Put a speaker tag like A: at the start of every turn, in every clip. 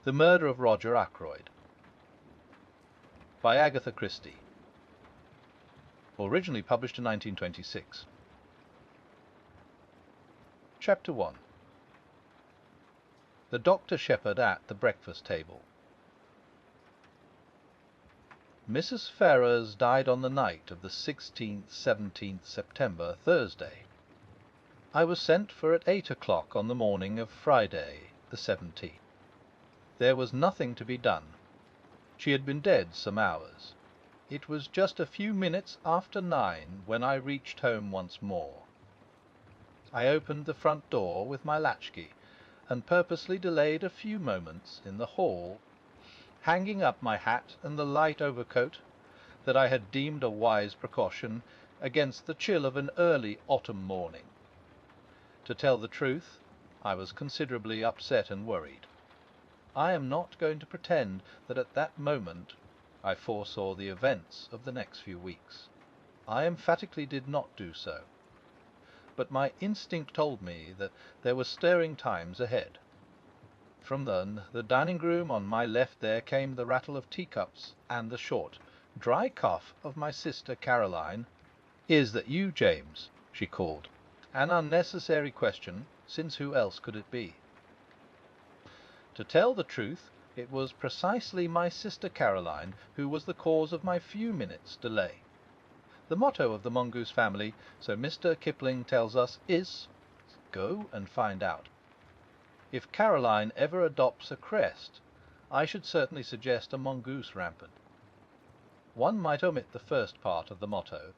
A: The Murder of Roger Ackroyd, by Agatha Christie. Originally published in 1926. Chapter 1. The Dr. Shepherd at the breakfast table. Mrs. Ferrars died on the night of the 16th, 17th September, Thursday. I was sent for at 8 o'clock on the morning of Friday, the 17th. There was nothing to be done. She had been dead some hours. It was just a few minutes after 9 when I reached home once more. I opened the front door with my latchkey, and purposely delayed a few moments in the hall, hanging up my hat and the light overcoat that I had deemed a wise precaution against the chill of an early autumn morning. To tell the truth, I was considerably upset and worried. I am not going to pretend that at that moment I foresaw the events of the next few weeks. I emphatically did not do so. But my instinct told me that there were stirring times ahead. From the dining room on my left there came the rattle of teacups and the short, dry cough of my sister Caroline. "Is that you, James?" she called. An unnecessary question, since who else could it be? To tell the truth, it was precisely my sister Caroline who was the cause of my few minutes' delay. The motto of the Mongoose family, so Mr. Kipling tells us, is "Go and find out." If Caroline ever adopts a crest, I should certainly suggest a mongoose rampant. One might omit the first part of the motto.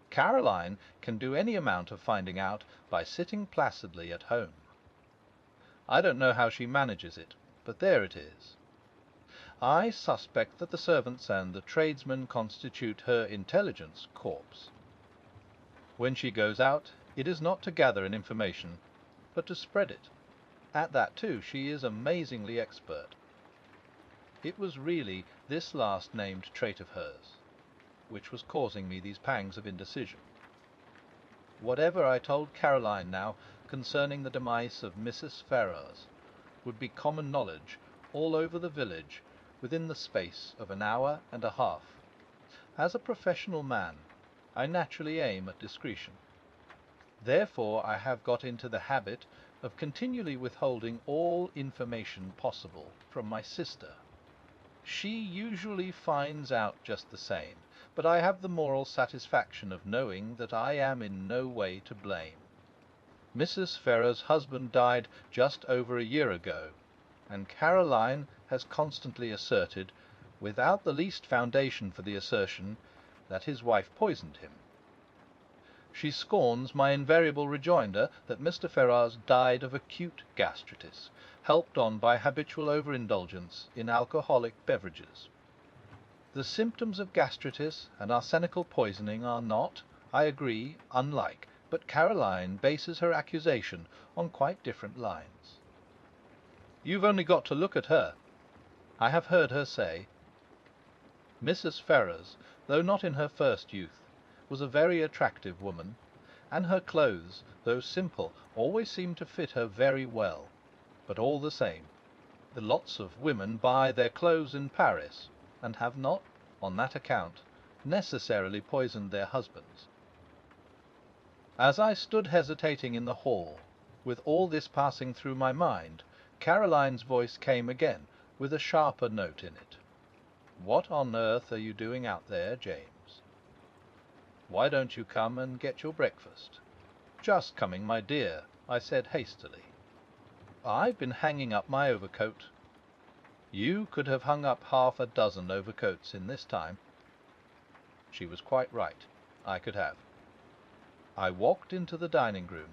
A: Caroline can do any amount of finding out by sitting placidly at home. I don't know how she manages it, but there it is. I suspect that the servants and the tradesmen constitute her intelligence corps. When she goes out, it is not to gather an information, but to spread it. At that, too, she is amazingly expert. It was really this last named trait of hers which was causing me these pangs of indecision. Whatever I told Caroline now concerning the demise of Mrs. Ferrars would be common knowledge all over the village within the space of an hour and a half. As a professional man, I naturally aim at discretion. Therefore I have got into the habit of continually withholding all information possible from my sister. She usually finds out just the same, but I have the moral satisfaction of knowing that I am in no way to blame. Mrs. Ferrars' husband died just over a year ago, and Caroline has constantly asserted, without the least foundation for the assertion, that his wife poisoned him. She scorns my invariable rejoinder that Mr. Ferrars died of acute gastritis, helped on by habitual overindulgence in alcoholic beverages. The symptoms of gastritis and arsenical poisoning are not, I agree, unlike, but Caroline bases her accusation on quite different lines. "You've only got to look at her," I have heard her say. Mrs. Ferrars, though not in her first youth, was a very attractive woman, and her clothes, though simple, always seemed to fit her very well. But all the same, the lots of women buy their clothes in Paris, and have not, on that account, necessarily poisoned their husbands. As I stood hesitating in the hall, with all this passing through my mind, Caroline's voice came again, with a sharper note in it. "What on earth are you doing out there, James? Why don't you come and get your breakfast?" "Just coming, my dear," I said hastily. "I've been hanging up my overcoat." "You could have hung up half a dozen overcoats in this time." She was quite right. I could have. I walked into the dining room,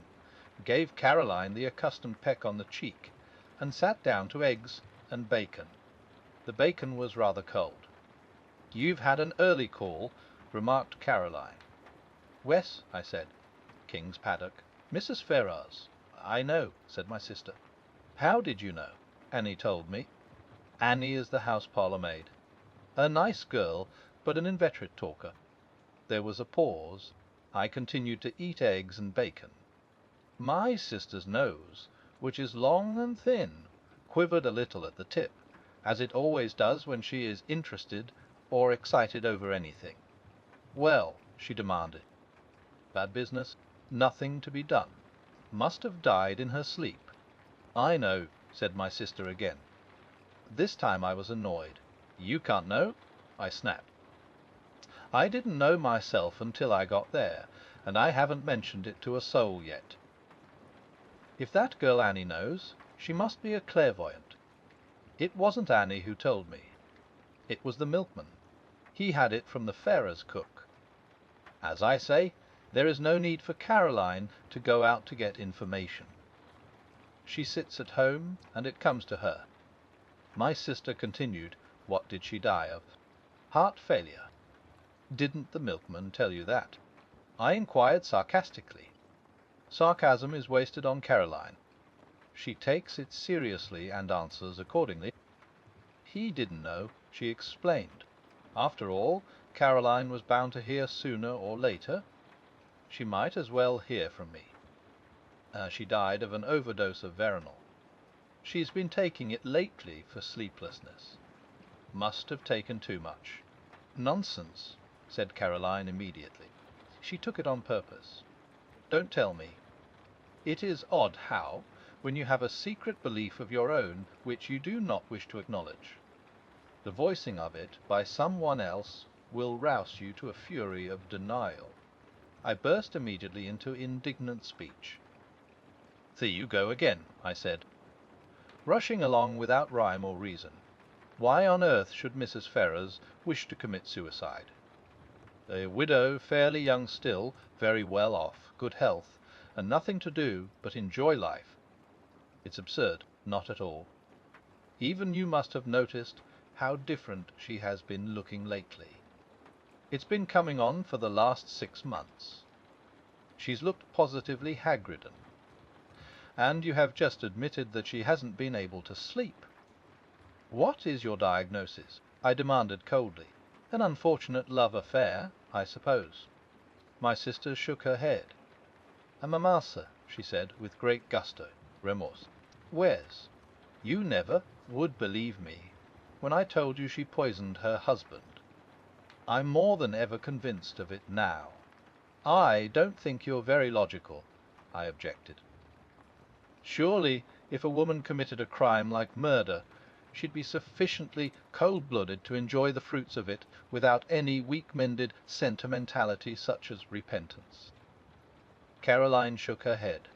A: gave Caroline the accustomed peck on the cheek, and sat down to eggs and bacon. The bacon was rather cold. "You've had an early call," remarked Caroline. "Wes," I said. "King's Paddock." "Mrs. Ferrars." "I know," said my sister. "How did you know?" "Annie told me." Annie is the house parlour maid. A nice girl, but an inveterate talker. There was a pause. I continued to eat eggs and bacon. My sister's nose, which is long and thin, quivered a little at the tip, as it always does when she is interested or excited over anything. "Well?" she demanded. "Bad business?" "Nothing to be done. Must have died in her sleep." "I know," said my sister again. This time I was annoyed. "You can't know?" I snapped. "I didn't know myself until I got there, and I haven't mentioned it to a soul yet. If that girl Annie knows, she must be a clairvoyant. It wasn't Annie who told me. It was the milkman. He had it from the Ferrers' cook. As I say, there is no need for Caroline to go out to get information. She sits at home, and it comes to her." My sister continued, "What did she die of?" "Heart failure." "Didn't the milkman tell you that?" I inquired sarcastically. Sarcasm is wasted on Caroline. She takes it seriously and answers accordingly. He didn't know, she explained. After all, Caroline was bound to hear sooner or later. She might as well hear from me. She died of an overdose of veronal. She's been taking it lately for sleeplessness. Must have taken too much. "Nonsense," said Caroline immediately. "She took it on purpose." "Don't tell me." It is odd how, when you have a secret belief of your own which you do not wish to acknowledge, the voicing of it by someone else will rouse you to a fury of denial. I burst immediately into indignant speech. "There you go again," I said. "Rushing along without rhyme or reason. Why on earth should Mrs. Ferrers wish to commit suicide? A widow, fairly young still, very well off, good health, and nothing to do but enjoy life. It's absurd, not at all. Even you must have noticed how different she has been looking lately. It's been coming on for the last 6 months. She's looked positively hag-ridden. And you have just admitted that she hasn't been able to sleep. What is your diagnosis?" I demanded coldly. "An unfortunate love affair, I suppose." My sister shook her head. "A mamasa," she said, with great gusto, remorse. "Where's? You never would believe me when I told you she poisoned her husband. I'm more than ever convinced of it now." "I don't think you're very logical," I objected. "Surely, if a woman committed a crime like murder, she'd be sufficiently cold-blooded to enjoy the fruits of it without any weak-minded sentimentality such as repentance." Caroline shook her head.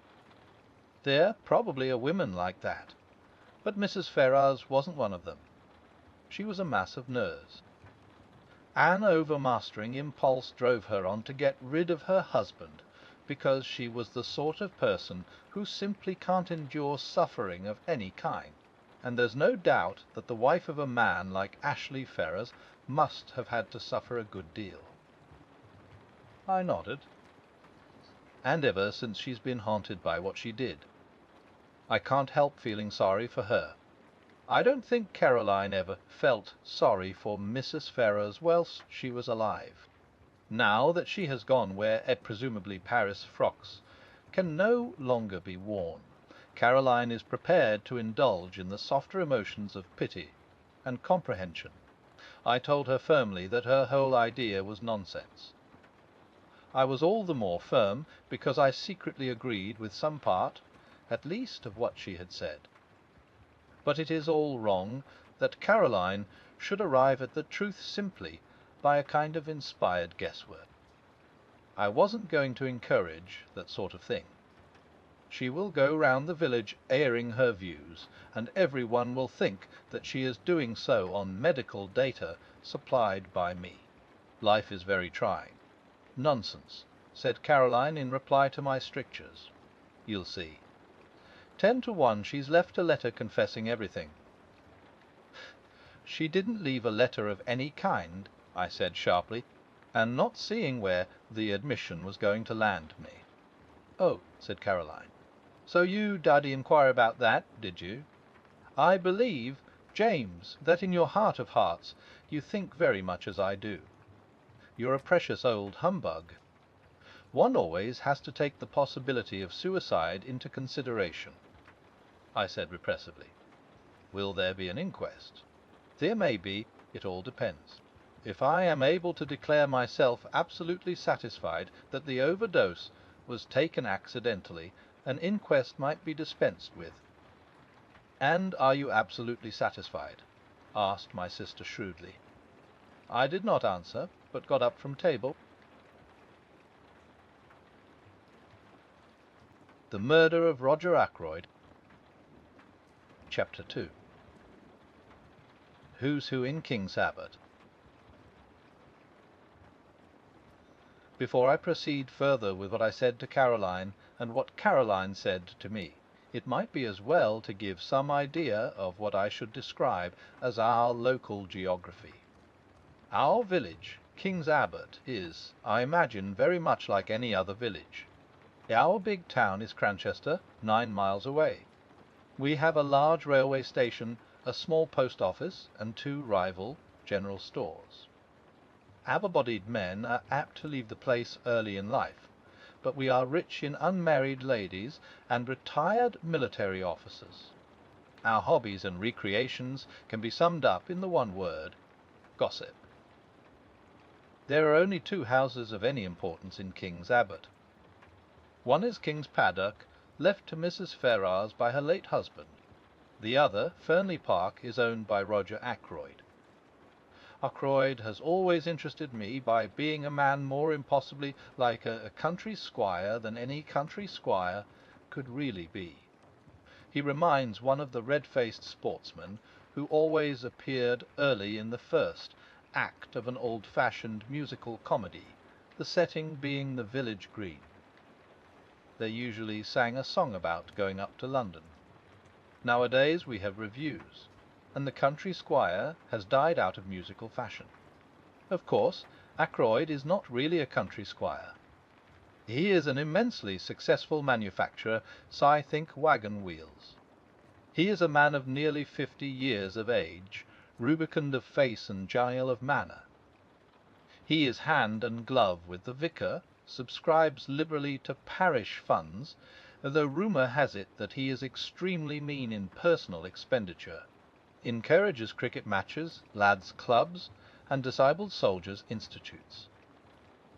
A: "There probably are women like that, but Mrs. Ferrars wasn't one of them. She was a mass of nerves. An overmastering impulse drove her on to get rid of her husband, because she was the sort of person who simply can't endure suffering of any kind. And there's no doubt that the wife of a man like Ashley Ferrars must have had to suffer a good deal." I nodded. "And ever since she's been haunted by what she did. I can't help feeling sorry for her. I don't think Caroline ever felt sorry for Mrs. Ferrars whilst she was alive. Now that she has gone where presumably Paris frocks can no longer be worn, Caroline is prepared to indulge in the softer emotions of pity and comprehension." I told her firmly that her whole idea was nonsense. I was all the more firm because I secretly agreed with some part, at least, of what she had said. But it is all wrong that Caroline should arrive at the truth simply by a kind of inspired guesswork. I wasn't going to encourage that sort of thing. She will go round the village airing her views, and every one will think that she is doing so on medical data supplied by me. Life is very trying. "Nonsense," said Caroline in reply to my strictures. "You'll see. 10 to 1 she's left a letter confessing everything." "She didn't leave a letter of any kind," I said sharply, and not seeing where the admission was going to land me. "Oh," said Caroline. "So you, Daddy, inquire about that, did you? I believe, James, that in your heart of hearts you think very much as I do. You're a precious old humbug. One always has to take the possibility of suicide into consideration," I said repressively. Will there be an inquest? There may be. It all depends. If I am able to declare myself absolutely satisfied that the overdose was taken accidentally, an inquest might be dispensed with." "And are you absolutely satisfied?" asked my sister shrewdly. I did not answer, but got up from table. The Murder of Roger Ackroyd. Chapter 2. Who's Who in King's Abbott. Before I proceed further with what I said to Caroline and what Caroline said to me, it might be as well to give some idea of what I should describe as our local geography. Our village, King's Abbott, is, I imagine, very much like any other village. Our big town is Cranchester, 9 miles away. We have a large railway station, a small post office, and 2 rival general stores. Able-bodied men are apt to leave the place early in life, but we are rich in unmarried ladies and retired military officers. Our hobbies and recreations can be summed up in the one word: gossip. There are only 2 houses of any importance in King's Abbott. One is King's Paddock, left to Mrs. Ferrars by her late husband. The other, Fernley Park, is owned by Roger Ackroyd. Ackroyd has always interested me by being a man more impossibly like a country squire than any country squire could really be. He reminds one of the red-faced sportsmen who always appeared early in the first act of an old-fashioned musical comedy, the setting being the village green. They usually sang a song about going up to London. Nowadays we have revues, and the country squire has died out of musical fashion. Of course, Ackroyd is not really a country squire. He is an immensely successful manufacturer, I think, wagon wheels. He is a man of nearly 50 years of age, rubicund of face and genial of manner. He is hand and glove with the vicar, subscribes liberally to parish funds, though rumour has it that he is extremely mean in personal expenditure, encourages cricket matches, lads' clubs, and disabled soldiers' institutes.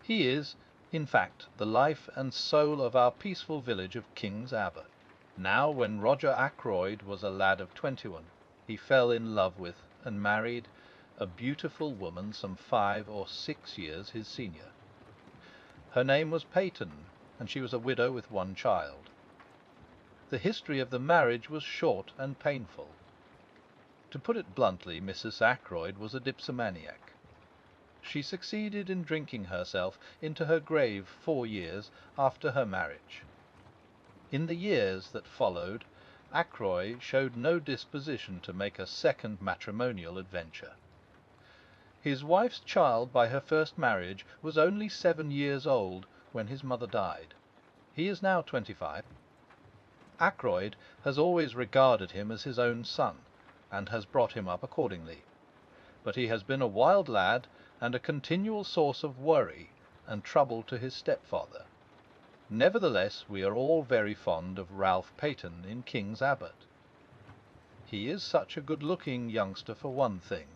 A: He is, in fact, the life and soul of our peaceful village of King's Abbott. Now, when Roger Ackroyd was a lad of 21, he fell in love with and married a beautiful woman some 5 or 6 years his senior. Her name was Peyton, and she was a widow with 1 child. The history of the marriage was short and painful. To put it bluntly, Mrs. Ackroyd was a dipsomaniac. She succeeded in drinking herself into her grave 4 years after her marriage. In the years that followed, Ackroyd showed no disposition to make a second matrimonial adventure. His wife's child by her first marriage was only 7 years old when his mother died. He is now 25. Ackroyd has always regarded him as his own son, and has brought him up accordingly. But he has been a wild lad, and a continual source of worry and trouble to his stepfather. Nevertheless, we are all very fond of Ralph Peyton in King's Abbott. He is such a good-looking youngster for one thing.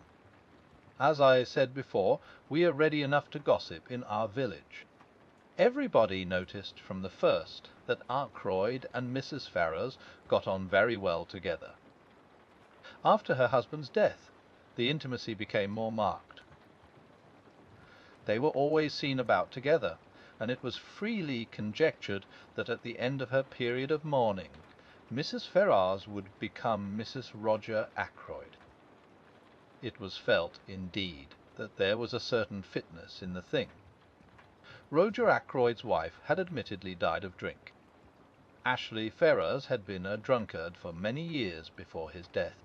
A: As I said before, we are ready enough to gossip in our village. Everybody noticed from the first that Ackroyd and Mrs. Ferrars got on very well together. After her husband's death, the intimacy became more marked. They were always seen about together, and it was freely conjectured that at the end of her period of mourning, Mrs. Ferrars would become Mrs. Roger Ackroyd. It was felt, indeed, that there was a certain fitness in the thing. Roger Ackroyd's wife had admittedly died of drink. Ashley Ferrars had been a drunkard for many years before his death.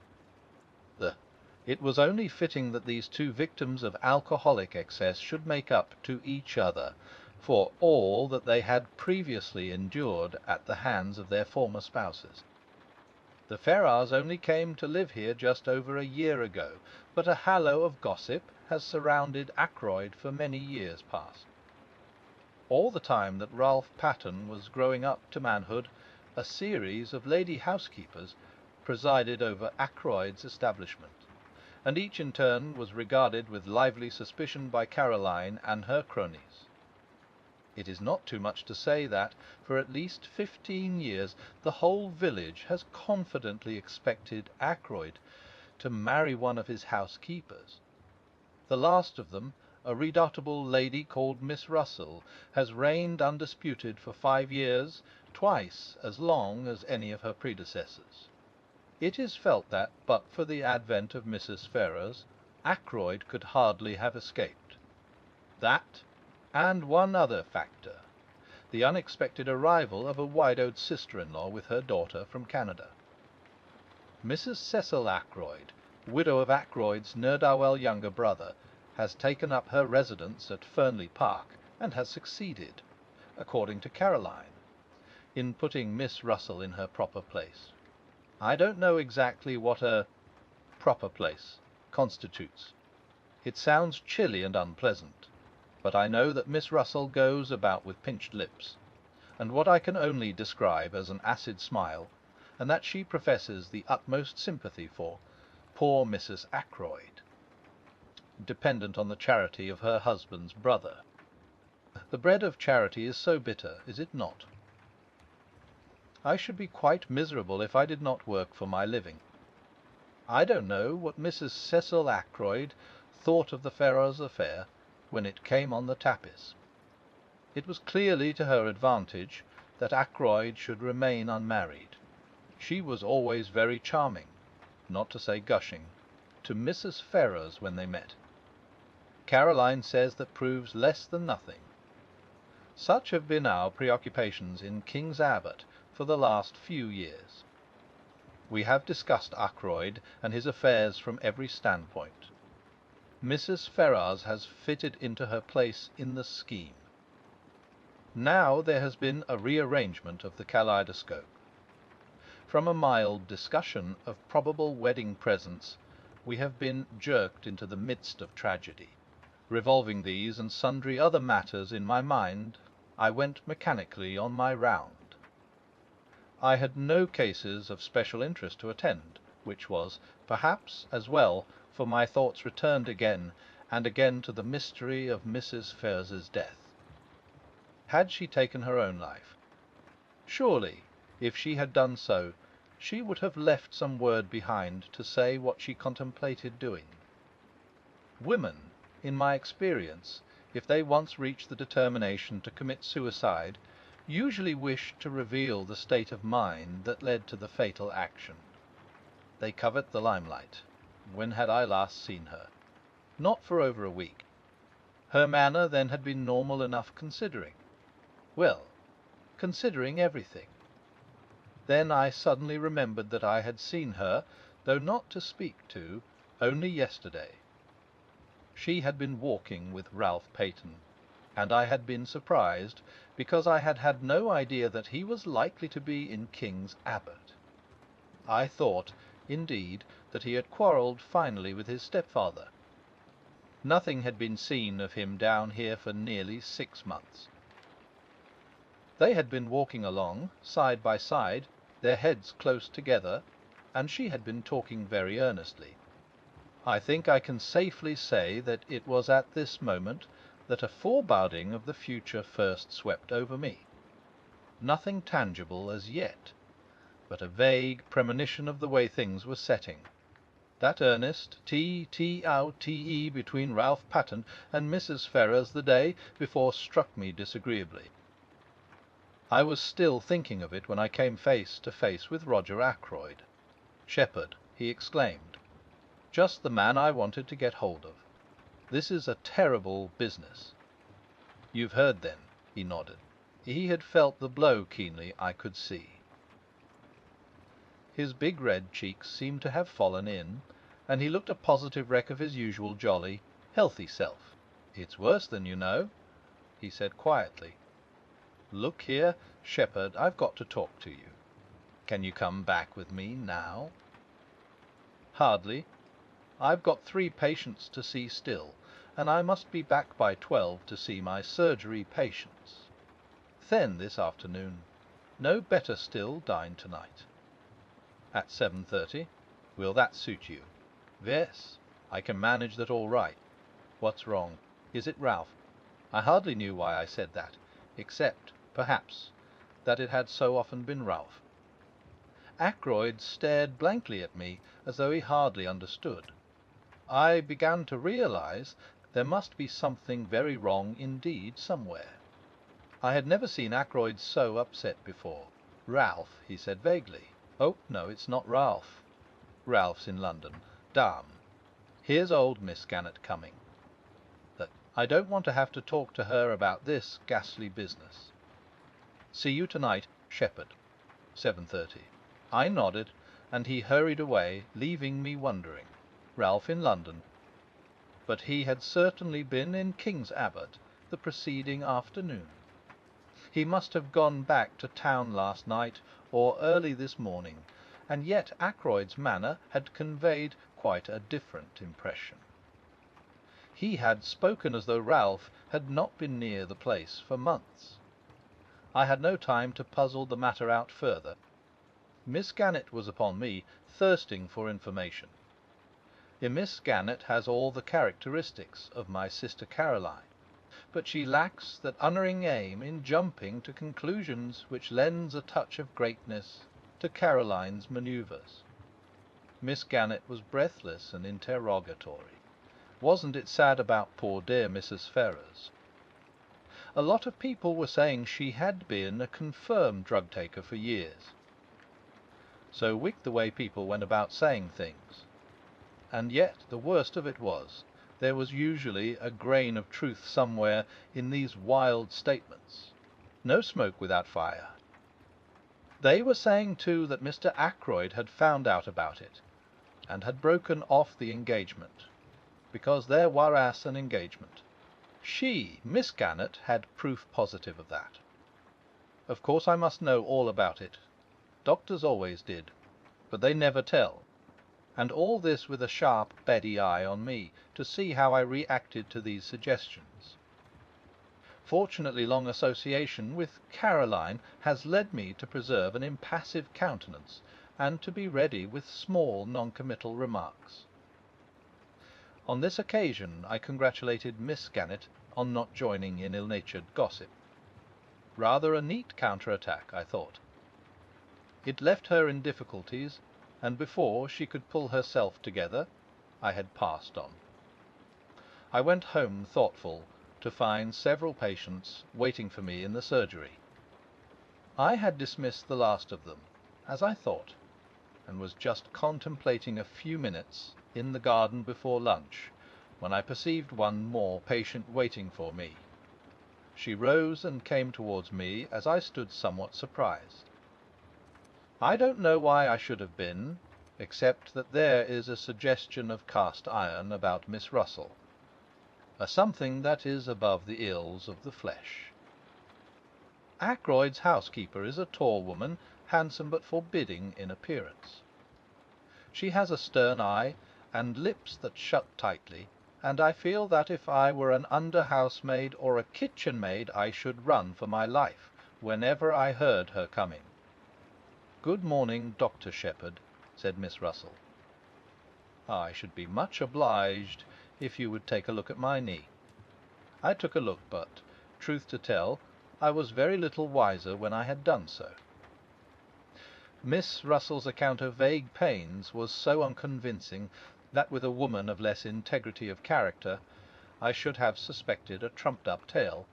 A: It was only fitting that these 2 victims of alcoholic excess should make up to each other for all that they had previously endured at the hands of their former spouses. The Ferrars only came to live here just over a year ago, but a halo of gossip has surrounded Ackroyd for many years past. All the time that Ralph Patten was growing up to manhood, a series of lady housekeepers presided over Ackroyd's establishment, and each in turn was regarded with lively suspicion by Caroline and her cronies. It is not too much to say that, for at least 15 years, the whole village has confidently expected Ackroyd to marry one of his housekeepers. The last of them, a redoubtable lady called Miss Russell, has reigned undisputed for 5 years, twice as long as any of her predecessors. It is felt that, but for the advent of Mrs. Ferrars, Ackroyd could hardly have escaped. That, and one other factor, the unexpected arrival of a widowed sister-in-law with her daughter from Canada. Mrs. Cecil Ackroyd, widow of Ackroyd's ne'er-do-well younger brother, has taken up her residence at Fernley Park, and has succeeded, according to Caroline, in putting Miss Russell in her proper place. I don't know exactly what a proper place constitutes. It sounds chilly and unpleasant, but I know that Miss Russell goes about with pinched lips, and what I can only describe as an acid smile, and that she professes the utmost sympathy for poor Mrs. Ackroyd, dependent on the charity of her husband's brother. The bread of charity is so bitter, is it not? I should be quite miserable if I did not work for my living. I don't know what Mrs. Cecil Ackroyd thought of the Ferrars affair when it came on the tapis. It was clearly to her advantage that Ackroyd should remain unmarried. She was always very charming, not to say gushing, to Mrs. Ferrars when they met. Caroline says that proves less than nothing. Such have been our preoccupations in King's Abbott for the last few years. We have discussed Ackroyd and his affairs from every standpoint. Mrs. Ferrars has fitted into her place in the scheme. Now there has been a rearrangement of the kaleidoscope. From a mild discussion of probable wedding presents, we have been jerked into the midst of tragedy. Revolving these and sundry other matters in my mind, I went mechanically on my round. I had no cases of special interest to attend, which was, perhaps, as well, for my thoughts returned again and again to the mystery of Mrs. Ferrars's death. Had she taken her own life? Surely, if she had done so, she would have left some word behind to say what she contemplated doing. Women, in my experience, if they once reach the determination to commit suicide, usually wish to reveal the state of mind that led to the fatal action. They covet the limelight. When had I last seen her? Not for over a week. Her manner then had been normal enough considering. Well, considering everything. Then I suddenly remembered that I had seen her, though not to speak to, only yesterday. She had been walking with Ralph Peyton, and I had been surprised, because I had had no idea that he was likely to be in King's Abbott. I thought, indeed, that he had quarrelled finally with his stepfather. Nothing had been seen of him down here for nearly 6 months. They had been walking along, side by side, their heads close together, and she had been talking very earnestly. I think I can safely say that it was at this moment that a foreboding of the future first swept over me. Nothing tangible as yet, but a vague premonition of the way things were setting. That earnest T-T-O-T-E between Ralph Patten and Mrs. Ferrars the day before struck me disagreeably. I was still thinking of it when I came face to face with Roger Ackroyd. "Shepherd," he exclaimed. "Just the man I wanted to get hold of. This is a terrible business." "You've heard, then?" he nodded. He had felt the blow keenly, I could see. His big red cheeks seemed to have fallen in, and he looked a positive wreck of his usual jolly, healthy self. "It's worse than you know," he said quietly. "Look here, Shepherd, I've got to talk to you. Can you come back with me now?" "Hardly. I've got 3 patients to see still, and I must be back by 12 to see my surgery patients. Then this afternoon. No better still, dine tonight." At 7:30. Will that suit you? Yes, I can manage that all right. What's wrong? Is it Ralph? I hardly knew why I said that, except, perhaps, that it had so often been Ralph. Ackroyd stared blankly at me, as though he hardly understood. I began to realize there must be something very wrong indeed somewhere. I had never seen Ackroyd so upset before. Ralph, he said vaguely. Oh, no, it's not Ralph. Ralph's in London. Damn. Here's old Miss Gannett coming. I don't want to have to talk to her about this ghastly business. See you tonight, Shepherd. 7:30. I nodded, and he hurried away, leaving me wondering. Ralph in London. But he had certainly been in King's Abbot the preceding afternoon. He must have gone back to town last night or early this morning, and yet Ackroyd's manner had conveyed quite a different impression. He had spoken as though Ralph had not been near the place for months. I had no time to puzzle the matter out further. Miss Gannett was upon me, thirsting for information. Miss Gannett has all the characteristics of my sister Caroline, but she lacks that unerring aim in jumping to conclusions which lends a touch of greatness to Caroline's manoeuvres. Miss Gannett was breathless and interrogatory. Wasn't it sad about poor dear Mrs. Ferrars? A lot of people were saying she had been a confirmed drug-taker for years. So wicked the way people went about saying things. And yet the worst of it was, there was usually a grain of truth somewhere in these wild statements. No smoke without fire. They were saying, too, that Mr. Ackroyd had found out about it, and had broken off the engagement, because there was an engagement. She, Miss Gannett, had proof positive of that. Of course I must know all about it. Doctors always did, but they never tell. And all this with a sharp, beady eye on me, to see how I reacted to these suggestions. Fortunately, long association with Caroline has led me to preserve an impassive countenance, and to be ready with small non-committal remarks. On this occasion I congratulated Miss Gannett on not joining in ill-natured gossip. Rather a neat counter-attack, I thought. It left her in difficulties, and before she could pull herself together, I had passed on. I went home thoughtful, to find several patients waiting for me in the surgery. I had dismissed the last of them, as I thought, and was just contemplating a few minutes in the garden before lunch, when I perceived one more patient waiting for me. She rose and came towards me as I stood somewhat surprised. I don't know why I should have been, except that there is a suggestion of cast iron about Miss Russell, a something that is above the ills of the flesh. Ackroyd's housekeeper is a tall woman, handsome but forbidding in appearance. She has a stern eye and lips that shut tightly, and I feel that if I were an under-housemaid or a kitchen-maid I should run for my life whenever I heard her coming. "Good morning, Dr. Shepherd," said Miss Russell. "I should be much obliged if you would take a look at my knee." I took a look, but, truth to tell, I was very little wiser when I had done so. Miss Russell's account of vague pains was so unconvincing that with a woman of less integrity of character I should have suspected a trumped-up tale.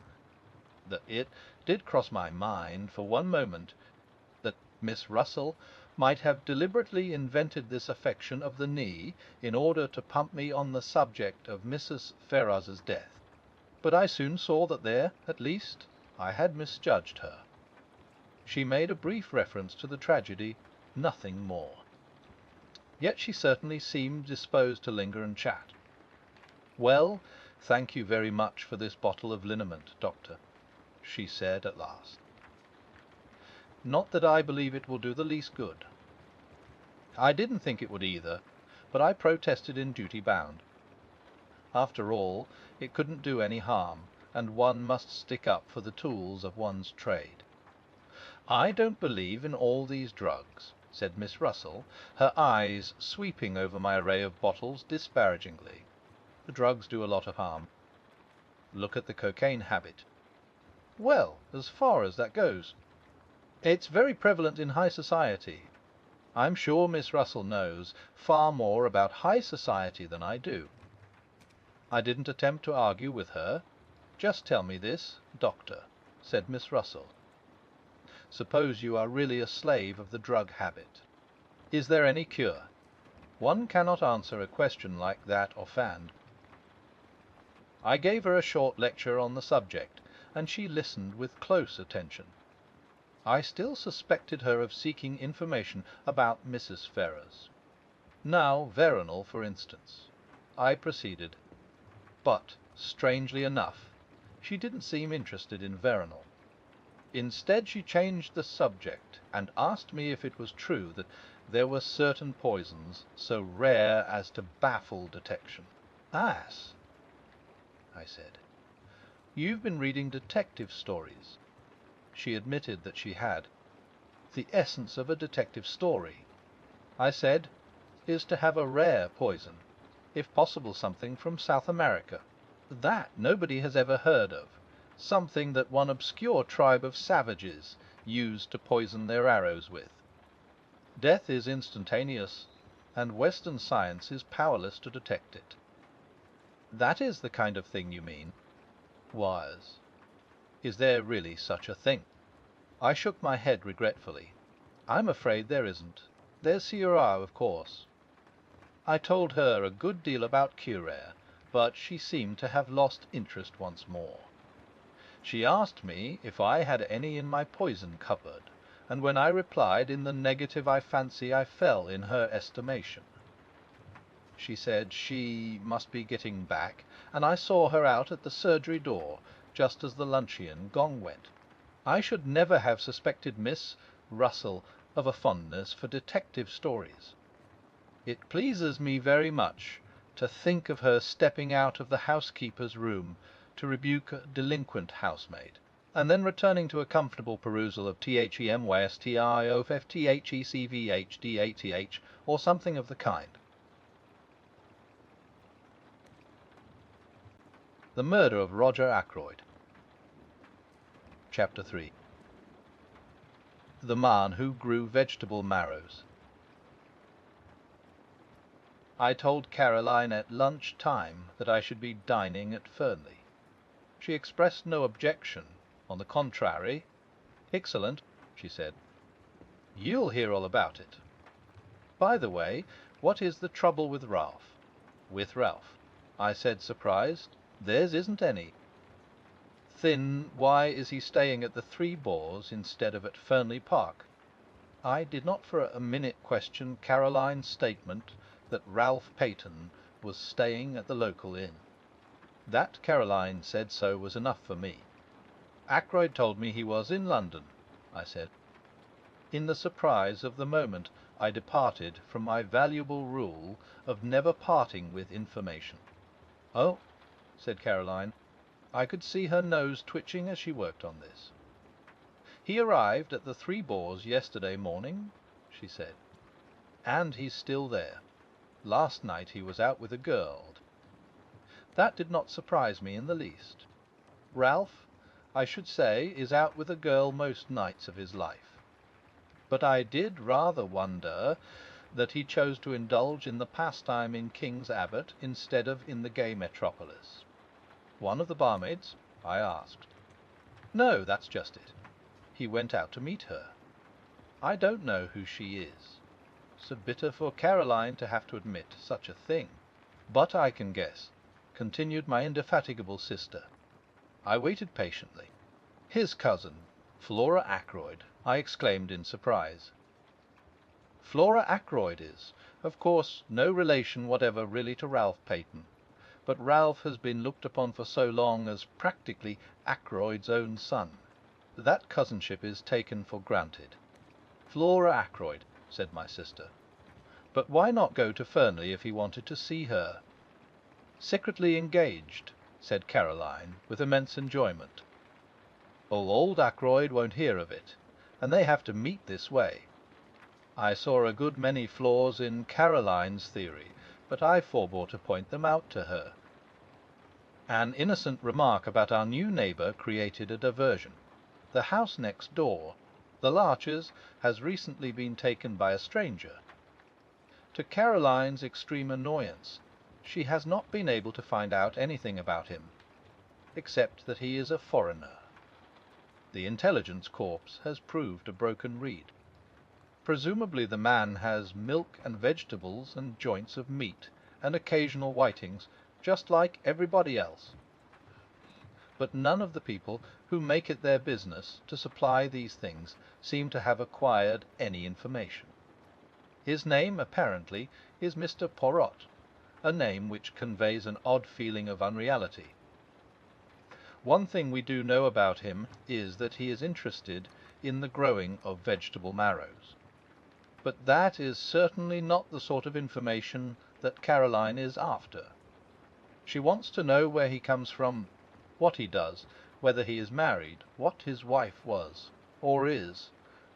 A: That it did cross my mind for one moment that Miss Russell might have deliberately invented this affection of the knee in order to pump me on the subject of Mrs. Ferrars's death. But I soon saw that there, at least, I had misjudged her. She made a brief reference to the tragedy, nothing more. Yet she certainly seemed disposed to linger and chat. "Well, thank you very much for this bottle of liniment, Doctor," she said at last. "Not that I believe it will do the least good." I didn't think it would either, but I protested in duty bound. After all, it couldn't do any harm, and one must stick up for the tools of one's trade. "I don't believe in all these drugs," said Miss Russell, her eyes sweeping over my array of bottles disparagingly. "The drugs do a lot of harm. Look at the cocaine habit." "Well, as far as that goes, it's very prevalent in high society. I'm sure Miss Russell knows far more about high society than I do." I didn't attempt to argue with her. "Just tell me this, Doctor," said Miss Russell. "Suppose you are really a slave of the drug habit. Is there any cure? One cannot answer a question like that offhand." I gave her a short lecture on the subject, and she listened with close attention. I still suspected her of seeking information about Mrs. Ferrars. Now, Veronal, for instance. I proceeded. But, strangely enough, she didn't seem interested in Veronal. Instead, she changed the subject, and asked me if it was true that there were certain poisons so rare as to baffle detection. "Ass," I said. "You've been reading detective stories." She admitted that she had. "The essence of a detective story," I said, "is to have a rare poison, if possible something from South America. That nobody has ever heard of, something that one obscure tribe of savages used to poison their arrows with. Death is instantaneous, and Western science is powerless to detect it." "That is the kind of thing you mean?" "Was. Is there really such a thing?" I shook my head regretfully. "I'm afraid there isn't. There's Syrah, of course." I told her a good deal about Curer, but she seemed to have lost interest once more. She asked me if I had any in my poison cupboard, and when I replied in the negative, I fancy I fell in her estimation. She said she must be getting back, and I saw her out at the surgery door just as the luncheon gong went. I should never have suspected Miss Russell of a fondness for detective stories. It pleases me very much to think of her stepping out of the housekeeper's room to rebuke a delinquent housemaid, and then returning to a comfortable perusal of THEMYSTIOFFTHECVHDATH, or something of the kind. The Murder of Roger Ackroyd. Chapter 3. The Man Who Grew Vegetable Marrows. I told Caroline at lunch time that I should be dining at Fernley. She expressed no objection. On the contrary. "Excellent," she said. "You'll hear all about it. By the way, what is the trouble with Ralph?" "With Ralph?" I said, surprised. "Theirs isn't any." "Then why is he staying at the Three Boars instead of at Fernley Park?" I did not for a minute question Caroline's statement that Ralph Peyton was staying at the local inn. That Caroline said so was enough for me. "Ackroyd told me he was in London," I said. In the surprise of the moment I departed from my valuable rule of never parting with information. "Oh," said Caroline. I could see her nose twitching as she worked on this. "He arrived at the Three Boars yesterday morning," she said. "And he's still there. Last night he was out with a girl." That did not surprise me in the least. Ralph, I should say, is out with a girl most nights of his life. But I did rather wonder that he chose to indulge in the pastime in King's Abbott instead of in the gay metropolis. "One of the barmaids?" I asked. "No, that's just it. He went out to meet her. I don't know who she is. So bitter for Caroline to have to admit such a thing. But I can guess," continued my indefatigable sister. I waited patiently. "His cousin, Flora Ackroyd!" I exclaimed in surprise. "Flora Ackroyd is, of course, no relation whatever really to Ralph Peyton, but Ralph has been looked upon for so long as practically Ackroyd's own son, that cousinship is taken for granted." "Flora Ackroyd," said my sister. "But why not go to Fernley if he wanted to see her?" "Secretly engaged," said Caroline, with immense enjoyment. "Oh, old Ackroyd won't hear of it, and they have to meet this way." I saw a good many flaws in Caroline's theory, but I forbore to point them out to her. An innocent remark about our new neighbour created a diversion. The house next door, the Larches, has recently been taken by a stranger. To Caroline's extreme annoyance, she has not been able to find out anything about him, except that he is a foreigner. The intelligence corps has proved a broken reed. Presumably the man has milk and vegetables and joints of meat and occasional whitings, just like everybody else. But none of the people who make it their business to supply these things seem to have acquired any information. His name, apparently, is Mr. Poirot, a name which conveys an odd feeling of unreality. One thing we do know about him is that he is interested in the growing of vegetable marrows. But that is certainly not the sort of information that Caroline is after. She wants to know where he comes from, what he does, whether he is married, what his wife was, or is,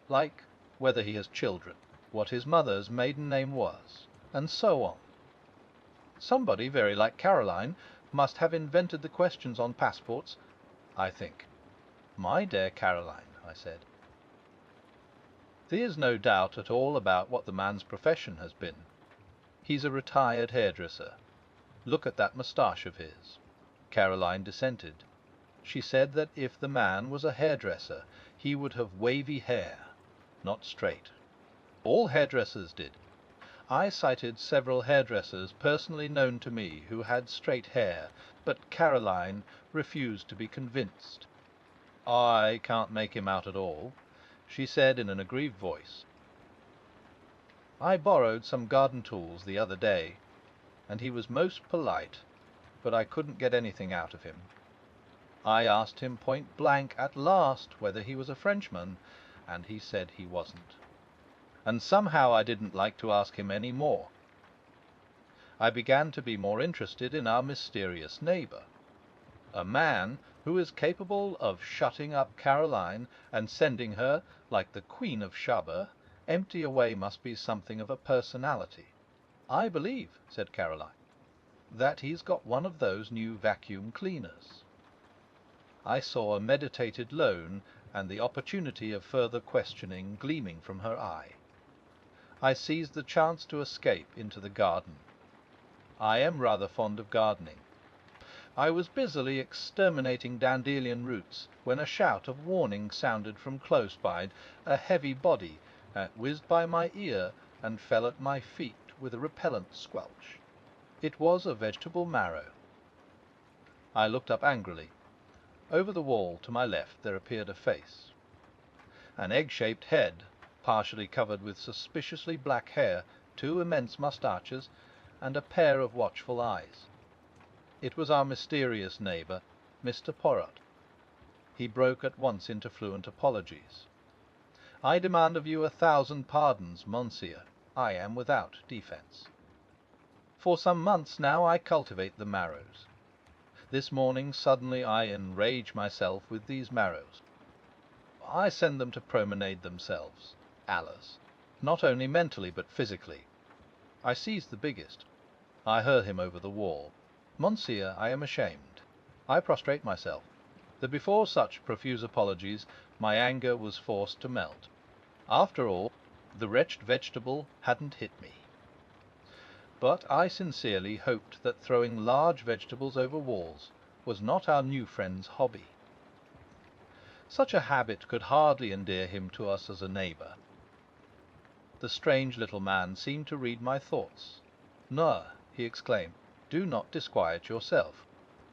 A: like whether he has children, what his mother's maiden name was, and so on. Somebody very like Caroline must have invented the questions on passports, I think. My dear Caroline, I said, there's no doubt at all about what the man's profession has been. He's a retired hairdresser. Look at that moustache of his. Caroline dissented. She said that if the man was a hairdresser, he would have wavy hair, not straight. All hairdressers did. I cited several hairdressers personally known to me who had straight hair, but Caroline refused to be convinced. I can't make him out at all, she said in an aggrieved voice. I borrowed some garden tools the other day, and he was most polite, but I couldn't get anything out of him. I asked him point blank at last whether he was a Frenchman, and he said he wasn't. And somehow I didn't like to ask him any more. I began to be more interested in our mysterious neighbour. A man who is capable of shutting up Caroline and sending her, like the Queen of Sheba, empty away must be something of a personality. I believe, said Caroline, that he's got one of those new vacuum cleaners. I saw a meditated loan and the opportunity of further questioning gleaming from her eye. I seized the chance to escape into the garden. I am rather fond of gardening. I was busily exterminating dandelion roots when a shout of warning sounded from close by. A heavy body whizzed by my ear and fell at my feet with a repellent squelch. It was a vegetable marrow. I looked up angrily. Over the wall to my left there appeared a face. An egg-shaped head, partially covered with suspiciously black hair, 2 immense moustaches, and a pair of watchful eyes. It was our mysterious neighbour, Mr. Poirot. He broke at once into fluent apologies. I demand of you 1,000 pardons, Monsieur. I am without defence. For some months now I cultivate the marrows. This morning suddenly I enrage myself with these marrows. I send them to promenade themselves, Alice, not only mentally but physically. I seize the biggest. I hurl him over the wall. Monsieur, I am ashamed. I prostrate myself. That before such profuse apologies my anger was forced to melt. After all, the wretched vegetable hadn't hit me. But I sincerely hoped that throwing large vegetables over walls was not our new friend's hobby. Such a habit could hardly endear him to us as a neighbour. The strange little man seemed to read my thoughts. "No," he exclaimed, "do not disquiet yourself.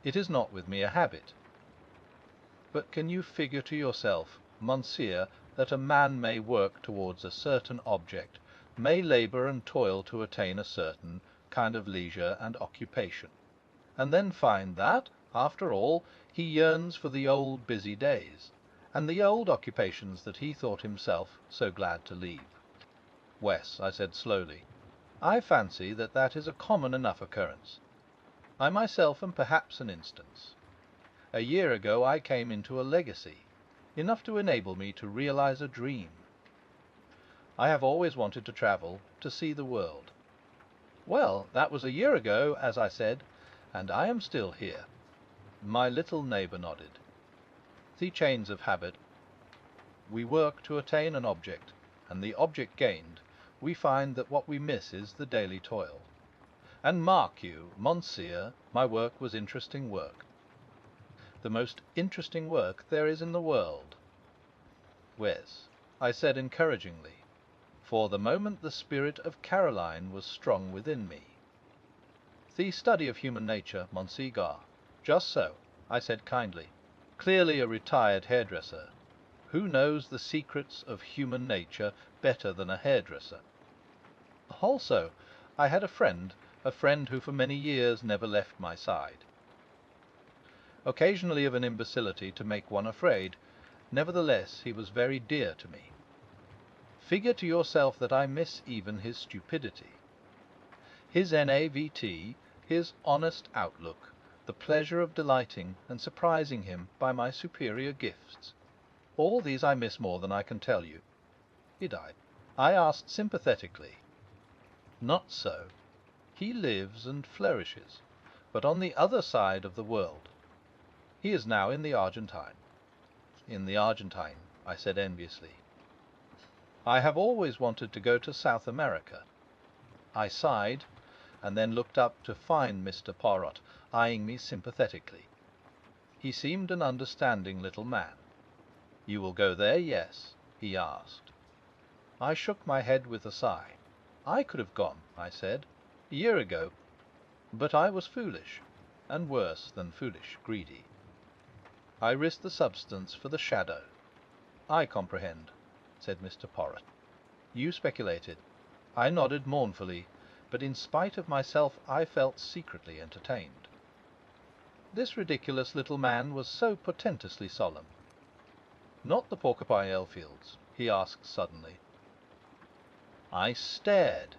A: It is not with me a habit. But can you figure to yourself, Monsieur, that a man may work towards a certain object, may labour and toil to attain a certain kind of leisure and occupation, and then find that, after all, he yearns for the old busy days, and the old occupations that he thought himself so glad to leave?" "Wes," I said slowly, "I fancy that that is a common enough occurrence. I myself am perhaps an instance. A year ago I came into a legacy, enough to enable me to realize a dream. I have always wanted to travel, to see the world. Well, that was a year ago, as I said, and I am still here. My little neighbour nodded. The chains of habit. We work to attain an object, and the object gained, we find that what we miss is the daily toil. And mark you, Monsieur, my work was interesting work. The most interesting work there is in the world. Wes, I said encouragingly. For the moment the spirit of Caroline was strong within me. The study of human nature, Monsignor. Just so, I said kindly. Clearly a retired hairdresser. Who knows the secrets of human nature better than a hairdresser? Also, I had a friend who for many years never left my side. Occasionally of an imbecility to make one afraid, nevertheless he was very dear to me. Figure to yourself that I miss even his stupidity. His NAVT, his honest outlook, the pleasure of delighting and surprising him by my superior gifts. All these I miss more than I can tell you. He died. I asked sympathetically. Not so. He lives and flourishes, but on the other side of the world. He is now in the Argentine. In the Argentine, I said enviously. I have always wanted to go to South America. I sighed, and then looked up to find Mr. Poirot eyeing me sympathetically. He seemed an understanding little man. You will go there, yes? He asked. I shook my head with a sigh. I could have gone, I said, a year ago, but I was foolish, and worse than foolish, greedy. I risked the substance for the shadow. I comprehend, said Mr. Poirot. You speculated. I nodded mournfully, but in spite of myself I felt secretly entertained. This ridiculous little man was so portentously solemn. Not the Porcupine Elfields? He asked suddenly. I stared.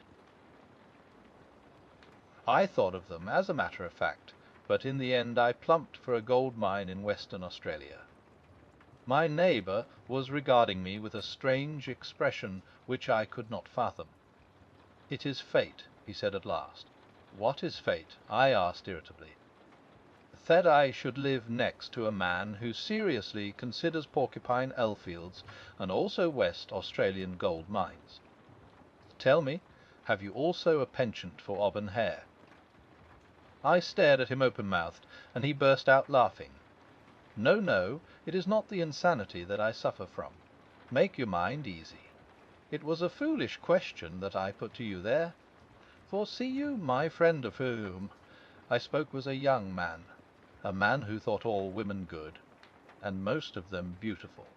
A: I thought of them, as a matter of fact, but in the end I plumped for a gold mine in Western Australia. My neighbour was regarding me with a strange expression which I could not fathom. It is fate, he said at last. What is fate? I asked irritably. That I should live next to a man who seriously considers Porcupine Elfields and also West Australian gold mines. Tell me, have you also a penchant for auburn hair? I stared at him open-mouthed, and he burst out laughing. No, no, it is not the insanity that I suffer from. Make your mind easy. It was a foolish question that I put to you there. For see you, my friend of whom I spoke was a young man, a man who thought all women good, and most of them beautiful.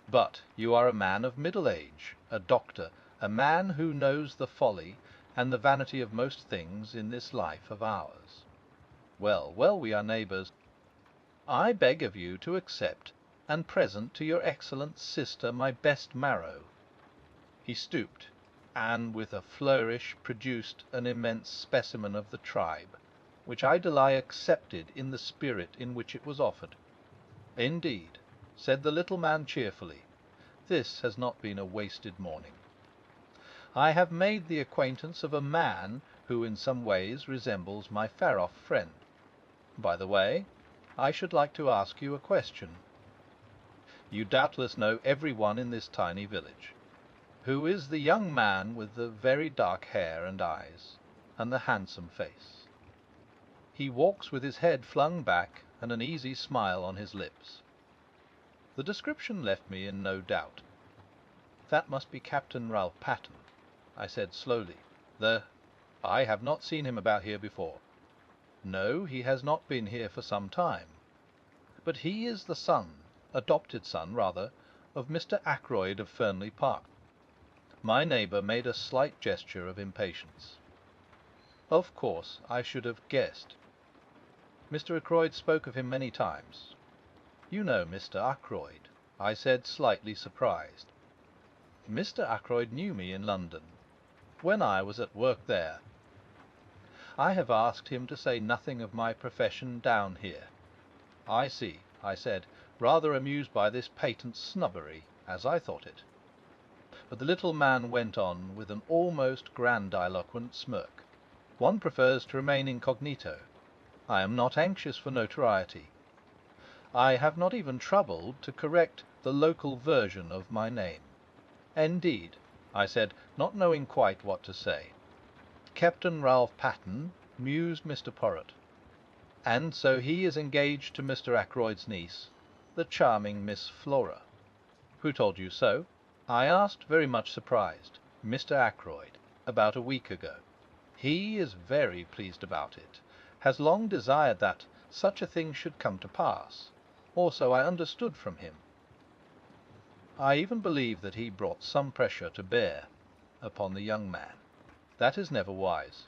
A: But you are a man of middle age, a doctor, a man who knows the folly and the vanity of most things in this life of ours. Well, well, we are neighbours. I beg of you to accept and present to your excellent sister my best marrow. He stooped, and with a flourish produced an immense specimen of the tribe, which I accepted in the spirit in which it was offered. Indeed, said the little man cheerfully, this has not been a wasted morning. I have made the acquaintance of a man who in some ways resembles my far-off friend. By the way, I should like to ask you a question. You doubtless know every one in this tiny village. Who is the young man with the very dark hair and eyes, and the handsome face? He walks with his head flung back and an easy smile on his lips. The description left me in no doubt. That must be Captain Ralph Patten, I said slowly. I have not seen him about here before. No, he has not been here for some time. But he is the son, adopted son rather, of Mr. Ackroyd of Fernley Park. My neighbour made a slight gesture of impatience. Of course, I should have guessed. Mr. Ackroyd spoke of him many times. You know Mr. Ackroyd, I said, slightly surprised. Mr. Ackroyd knew me in London, when I was at work there. I have asked him to say nothing of my profession down here. I see, I said, rather amused by this patent snubbery, as I thought it. but the little man went on with an almost grandiloquent smirk. "One prefers to remain incognito. I am not anxious for notoriety. I have not even troubled to correct the local version of my name." "Indeed," I said, not knowing quite what to say. Captain Ralph Patten mused Mr. Poirot. "And so he is engaged to Mr. Ackroyd's niece, the charming Miss Flora." "Who told you so?" "I asked, very much surprised, Mr. Ackroyd, about a week ago. He is very pleased about it, has long desired that such a thing should come to pass, or so I understood from him. I even believe that he brought some pressure to bear upon the young man. That is never wise.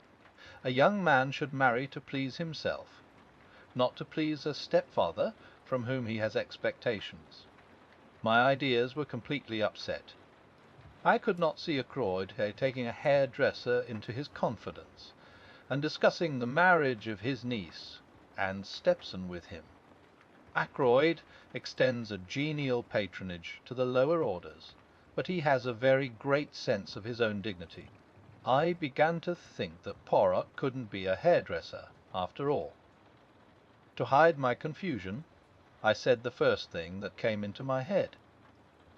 A: A young man should marry to please himself, not to please a stepfather from whom he has expectations. My ideas were completely upset. I could not see Ackroyd taking a hairdresser into his confidence, and discussing the marriage of his niece and stepson with him. Ackroyd extends a genial patronage to the lower orders, but he has a very great sense of his own dignity. I began to think that Poirot couldn't be a hairdresser, after all. To hide my confusion, I said the first thing that came into my head.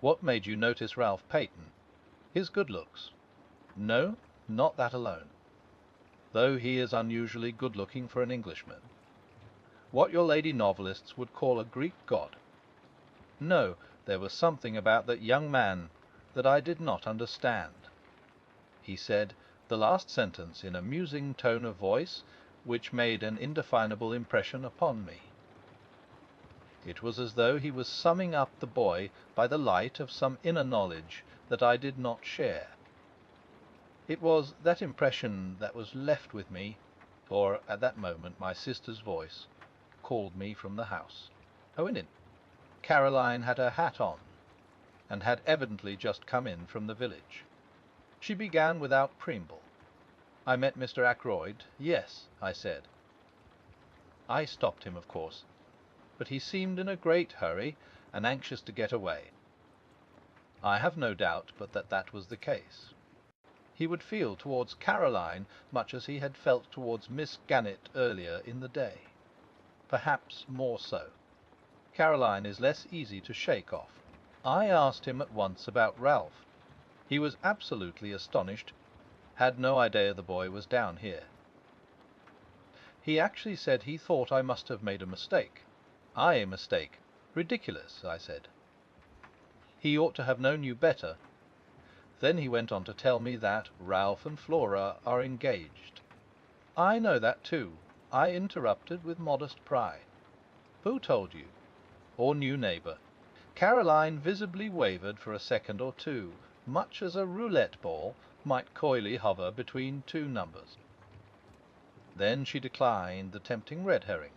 A: "What made you notice Ralph Paton?" "His good looks." "No, not that alone, though he is unusually good-looking for an Englishman." "What your lady novelists would call a Greek god." "No, there was something about that young man that I did not understand." He said the last sentence in a musing tone of voice which made an indefinable impression upon me. It was as though he was summing up the boy by the light of some inner knowledge that I did not share. It was that impression that was left with me, for at that moment my sister's voice called me from the house. "Whodunit." Caroline had her hat on, and had evidently just come in from the village. She began without preamble. "I met Mr. Ackroyd. Yes," I said. I stopped him, of course, but he seemed in a great hurry and anxious to get away. I have no doubt but that that was the case. He would feel towards Caroline much as he had felt towards Miss Gannett earlier in the day. Perhaps more so. Caroline is less easy to shake off. I asked him at once about Ralph. He was absolutely astonished, had no idea the boy was down here. He actually said he thought I must have made a mistake. "A mistake? Ridiculous," I said. "He ought to have known you better." Then he went on to tell me that Ralph and Flora are engaged. "I know that too," I interrupted with modest pride. "Who told you?" "Or new neighbour." Caroline visibly wavered for a second or two, much as a roulette ball might coyly hover between two numbers. Then she declined the tempting red herring.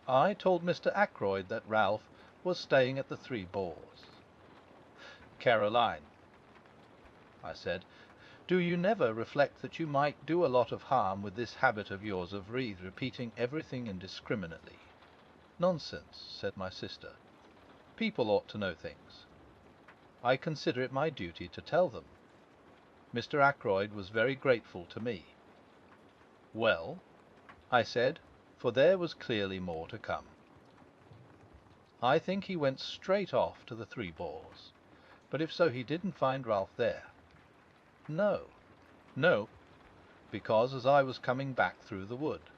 A: "I told Mr. Ackroyd that Ralph was staying at the Three Boars." "Caroline," I said, "do you never reflect that you might do a lot of harm with this habit of yours of repeating everything indiscriminately?" "Nonsense," said my sister. "People ought to know things. I consider it my duty to tell them. Mr. Ackroyd was very grateful to me." "Well?" I said, for there was clearly more to come. "I think he went straight off to the Three Boars. But if so, he didn't find Ralph there." "No." "No, because as I was coming back through the wood—"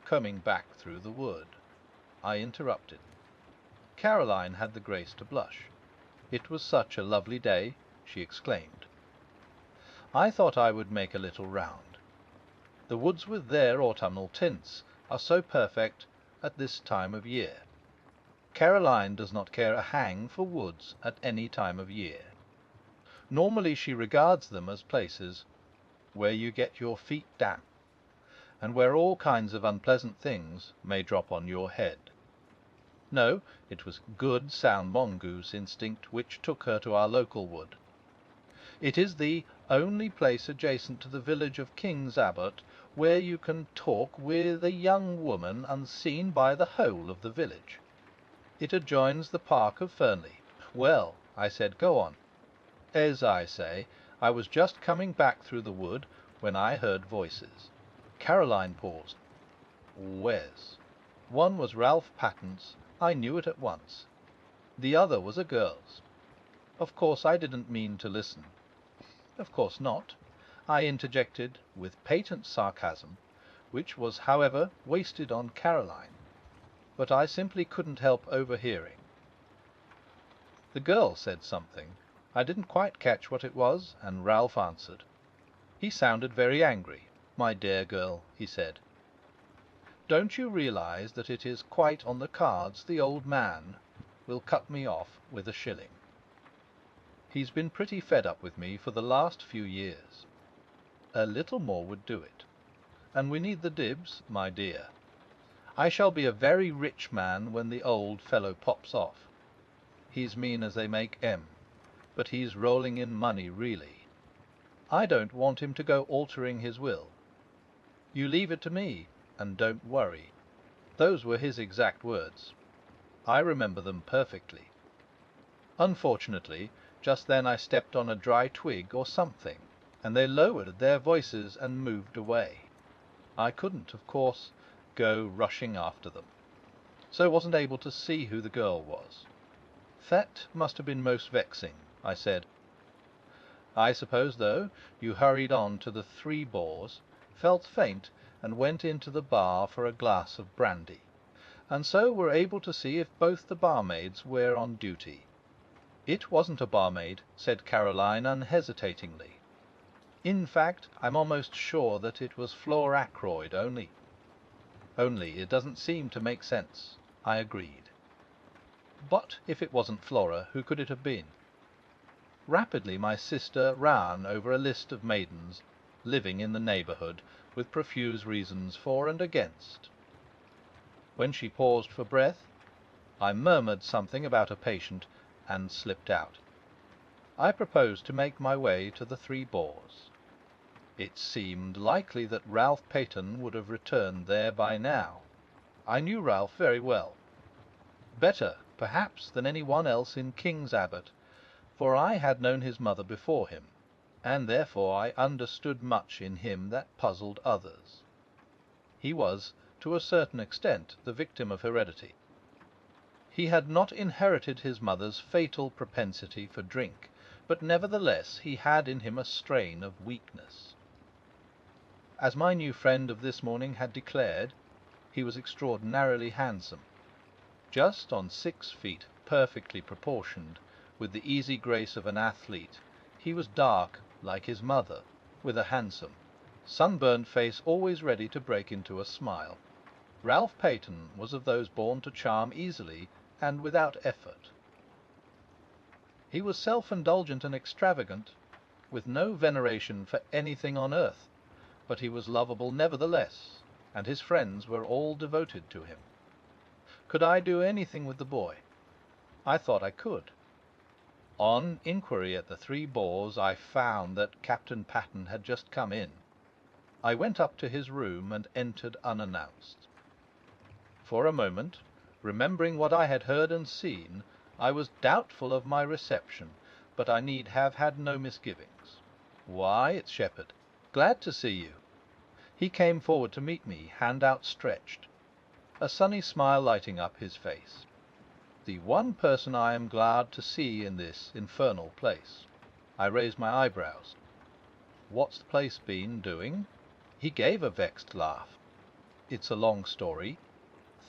A: "Coming back through the wood," I interrupted. Caroline had the grace to blush. "It was such a lovely day," she exclaimed. I thought I would make a little round. The woods with their autumnal tints are so perfect at this time of year. Caroline does not care a hang for woods at any time of year. Normally she regards them as places where you get your feet damp, and where all kinds of unpleasant things may drop on your head. No, it was good sound mongoose instinct which took her to our local wood. It is the only place adjacent to the village of King's Abbott where you can talk with a young woman unseen by the whole of the village. It adjoins the park of Fernley. "Well," I said, "go on." As I say, I was just coming back through the wood when I heard voices. Caroline paused. Where's? One was Ralph Patton's. I knew it at once. The other was a girl's. Of course I didn't mean to listen. Of course not, I interjected with patent sarcasm, which was, however, wasted on Caroline. But I simply couldn't help overhearing. The girl said something. I didn't quite catch what it was, and Ralph answered. He sounded very angry. "My dear girl," he said, "don't you realize that it is quite on the cards the old man will cut me off with a shilling? He's been pretty fed up with me for the last few years. A little more would do it. And we need the dibs, my dear. I shall be a very rich man when the old fellow pops off. He's mean as they make M, but he's rolling in money really. I don't want him to go altering his will. You leave it to me, and don't worry." Those were his exact words. I remember them perfectly. Unfortunately, just then I stepped on a dry twig or something, and they lowered their voices and moved away. I couldn't, of course, go rushing after them, so wasn't able to see who the girl was. "That must have been most vexing," I said. "I suppose, though, you hurried on to the Three Boars, felt faint, and went into the bar for a glass of brandy, and so were able to see if both the barmaids were on duty." "It wasn't a barmaid," said Caroline unhesitatingly. "In fact, I'm almost sure that it was Flora Ackroyd only it doesn't seem to make sense," I agreed. "But if it wasn't Flora, who could it have been?" Rapidly my sister ran over a list of maidens living in the neighbourhood, with profuse reasons for and against. When she paused for breath, I murmured something about a patient and slipped out. I proposed to make my way to the Three Boars. It seemed likely that Ralph Paton would have returned there by now. I knew Ralph very well, better, perhaps, than any one else in King's Abbott, for I had known his mother before him, and therefore I understood much in him that puzzled others. He was, to a certain extent, the victim of heredity. He had not inherited his mother's fatal propensity for drink, but nevertheless he had in him a strain of weakness. As my new friend of this morning had declared, he was extraordinarily handsome. Just on 6 feet, perfectly proportioned, with the easy grace of an athlete, he was dark, like his mother, with a handsome, sunburned face always ready to break into a smile. Ralph Paton was of those born to charm easily and without effort. He was self-indulgent and extravagant, with no veneration for anything on earth, but he was lovable nevertheless, and his friends were all devoted to him. Could I do anything with the boy? I thought I could. On inquiry at the Three Boars, I found that Captain Paton had just come in. I went up to his room and entered unannounced. For a moment, remembering what I had heard and seen, I was doubtful of my reception, but I need have had no misgivings. "Why, it's Shepherd. Glad to see you." He came forward to meet me, hand outstretched, a sunny smile lighting up his face. "The one person I am glad to see in this infernal place." I raised my eyebrows. "What's the place been doing?" He gave a vexed laugh. "It's a long story.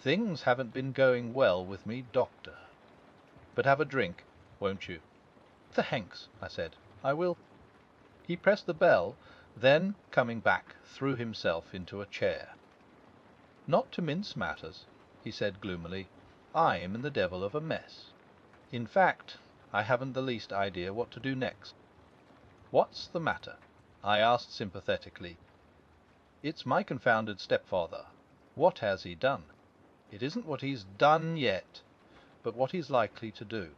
A: Things haven't been going well with me, doctor. But have a drink, won't you?" "Thanks," I said. "I will." He pressed the bell, then, coming back, threw himself into a chair. "Not to mince matters," he said gloomily, "I'm in the devil of a mess. In fact, I haven't the least idea what to do next." "What's the matter?" I asked sympathetically. "It's my confounded stepfather. What has he done? It isn't what he's done yet, but what he's likely to do."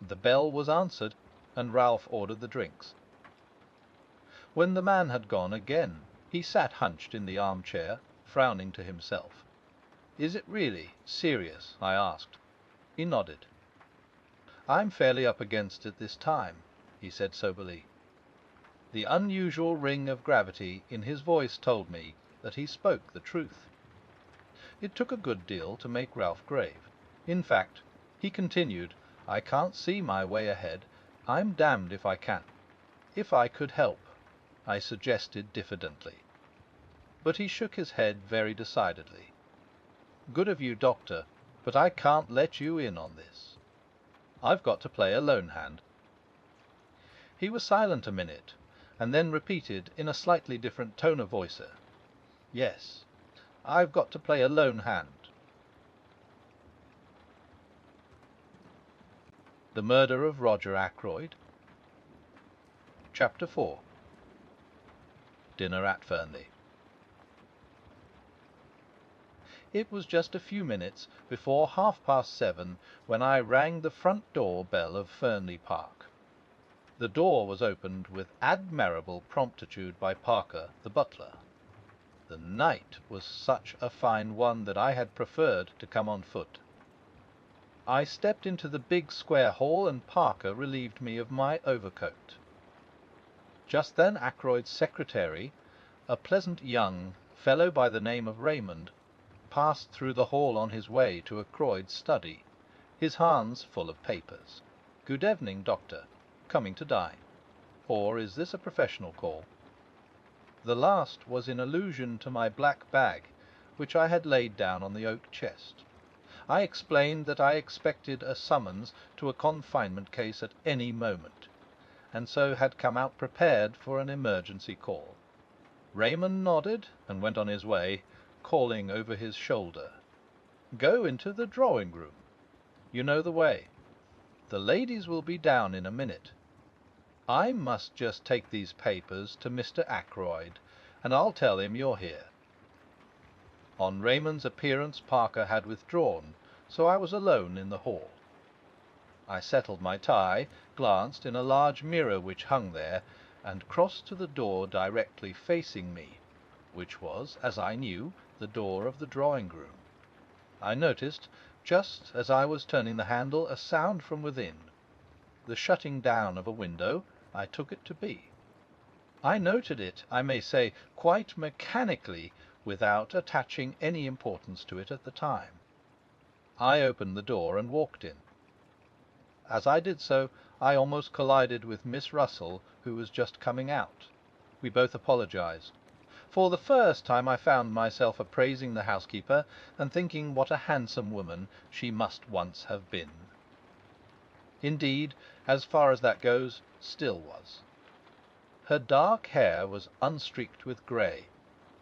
A: The bell was answered, and Ralph ordered the drinks. When the man had gone again, he sat hunched in the armchair, frowning to himself. "Is it really serious?" I asked. He nodded. "I'm fairly up against it this time. he said soberly. The unusual ring of gravity in his voice told me that he spoke the truth. It took a good deal to make Ralph grave. In fact, he continued, I can't see my way ahead. I'm damned if I can. If I could help, I suggested diffidently. But he shook his head very decidedly. Good of you, Doctor, but I can't let you in on this. I've got to play a lone hand. He was silent a minute, and then repeated in a slightly different tone of voice, Yes, I've got to play a lone hand. The Murder of Roger Ackroyd. Chapter 4. Dinner at Fernley. It was just a few minutes before 7:30 when I rang the front door bell of Fernley Park. The door was opened with admirable promptitude by Parker, the butler. The night was such a fine one that I had preferred to come on foot. I stepped into the big square hall, and Parker relieved me of my overcoat. Just then Ackroyd's secretary, a pleasant young fellow by the name of Raymond, passed through the hall on his way to Ackroyd's study, his hands full of papers. Good evening, Doctor. Coming to dine? Or is this a professional call? The last was in allusion to my black bag, which I had laid down on the oak chest. I explained that I expected a summons to a confinement case at any moment, and so had come out prepared for an emergency call. Raymond nodded and went on his way, calling over his shoulder, Go into the drawing-room. You know the way. The ladies will be down in a minute. I must just take these papers to Mr. Ackroyd, and I'll tell him you're here. On Raymond's appearance, Parker had withdrawn, so I was alone in the hall. I settled my tie, glanced in a large mirror which hung there, and crossed to the door directly facing me, which was, as I knew, the door of the drawing-room. I noticed, just as I was turning the handle, a sound from within. The shutting down of a window, I took it to be. I noted it, I may say, quite mechanically, without attaching any importance to it at the time. I opened the door and walked in. As I did so, I almost collided with Miss Russell, who was just coming out. We both apologized. For the first time I found myself appraising the housekeeper and thinking what a handsome woman she must once have been. Indeed, as far as that goes, still was. Her dark hair was unstreaked with grey,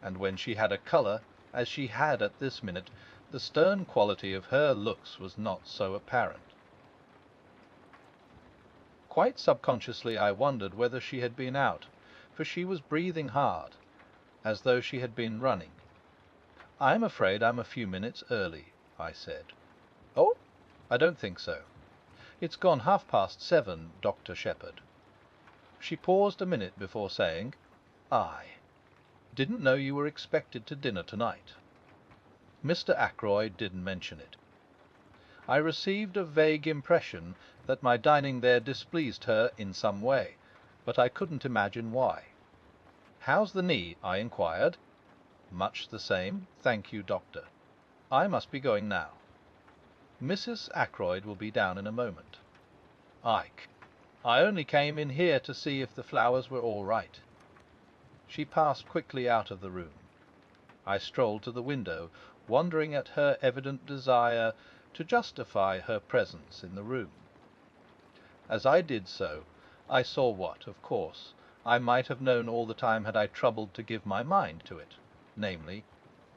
A: and when she had a colour, as she had at this minute, the stern quality of her looks was not so apparent. Quite subconsciously I wondered whether she had been out, for she was breathing hard, as though she had been running. I'm afraid I'm a few minutes early, I said. Oh, I don't think so. It's gone 7:30, Dr. Shepherd. She paused a minute before saying, I didn't know you were expected to dinner tonight. Mr. Ackroyd didn't mention it. I received a vague impression that my dining there displeased her in some way, but I couldn't imagine why. How's the knee? I inquired. Much the same, thank you, Doctor. I must be going now. Mrs. Ackroyd will be down in a moment. Ike, I only came in here to see if the flowers were all right. She passed quickly out of the room. I strolled to the window, wondering at her evident desire to justify her presence in the room. As I did so, I saw what, of course, I might have known all the time had I troubled to give my mind to it, namely,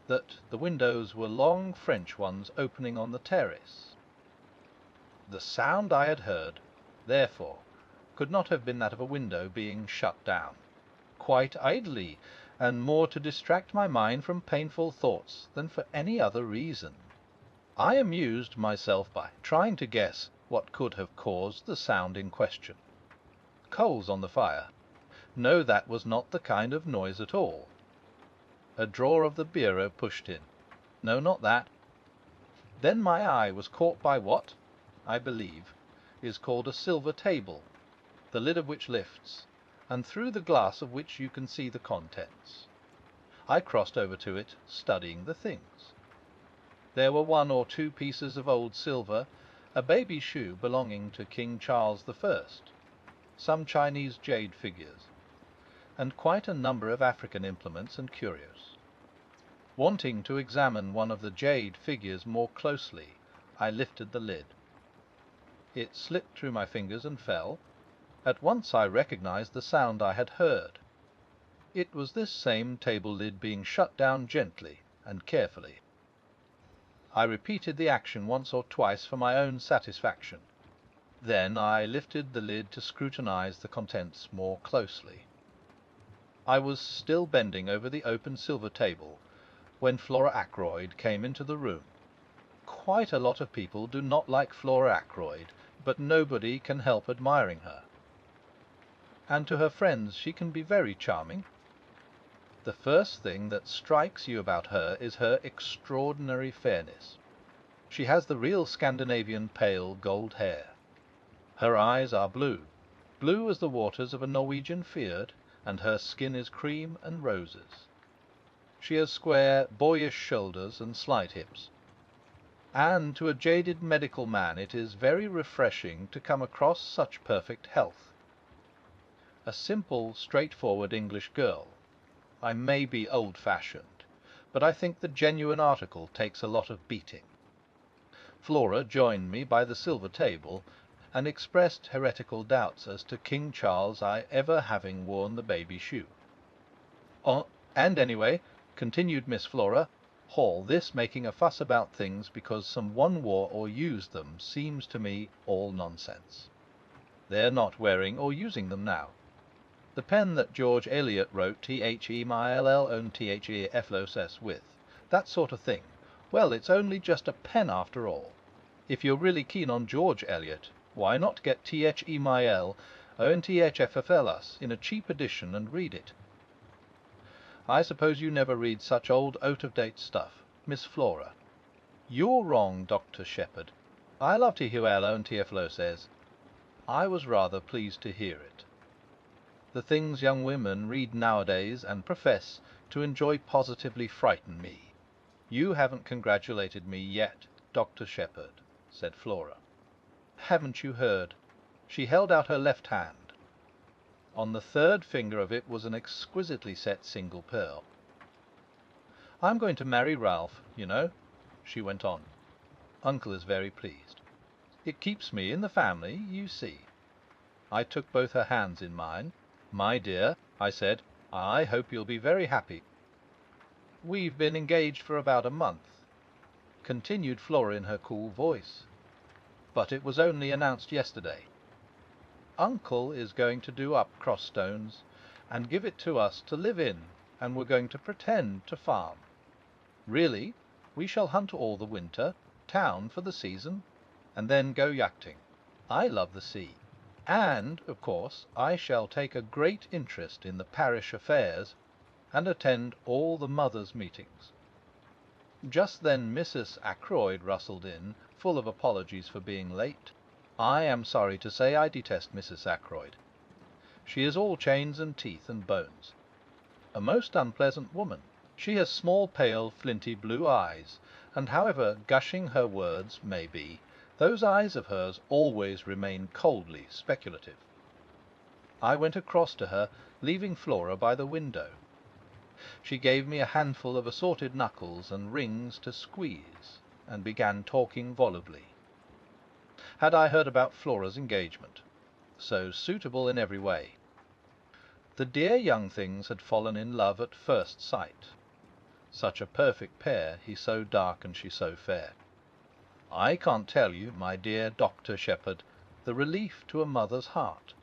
A: that the windows were long French ones opening on the terrace. The sound I had heard, therefore, could not have been that of a window being shut down. Quite idly, and more to distract my mind from painful thoughts than for any other reason. I amused myself by trying to guess what could have caused the sound in question. Coals on the fire? No, that was not the kind of noise at all. A drawer of the bureau pushed in? No, not that. Then my eye was caught by what, I believe, is called a silver table, the lid of which lifts, and through the glass of which you can see the contents. I crossed over to it, studying the things. There were 1 or 2 pieces of old silver, a baby shoe belonging to King Charles I, some Chinese jade figures, and quite a number of African implements and curios. Wanting to examine one of the jade figures more closely, I lifted the lid. It slipped through my fingers and fell. At once I recognized the sound I had heard. It was this same table lid being shut down gently and carefully. I repeated the action once or twice for my own satisfaction. Then I lifted the lid to scrutinize the contents more closely. I was still bending over the open silver table when Flora Ackroyd came into the room. Quite a lot of people do not like Flora Ackroyd, but nobody can help admiring her. And to her friends she can be very charming. The first thing that strikes you about her is her extraordinary fairness. She has the real Scandinavian pale gold hair. Her eyes are blue, blue as the waters of a Norwegian fjord, and her skin is cream and roses. She has square, boyish shoulders and slight hips. And to a jaded medical man it is very refreshing to come across such perfect health. A simple, straightforward English girl. I may be old-fashioned, but I think the genuine article takes a lot of beating. Flora joined me by the silver table, and expressed heretical doubts as to King Charles I ever having worn the baby shoe. And anyway, continued Miss Flora, all this making a fuss about things because some one wore or used them seems to me all nonsense. They're not wearing or using them now. The pen that George Eliot wrote THEMILL and THEFLOS with, that sort of thing, well, it's only just a pen after all. If you're really keen on George Eliot, why not get THEMIL and THFFLS in a cheap edition and read it? I suppose you never read such old out-of-date stuff, Miss Flora. You're wrong, Dr. Shepherd. I love THUL and TFLO. I was rather pleased to hear it. The things young women read nowadays and profess to enjoy positively frighten me. You haven't congratulated me yet, Dr. Shepherd, said Flora. Haven't you heard? She held out her left hand. On the 3rd finger of it was an exquisitely set single pearl. I'm going to marry Ralph, you know, she went on. Uncle is very pleased. It keeps me in the family, you see. I took both her hands in mine. My dear, I said, I hope you'll be very happy. We've been engaged for about a month, continued Flora in her cool voice, but it was only announced yesterday. Uncle is going to do up Crossstones and give it to us to live in, and we're going to pretend to farm. Really, we shall hunt all the winter, town for the season, and then go yachting. I love the sea. And, of course, I shall take a great interest in the parish affairs and attend all the mothers' meetings. Just then Mrs. Ackroyd rustled in, full of apologies for being late. I am sorry to say I detest Mrs. Ackroyd. She is all chains and teeth and bones. A most unpleasant woman. She has small, pale, flinty blue eyes, and however gushing her words may be, those eyes of hers always remain coldly speculative. I went across to her, leaving Flora by the window. She gave me a handful of assorted knuckles and rings to squeeze, and began talking volubly. Had I heard about Flora's engagement? So suitable in every way. The dear young things had fallen in love at first sight. Such a perfect pair, he so dark and she so fair. I can't tell you, my dear Dr. Shepherd, the relief to a mother's heart.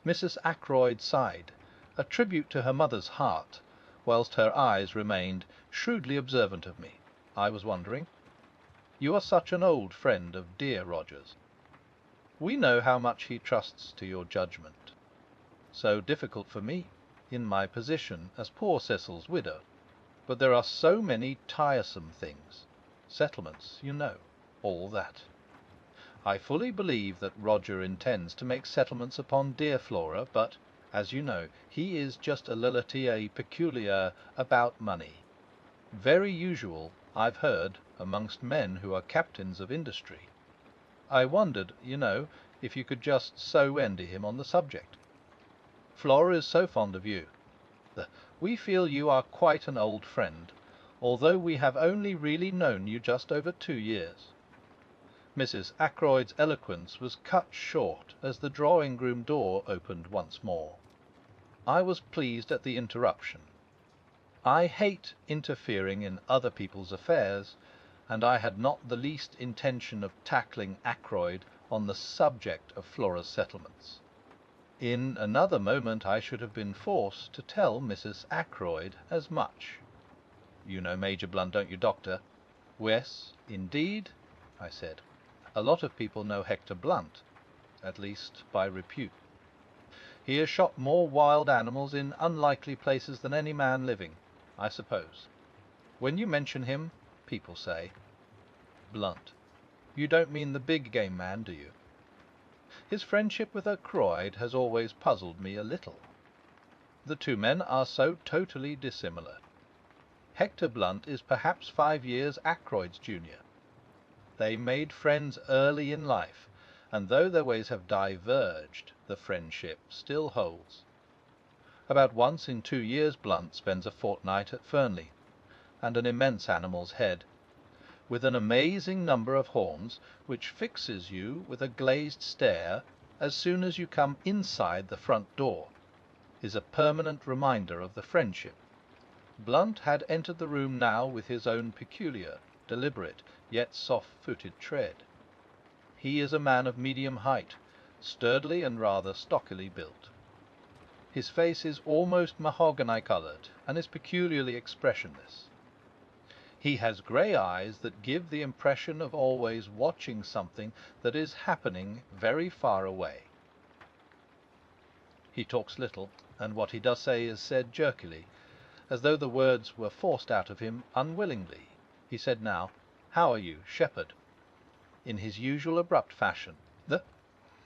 A: Mrs. Ackroyd sighed, a tribute to her mother's heart, whilst her eyes remained shrewdly observant of me. I was wondering. You are such an old friend of dear Roger's. We know how much he trusts to your judgment. So difficult for me, in my position as poor Cecil's widow. But there are so many tiresome things. Settlements, you know, all that. I fully believe that Roger intends to make settlements upon dear Flora, but, as you know, he is just a little peculiar about money. Very usual, I've heard, amongst men who are captains of industry. I wondered, if you could just so endy him on the subject. Flora is so fond of you. We feel you are quite an old friend, although we have only really known you just over 2 years. Mrs. Ackroyd's eloquence was cut short as the drawing-room door opened once more. I was pleased at the interruption. I hate interfering in other people's affairs, and I had not the least intention of tackling Ackroyd on the subject of Flora's settlements. In another moment I should have been forced to tell Mrs. Ackroyd as much. You know Major Blunt, don't you, Doctor? Yes, indeed, I said. A lot of people know Hector Blunt, at least by repute. He has shot more wild animals in unlikely places than any man living, I suppose. When you mention him, people say, Blunt. You don't mean the big game man, do you? His friendship with Ackroyd has always puzzled me a little. The two men are so totally dissimilar. Hector Blunt is perhaps 5 years Ackroyd's junior. They made friends early in life, and though their ways have diverged, the friendship still holds. About once in 2 years Blunt spends a fortnight at Fernley, and an immense animal's head, with an amazing number of horns, which fixes you with a glazed stare as soon as you come inside the front door, is a permanent reminder of the friendship. Blunt had entered the room now with his own peculiar, deliberate, yet soft-footed tread. He is a man of medium height, sturdily and rather stockily built. His face is almost mahogany-coloured, and is peculiarly expressionless. He has grey eyes that give the impression of always watching something that is happening very far away. He talks little, and what he does say is said jerkily, as though the words were forced out of him unwillingly. He said now, "How are you, Shepherd?" in his usual abrupt fashion,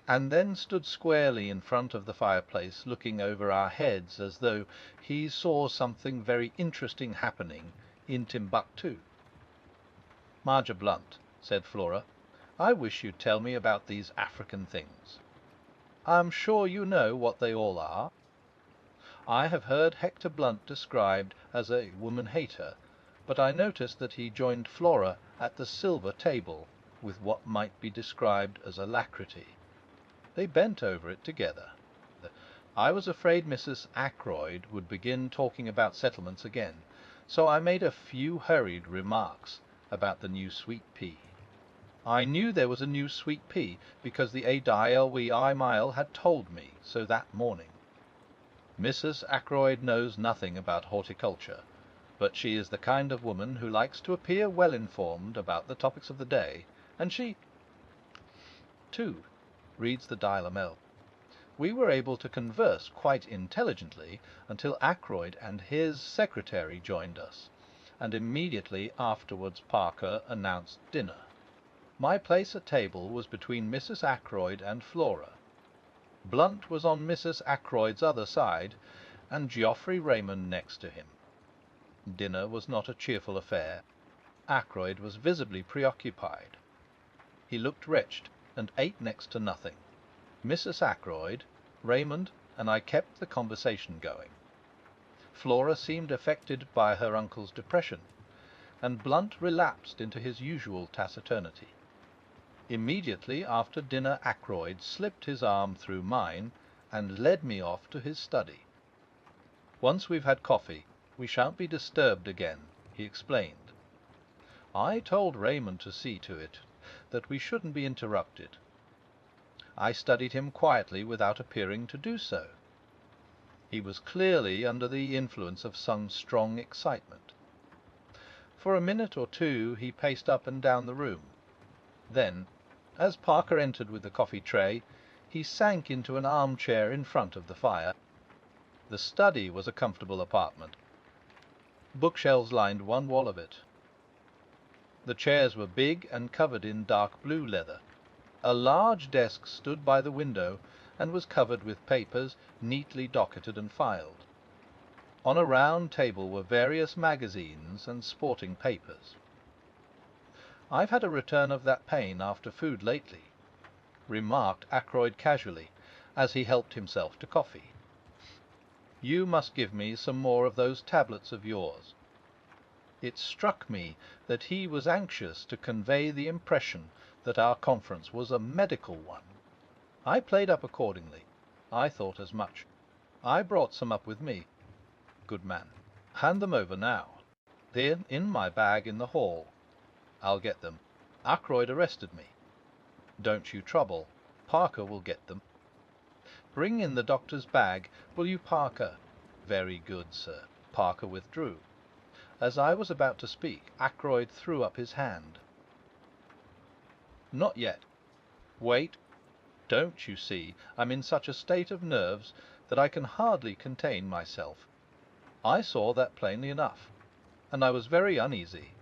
A: and then stood squarely in front of the fireplace, looking over our heads as though he saw something very interesting happening in Timbuktu. "Major Blunt," said Flora, "I wish you'd tell me about these African things. I am sure you know what they all are. I have heard Hector Blunt described as a woman-hater, but I noticed that he joined Flora at the silver table with what might be described as alacrity. They bent over it together. I was afraid Mrs. Ackroyd would begin talking about settlements again, so I made a few hurried remarks about the new sweet pea. I knew there was a new sweet pea because the Aidilwy Mile had told me so that morning. Mrs. Ackroyd knows nothing about horticulture, but she is the kind of woman who likes to appear well informed about the topics of the day, and she, too, reads the Dial-a-Mel. We were able to converse quite intelligently until Ackroyd and his secretary joined us, and immediately afterwards Parker announced dinner. My place at table was between Mrs. Ackroyd and Flora. Blunt was on Mrs. Ackroyd's other side, and Geoffrey Raymond next to him. Dinner was not a cheerful affair. Ackroyd was visibly preoccupied. He looked wretched, and ate next to nothing. Mrs. Ackroyd, Raymond, and I kept the conversation going. Flora seemed affected by her uncle's depression, and Blunt relapsed into his usual taciturnity. Immediately after dinner Ackroyd slipped his arm through mine and led me off to his study. "Once we've had coffee, we shan't be disturbed again," he explained. I told Raymond to see to it that we shouldn't be interrupted. I studied him quietly without appearing to do so. He was clearly under the influence of some strong excitement. For a minute or two he paced up and down the room. Then, as Parker entered with the coffee tray, he sank into an armchair in front of the fire. The study was a comfortable apartment. Bookshelves lined one wall of it. The chairs were big and covered in dark blue leather. A large desk stood by the window and was covered with papers, neatly docketed and filed. On a round table were various magazines and sporting papers. "I've had a return of that pain after food lately," remarked Ackroyd casually, as he helped himself to coffee. "You must give me some more of those tablets of yours." It struck me that he was anxious to convey the impression that our conference was a medical one. I played up accordingly. I thought as much. I brought some up with me. Good man. Hand them over now. They're in my bag in the hall. I'll get them. Ackroyd arrested me. Don't you trouble. Parker will get them. Bring in the doctor's bag, will you, Parker? Very good, sir. Parker withdrew. As I was about to speak, Ackroyd threw up his hand. Not yet. Wait. Don't you see, I'm in such a state of nerves that I can hardly contain myself. I saw that plainly enough, and I was very uneasy.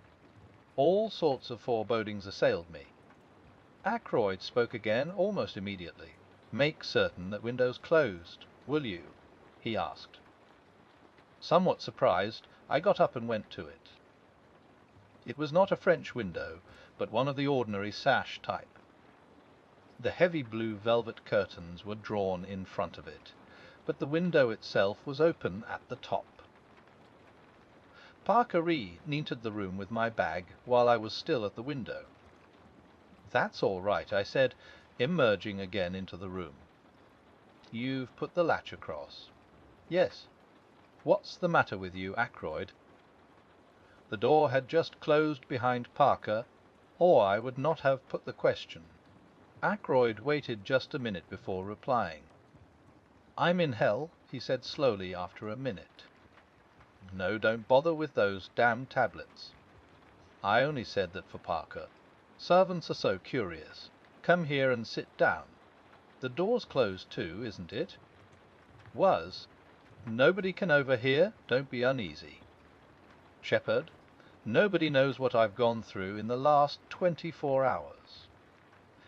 A: All sorts of forebodings assailed me. Ackroyd spoke again almost immediately. "Make certain that window's closed, will you?" he asked. Somewhat surprised, I got up and went to it. It was not a French window, but one of the ordinary sash type. The heavy blue velvet curtains were drawn in front of it, but the window itself was open at the top. Parker re-entered the room with my bag while I was still at the window. "That's all right," I said, emerging again into the room. "You've put the latch across?" "Yes." "What's the matter with you, Ackroyd?" The door had just closed behind Parker, or I would not have put the question. Ackroyd waited just a minute before replying. "I'm in hell," he said slowly after a minute. "No, don't bother with those damned tablets." I only said that for Parker. "Servants are so curious. Come here and sit down. The door's closed too, isn't it?" "Was. Nobody can overhear. Don't be uneasy." "Shepherd, nobody knows what I've gone through in the last 24 hours.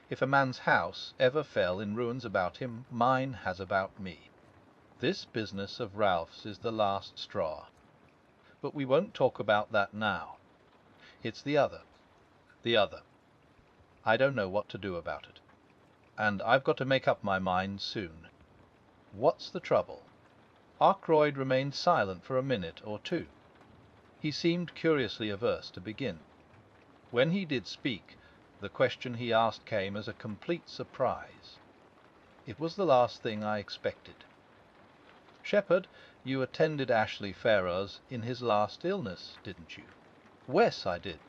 A: If a man's house ever fell in ruins about him, mine has about me. This business of Ralph's is the last straw. But we won't talk about that now. It's the other. The other. I don't know what to do about it. And I've got to make up my mind soon. What's the trouble?" Ackroyd remained silent for a minute or two. He seemed curiously averse to begin. When he did speak, the question he asked came as a complete surprise. It was the last thing I expected. "Shepherd, you attended Ashley Ferrars in his last illness, didn't you?" "Wes, I did."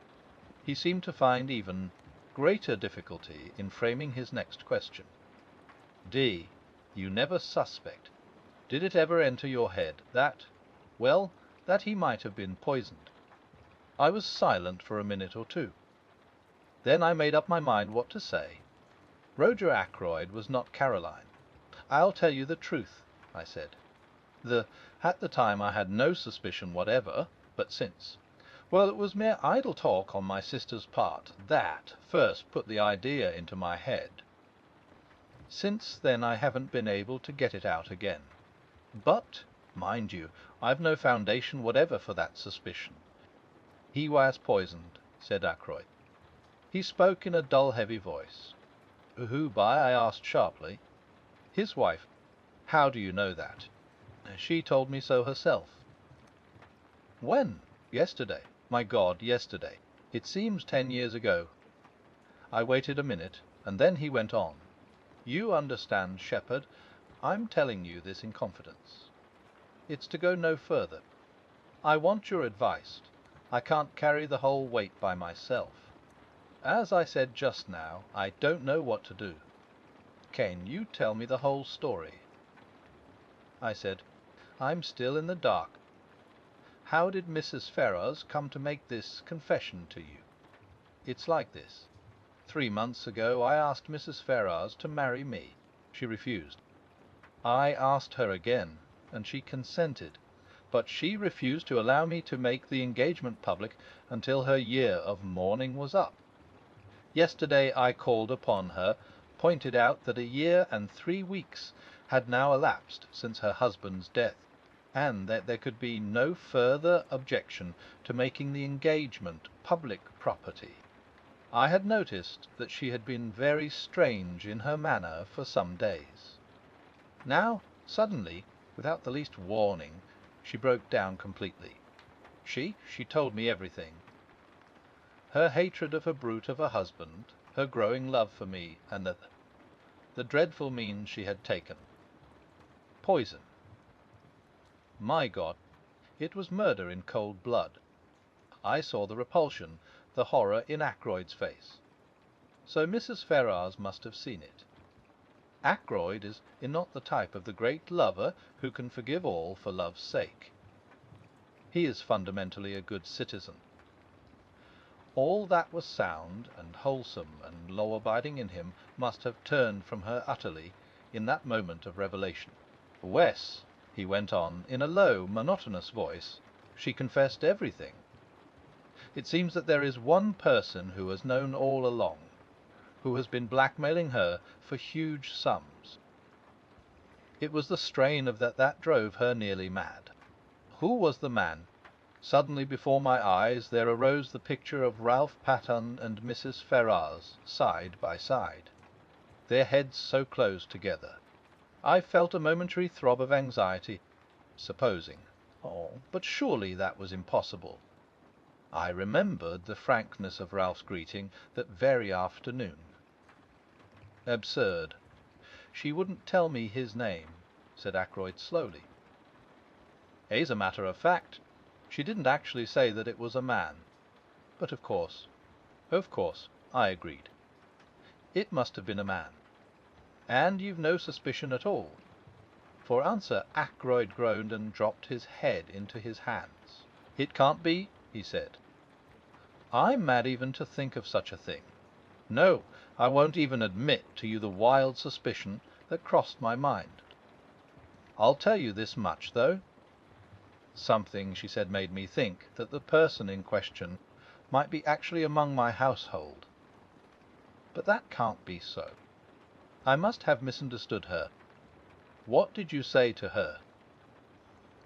A: He seemed to find even greater difficulty in framing his next question. "D, you never suspect. Did it ever enter your head that he might have been poisoned?" I was silent for a minute or two. Then I made up my mind what to say. Roger Ackroyd was not Caroline. "I'll tell you the truth," I said. At the time I had no suspicion whatever, but since, well, it was mere idle talk on my sister's part that first put the idea into my head. Since then I haven't been able to get it out again. But, mind you, I've no foundation whatever for that suspicion. "He was poisoned," said Ackroyd. He spoke in a dull, heavy voice. "Who by?" I asked sharply. "His wife." "How do you know that?" "She told me so herself." "When?" "Yesterday. My God, yesterday! It seems 10 years ago." I waited a minute, and then he went on. "You understand, Shepherd, I'm telling you this in confidence. It's to go no further. I want your advice. I can't carry the whole weight by myself. As I said just now, I don't know what to do. Can you tell me the whole story?" I said, "I'm still in the dark. How did Mrs. Ferrars come to make this confession to you?" "It's like this. 3 months ago I asked Mrs. Ferrars to marry me. She refused. I asked her again, and she consented, but she refused to allow me to make the engagement public until her year of mourning was up. Yesterday I called upon her, pointed out that 1 year and 3 weeks had now elapsed since her husband's death, and that there could be no further objection to making the engagement public property. I had noticed that she had been very strange in her manner for some days. Now, suddenly, without the least warning, she broke down completely. She told me everything. Her hatred of a brute of a husband, her growing love for me, and the dreadful means she had taken. Poison. My God, it was murder in cold blood. I saw the repulsion, the horror in Ackroyd's face. So Mrs. Ferrars must have seen it. Ackroyd is not the type of the great lover who can forgive all for love's sake. He is fundamentally a good citizen. All that was sound and wholesome and law-abiding in him must have turned from her utterly in that moment of revelation. Wes, he went on, in a low, monotonous voice, she confessed everything. It seems that there is one person who has known all along, who has been blackmailing her for huge sums. It was the strain of that drove her nearly mad. Who was the man? Suddenly before my eyes there arose the picture of Ralph Patterne and Mrs. Ferrars side by side, their heads so close together. I felt a momentary throb of anxiety. Supposing. But surely that was impossible. I remembered the frankness of Ralph's greeting that very afternoon. Absurd. She wouldn't tell me his name, said Ackroyd slowly. As a matter of fact, she didn't actually say that it was a man. But of course, I agreed. It must have been a man. And you've no suspicion at all? For answer, Ackroyd groaned and dropped his head into his hands. It can't be, he said. I'm mad even to think of such a thing. No, I won't even admit to you the wild suspicion that crossed my mind. I'll tell you this much, though. Something, she said, made me think that the person in question might be actually among my household. But that can't be so. I must have misunderstood her. What did you say to her?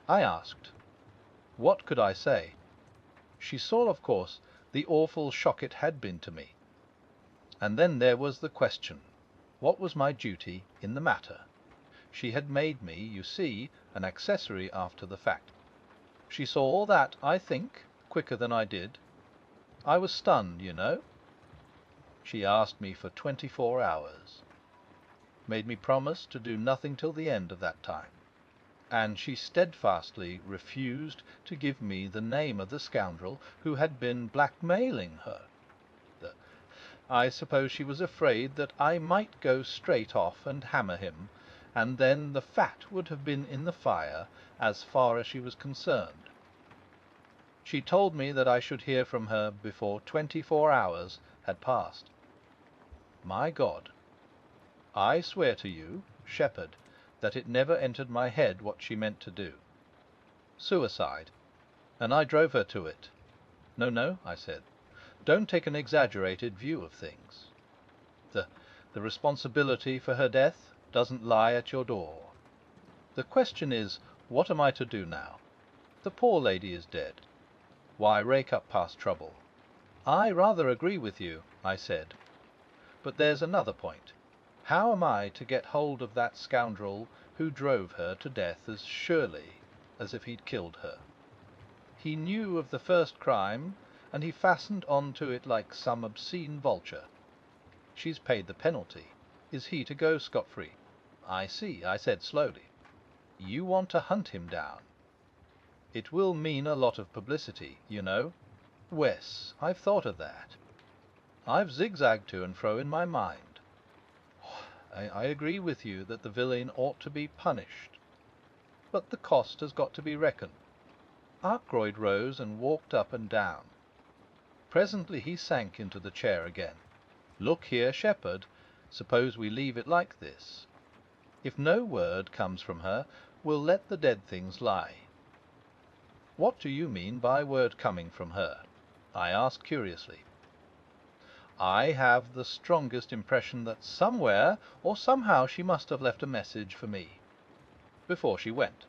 A: I asked. What could I say? She saw, of course, the awful shock it had been to me. And then there was the question, what was my duty in the matter? She had made me, you see, an accessory after the fact. She saw all that, I think, quicker than I did. I was stunned, you know. She asked me for 24 hours. Made me promise to do nothing till the end of that time. And she steadfastly refused to give me the name of the scoundrel who had been blackmailing her. I suppose she was afraid that I might go straight off and hammer him, and then the fat would have been in the fire as far as she was concerned. She told me that I should hear from her before 24 hours had passed. My God! I swear to you, Shepherd, that it never entered my head what she meant to do. Suicide. And I drove her to it. No, I said. Don't take an exaggerated view of things. The responsibility for her death doesn't lie at your door. The question is, what am I to do now? The poor lady is dead. Why rake up past trouble? I rather agree with you, I said. But there's another point. How am I to get hold of that scoundrel who drove her to death as surely as if he'd killed her? He knew of the first crime, and he fastened on to it like some obscene vulture. She's paid the penalty. Is he to go scot-free? I see, I said slowly. You want to hunt him down. It will mean a lot of publicity, you know. Wes, I've thought of that. I've zigzagged to and fro in my mind. I agree with you that the villain ought to be punished. But the cost has got to be reckoned. Ackroyd rose and walked up and down. Presently he sank into the chair again. Look here, Shepherd, suppose we leave it like this. If no word comes from her, we'll let the dead things lie. What do you mean by word coming from her? I asked curiously. I have the strongest impression that somewhere or somehow she must have left a message for me before she went.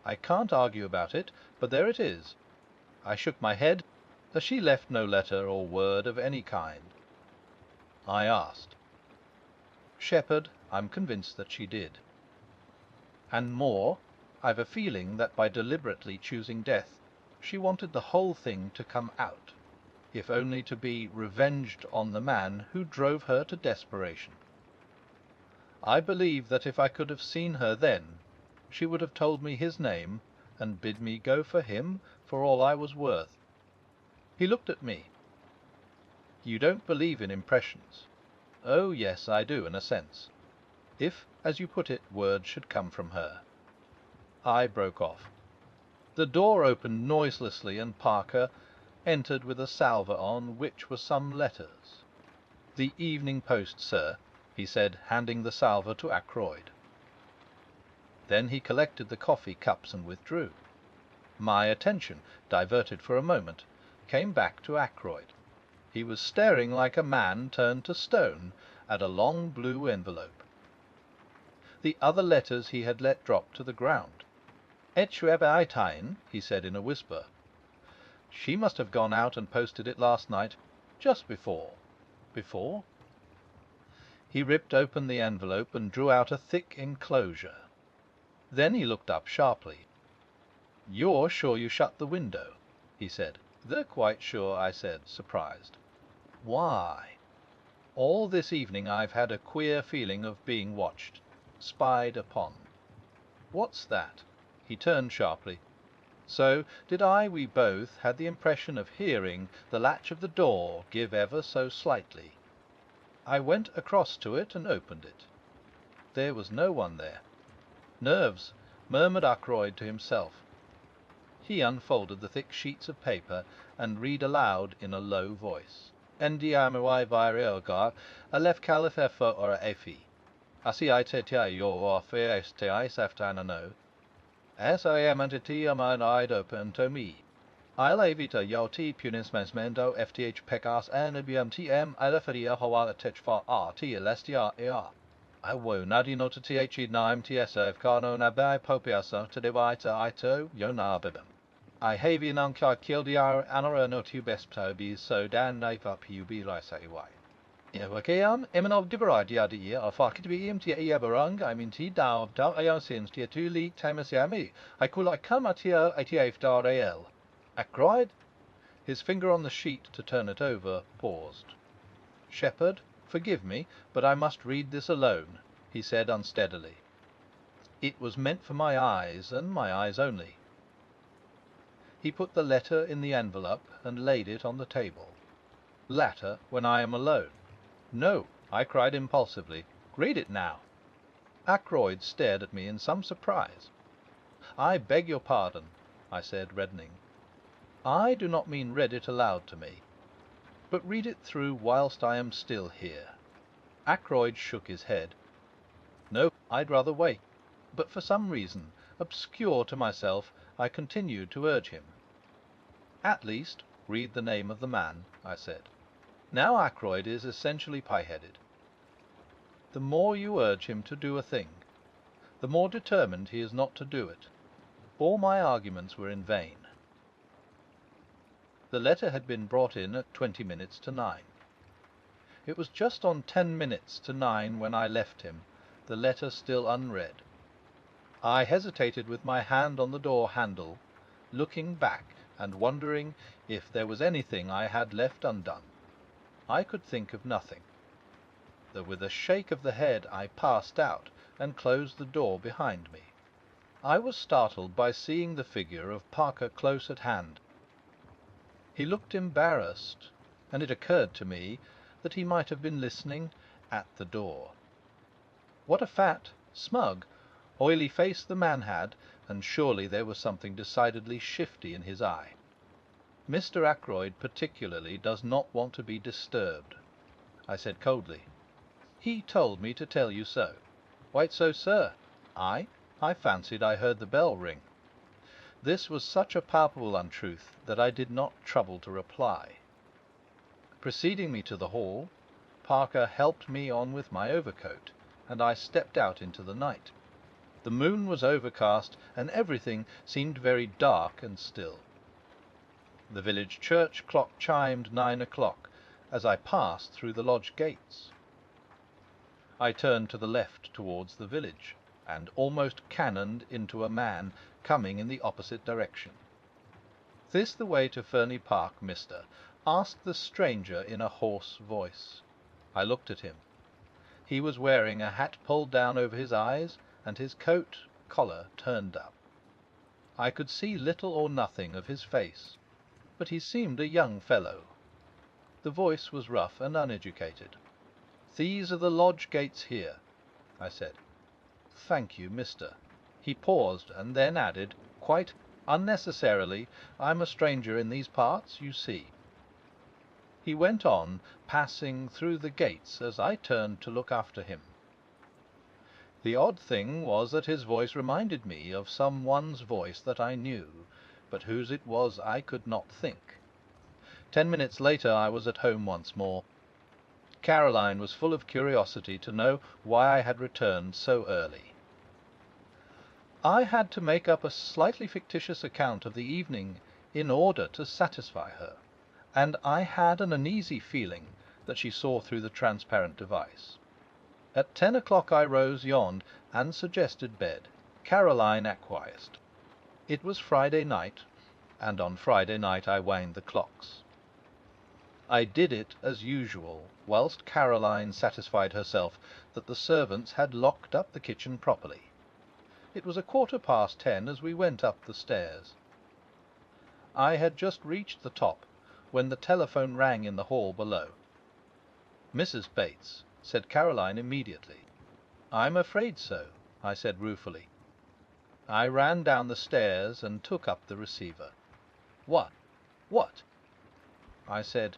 A: I can't argue about it, but there it is. I shook my head. She left no letter or word of any kind. I asked. Shepherd, I'm convinced that she did. And more, I've a feeling that by deliberately choosing death, she wanted the whole thing to come out, if only to be revenged on the man who drove her to desperation. I believe that if I could have seen her then, she would have told me his name and bid me go for him for all I was worth. He looked at me. You don't believe in impressions? Oh, yes, I do, in a sense. If, as you put it, words should come from her. I broke off. The door opened noiselessly, and Parker entered with a salver on which were some letters. "The Evening Post, sir," he said, handing the salver to Ackroyd. Then he collected the coffee cups and withdrew. My attention, diverted for a moment, came back to Ackroyd. He was staring like a man turned to stone at a long blue envelope. The other letters he had let drop to the ground. "Etchrebeitine," he said in a whisper. "She must have gone out and posted it last night, just before." Before? He ripped open the envelope and drew out a thick enclosure. Then he looked up sharply. "You're sure you shut the window?" he said. "They're quite sure," I said, surprised. "Why?" "All this evening I've had a queer feeling of being watched, spied upon." "What's that?" He turned sharply. So did I. We both had the impression of hearing the latch of the door give ever so slightly. I went across to it and opened it. There was no one there. "Nerves," murmured Ackroyd to himself. He unfolded the thick sheets of paper and read aloud in a low voice. "Ndiamawai viriogar, alef califefa ora efi. Asiite yo or feesteis aftanano. As I am antiti aman ide open to me. I'll evita yoti punis mesmendo fth pecas anabium tm alefaria hoa techfa t elestia ea. I wo nadi nota th naim tsa if carno nabai popiasa to devaita ito yonabibum. I havi nanka kildiar anora notubespto be so dan naiva pubi risaiwai. Ewakeam eminov divaradia di a fakitbium tia eberung I mean ti dav dal iosins tia tu leak tamasiami. I could come at here atf dar al. Ackroyd, his finger on the sheet to turn it over, paused. "Shepherd, forgive me, but I must read this alone," he said unsteadily. "It was meant for my eyes, and my eyes only." He put the letter in the envelope and laid it on the table. "Latter, when I am alone." "No," I cried impulsively. "Read it now." Ackroyd stared at me in some surprise. "I beg your pardon," I said, reddening. "I do not mean read it aloud to me, but read it through whilst I am still here." Ackroyd shook his head. "No, I'd rather wait." But for some reason, obscure to myself, I continued to urge him. "At least, read the name of the man," I said. Now Ackroyd is essentially pie-headed. The more you urge him to do a thing, the more determined he is not to do it. All my arguments were in vain. The letter had been brought in at 20 minutes to 9. It was just on 10 minutes to 9 when I left him, the letter still unread. I hesitated with my hand on the door handle, looking back and wondering if there was anything I had left undone. I could think of nothing. Though with a shake of the head I passed out and closed the door behind me. I was startled by seeing the figure of Parker close at hand. He looked embarrassed, and it occurred to me that he might have been listening at the door. What a fat, smug, oily face the man had, and surely there was something decidedly shifty in his eye. "Mr. Ackroyd particularly does not want to be disturbed," I said coldly. "He told me to tell you so." "Quite so, sir." I fancied I heard the bell ring. This was such a palpable untruth that I did not trouble to reply. Preceding me to the hall, Parker helped me on with my overcoat, and I stepped out into the night. The moon was overcast, and everything seemed very dark and still. The village church clock chimed 9 o'clock as I passed through the lodge gates. I turned to the left towards the village, and almost cannoned into a man coming in the opposite direction. "This the way to Ferny Park, mister?" asked the stranger in a hoarse voice. I looked at him. He was wearing a hat pulled down over his eyes, and his coat collar turned up. I could see little or nothing of his face, but he seemed a young fellow. The voice was rough and uneducated. "These are the lodge gates here," I said. "Thank you, mister." He paused, and then added, quite unnecessarily, "I'm a stranger in these parts, you see." He went on, passing through the gates as I turned to look after him. The odd thing was that his voice reminded me of some one's voice that I knew, but whose it was I could not think. 10 minutes later I was at home once more. Caroline was full of curiosity to know why I had returned so early. I had to make up a slightly fictitious account of the evening in order to satisfy her, and I had an uneasy feeling that she saw through the transparent device. At 10 o'clock I rose, yawned, and suggested bed. Caroline acquiesced. It was Friday night, and on Friday night I wound the clocks. I did it as usual, whilst Caroline satisfied herself that the servants had locked up the kitchen properly. It was 10:15 as we went up the stairs. I had just reached the top when the telephone rang in the hall below. "Mrs. Bates," said Caroline immediately. "I'm afraid so," I said ruefully. I ran down the stairs and took up the receiver. "What?" I said,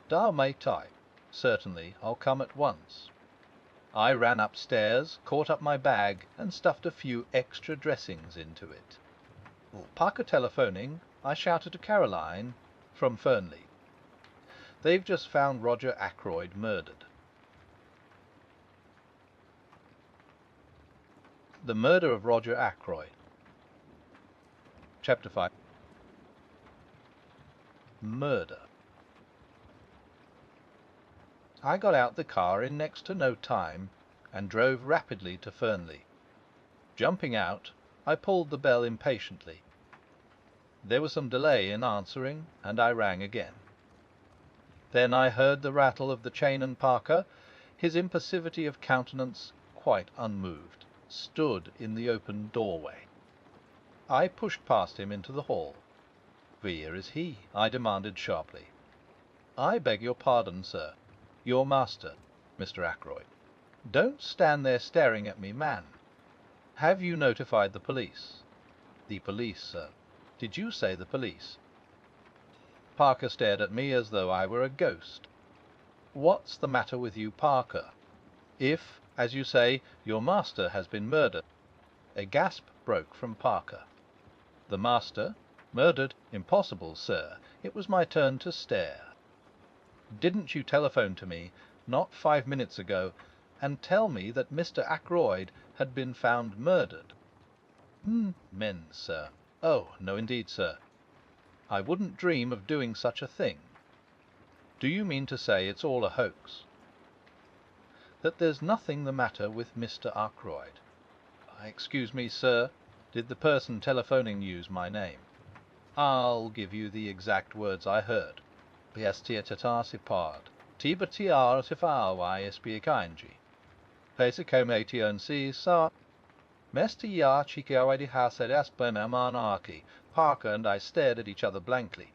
A: "Da may type. Certainly, I'll come at once." I ran upstairs, caught up my bag, and stuffed a few extra dressings into it. "Parker telephoning," I shouted to Caroline from Fernley. "They've just found Roger Ackroyd murdered." The Murder of Roger Ackroyd. Chapter 5. Murder. I got out the car in next to no time and drove rapidly to Fernley. Jumping out, I pulled the bell impatiently. There was some delay in answering, and I rang again. Then I heard the rattle of the chain, and Parker, his impassivity of countenance quite unmoved, stood in the open doorway. I pushed past him into the hall. "Where is he?" I demanded sharply. "I beg your pardon, sir. Your master, Mr. Ackroyd." "Don't stand there staring at me, man. Have you notified the police?" "The police, sir." "Did you say the police?" Parker stared at me as though I were a ghost. "What's the matter with you, Parker? If, as you say, your master has been murdered..." A gasp broke from Parker. "The master? Murdered? Impossible, sir." It was my turn to stare. "Didn't you telephone to me, not 5 minutes ago, and tell me that Mr. Ackroyd had been found murdered?" Men, sir." "Oh, no indeed, sir. I wouldn't dream of doing such a thing." "Do you mean to say it's all a hoax?" "That there's nothing the matter with Mr. Ackroyd." "Excuse me, sir. Did the person telephoning use my name?" "I'll give you the exact words I heard. Piestietata sipard. Tiba tiar sifawai espiekainji. Pesa comation si sa. Mesti ya chikawadi hasedas benamanaki." Parker and I stared at each other blankly.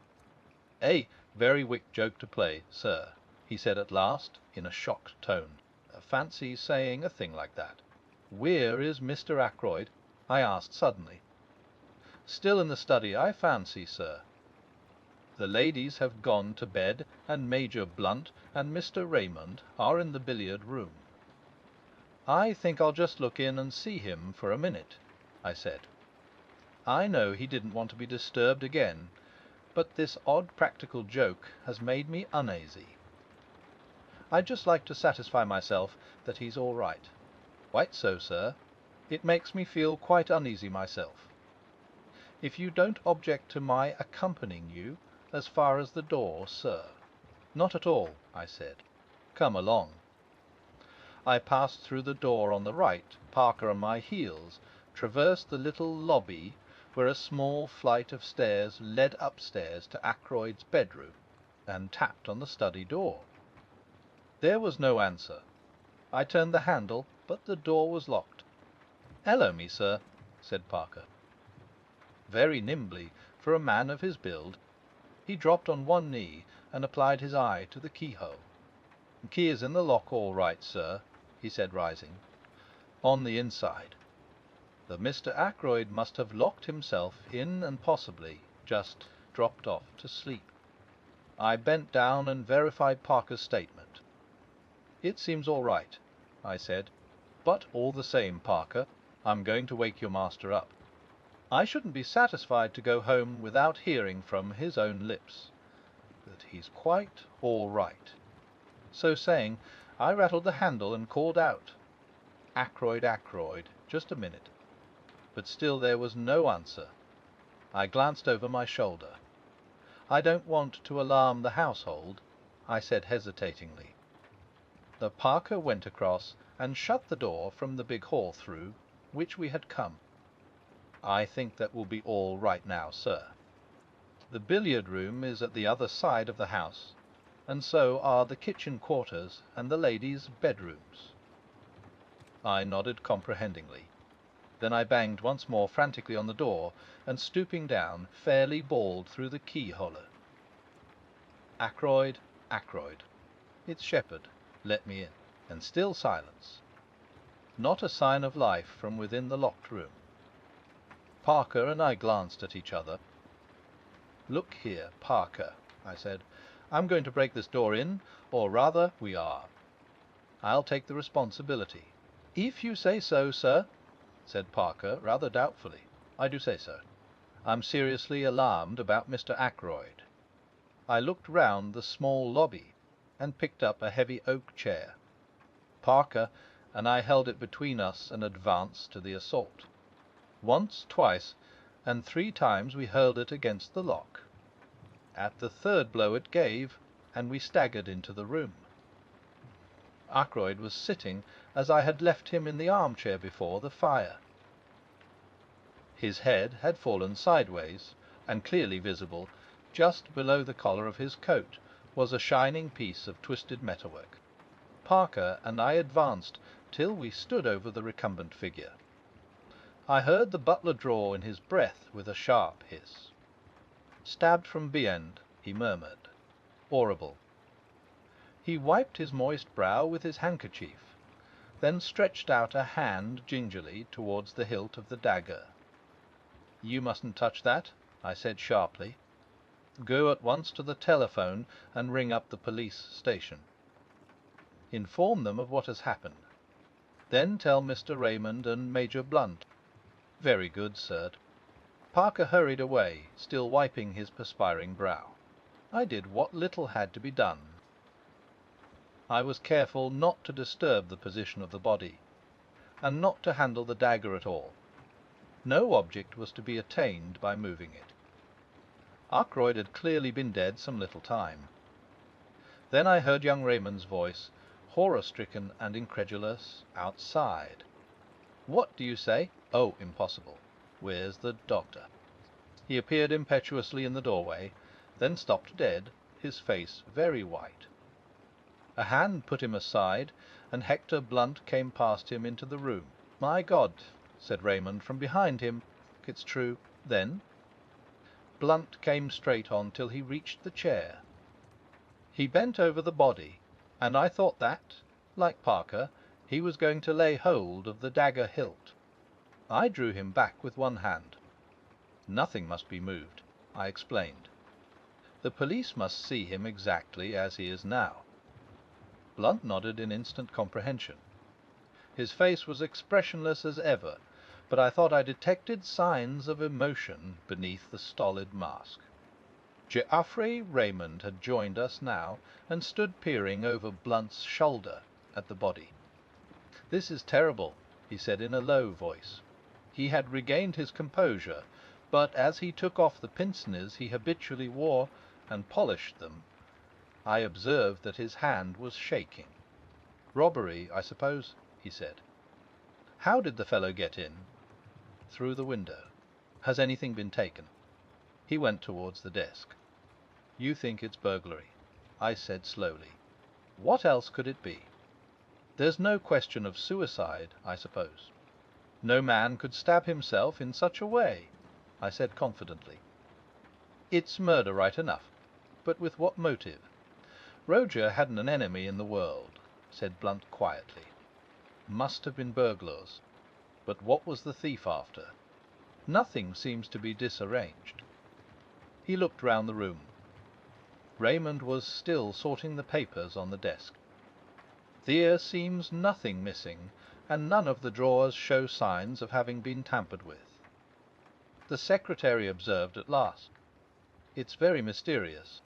A: "A very wick joke to play, sir," he said at last, in a shocked tone. "Fancy saying a thing like that." "Where is Mr. Ackroyd?" I asked suddenly. "Still in the study, I fancy, sir. The ladies have gone to bed, and Major Blunt and Mr. Raymond are in the billiard room." "I think I'll just look in and see him for a minute," I said. I know he didn't want to be disturbed again, but this odd practical joke has made me uneasy. I'd just like to satisfy myself that he's all right." "Quite so, sir. It makes me feel quite uneasy myself." "If you don't object to my accompanying you as far as the door, sir." "Not at all," I said. "Come along." I passed through the door on the right, Parker on my heels, traversed the little lobby where a small flight of stairs led upstairs to Ackroyd's bedroom, and tapped on the study door. There was no answer. I turned the handle, but the door was locked. "Hello, me, sir," said Parker. Very nimbly, for a man of his build, he dropped on one knee and applied his eye to the keyhole. "Key is in the lock all right, sir," he said, rising. "On the inside. The Mr. Ackroyd must have locked himself in and possibly just dropped off to sleep." I bent down and verified Parker's statement. "It seems all right," I said. "But all the same, Parker, I'm going to wake your master up. I shouldn't be satisfied to go home without hearing from his own lips that he's quite all right." So saying, I rattled the handle and called out, "Ackroyd, Ackroyd, just a minute." But still there was no answer. I glanced over my shoulder. "I don't want to alarm the household," I said hesitatingly. The Parker went across and shut the door from the big hall through which we had come. "I think that will be all right now, sir. The billiard room is at the other side of the house, and so are the kitchen quarters and the ladies' bedrooms." I nodded comprehendingly. Then I banged once more frantically on the door, and stooping down, fairly bawled through the keyhole, "Ackroyd, Ackroyd. It's Shepherd. Let me in." And still silence. Not a sign of life from within the locked room. Parker and I glanced at each other. "Look here, Parker," I said. "I'm going to break this door in, or rather we are. I'll take the responsibility." "If you say so, sir," said Parker, rather doubtfully. "I do say so. I'm seriously alarmed about Mr. Ackroyd." I looked round the small lobby and picked up a heavy oak chair. Parker and I held it between us and advanced to the assault. Once, twice, and 3 times we hurled it against the lock. At the 3rd blow it gave, and we staggered into the room. Ackroyd was sitting as I had left him in the armchair before the fire. His head had fallen sideways, and clearly visible, just below the collar of his coat, was a shining piece of twisted metalwork. Parker and I advanced till we stood over the recumbent figure. I heard the butler draw in his breath with a sharp hiss. "Stabbed from beyond," he murmured. "Horrible." He wiped his moist brow with his handkerchief, then stretched out a hand gingerly towards the hilt of the dagger. "You mustn't touch that," I said sharply. "Go at once to the telephone and ring up the police station. Inform them of what has happened. Then tell Mr. Raymond and Major Blunt." "Very good, sir." Parker hurried away, still wiping his perspiring brow. I did what little had to be done. I was careful not to disturb the position of the body, and not to handle the dagger at all. No object was to be attained by moving it. Ackroyd had clearly been dead some little time. Then I heard young Raymond's voice, horror-stricken and incredulous, outside. "What do you say? Oh, impossible. Where's the doctor?" He appeared impetuously in the doorway, then stopped dead, his face very white. A hand put him aside, and Hector Blunt came past him into the room. "My God," said Raymond from behind him. "It's true. Then?" Blunt came straight on till he reached the chair. He bent over the body, and I thought that, like Parker, he was going to lay hold of the dagger hilt. I drew him back with one hand. "Nothing must be moved," I explained. "The police must see him exactly as he is now." Blunt nodded in instant comprehension. His face was expressionless as ever, but I thought I detected signs of emotion beneath the stolid mask. Geoffrey Raymond had joined us now, and stood peering over Blunt's shoulder at the body. "This is terrible," he said in a low voice. He had regained his composure, but as he took off the pince-nez he habitually wore and polished them, I observed that his hand was shaking. "Robbery, I suppose," he said. "How did the fellow get in?" "Through the window." "Has anything been taken?" He went towards the desk. "You think it's burglary," I said slowly. "What else could it be? There's no question of suicide, I suppose?" "No man could stab himself in such a way," I said confidently. "It's murder right enough. But with what motive?" "Roger hadn't an enemy in the world," said Blunt quietly. "Must have been burglars. But what was the thief after? Nothing seems to be disarranged." He looked round the room. Raymond was still sorting the papers on the desk. "There seems nothing missing, and none of the drawers show signs of having been tampered with." The secretary observed at last, "It's very mysterious."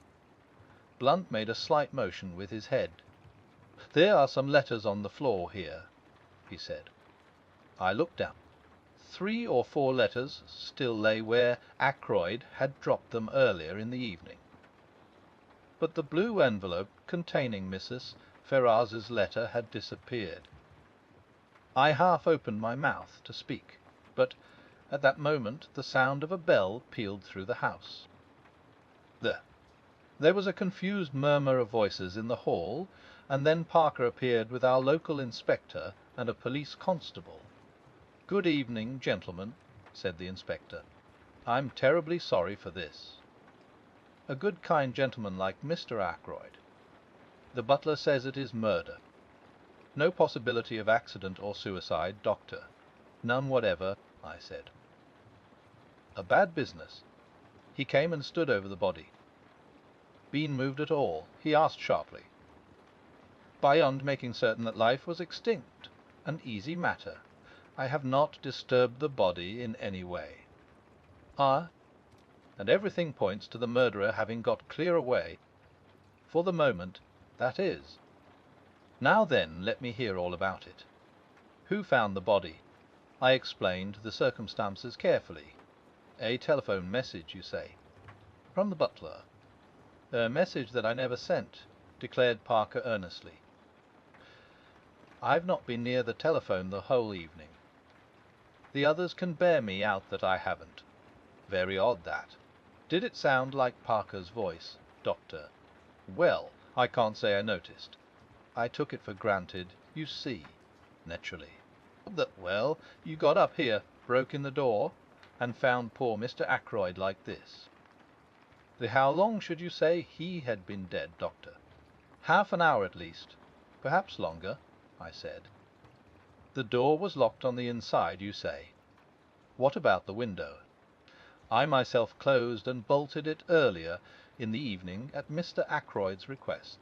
A: Blunt made a slight motion with his head. "There are some letters on the floor here," he said. I looked down. 3 or 4 letters still lay where Ackroyd had dropped them earlier in the evening. But the blue envelope containing Mrs. Ferrars's letter had disappeared. I half opened my mouth to speak, but at that moment the sound of a bell pealed through the house. There was a confused murmur of voices in the hall, and then Parker appeared with our local inspector and a police constable. "Good evening, gentlemen," said the inspector. "I'm terribly sorry for this. A good kind gentleman like Mr. Ackroyd. The butler says it is murder. No possibility of accident or suicide, doctor." "None whatever," I said. "A bad business." He came and stood over the body. "Been moved at all?" he asked sharply. "Beyond making certain that life was extinct. An easy matter. I have not disturbed the body in any way." "Ah?" "And everything points to the murderer having got clear away. For the moment, that is. Now then, let me hear all about it. Who found the body?" I explained the circumstances carefully. "A telephone message, you say?" "From the butler." "A message that I never sent," declared Parker earnestly. "I've not been near the telephone the whole evening. The others can bear me out that I haven't. Very odd, that. Did it sound like Parker's voice, doctor?" "Well, I can't say I noticed. I took it for granted, you see, naturally." "Well, you got up here, broke in the door, and found poor Mr. Ackroyd like this. How long should you say he had been dead, doctor?" "Half an hour at least. Perhaps longer," I said. "The door was locked on the inside, you say. What about the window?" "I myself closed and bolted it earlier in the evening at Mr. Ackroyd's request."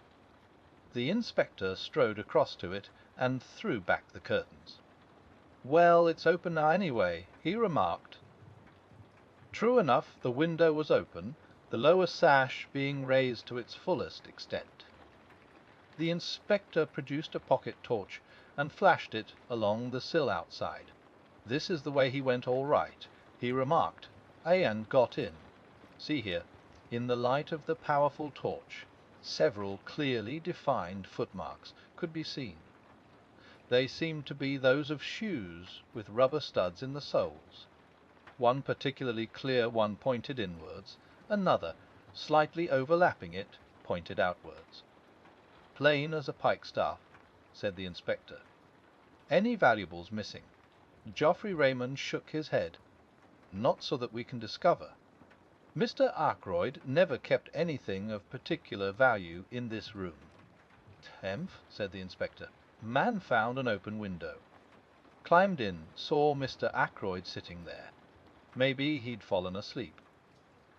A: The inspector strode across to it and threw back the curtains. "Well, it's open now anyway," he remarked. True enough, the window was open, the lower sash being raised to its fullest extent. The inspector produced a pocket torch and flashed it along the sill outside. "This is the way he went all right," he remarked, "and got in. See here." In the light of the powerful torch, several clearly defined footmarks could be seen. They seemed to be those of shoes with rubber studs in the soles. One particularly clear one pointed inwards, another, slightly overlapping it, pointed outwards. "Plain as a pikestaff," said the inspector. "Any valuables missing?" Geoffrey Raymond shook his head. "Not so that we can discover. Mr. Ackroyd never kept anything of particular value in this room." "Hemph," said the inspector. "Man found an open window. Climbed in, saw Mr. Ackroyd sitting there. Maybe he'd fallen asleep.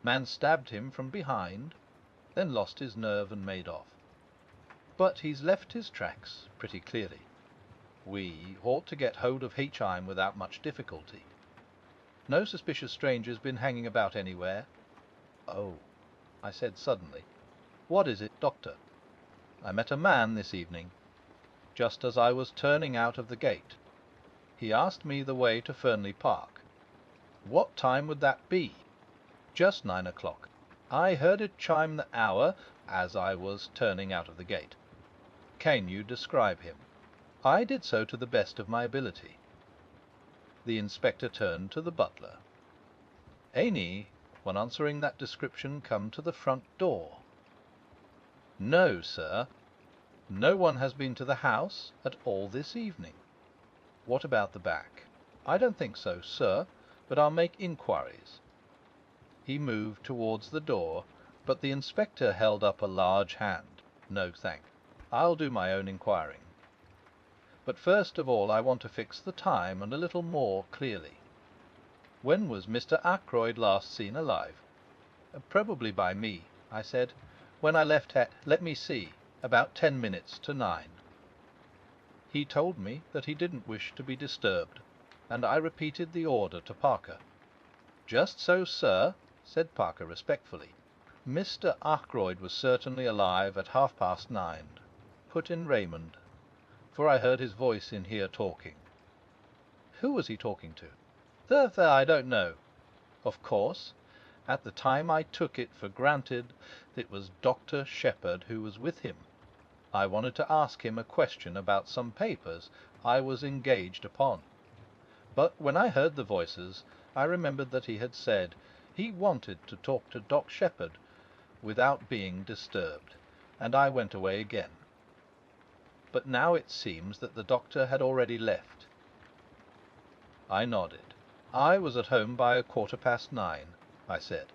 A: Man stabbed him from behind, then lost his nerve and made off. But he's left his tracks pretty clearly. We ought to get hold of H-Heim without much difficulty. No suspicious strangers been hanging about anywhere?" "Oh." I said suddenly. "What is it, Doctor?" "I met a man this evening, just as I was turning out of the gate. He asked me the way to Fernley Park." "What time would that be?" "Just 9 o'clock. I heard it chime the hour as I was turning out of the gate." "Can you describe him?" "I did so to the best of my ability." The inspector turned to the butler. "Any one answering that description come to the front door?" "No, sir." "No one has been to the house at all this evening?" "What about the back?" "I don't think so, sir, but I'll make inquiries." He moved towards the door, but the inspector held up a large hand. "No, thanks. I'll do my own inquiring. But first of all I want to fix the time and a little more clearly. When was Mr. Ackroyd last seen alive?" "Probably by me," I said, "when I left at, let me see, about 10 minutes to 9. He told me that he didn't wish to be disturbed, and I repeated the order to Parker." "Just so, sir," said Parker respectfully. "Mr. Ackroyd was certainly alive at 9:30, put in Raymond, for I heard his voice in here talking." "Who was he talking to?" There, I don't know. Of course, at the time I took it for granted it was Dr. Shepherd who was with him. I wanted to ask him a question about some papers I was engaged upon. But when I heard the voices, I remembered that he had said he wanted to talk to Doc Shepherd without being disturbed, and I went away again. But now it seems that the doctor had already left." I nodded. "I was at home by 9:15, I said.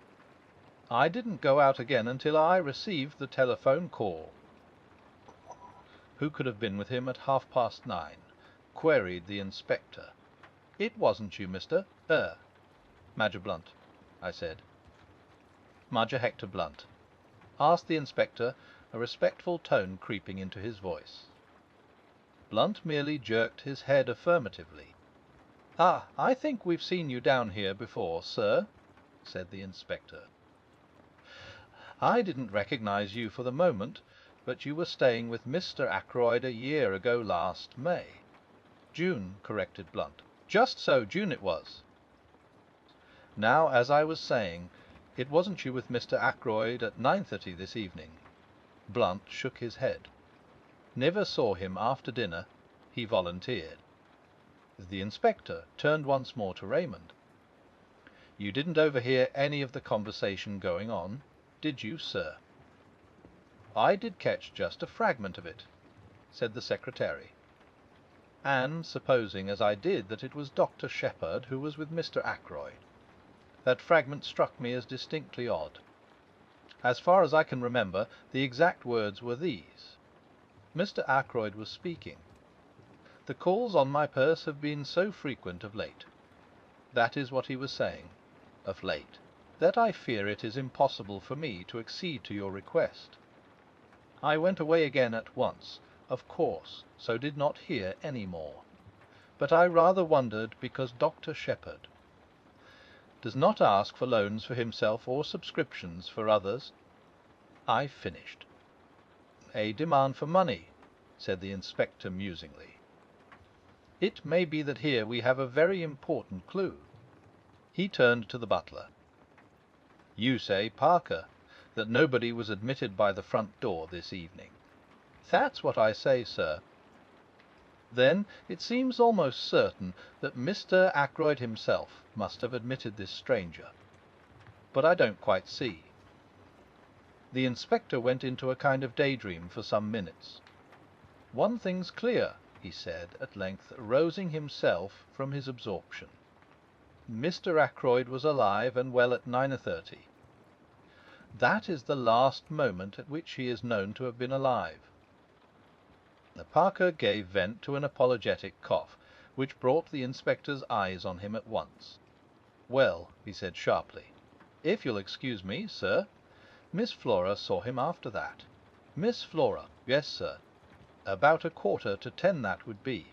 A: "I didn't go out again until I received the telephone call." "Who could have been with him at 9:30?" queried the inspector. "It wasn't you, Mr. Major Blunt," I said. "Major Hector Blunt," asked the inspector, a respectful tone creeping into his voice. Blunt merely jerked his head affirmatively. "Ah, I think we've seen you down here before, sir," said the inspector. "I didn't recognize you for the moment, but you were staying with Mr. Ackroyd a year ago last May." "June," corrected Blunt. "Just so, June it was. Now, as I was saying, it wasn't you with Mr. Ackroyd at 9:30 this evening." Blunt shook his head. "Never saw him after dinner," he volunteered. The inspector turned once more to Raymond. "You didn't overhear any of the conversation going on, did you, sir?" "I did catch just a fragment of it," said the secretary. "And supposing, as I did, that it was Dr. Shepherd who was with Mr. Ackroyd, that fragment struck me as distinctly odd. As far as I can remember, the exact words were these: 'Mr. Ackroyd was speaking. The calls on my purse have been so frequent of late,' that is what he was saying, 'of late, that I fear it is impossible for me to accede to your request. I went away again at once, of course, so did not hear any more. But I rather wondered because Dr. Shepherd does not ask for loans for himself or subscriptions for others.' I finished." "A demand for money," said the inspector musingly. "It may be that here we have a very important clue." He turned to the butler. "You say, Parker, that nobody was admitted by the front door this evening?" "That's what I say, sir." "Then it seems almost certain that Mr. Ackroyd himself must have admitted this stranger. But I don't quite see." The inspector went into a kind of daydream for some minutes. "One thing's clear," he said at length, rousing himself from his absorption. "Mr. Ackroyd was alive and well at 9:30. That is the last moment at which he is known to have been alive." Parker gave vent to an apologetic cough, which brought the inspector's eyes on him at once. "Well," he said sharply, "if you'll excuse me, sir, Miss Flora saw him after that." "Miss Flora?" "Yes, sir. About 9:45 that would be.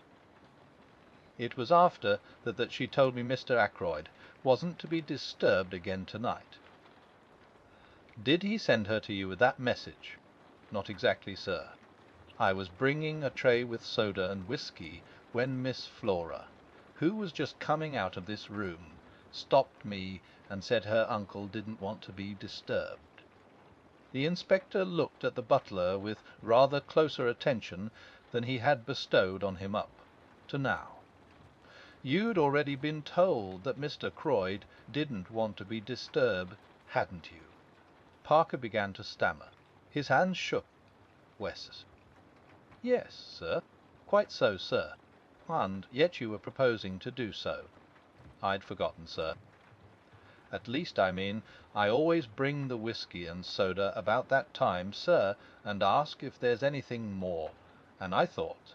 A: It was after that she told me Mr. Ackroyd wasn't to be disturbed again tonight." Did he send her to you with that message? Not exactly, sir. I was bringing a tray with soda and whisky when Miss Flora, who was just coming out of this room, stopped me and said her uncle didn't want to be disturbed. The inspector looked at the butler with rather closer attention than he had bestowed on him up to now. You'd already been told that Mr. Ackroyd didn't want to be disturbed, hadn't you? Parker began to stammer. His hands shook. West. Yes, sir. Quite so, sir. And yet you were proposing to do so. I'd forgotten, sir. At least, I mean, I always bring the whisky and soda about that time, sir, and ask if there's anything more. And I thought,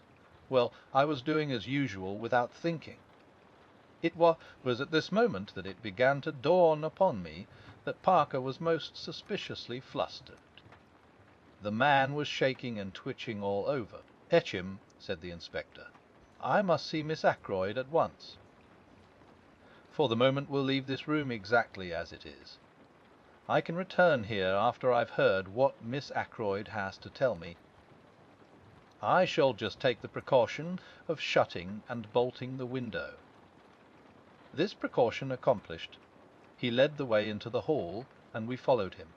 A: well, I was doing as usual without thinking. It was at this moment that it began to dawn upon me that Parker was most suspiciously flustered. The man was shaking and twitching all over. "Etcham," said the inspector, "I must see Miss Ackroyd at once. For the moment we'll leave this room exactly as it is. I can return here after I've heard what Miss Ackroyd has to tell me. I shall just take the precaution of shutting and bolting the window." This precaution accomplished, he led the way into the hall, and we followed him.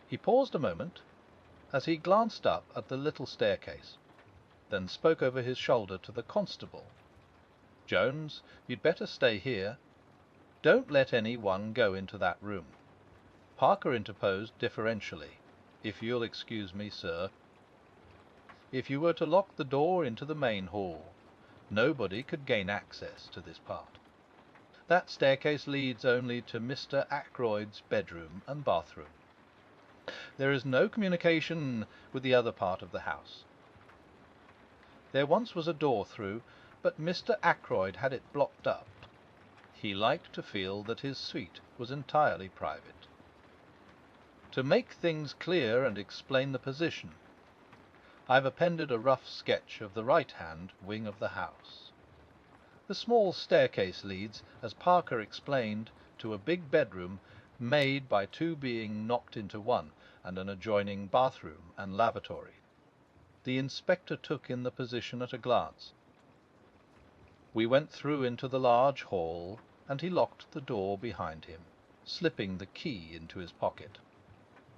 A: He paused a moment, as he glanced up at the little staircase, then spoke over his shoulder to the constable. "Jones, you'd better stay here. Don't let any one go into that room." Parker interposed deferentially. "If you'll excuse me, sir. If you were to lock the door into the main hall, nobody could gain access to this part. That staircase leads only to Mr. Ackroyd's bedroom and bathroom. There is no communication with the other part of the house. There once was a door through, but Mr. Ackroyd had it blocked up. He liked to feel that his suite was entirely private. To make things clear and explain the position, I've appended a rough sketch of the right-hand wing of the house. The small staircase leads, as Parker explained, to a big bedroom made by two being knocked into one, and an adjoining bathroom and lavatory. The inspector took in the position at a glance. We went through into the large hall, and he locked the door behind him, slipping the key into his pocket.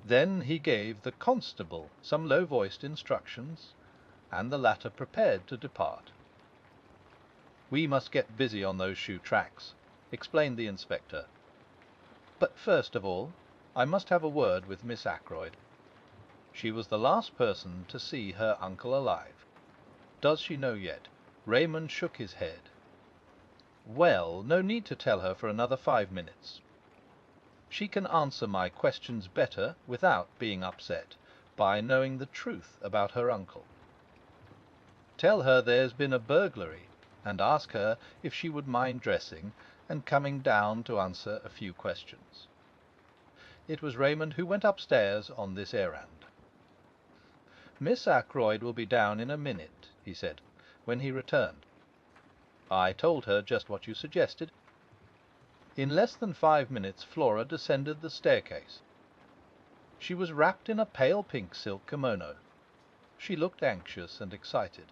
A: Then he gave the constable some low-voiced instructions, and the latter prepared to depart. "We must get busy on those shoe tracks," explained the inspector. "But first of all, I must have a word with Miss Ackroyd. She was the last person to see her uncle alive. Does she know yet?" Raymond shook his head. "Well, no need to tell her for another 5 minutes. She can answer my questions better without being upset by knowing the truth about her uncle. Tell her there's been a burglary, and ask her if she would mind dressing and coming down to answer a few questions." It was Raymond who went upstairs on this errand. "Miss Ackroyd will be down in a minute," he said, when he returned. "I told her just what you suggested." In less than 5 minutes Flora descended the staircase. She was wrapped in a pale pink silk kimono. She looked anxious and excited.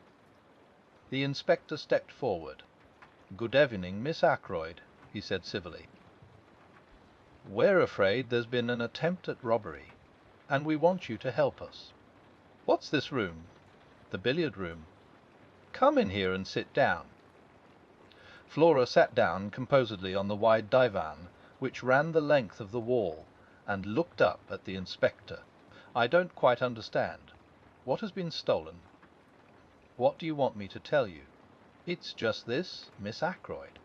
A: The inspector stepped forward. "Good evening, Miss Ackroyd," he said civilly. "We're afraid there's been an attempt at robbery, and we want you to help us." "What's this room?" "The billiard room." "Come in here and sit down." Flora sat down composedly on the wide divan which ran the length of the wall, and looked up at the inspector. "I don't quite understand. What has been stolen?" "What do you want me to tell you?" "It's just this, Miss Ackroyd.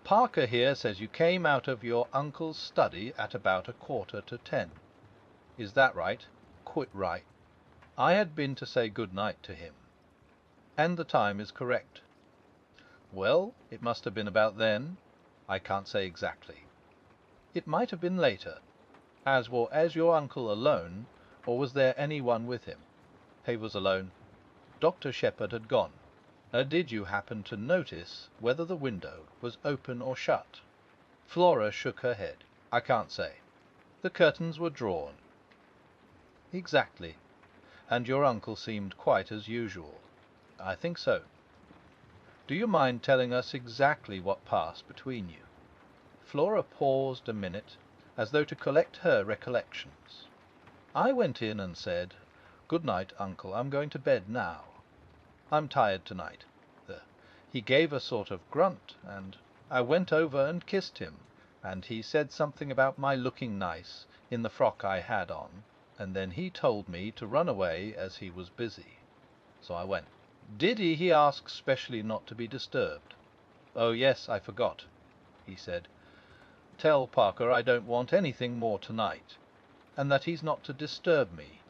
A: Parker here says you came out of your uncle's study at about 9:45. Is that right?" "Quite right." "I had been to say good night to him." "And the time is correct." "Well, it must have been about then." "I can't say exactly." "It might have been later. Was your uncle alone, or was there any one with him?" "He was alone. Dr. Shepherd had gone." "Did you happen to notice whether the window was open or shut?" Flora shook her head. "I can't say." The curtains were drawn. Exactly. And your uncle seemed quite as usual. I think so. Do you mind telling us exactly what passed between you? Flora paused a minute, as though to collect her recollections. I went in and said, "Good night, uncle. I'm going to bed now. I'm tired tonight." He gave a sort of grunt, and I went over and kissed him, and he said something about my looking nice in the frock I had on, and then he told me to run away as he was busy. So I went. Did he ask specially not to be disturbed? Oh, yes, I forgot. He said, "Tell Parker I don't want anything more tonight, and that he's not to disturb me."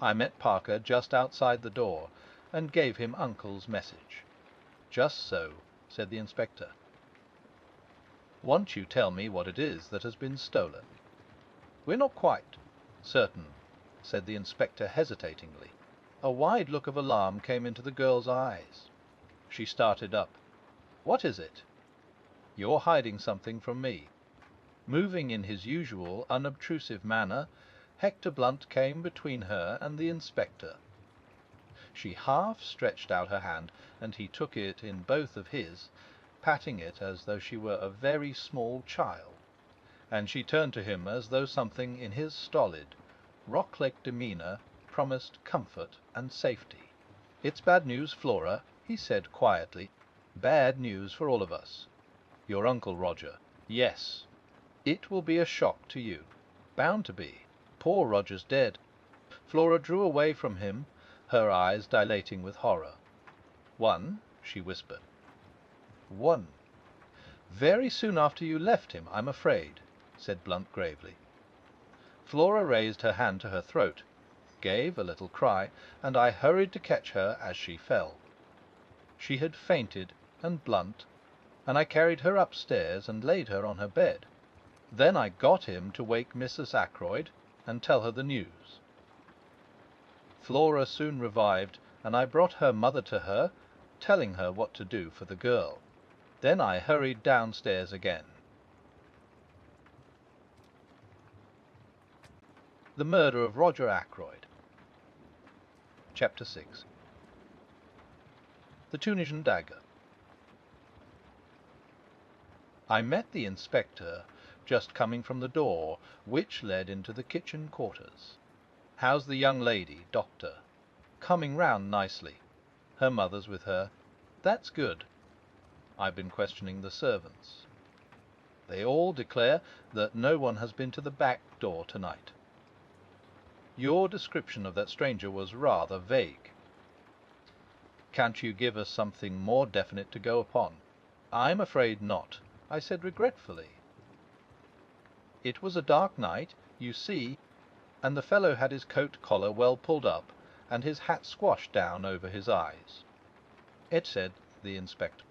A: I met Parker just outside the door, and gave him uncle's message. "Just so," said the inspector. "Won't you tell me what it is that has been stolen?" "We're not quite certain," said the inspector hesitatingly. A wide look of alarm came into the girl's eyes. She started up. "What is it?" "You're hiding something from me." Moving in his usual unobtrusive manner, Hector Blunt came between her and the inspector. She half stretched out her hand, and he took it in both of his, patting it as though she were a very small child, and she turned to him as though something in his stolid, rock-like demeanour promised comfort and safety. "It's bad news, Flora," he said quietly. "Bad news for all of us. Your uncle Roger. Yes. It will be a shock to you. Bound to be. Poor Roger's dead." Flora drew away from him, her eyes dilating with horror. "One?" she whispered. "One. Very soon after you left him, I'm afraid," said Blunt gravely. Flora raised her hand to her throat, gave a little cry, and I hurried to catch her as she fell. She had fainted, and Blunt, and I carried her upstairs and laid her on her bed. Then I got him to wake Mrs. Ackroyd and tell her the news. Flora soon revived, and I brought her mother to her, telling her what to do for the girl. Then I hurried downstairs again. The Murder of Roger Ackroyd. Chapter 6. The Tunisian Dagger. I met the inspector just coming from the door, which led into the kitchen quarters. "How's the young lady, doctor?" "Coming round nicely. Her mother's with her." "That's good." "I've been questioning the servants. They all declare that no one has been to the back door tonight." "Your description of that stranger was rather vague." "Can't you give us something more definite to go upon?" "I'm afraid not," I said regretfully. "It was a dark night, you see, and the fellow had his coat collar well pulled up, and his hat squashed down over his eyes." "It," said the inspector,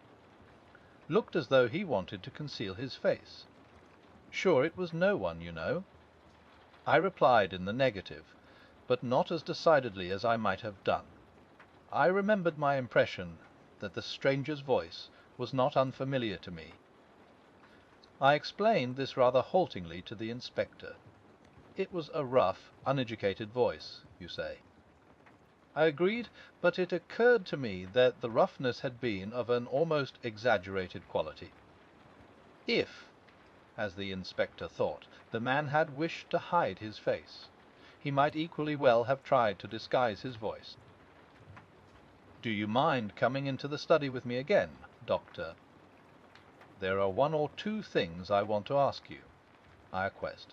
A: "looked as though he wanted to conceal his face. Sure it was no one, you know." I replied in the negative, but not as decidedly as I might have done. I remembered my impression that the stranger's voice was not unfamiliar to me. I explained this rather haltingly to the inspector. It was a rough, uneducated voice, you say. I agreed, but it occurred to me that the roughness had been of an almost exaggerated quality. If, as the inspector thought, the man had wished to hide his face, he might equally well have tried to disguise his voice. "Do you mind coming into the study with me again, Doctor? There are one or two things I want to ask you," I acquiesced.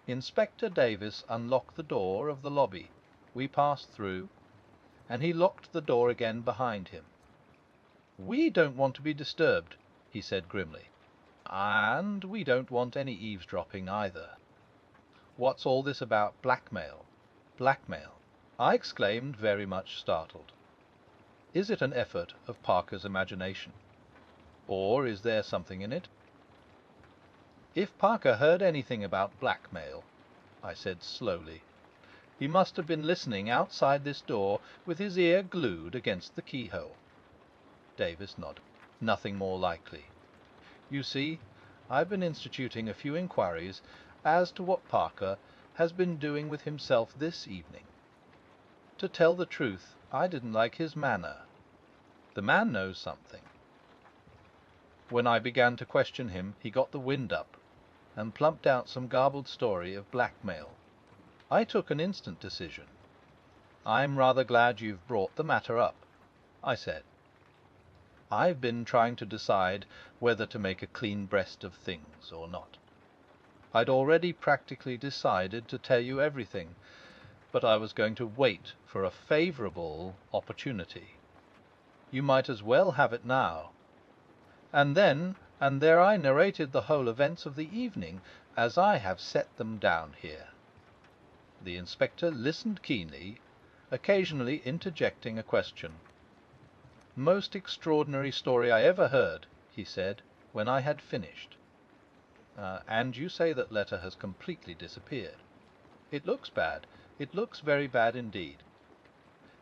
A: Inspector Davis unlocked the door of the lobby. We passed through, and he locked the door again behind him. "We don't want to be disturbed," he said grimly. "And we don't want any eavesdropping either. What's all this about blackmail?" "Blackmail?" I exclaimed, very much startled. "Is it an effort of Parker's imagination? Or is there something in it?" "If Parker heard anything about blackmail," I said slowly, "he must have been listening outside this door with his ear glued against the keyhole." Davis nodded. "Nothing more likely. You see, I've been instituting a few inquiries, as to what Parker has been doing with himself this evening. To tell the truth, I didn't like his manner. The man knows something. When I began to question him, he got the wind up, and plumped out some garbled story of blackmail. I took an instant decision. "I'm rather glad you've brought the matter up," I said. "I've been trying to decide whether to make a clean breast of things or not. I'd already practically decided to tell you everything, but I was going to wait for a favourable opportunity. You might as well have it now." And there I narrated the whole events of the evening, as I have set them down here. The inspector listened keenly, occasionally interjecting a question. "Most extraordinary story I ever heard," he said, when I had finished. "And you say that letter has completely disappeared. It looks bad. It looks very bad indeed.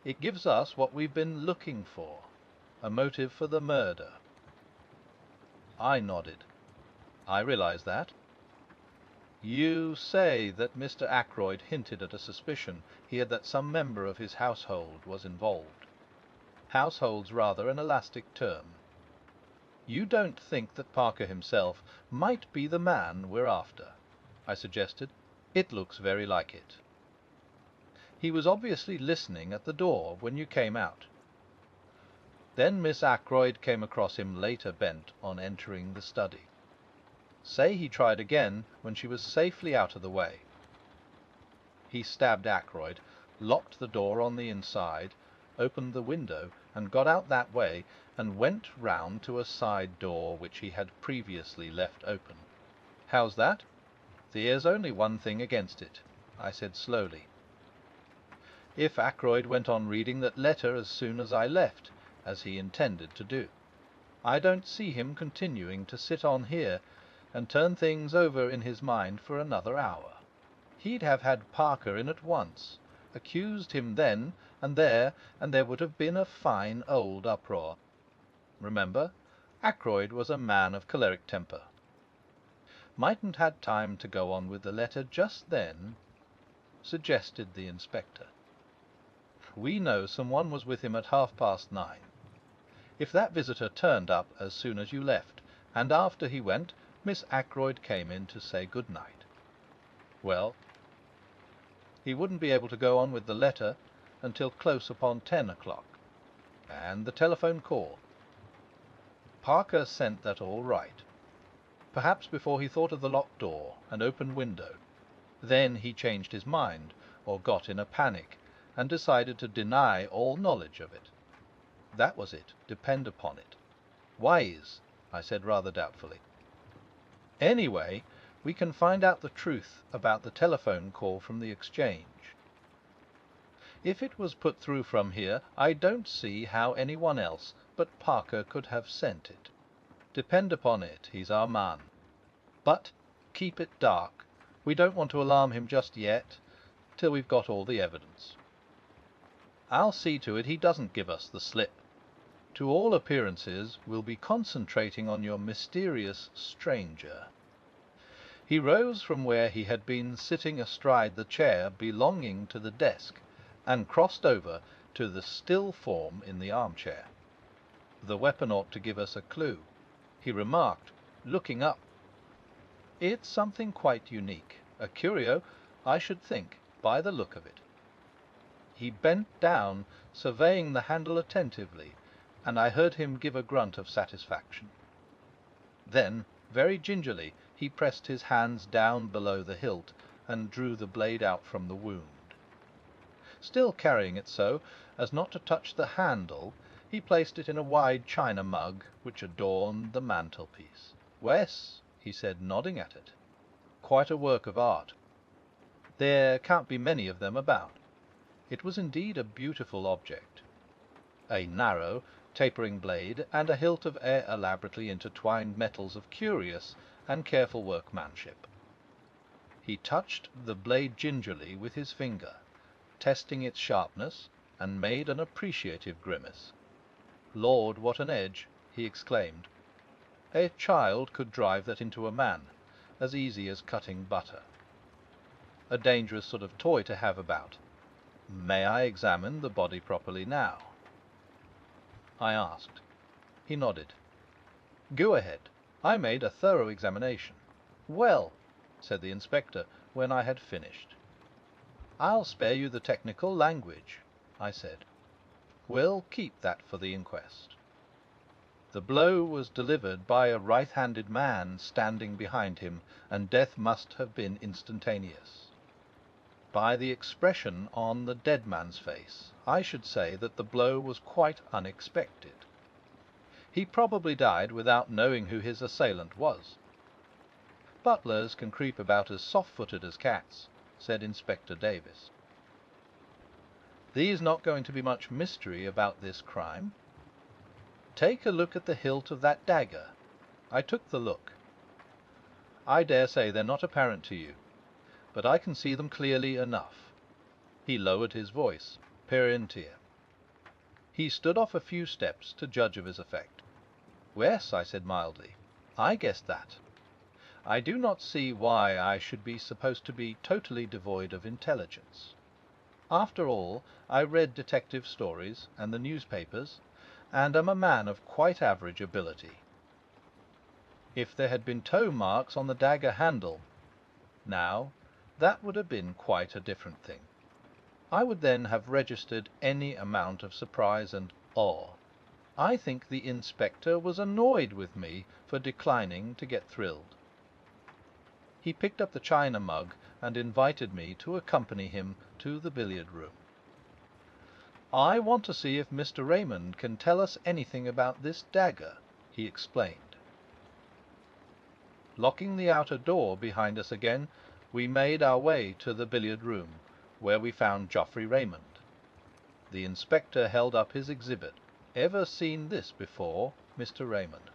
A: It gives us what we've been looking for, a motive for the murder." I nodded. "I realize that." "You say that Mr. Ackroyd hinted at a suspicion he had that some member of his household was involved. Household's rather an elastic term. You don't think that Parker himself might be the man we're after?" I suggested. "It looks very like it." "He was obviously listening at the door when you came out." "Then Miss Ackroyd came across him later bent on entering the study. Say he tried again when she was safely out of the way. He stabbed Ackroyd, locked the door on the inside, opened the window, and got out that way, and went round to a side door which he had previously left open. How's that?" "There's only one thing against it," I said slowly. "If Ackroyd went on reading that letter as soon as I left, as he intended to do, I don't see him continuing to sit on here and turn things over in his mind for another hour. He'd have had Parker in at once, accused him then and there would have been a fine old uproar. Remember, Ackroyd was a man of choleric temper. Mightn't had time to go on with the letter just then," suggested the inspector. "We know someone was with him at 9:30. If that visitor turned up as soon as you left, and after he went, Miss Ackroyd came in to say good night. Well, he wouldn't be able to go on with the letter until close upon 10 o'clock. And the telephone call. Parker sent that all right. Perhaps before he thought of the locked door and open window. Then he changed his mind, or got in a panic, and decided to deny all knowledge of it. That was it, depend upon it. Wise, I said rather doubtfully. Anyway, we can find out the truth about the telephone call from the exchange. If it was put through from here, I don't see how anyone else but Parker could have sent it. Depend upon it, he's our man. But keep it dark. We don't want to alarm him just yet, till we've got all the evidence. I'll see to it he doesn't give us the slip. To all appearances, we'll be concentrating on your mysterious stranger." He rose from where he had been sitting astride the chair belonging to the desk, and crossed over to the still form in the armchair. "The weapon ought to give us a clue," he remarked, looking up. "It's something quite unique, a curio, I should think, by the look of it." He bent down, surveying the handle attentively, and I heard him give a grunt of satisfaction. Then, very gingerly, he pressed his hands down below the hilt and drew the blade out from the wound. Still carrying it so as not to touch the handle, he placed it in a wide china mug which adorned the mantelpiece. "Wes," he said, nodding at it, "quite a work of art. There can't be many of them about." It was indeed a beautiful object. A narrow, tapering blade, and a hilt of elaborately intertwined metals of curious and careful workmanship. He touched the blade gingerly with his finger, testing its sharpness, and made an appreciative grimace. "Lord, what an edge!" he exclaimed. "A child could drive that into a man, as easy as cutting butter. A dangerous sort of toy to have about. May I examine the body properly now?" I asked. He nodded. "Go ahead. I made a thorough examination." "Well," said the inspector, when I had finished. "I'll spare you the technical language," I said. "We'll keep that for the inquest. The blow was delivered by a right-handed man standing behind him, and death must have been instantaneous. By the expression on the dead man's face, I should say that the blow was quite unexpected. He probably died without knowing who his assailant was." "Butlers can creep about as soft-footed as cats," said Inspector Davis. "There's not going to be much mystery about this crime. Take a look at the hilt of that dagger." I took the look. "I dare say they're not apparent to you, but I can see them clearly enough." He lowered his voice, per intere. He stood off a few steps to judge of his effect. "Yes," I said mildly, "I guessed that. I do not see why I should be supposed to be totally devoid of intelligence. After all, I read detective stories and the newspapers, and am a man of quite average ability. If there had been toe marks on the dagger handle, now, that would have been quite a different thing. I would then have registered any amount of surprise and awe. I think the inspector was annoyed with me for declining to get thrilled." He picked up the china mug and invited me to accompany him to the billiard room. "I want to see if Mr. Raymond can tell us anything about this dagger," he explained. Locking the outer door behind us again, we made our way to the billiard room, where we found Geoffrey Raymond. The inspector held up his exhibit. "Ever seen this before, Mr. Raymond?"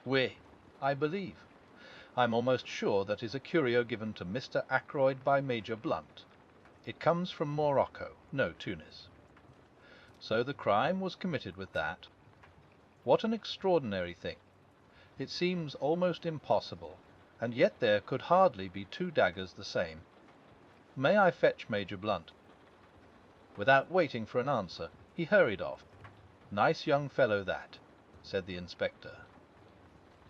A: "Oui, I believe. I'm almost sure that is a curio given to Mr. Ackroyd by Major Blunt. It comes from Morocco, no, Tunis. So the crime was committed with that. What an extraordinary thing! It seems almost impossible, and yet there could hardly be two daggers the same. May I fetch Major Blunt?" Without waiting for an answer, he hurried off. "Nice young fellow that," said the inspector.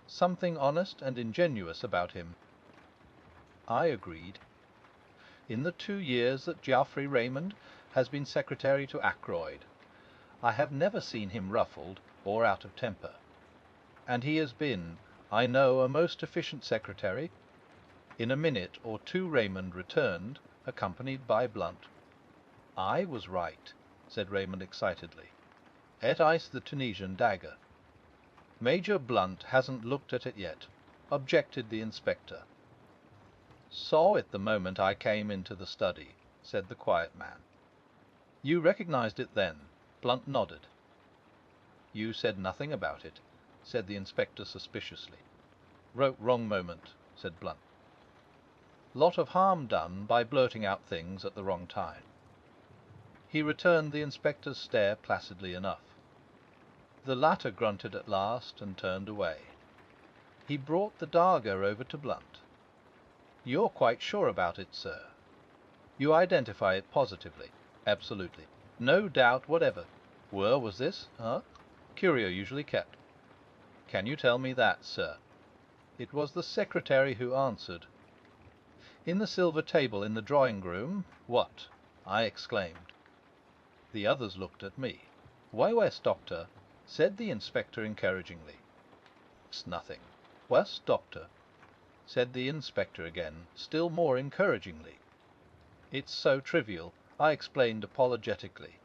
A: "Something honest and ingenuous about him." I agreed. In the 2 years that Geoffrey Raymond has been secretary to Ackroyd, I have never seen him ruffled or out of temper. And he has been, I know, a most efficient secretary. In a minute or two Raymond returned, accompanied by Blunt. "I was right," said Raymond excitedly. "Et ice the Tunisian dagger." "Major Blunt hasn't looked at it yet," objected the inspector. "Saw it the moment I came into the study," said the quiet man. "You recognized it then?" Blunt nodded. "You said nothing about it," said the inspector suspiciously. "Wrote wrong moment," said Blunt. Lot of harm done by blurting out things at the wrong time. He returned the inspector's stare placidly enough. The latter grunted at last and turned away. He brought the dagger over to Blunt. "You're quite sure about it, sir? You identify it positively?" "Absolutely. No doubt whatever." "Where was this, huh?" "Curio usually kept." "Can you tell me that, sir?" It was the secretary who answered. "In the silver table in the drawing-room. What?" I exclaimed. The others looked at me. "Why, West, Doctor?" said the inspector encouragingly. "It's nothing. West, Doctor?" said the inspector again, still more encouragingly. "It's so trivial," I explained apologetically.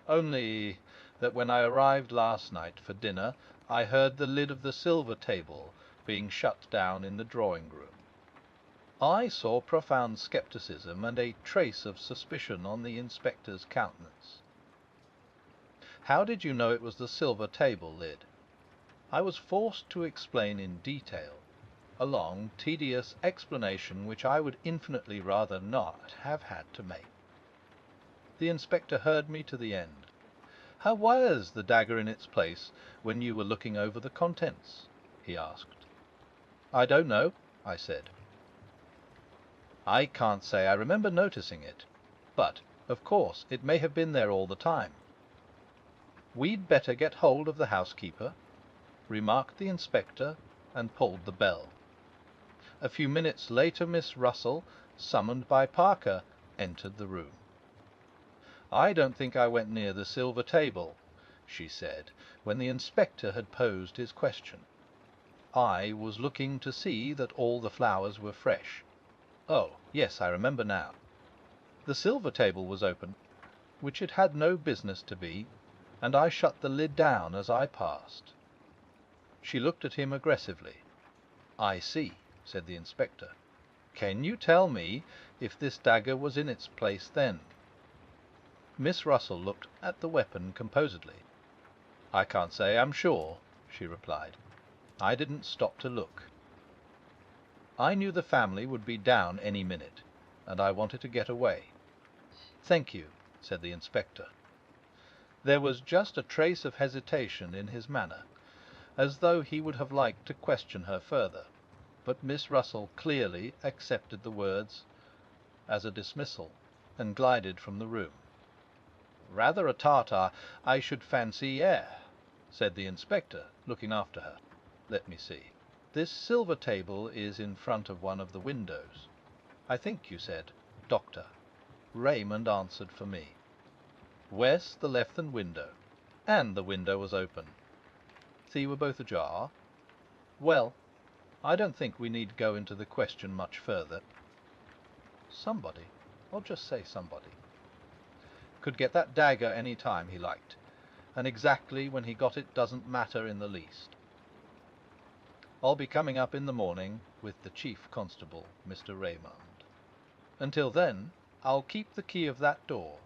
A: "Only that when I arrived last night for dinner, I heard the lid of the silver table being shut down in the drawing-room. I saw profound scepticism and a trace of suspicion on the inspector's countenance." "How did you know it was the silver table lid?" I was forced to explain in detail, a long, tedious explanation which I would infinitely rather not have had to make. The inspector heard me to the end. "How was the dagger in its place when you were looking over the contents?" he asked. "I don't know," I said. I can't say I remember noticing it, but, of course, it may have been there all the time. We'd better get hold of the housekeeper, remarked the inspector, and pulled the bell. A few minutes later Miss Russell, summoned by Parker, entered the room. "I don't think I went near the silver table," she said, when the inspector had posed his question. "I was looking to see that all the flowers were fresh. Oh, yes, I remember now. The silver table was open, which it had no business to be, and I shut the lid down as I passed." She looked at him aggressively. "I see," said the inspector. "Can you tell me if this dagger was in its place then?" Miss Russell looked at the weapon composedly. "I can't say I'm sure," she replied. "I didn't stop to look. I knew the family would be down any minute, and I wanted to get away." "Thank you," said the inspector. There was just a trace of hesitation in his manner, as though he would have liked to question her further, but Miss Russell clearly accepted the words as a dismissal, and glided from the room. "Rather a Tartar, I should fancy, said the inspector, looking after her. "Let me see. This silver table is in front of one of the windows. I think you said, Doctor." Raymond answered for me. "Where's the left-hand window?" And the window was open. "See, were both ajar?" "Well, I don't think we need go into the question much further. Somebody, I'll just say somebody, could get that dagger any time he liked, and exactly when he got it doesn't matter in the least. I'll be coming up in the morning with the chief constable, Mr. Raymond. Until then, I'll keep the key of that door.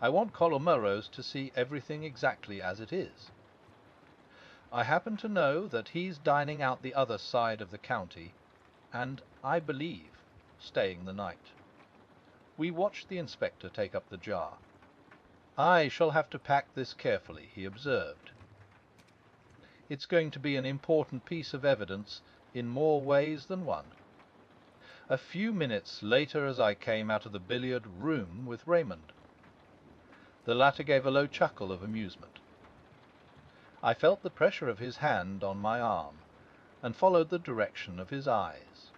A: I want Columeros to see everything exactly as it is. I happen to know that he's dining out the other side of the county, and, I believe, staying the night." We watched the inspector take up the jar. "I shall have to pack this carefully," he observed. "It's going to be an important piece of evidence in more ways than one." A few minutes later, as I came out of the billiard room with Raymond, the latter gave a low chuckle of amusement. I felt the pressure of his hand on my arm, and followed the direction of his eyes.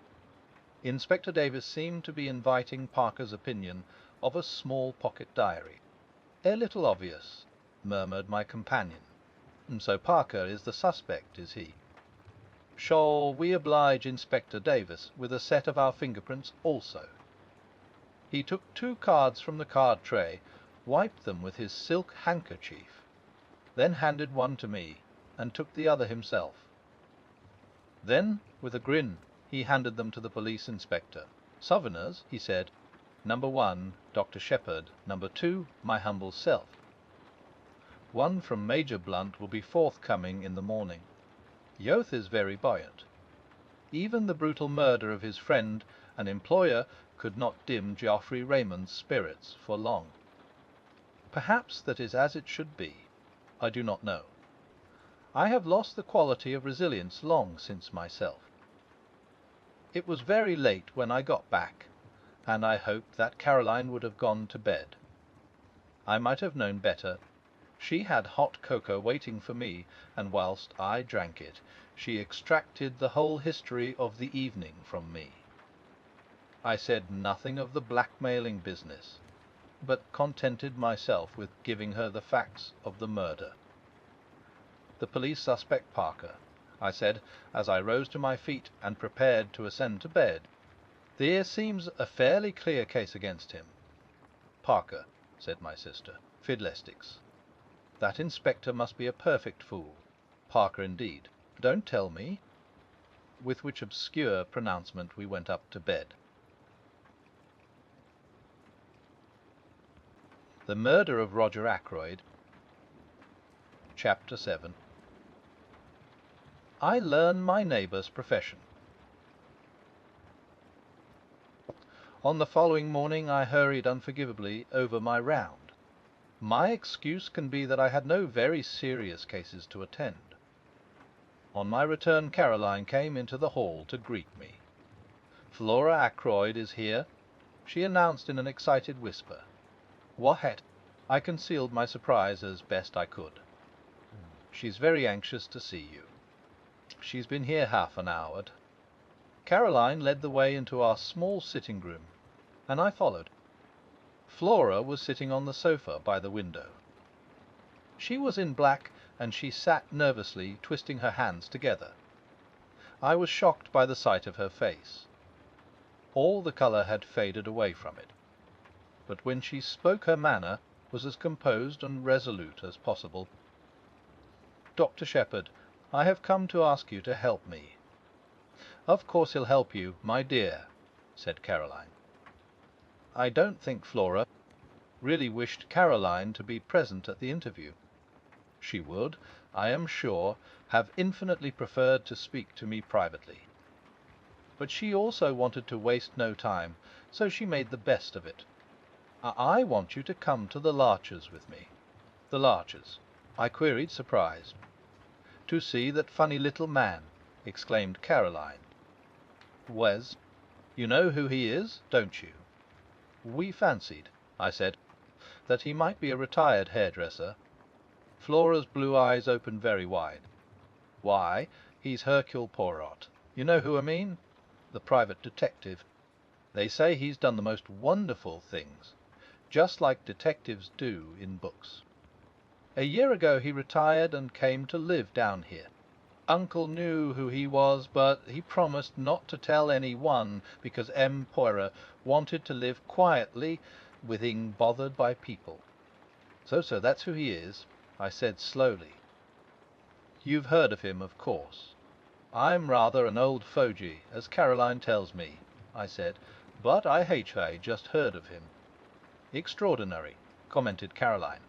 A: Inspector Davis seemed to be inviting Parker's opinion of a small pocket diary. "A little obvious," murmured my companion. "So Parker is the suspect, is he? Shall we oblige Inspector Davis with a set of our fingerprints also?" He took 2 cards from the card tray, wiped them with his silk handkerchief, then handed one to me, and took the other himself. Then, with a grin, he handed them to the police inspector. "Souvenirs," he said. "Number 1, Dr. Shepherd. Number 2, my humble self. One from Major Blunt will be forthcoming in the morning." The oath is very buoyant. Even the brutal murder of his friend and employer could not dim Geoffrey Raymond's spirits for long. Perhaps that is as it should be. I do not know. I have lost the quality of resilience long since myself. It was very late when I got back, and I hoped that Caroline would have gone to bed. I might have known better. She had hot cocoa waiting for me, and whilst I drank it, she extracted the whole history of the evening from me. I said nothing of the blackmailing business, but contented myself with giving her the facts of the murder. "The police suspect Parker," I said, as I rose to my feet and prepared to ascend to bed. "There seems a fairly clear case against him." "Parker," said my sister. "Fiddlesticks. That inspector must be a perfect fool. Parker indeed. Don't tell me." With which obscure pronouncement we went up to bed. The Murder of Roger Ackroyd. Chapter 7. I learn my neighbour's profession. On the following morning I hurried unforgivably over my round. My excuse can be that I had no very serious cases to attend. On my return, Caroline came into the hall to greet me. "Flora Ackroyd is here," she announced in an excited whisper. "What?" I concealed my surprise as best I could. "She's very anxious to see you. She's been here half an hour." Caroline led the way into our small sitting room, and I followed. Flora was sitting on the sofa by the window. She was in black, and she sat nervously, twisting her hands together. I was shocked by the sight of her face. All the colour had faded away from it, but when she spoke her manner was as composed and resolute as possible. "Dr. Shepherd, I have come to ask you to help me." "Of course he'll help you, my dear," said Caroline. I don't think Flora really wished Caroline to be present at the interview. She would, I am sure, have infinitely preferred to speak to me privately. But she also wanted to waste no time, so she made the best of it. "I want you to come to the Larchers with me." "The Larchers?" I queried, surprised. "To see that funny little man," exclaimed Caroline. "Wes, you know who he is, don't you?" "We fancied," I said, "that he might be a retired hairdresser." Flora's blue eyes opened very wide. "Why, he's Hercule Poirot. You know who I mean? The private detective. They say he's done the most wonderful things, just like detectives do in books. A year ago he retired and came to live down here. Uncle knew who he was, but he promised not to tell any one because M. Poirot wanted to live quietly without being bothered by people. So that's who he is," I said slowly. "You've heard of him, of course." "I'm rather an old fogey, as Caroline tells me," I said, "but I just heard of him." "Extraordinary," commented Caroline.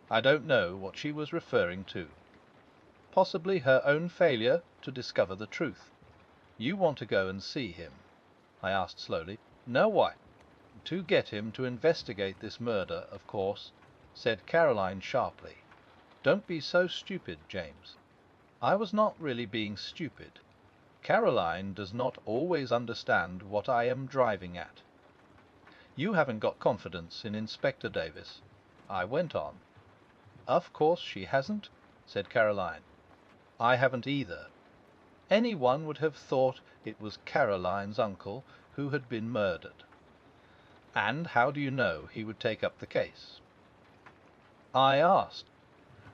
A: I don't know what she was referring to. Possibly her own failure to discover the truth. "You want to go and see him?" I asked slowly. "No, why?" "To get him to investigate this murder, of course," said Caroline sharply. "Don't be so stupid, James." I was not really being stupid. Caroline does not always understand what I am driving at. "You haven't got confidence in Inspector Davis," I went on. "Of course she hasn't," said Caroline. "I haven't either. Any one would have thought it was Caroline's uncle who had been murdered." "And how do you know he would take up the case?" "I asked.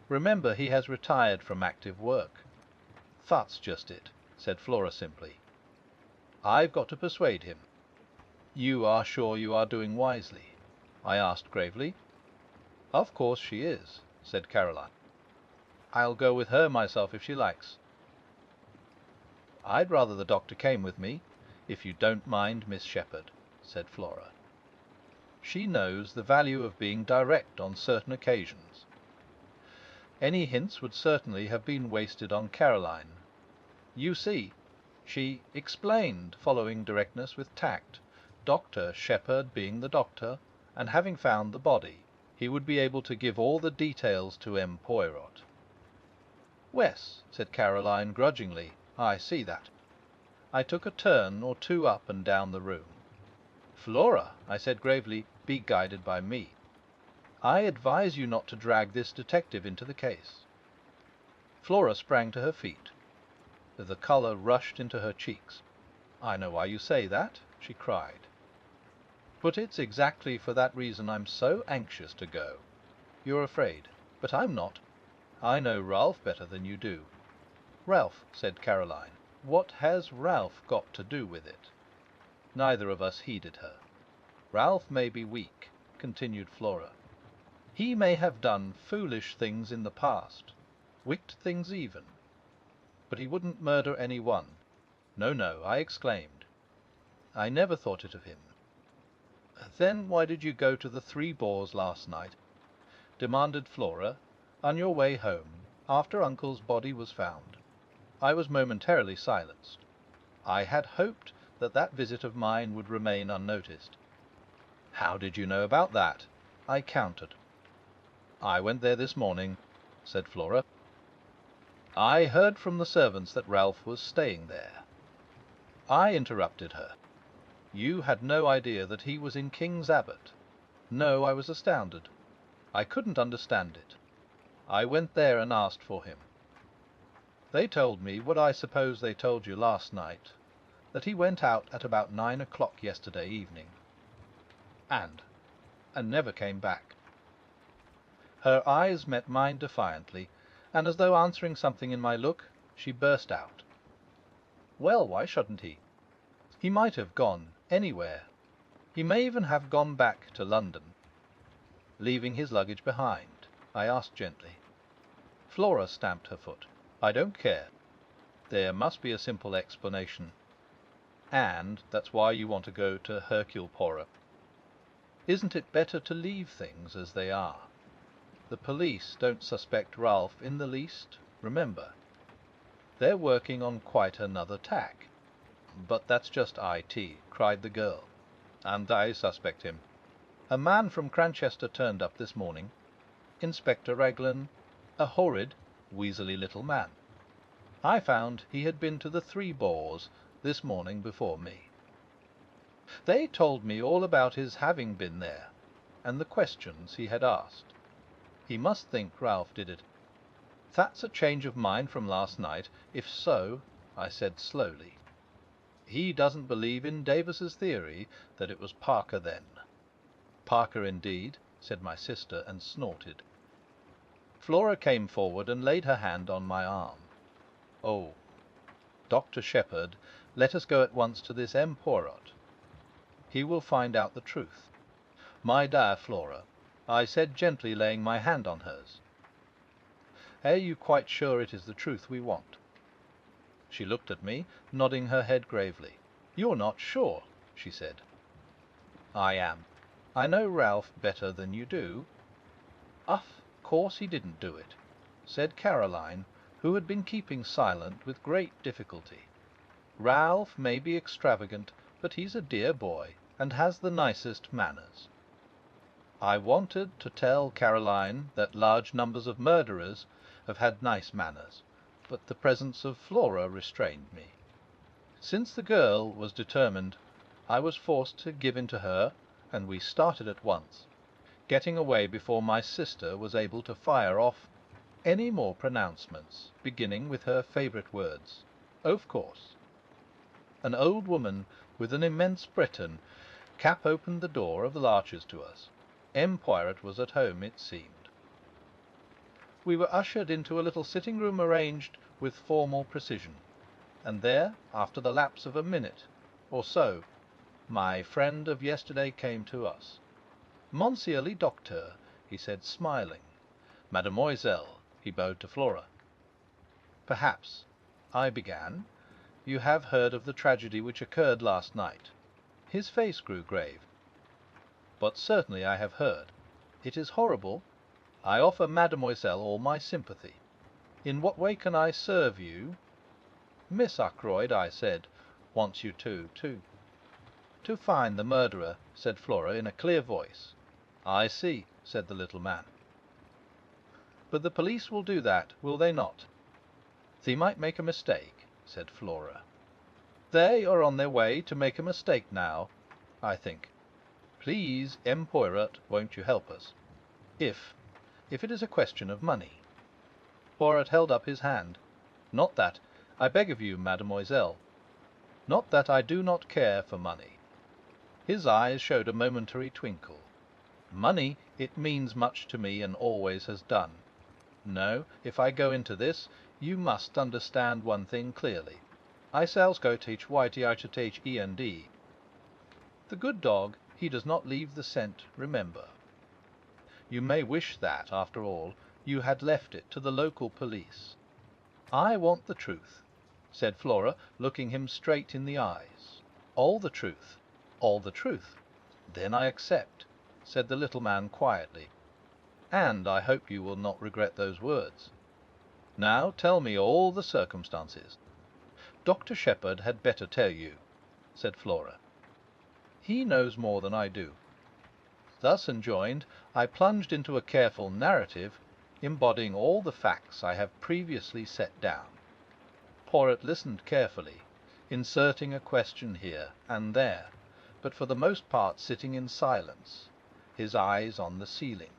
A: Remember, he has retired from active work." "That's just it," said Flora simply. "I've got to persuade him." "You are sure you are doing wisely?" I asked gravely. "Of course she is," said Caroline. "I'll go with her myself if she likes." "I'd rather the doctor came with me, if you don't mind, Miss Shepherd," said Flora. She knows the value of being direct on certain occasions. Any hints would certainly have been wasted on Caroline. "You see," she explained, following directness with tact, "Dr. Shepherd being the doctor, and having found the body, he would be able to give all the details to M. Poirot." "Wes," said Caroline grudgingly, "I see that." I took a turn or two up and down the room. "Flora," I said gravely, "be guided by me. I advise you not to drag this detective into the case." Flora sprang to her feet. The colour rushed into her cheeks. "I know why you say that," she cried. "But it's exactly for that reason I'm so anxious to go. You're afraid, but I'm not. I know Ralph better than you do." "Ralph," said Caroline. "What has Ralph got to do with it?" Neither of us heeded her. "Ralph may be weak," continued Flora. "He may have done foolish things in the past, wicked things even. But he wouldn't murder any one. No, no," I exclaimed. "I never thought it of him." "Then why did you go to the Three Boars last night?" demanded Flora, "on your way home, after Uncle's body was found?" I was momentarily silenced. I had hoped that visit of mine would remain unnoticed. "How did you know about that?" I countered. "I went there this morning," said Flora. I heard from the servants that Ralph was staying there. I interrupted her. You had no idea that he was in King's Abbott. No, I was astounded. I couldn't understand it. I went there and asked for him. They told me what I suppose they told you last night, that he went out at about 9 o'clock yesterday evening. And never came back. Her eyes met mine defiantly, and as though answering something in my look, she burst out. Well, why shouldn't he? He might have gone anywhere. He may even have gone back to London. Leaving his luggage behind? I asked gently. Flora stamped her foot. I don't care. There must be a simple explanation. And that's why you want to go to Hercule Poirot. Isn't it better to leave things as they are? The police don't suspect Ralph in the least, remember. They're working on quite another tack. But that's just IT, cried the girl. And I suspect him. A man from Cranchester turned up this morning. Inspector Raglan, a horrid, weaselly little man. I found he had been to the Three Boars this morning before me. They told me all about his having been there, and the questions he had asked. He must think Ralph did it. That's a change of mind from last night. If so, I said slowly, he doesn't believe in Davis's theory that it was Parker then. Parker indeed, said my sister, and snorted. Flora came forward and laid her hand on my arm. Oh, Dr. Shepherd, let us go at once to this M. Poirot. He will find out the truth. My dear Flora, I said gently, laying my hand on hers. Are you quite sure it is the truth we want? She looked at me, nodding her head gravely. You're not sure, she said. I am. I know Ralph better than you do. Of course he didn't do it, said Caroline, who had been keeping silent with great difficulty. Ralph may be extravagant, but he's a dear boy, and has the nicest manners. I wanted to tell Caroline that large numbers of murderers have had nice manners, but the presence of Flora restrained me. Since the girl was determined, I was forced to give in to her, and we started at once, getting away before my sister was able to fire off any more pronouncements, beginning with her favourite words. Of course. An old woman with an immense Breton cap opened the door of the Larches to us. M. Poirot was at home, it seemed. We were ushered into a little sitting-room arranged with formal precision, and there, after the lapse of a minute or so, my friend of yesterday came to us. Monsieur le Docteur, he said, smiling. Mademoiselle, he bowed to Flora. Perhaps, I began, you have heard of the tragedy which occurred last night. His face grew grave. But certainly I have heard. It is horrible. I offer Mademoiselle all my sympathy. In what way can I serve you? Miss Ackroyd, I said, wants you to find the murderer, said Flora in a clear voice. I see, said the little man. But the police will do that, will they not? They might make a mistake, said Flora. They are on their way to make a mistake now, I think. Please, M. Poirot, won't you help us? If it is a question of money. Poirot held up his hand. Not that, I beg of you, mademoiselle. Not that I do not care for money. His eyes showed a momentary twinkle. Money, it means much to me and always has done. No, if I go into this, you must understand one thing clearly. I sells go teach YTITHEND. The good dog, he does not leave the scent, remember. You may wish that, after all, you had left it to the local police. I want the truth, said Flora, looking him straight in the eyes. All the truth. All the truth. Then I accept, said the little man quietly. And I hope you will not regret those words. Now tell me all the circumstances. Dr. Shepherd had better tell you, said Flora. He knows more than I do. Thus enjoined, I plunged into a careful narrative, embodying all the facts I have previously set down. Poirot listened carefully, inserting a question here and there, but for the most part sitting in silence, his eyes on the ceiling.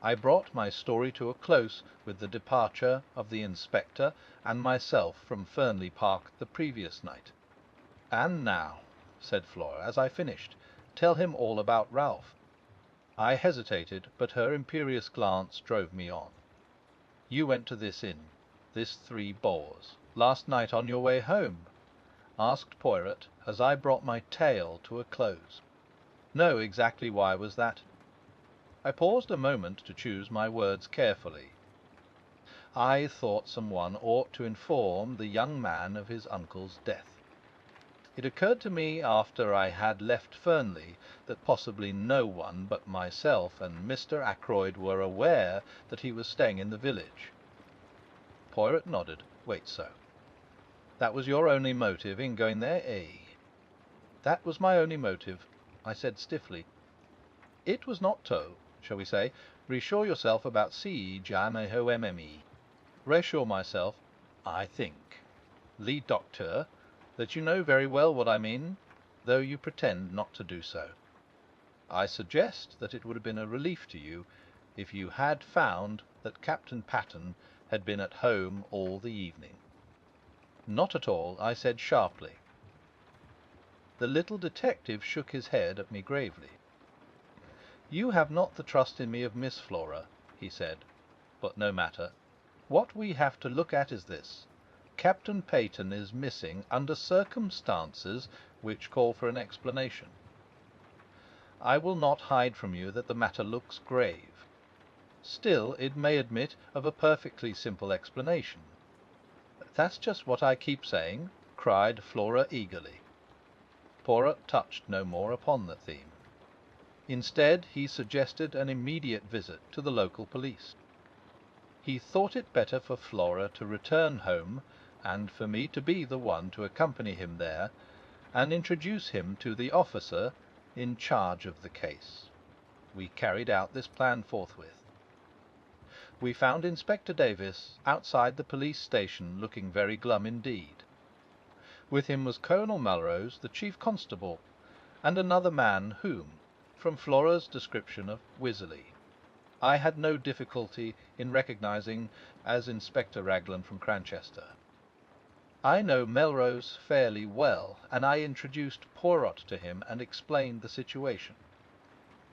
A: I brought my story to a close with the departure of the inspector and myself from Fernley Park the previous night. "And now," said Flora, as I finished, "tell him all about Ralph." I hesitated, but her imperious glance drove me on. "You went to this inn, this Three Boars, last night on your way home?" asked Poirot, as I brought my tale to a close. "No, exactly why was that?" I paused a moment to choose my words carefully. I thought someone ought to inform the young man of his uncle's death. It occurred to me after I had left Fernley that possibly no one but myself and Mr. Ackroyd were aware that he was staying in the village. Poirot nodded. "Wait, sir. That was your only motive in going there, eh?" "That was my only motive," I said stiffly. "It was not to, shall we say, reassure yourself about si jamais homeme. Reassure myself, I think, le docteur, that you know very well what I mean, though you pretend not to do so. I suggest that it would have been a relief to you if you had found that Captain Patterne had been at home all the evening." "Not at all," I said sharply. The little detective shook his head at me gravely. "You have not the trust in me of Miss Flora," he said. "But no matter. What we have to look at is this. Captain Patterne is missing under circumstances which call for an explanation. I will not hide from you that the matter looks grave. Still, it may admit of a perfectly simple explanation." "That's just what I keep saying," cried Flora eagerly. Poirot touched no more upon the theme. Instead, he suggested an immediate visit to the local police. He thought it better for Flora to return home, and for me to be the one to accompany him there and introduce him to the officer in charge of the case. We carried out this plan forthwith. We found Inspector Davis outside the police station, looking very glum indeed. With him was Colonel Melrose, the chief constable, and another man whom, from Flora's description of Wisley, I had no difficulty in recognizing as Inspector Raglan from Cranchester. I know Melrose fairly well, and I introduced Poirot to him and explained the situation.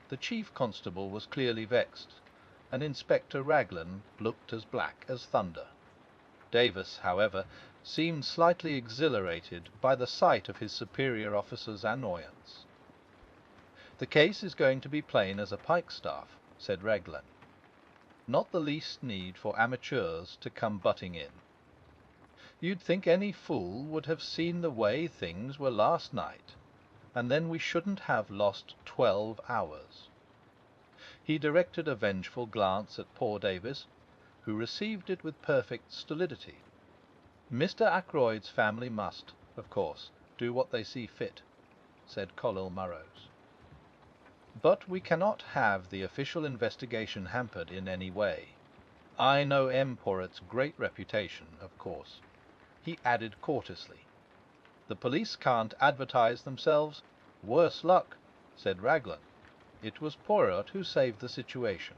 A: The chief constable was clearly vexed, and Inspector Raglan looked as black as thunder. Davis, however, seemed slightly exhilarated by the sight of his superior officer's annoyance. "The case is going to be plain as a pikestaff," said Raglan. "Not the least need for amateurs to come butting in. You'd think any fool would have seen the way things were last night, and then we shouldn't have lost 12 hours." He directed a vengeful glance at poor Davis, who received it with perfect stolidity. "Mr. Ackroyd's family must, of course, do what they see fit," said Colonel Melrose. "But we cannot have the official investigation hampered in any way. I know M. Poirot's great reputation, of course," he added courteously. "The police can't advertise themselves." "Worse luck," said Raglan. "It was Poirot who saved the situation."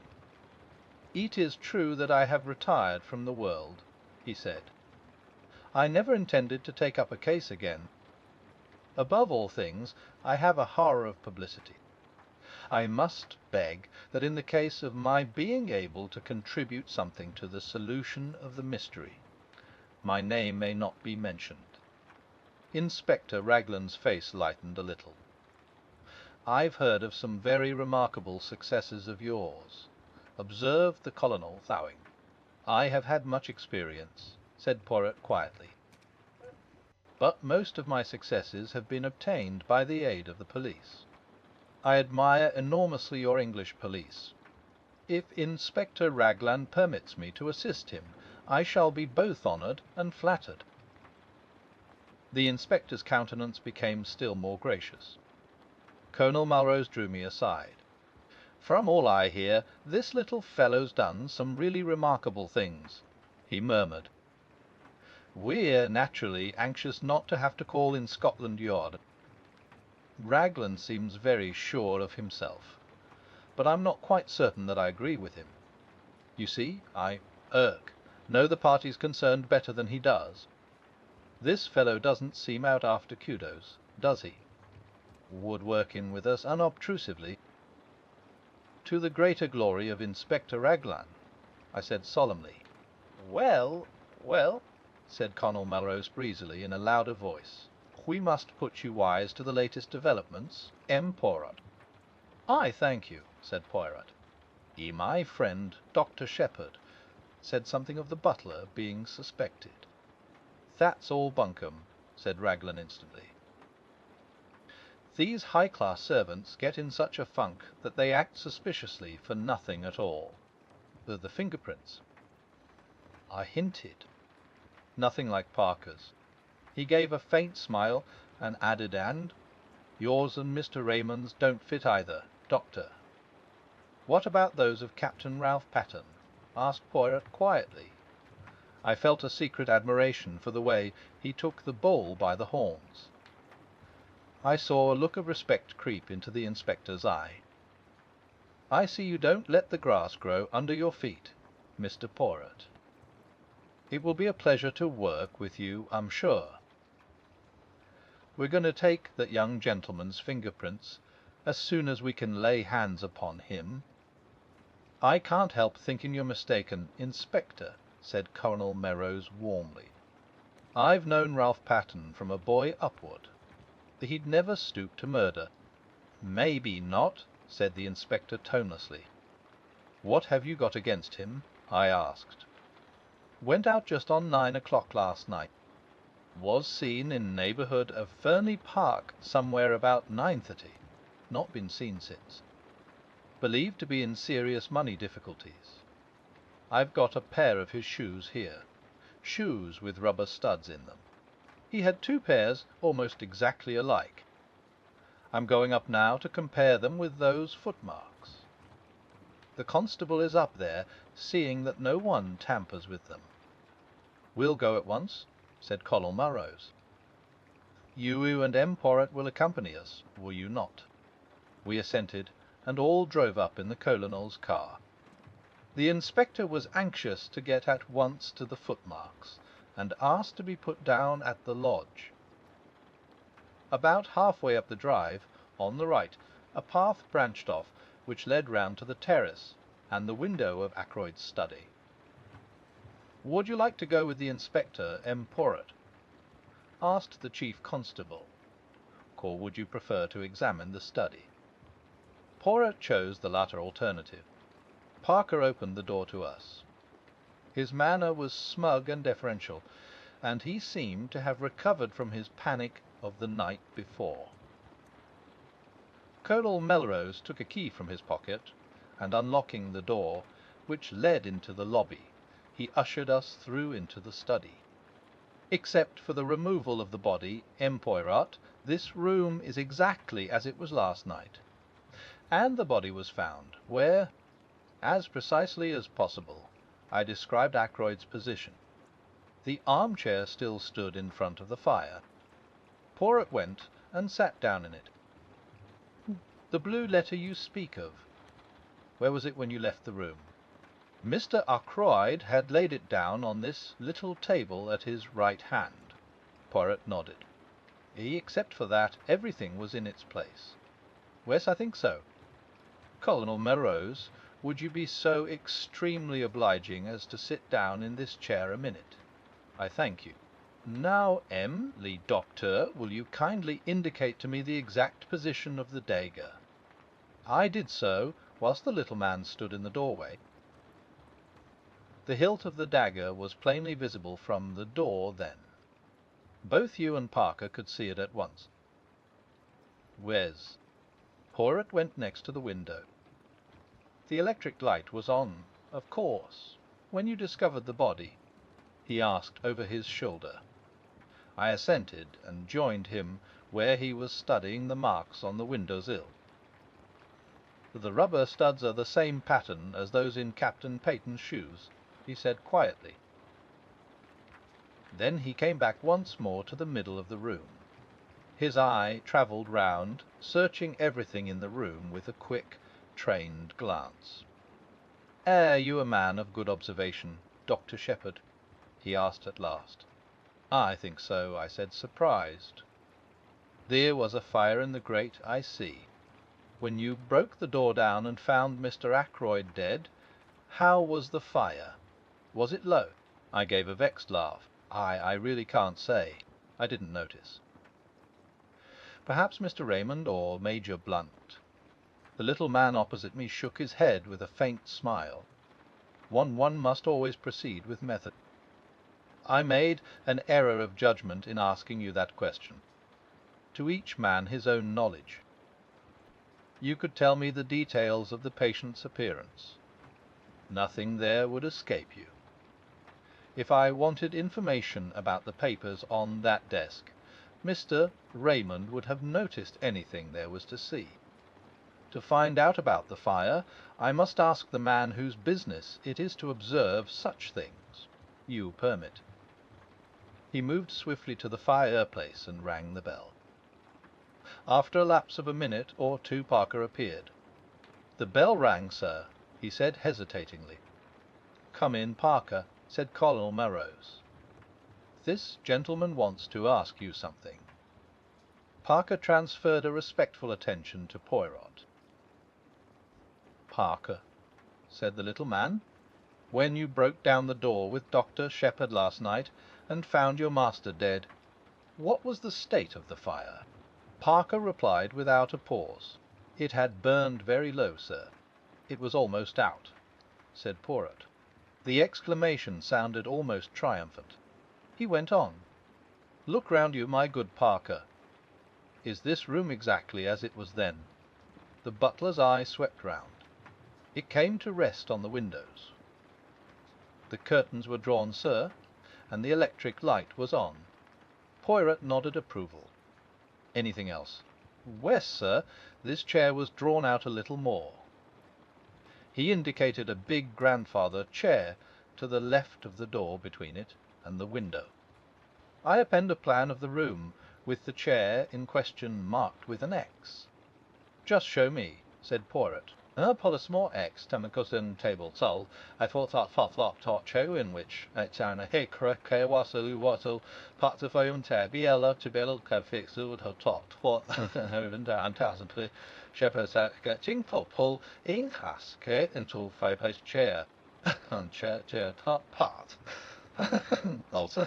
A: "It is true that I have retired from the world," he said. "I never intended to take up a case again. Above all things, I have a horror of publicity. I must beg that in the case of my being able to contribute something to the solution of the mystery, my name may not be mentioned." Inspector Raglan's face lightened a little. "I've heard of some very remarkable successes of yours," observed the Colonel, thawing. "I have had much experience," said Poirot quietly. "But most of my successes have been obtained by the aid of the police. I admire enormously your English police. If Inspector Raglan permits me to assist him, I shall be both honoured and flattered." The inspector's countenance became still more gracious. Colonel Melrose drew me aside. "From all I hear, this little fellow's done some really remarkable things," he murmured. "We're naturally anxious not to have to call in Scotland Yard. Raglan seems very sure of himself, but I'm not quite certain that I agree with him. You see, I know the parties concerned better than he does. This fellow doesn't seem out after kudos, does he? Would work in with us unobtrusively, to the greater glory of Inspector Raglan," I said solemnly. "Well, well," said Colonel Melrose breezily in a louder voice, "we must put you wise to the latest developments, Poirot." "I thank you," said Poirot. My friend Dr. Shepherd said something of the butler being suspected. "That's all bunkum," said Raglan instantly. "These high-class servants get in such a funk that they act suspiciously for nothing at all. The fingerprints." I hinted. Nothing like Parker's. He gave a faint smile and added, "And yours and Mr. Raymond's don't fit either, Doctor." "What about those of Captain Ralph Patterne?" asked Poirot quietly. I felt a secret admiration for the way he took the bull by the horns. I saw a look of respect creep into the inspector's eye. "I see you don't let the grass grow under your feet, Mr. Poirot. It will be a pleasure to work with you, I'm sure. We're going to take that young gentleman's fingerprints as soon as we can lay hands upon him." "I can't help thinking you're mistaken, Inspector," said Colonel Melrose warmly. "I've known Ralph Patterne from a boy upward. He'd never stoop to murder." "Maybe not," said the inspector tonelessly. "What have you got against him?" I asked. "Went out just on 9 o'clock last night. Was seen in neighbourhood of Fernley Park somewhere about 9:30. Not been seen since. Believed to be in serious money difficulties. I've got a pair of his shoes here. Shoes with rubber studs in them. He had 2 pairs almost exactly alike. I'm going up now to compare them with those footmarks. The constable is up there, seeing that no one tampers with them." "We'll go at once," said Colonel Melrose. "You and Poirot will accompany us, will you not?" We assented, and all drove up in the Colonel's car. The inspector was anxious to get at once to the footmarks, and asked to be put down at the lodge. About halfway up the drive, on the right, a path branched off, which led round to the terrace and the window of Ackroyd's study. "Would you like to go with the inspector, Poirot?" asked the chief constable. "Or would you prefer to examine the study?" Poirot chose the latter alternative. Parker opened the door to us. His manner was smug and deferential, and he seemed to have recovered from his panic of the night before. Colonel Melrose took a key from his pocket, and unlocking the door, which led into the lobby, he ushered us through into the study. "Except for the removal of the body, Poirot, this room is exactly as it was last night. And the body was found where, as precisely as possible, I described Ackroyd's position. The armchair still stood in front of the fire. Poirot went and sat down in it. The blue letter you speak of, where was it when you left the room?" "Mr. Ackroyd had laid it down on this little table at his right hand." Poirot nodded. "Except for that, everything was in its place." "Yes, I think so. Colonel Melrose, would you be so extremely obliging as to sit down in this chair a minute? I thank you. Now, le Docteur, will you kindly indicate to me the exact position of the dagger?" I did so, whilst the little man stood in the doorway. The hilt of the dagger was plainly visible from the door then. Both you and Parker could see it at once. "Wes?" Poirot went next to the window. "The electric light was on, of course, when you discovered the body?" he asked over his shoulder. I assented, and joined him where he was studying the marks on the window sill. "The rubber studs are the same pattern as those in Captain Peyton's shoes," he said quietly. Then he came back once more to the middle of the room. His eye travelled round, searching everything in the room with a quick, trained glance. "Are you a man of good observation, Dr. Shepherd?" he asked at last. "I think so," I said, surprised. "There was a fire in the grate, I see. When you broke the door down and found Mr. Ackroyd dead, how was the fire? Was it low?" I gave a vexed laugh. I really can't say. I didn't notice." "Perhaps Mr. Raymond or Major Blunt." The little man opposite me shook his head with a faint smile. One must always proceed with method. "I made an error of judgment in asking you that question. To each man his own knowledge. You could tell me the details of the patient's appearance. Nothing there would escape you. If I wanted information about the papers on that desk, Mr. Raymond would have noticed anything there was to see. To find out about the fire, I must ask the man whose business it is to observe such things. You permit." He moved swiftly to the fireplace and rang the bell. After a lapse of a minute or two Parker appeared. "The bell rang, sir," he said hesitatingly. "Come in, Parker," said Colonel Melrose. "This gentleman wants to ask you something." Parker transferred a respectful attention to Poirot. "Parker," said the little man, "when you broke down the door with Dr. Shepherd last night and found your master dead, what was the state of the fire?" Parker replied without a pause. "It had burned very low, sir. It was almost out," said Poirot. The exclamation sounded almost triumphant. He went on: "Look round you, my good Parker. Is this room exactly as it was then?" The butler's eye swept round. It came to rest on the windows. "The curtains were drawn, sir, and the electric light was on." Poirot nodded approval. "Anything else?" "Wes, sir, this chair was drawn out a little more." He indicated a big grandfather chair to the left of the door between it and the window. "I append a plan of the room, with the chair in question marked with an X." "Just show me," said Poirot. Polismore X, Tamacusin table sol. I thought that flop tot show in which China Hicra Wasu Wattle part of Ion Tabiella to Bell Cafix would have taught what and down thousand shepherds at getting pull in class into five-post chair and chair top part. Also.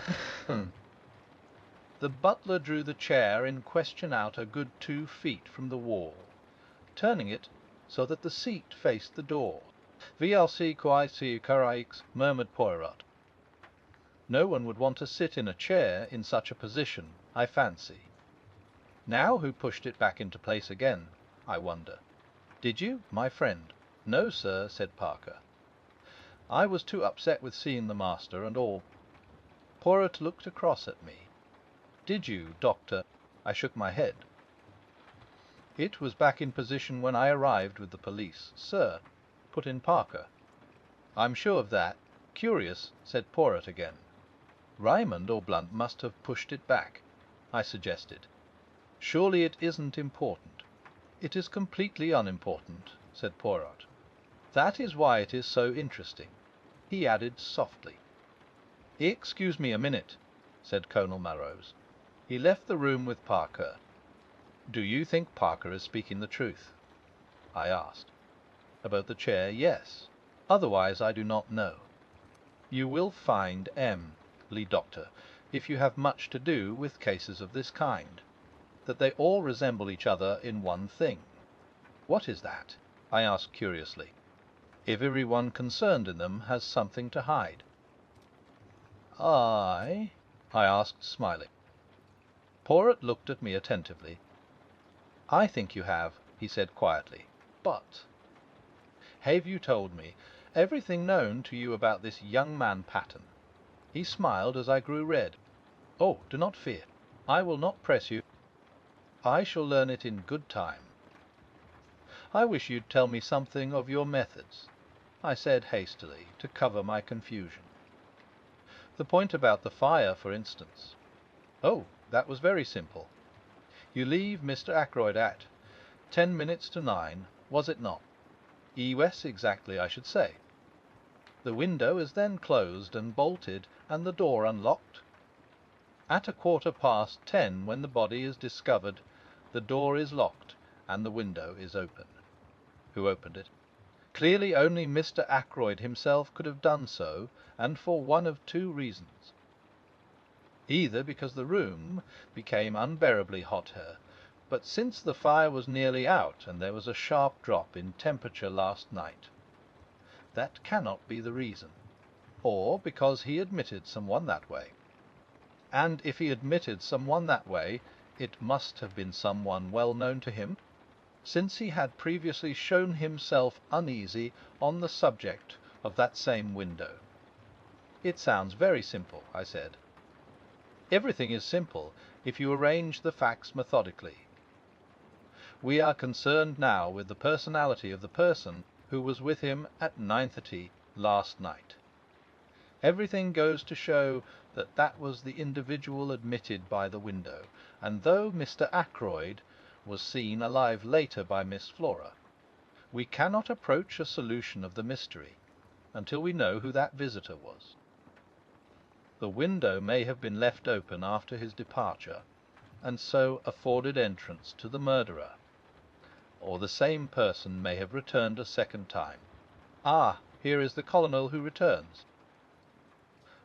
A: The butler drew the chair in question out a good 2 feet from the wall, turning it so that the seat faced the door. "VLC quasi caraix," murmured Poirot. "No one would want to sit in a chair in such a position, I fancy. Now who pushed it back into place again, I wonder? Did you, my friend?" "No, sir," said Parker. "I was too upset with seeing the master and all." Poirot looked across at me. "Did you, Doctor?" I shook my head. "It was back in position when I arrived with the police, sir," put in Parker. "I'm sure of that." "Curious," said Poirot again. "Raymond or Blunt must have pushed it back," I suggested. "Surely it isn't important." "It is completely unimportant," said Poirot. "That is why it is so interesting." He added softly: "Excuse me a minute," said Colonel Melrose. He left the room with Parker. "Do you think Parker is speaking the truth?" I asked. "About the chair, yes. Otherwise I do not know. You will find, Doctor, if you have much to do with cases of this kind, that they all resemble each other in one thing." "What is that?" I asked curiously. "Everyone concerned in them has something to hide." I asked, smiling. Poirot looked at me attentively. "I think you have," he said quietly. "But have you told me everything known to you about this young man Pattern?" He smiled as I grew red. "Oh, do not fear. I will not press you. I shall learn it in good time." I wish you'd tell me something of your methods," I said hastily, to cover my confusion. "The point about the fire, for instance." "Oh, that was very simple. You leave Mr. Ackroyd at 9:10 to 9, was it not?" "Yes, exactly, I should say." "The window is then closed and bolted, and the door unlocked?" "At 10:15, when the body is discovered, the door is locked and the window is open." "Who opened it?" "Clearly only Mr. Ackroyd himself could have done so, and for one of two reasons. Either because the room became unbearably hot here, but since the fire was nearly out and there was a sharp drop in temperature last night. That cannot be the reason. Or because he admitted someone that way. And if he admitted someone that way, it must have been someone well known to him, since he had previously shown himself uneasy on the subject of that same window." "It sounds very simple," I said. "Everything is simple if you arrange the facts methodically. We are concerned now with the personality of the person who was with him at 9:30 last night. Everything goes to show that that was the individual admitted by the window, and though Mr. Ackroyd was seen alive later by Miss Flora, we cannot approach a solution of the mystery until we know who that visitor was. The window may have been left open after his departure, and so afforded entrance to the murderer, or the same person may have returned a second time. Ah, here is the colonel who returns."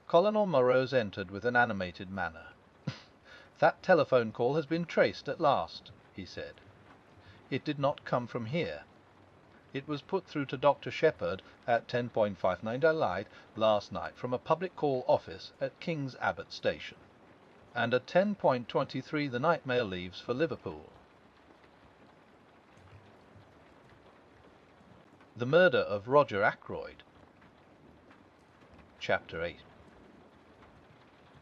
A: Colonel Morose entered with an animated manner. "That telephone call has been traced at last," he said. "It did not come from here. It was put through to Dr. Shepherd at 10:59 last night from a public call office at King's Abbott station, and at 10:23 the night mail leaves for Liverpool." The Murder of Roger Ackroyd. Chapter 8.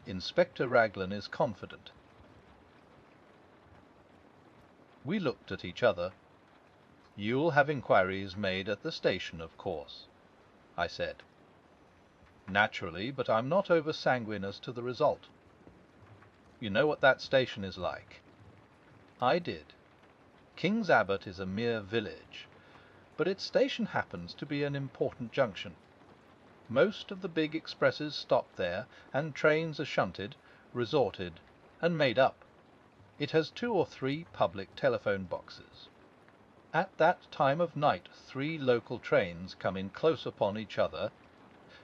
A: Inspector Raglan is confident. We looked at each other. "You'll have inquiries made at the station, of course," I said. "Naturally, but I'm not over sanguine as to the result. You know what that station is like?" I did. King's Abbott is a mere village, but its station happens to be an important junction. Most of the big expresses stop there, and trains are shunted, resorted, and made up. It has 2 or 3 public telephone boxes. At that time of night 3 local trains come in close upon each other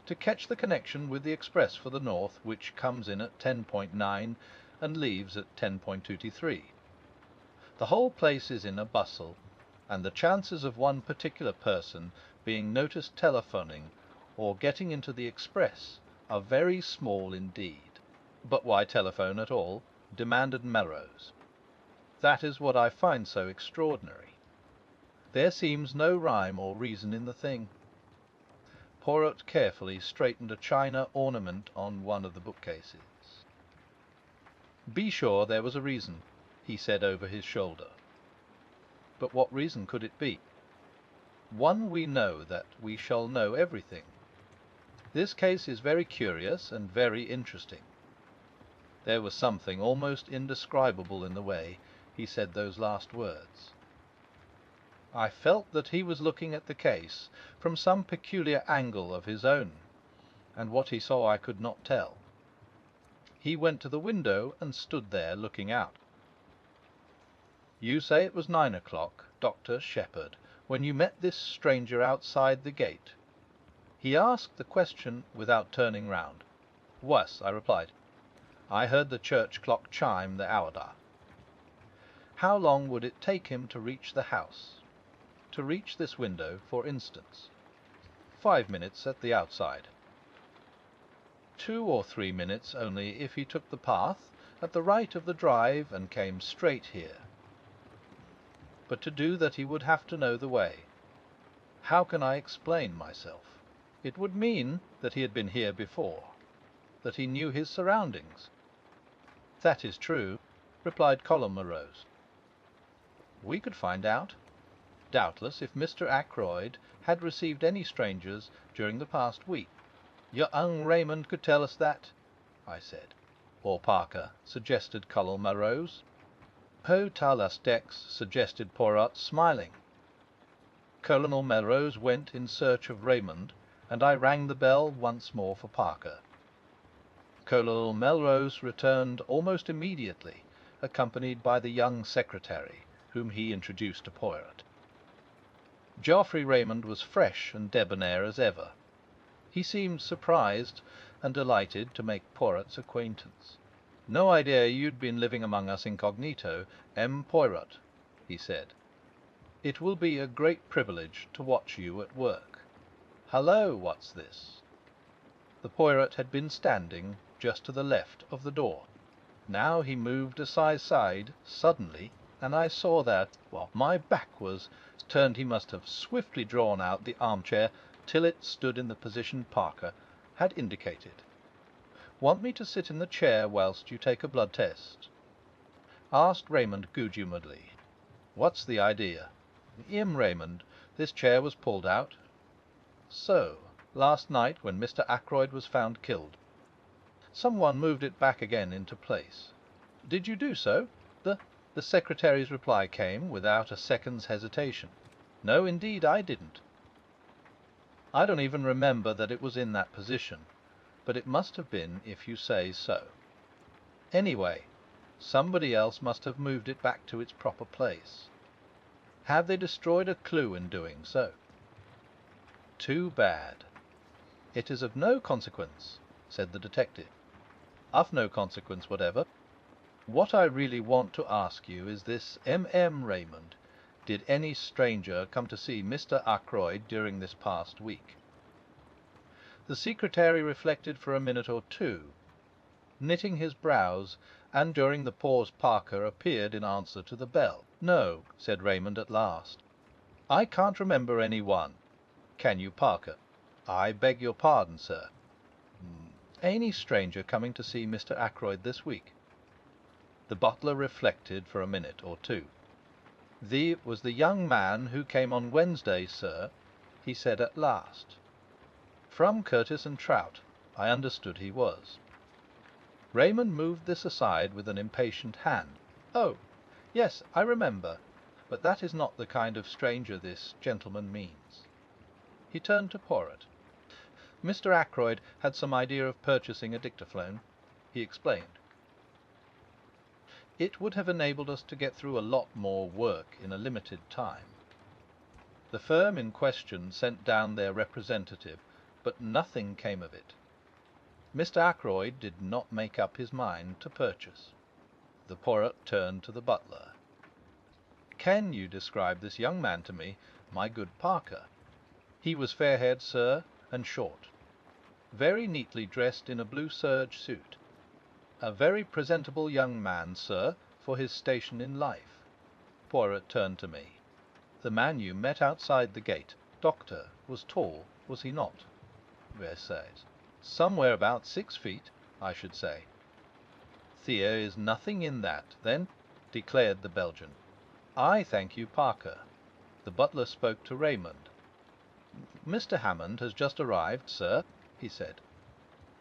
A: to catch the connection with the express for the north, which comes in at 10:9 and leaves at 10:23. The whole place is in a bustle, and the chances of one particular person being noticed telephoning or getting into the express are very small indeed. "But why telephone at all?" demanded Melrose. "That is what I find so extraordinary. There seems no rhyme or reason in the thing." Poirot carefully straightened a china ornament on one of the bookcases. "Be sure there was a reason," he said over his shoulder. "But what reason could it be?" "One we know that we shall know everything. This case is very curious and very interesting." There was something almost indescribable in the way he said those last words. I felt that he was looking at the case from some peculiar angle of his own, and what he saw I could not tell. He went to the window and stood there looking out. "You say it was 9 o'clock, Dr. Shepherd, when you met this stranger outside the gate?" He asked the question without turning round. "Was," I replied. "I heard the church clock chime the hour." "How long would it take him to reach the house? To reach this window, for instance?" "5 minutes at the outside." 2 or 3 minutes only if he took the path at the right of the drive and came straight here. But to do that he would have to know the way. How can I explain myself? It would mean that he had been here before, that he knew his surroundings." "That is true," replied Colonel Morose. "We could find out." doubtless, if Mr. Ackroyd had received any strangers during the past week. "Young Raymond could tell us that," I said. "Or Parker," suggested Colonel Melrose. "Who tell us, Dex?" suggested Poirot, smiling. Colonel Melrose went in search of Raymond, and I rang the bell once more for Parker. Colonel Melrose returned almost immediately, accompanied by the young secretary, whom he introduced to Poirot. Geoffrey Raymond was fresh and debonair as ever. He seemed surprised and delighted to make Poirot's acquaintance. "No idea you'd been living among us incognito, Poirot," he said. "It will be a great privilege to watch you at work. Hallo, what's this?" The Poirot had been standing just to the left of the door. Now he moved aside suddenly, and I saw that, while my back was turned, he must have swiftly drawn out the armchair till it stood in the position Parker had indicated. "Want me to sit in the chair whilst you take a blood test?" asked Raymond good-humouredly. "What's the idea?" Raymond, this chair was pulled out." "So, last night when Mr. Ackroyd was found killed, someone moved it back again into place. Did you do so?" The secretary's reply came without a second's hesitation. "No, indeed, I didn't. I don't even remember that it was in that position, but it must have been if you say so. Anyway, somebody else must have moved it back to its proper place. Have they destroyed a clue in doing so?" "Too bad." "It is of no consequence," said the detective. "Of no consequence whatever. What I really want to ask you is this: Raymond, did any stranger come to see Mr. Ackroyd during this past week?" The secretary reflected for a minute or two, knitting his brows, and during the pause Parker appeared in answer to the bell. "No," said Raymond at last. "I can't remember any one. Can you, Parker?" "I beg your pardon, sir." "Any stranger coming to see Mr. Ackroyd this week?" The butler reflected for a minute or two. Was the young man who came on Wednesday, sir," he said at last. "From Curtis and Trout, I understood he was." Raymond moved this aside with an impatient hand. "Oh, yes, I remember. But that is not the kind of stranger this gentleman means." He turned to Poirot. "Mr. Ackroyd had some idea of purchasing a dictaphone," he explained. "It would have enabled us to get through a lot more work in a limited time. The firm in question sent down their representative, but nothing came of it. Mr. Ackroyd did not make up his mind to purchase." The Poirot turned to the butler. "Can you describe this young man to me, my good Parker?" "He was fair-haired, sir, and short, very neatly dressed in a blue serge suit. A very presentable young man, sir, for his station in life." Poirot turned to me. "The man you met outside the gate, doctor, was tall, was he not?" "Somewhere about 6 feet, I should say." "There is nothing in that, then," declared the Belgian. "I thank you, Parker." The butler spoke to Raymond. "Mr. Hammond has just arrived, sir," he said.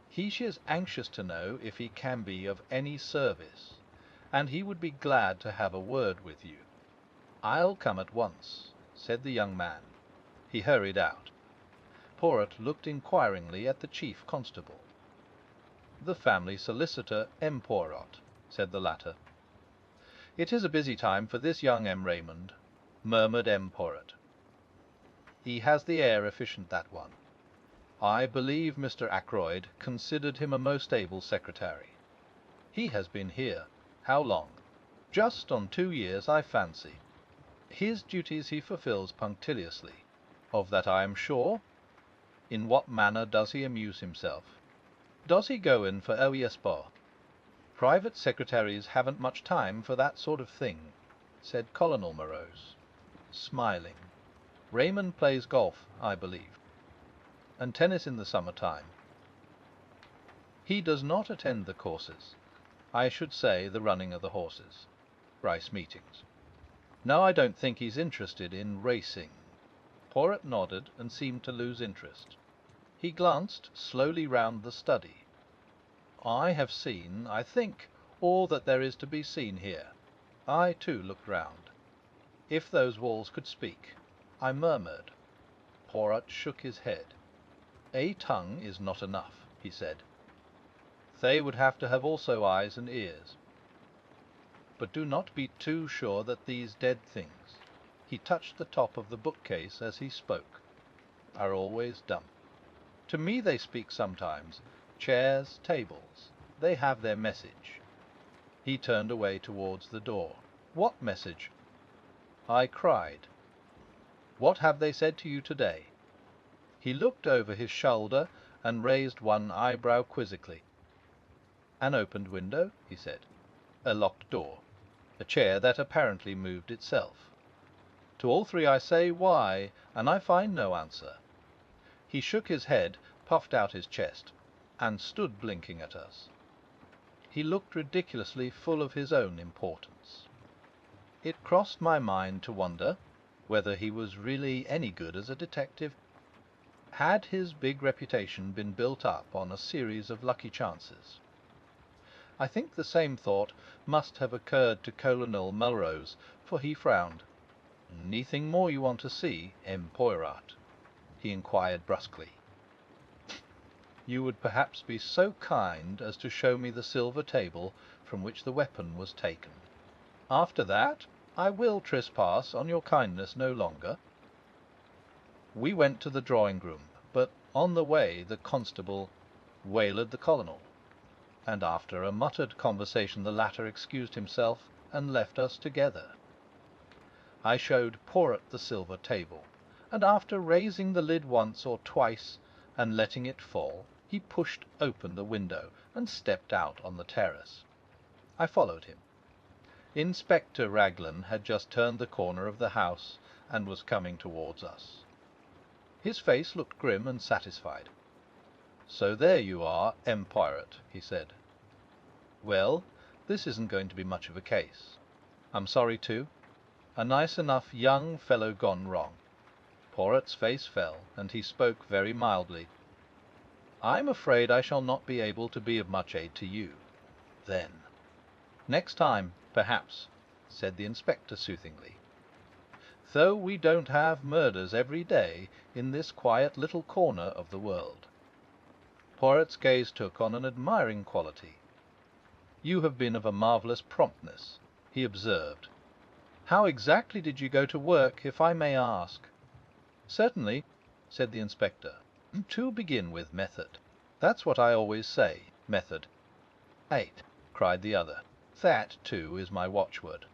A: "He is anxious to know if he can be of any service, and he would be glad to have a word with you." "I'll come at once," said the young man. He hurried out. Poirot looked inquiringly at the chief constable. "The family solicitor, Poirot," said the latter. "It is a busy time for this young Raymond," murmured Poirot. "He has the air efficient, that one. I believe Mr. Ackroyd considered him a most able secretary. He has been here how long? Just on 2 years, I fancy. His duties he fulfills punctiliously. Of that I am sure. In what manner does he amuse himself? Does he go in for sport? Private secretaries haven't much time for that sort of thing," said Colonel Melrose, smiling. "Raymond plays golf, I believe, and tennis in the summer time." "He does not attend the courses, I should say the running of the horses, Rice meetings." No, I don't think he's interested in racing." Poirot nodded and seemed to lose interest. He glanced slowly round the study. "I have seen, I think, all that there is to be seen here." I, too, looked round. "If those walls could speak," I murmured. Poirot shook his head. "A tongue is not enough," he said. "They would have to have also eyes and ears. But do not be too sure that these dead things," he touched the top of the bookcase as he spoke, "are always dumb. To me they speak sometimes. Chairs, tables, they have their message." He turned away towards the door. "What message?" I cried. "What have they said to you today?" He looked over his shoulder and raised one eyebrow quizzically. "An opened window," he said. "A locked door. A chair that apparently moved itself. To all three I say, why, and I find no answer." He shook his head, puffed out his chest, and stood blinking at us. He looked ridiculously full of his own importance. It crossed my mind to wonder whether he was really any good as a detective. Had his big reputation been built up on a series of lucky chances? I think the same thought must have occurred to Colonel Melrose, for he frowned. "Anything more you want to see, M. Poirot?" he inquired brusquely. "You would perhaps be so kind as to show me the silver table from which the weapon was taken. After that, I will trespass on your kindness no longer." We went to the drawing-room, but on the way the constable waylaid the colonel, and after a muttered conversation the latter excused himself and left us together. I showed Poirot the silver table, and after raising the lid once or twice and letting it fall, he pushed open the window and stepped out on the terrace. I followed him. Inspector Raglan had just turned the corner of the house and was coming towards us. His face looked grim and satisfied. "So there you are, M. Poirot," he said. "Well, this isn't going to be much of a case. I'm sorry too. A nice enough young fellow gone wrong." Poirot's face fell, and he spoke very mildly. "I'm afraid I shall not be able to be of much aid to you." Then, "Next time, perhaps," said the inspector soothingly. "Though we don't have murders every day in this quiet little corner of the world." Poirot's gaze took on an admiring quality. "You have been of a marvellous promptness," he observed. "How exactly did you go to work, if I may ask?" "Certainly," said the inspector. "To begin with, method. That's what I always say, method." "8," cried the other. "That, too, is my watchword.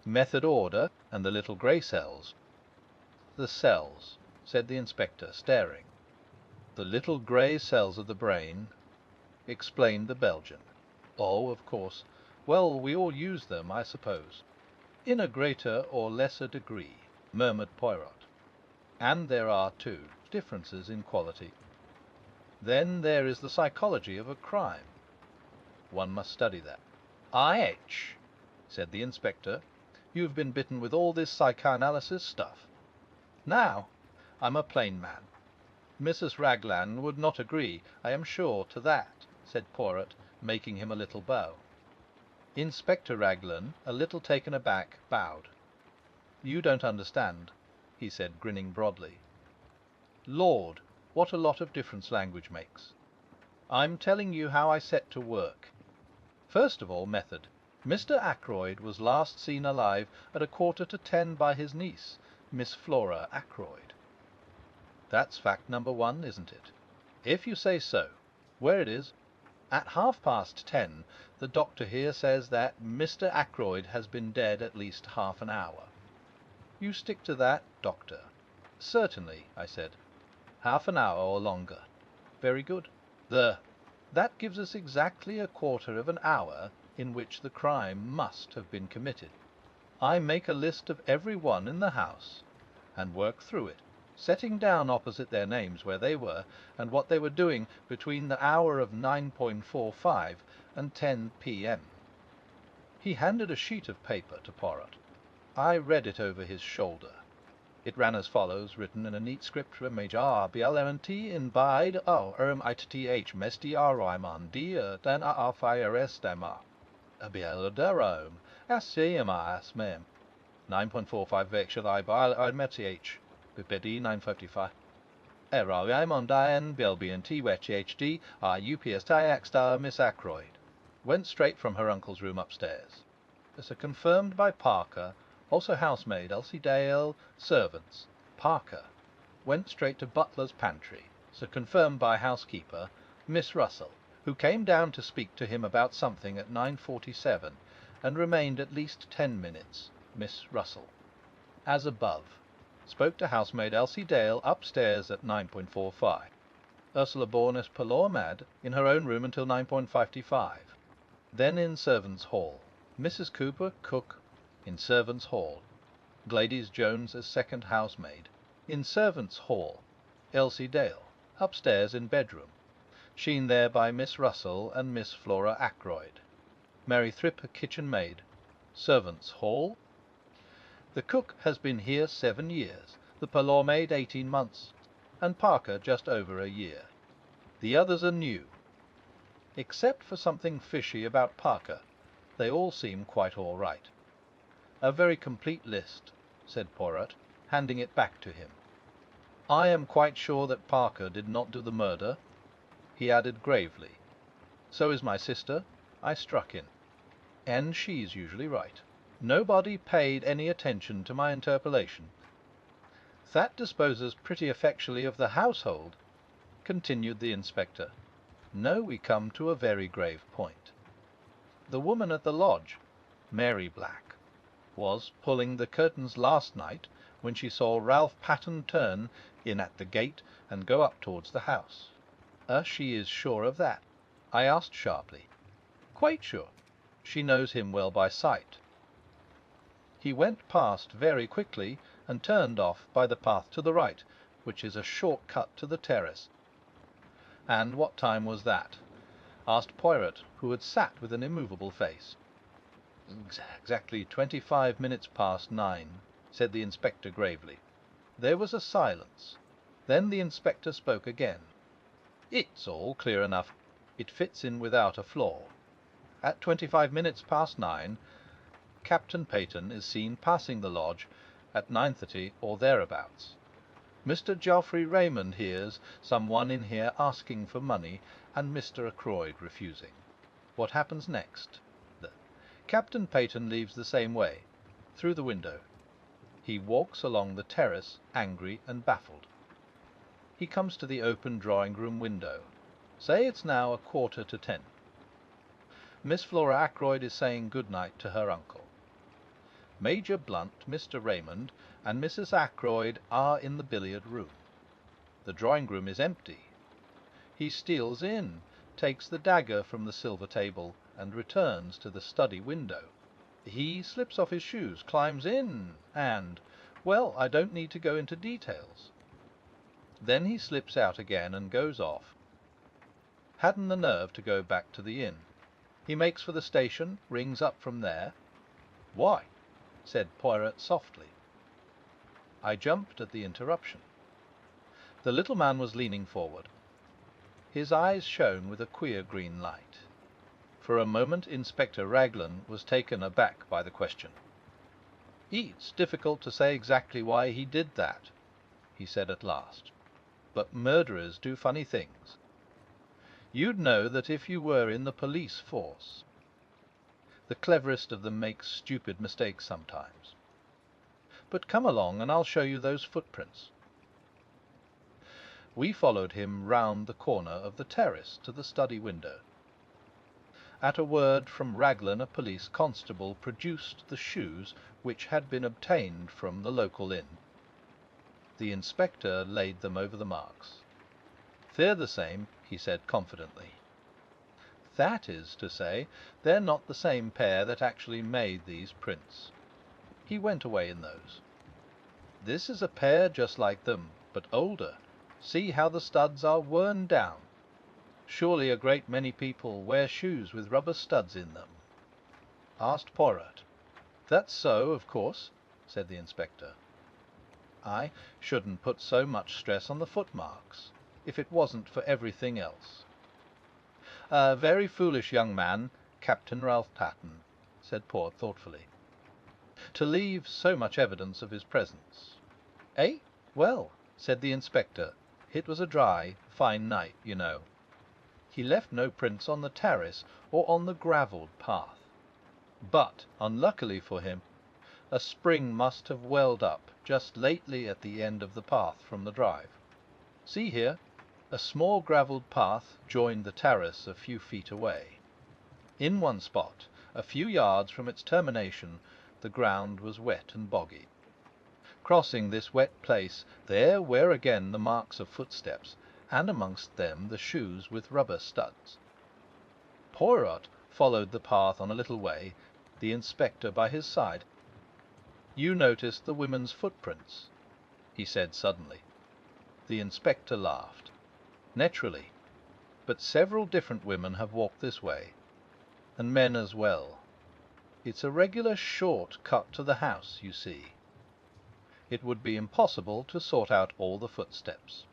A: Method, order, and the little grey cells." "The cells," said the inspector, staring. "The little grey cells of the brain," explained the Belgian. "Oh, of course. Well, we all use them, I suppose." "In a greater or lesser degree," murmured Poirot. "And there are, too, differences in quality. Then there is the psychology of a crime. One must study that." "IH," said the inspector. "You've been bitten with all this psychoanalysis stuff." "Now, I'm a plain man. Mrs. Raglan would not agree, I am sure, to that," said Poirot, making him a little bow. Inspector Raglan, a little taken aback, bowed. "You don't understand," he said, grinning broadly. "Lord, what a lot of difference language makes! I'm telling you how I set to work. First of all, method. Mr. Ackroyd was last seen alive at 9:45 by his niece, Miss Flora Ackroyd. That's fact number one, isn't it? If you say so, where it is. At 10:30, the doctor here says that Mr. Ackroyd has been dead at least half an hour. You stick to that, doctor?" "Certainly," I said. "Half an hour or longer." "Very good. That gives us exactly a quarter of an hour in which the crime must have been committed. I make a list of every one in the house and work through it, setting down opposite their names where they were and what they were doing between the hour of 9:45 and 10 p.m." He handed a sheet of paper to Poirot. I read it over his shoulder. It ran as follows, written in a neat script from Major BLMT in bide ITTH Mesti Roimon D then FIRS Dema BLDROM SCMA SMEM 9.45 Vexel I Bile RMTH BPD 955 Roimon Dian BLBNT Wetch HD UPS TIX Miss Ackroyd. Went straight from her uncle's room upstairs. So confirmed by Parker. Also housemaid Elsie Dale, servants. Parker. Went straight to butler's pantry. So confirmed by housekeeper, Miss Russell, who came down to speak to him about something at 9:47, and remained at least 10 minutes, Miss Russell. As above. Spoke to housemaid Elsie Dale upstairs at 9:45. Ursula Bornis Palormad in her own room until 9:55. Then in servants' hall. Mrs. Cooper, cook, in servants' hall. Gladys Jones as second housemaid. In servants' hall. Elsie Dale, upstairs in bedroom. Shewn there by Miss Russell and Miss Flora Ackroyd. Mary Thrip, kitchen maid. Servants' hall. The cook has been here 7 years, the parlour maid 18 months, and Parker just over a year. The others are new. Except for something fishy about Parker, they all seem quite all right. A very complete list, said Poirot, handing it back to him. I am quite sure that Parker did not do the murder, he added gravely. So is my sister, I struck in. And she's usually right. Nobody paid any attention to my interpolation. That disposes pretty effectually of the household, continued the inspector. Now we come to a very grave point. The woman at the lodge, Mary Black, was pulling the curtains last night when she saw Ralph Patten turn in at the gate and go up towards the house. She is sure of that? I asked sharply. Quite sure. She knows him well by sight. He went past very quickly and turned off by the path to the right, which is a short cut to the terrace. And what time was that? Asked Poirot, who had sat with an immovable face. Exactly 25 minutes past 9, said the inspector gravely. There was a silence. Then the inspector spoke again. It's all clear enough. It fits in without a flaw. At 25 minutes past 9, Captain Peyton is seen passing the lodge at 9:30 or thereabouts. Mr. Geoffrey Raymond hears someone in here asking for money, and Mr. Ackroyd refusing. What happens next? Captain Peyton leaves the same way, through the window. He walks along the terrace, angry and baffled. He comes to the open drawing-room window. Say it's now 9:45. Miss Flora Ackroyd is saying good-night to her uncle. Major Blunt, Mr. Raymond, and Mrs. Ackroyd are in the billiard-room. The drawing-room is empty. He steals in, takes the dagger from the silver table, and returns to the study window. He slips off his shoes, climbs in, and, well, I don't need to go into details. Then he slips out again and goes off. Hadn't the nerve to go back to the inn. He makes for the station, rings up from there. Why? Said Poirot softly. I jumped at the interruption. The little man was leaning forward. His eyes shone with a queer green light. For a moment Inspector Raglan was taken aback by the question. It's difficult to say exactly why he did that, he said at last. But murderers do funny things. You'd know that if you were in the police force. The cleverest of them makes stupid mistakes sometimes. But come along and I'll show you those footprints. We followed him round the corner of the terrace to the study window. At a word from Raglan, a police constable produced the shoes which had been obtained from the local inn. The inspector laid them over the marks. They're the same, he said confidently. That is to say, they're not the same pair that actually made these prints. He went away in those. This is a pair just like them, but older. See how the studs are worn down. Surely a great many people wear shoes with rubber studs in them. Asked Poirot. That's so, of course. said the inspector. "I shouldn't put so much stress on the footmarks, if it wasn't for everything else." "A very foolish young man, Captain Ralph Patten," said Porth thoughtfully, "to leave so much evidence of his presence." "Eh? Well," said the inspector, "it was a dry, fine night, you know. He left no prints on the terrace or on the gravelled path. But, unluckily for him, a spring must have welled up just lately at the end of the path from the drive. See here, a small gravelled path joined the terrace a few feet away. In one spot, a few yards from its termination, the ground was wet and boggy. Crossing this wet place, there were again the marks of footsteps, and amongst them the shoes with rubber studs. Poirot followed the path on a little way, the inspector by his side. You noticed the women's footprints?" he said suddenly. The inspector laughed. "Naturally. But several different women have walked this way, and men as well. It's a regular short cut to the house, you see. It would be impossible to sort out all the footsteps.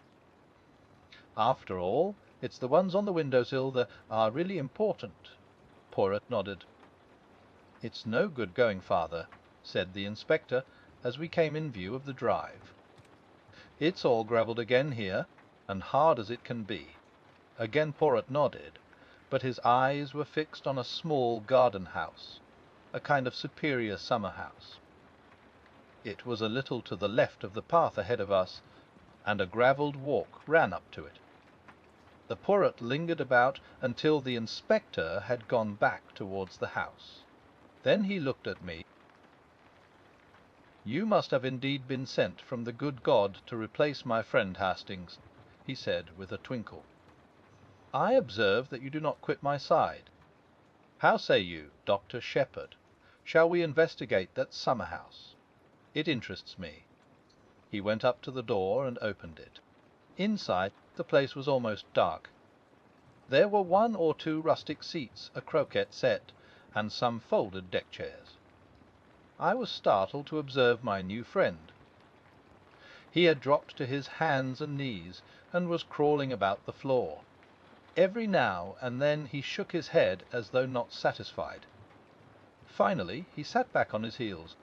A: After all, it's the ones on the window-sill that are really important." Poirot nodded. "It's no good going farther," said the inspector, as we came in view of the drive. "It's all gravelled again here, and hard as it can be." Again Poirot nodded, but his eyes were fixed on a small garden house, a kind of superior summer house. It was a little to the left of the path ahead of us, and a gravelled walk ran up to it. The Poirot lingered about until the inspector had gone back towards the house. Then he looked at me. "You must have indeed been sent from the good God to replace my friend Hastings," he said with a twinkle. "I observe that you do not quit my side. How say you, Dr. Shepherd? Shall we investigate that summer house? It interests me." He went up to the door and opened it. Inside, the place was almost dark. There were one or two rustic seats, a croquet set, and some folded deck chairs. I was startled to observe my new friend. He had dropped to his hands and knees, and was crawling about the floor. Every now and then he shook his head as though not satisfied. Finally he sat back on his heels.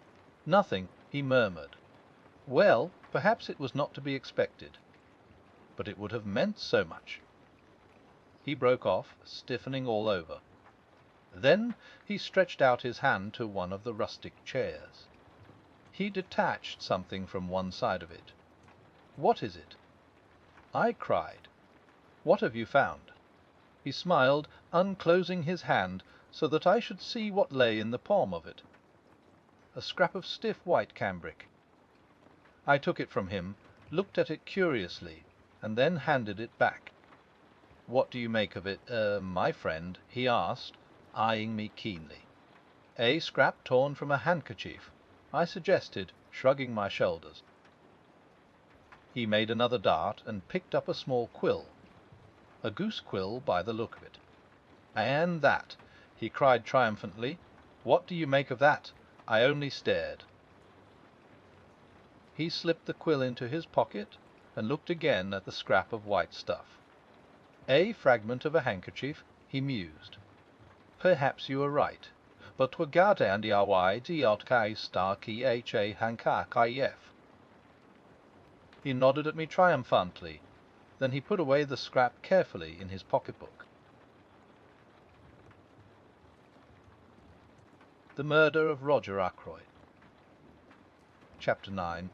A: "Nothing," he murmured. Well, perhaps it was not to be expected, but it would have meant so much. He broke off, stiffening all over. Then he stretched out his hand to one of the rustic chairs. He detached something from one side of it. "What is it?" I cried. "What have you found?" He smiled, unclosing his hand so that I should see what lay in the palm of it. A scrap of stiff white cambric. I took it from him, looked at it curiously, and then handed it back. "What do you make of it, my friend?" he asked, eyeing me keenly. "A scrap torn from a handkerchief," I suggested, shrugging my shoulders. He made another dart and picked up a small quill. A goose quill by the look of it. "And that!" he cried triumphantly. "What do you make of that?" I only stared. He slipped the quill into his pocket and looked again at the scrap of white stuff. "A fragment of a handkerchief," he mused. "Perhaps you are right. But wgade and yawai diotkai star ki ha hanka kayef." He nodded at me triumphantly. Then he put away the scrap carefully in his pocketbook. The Murder of Roger Ackroyd. Chapter 9.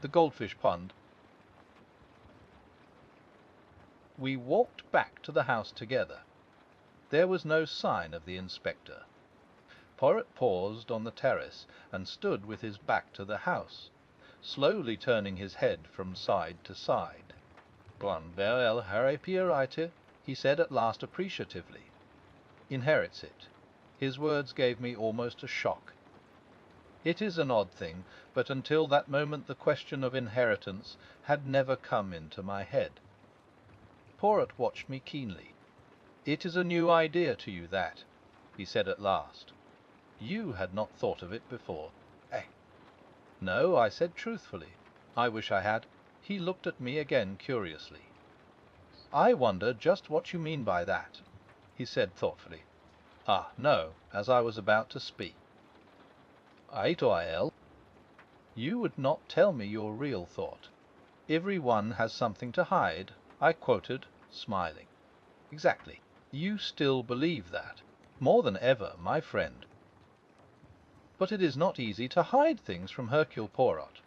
A: The Goldfish Pond. We walked back to the house together. There was no sign of the inspector. Poirot paused on the terrace and stood with his back to the house, slowly turning his head from side to side. "Bon el Harapierite," he said at last appreciatively. "Inherits it." His words gave me almost a shock. It is an odd thing, but until that moment the question of inheritance had never come into my head. Poirot watched me keenly. "It is a new idea to you, that," he said at last. "You had not thought of it before." No, I said truthfully. I wish I had. He looked at me again curiously. I wonder just what you mean by that, he said thoughtfully. Ah, no, as I was about to speak. Aitoael, you would not tell me your real thought. Every one has something to hide, I quoted, smiling. Exactly. You still believe that. More than ever, my friend. But it is not easy to hide things from Hercule Poirot.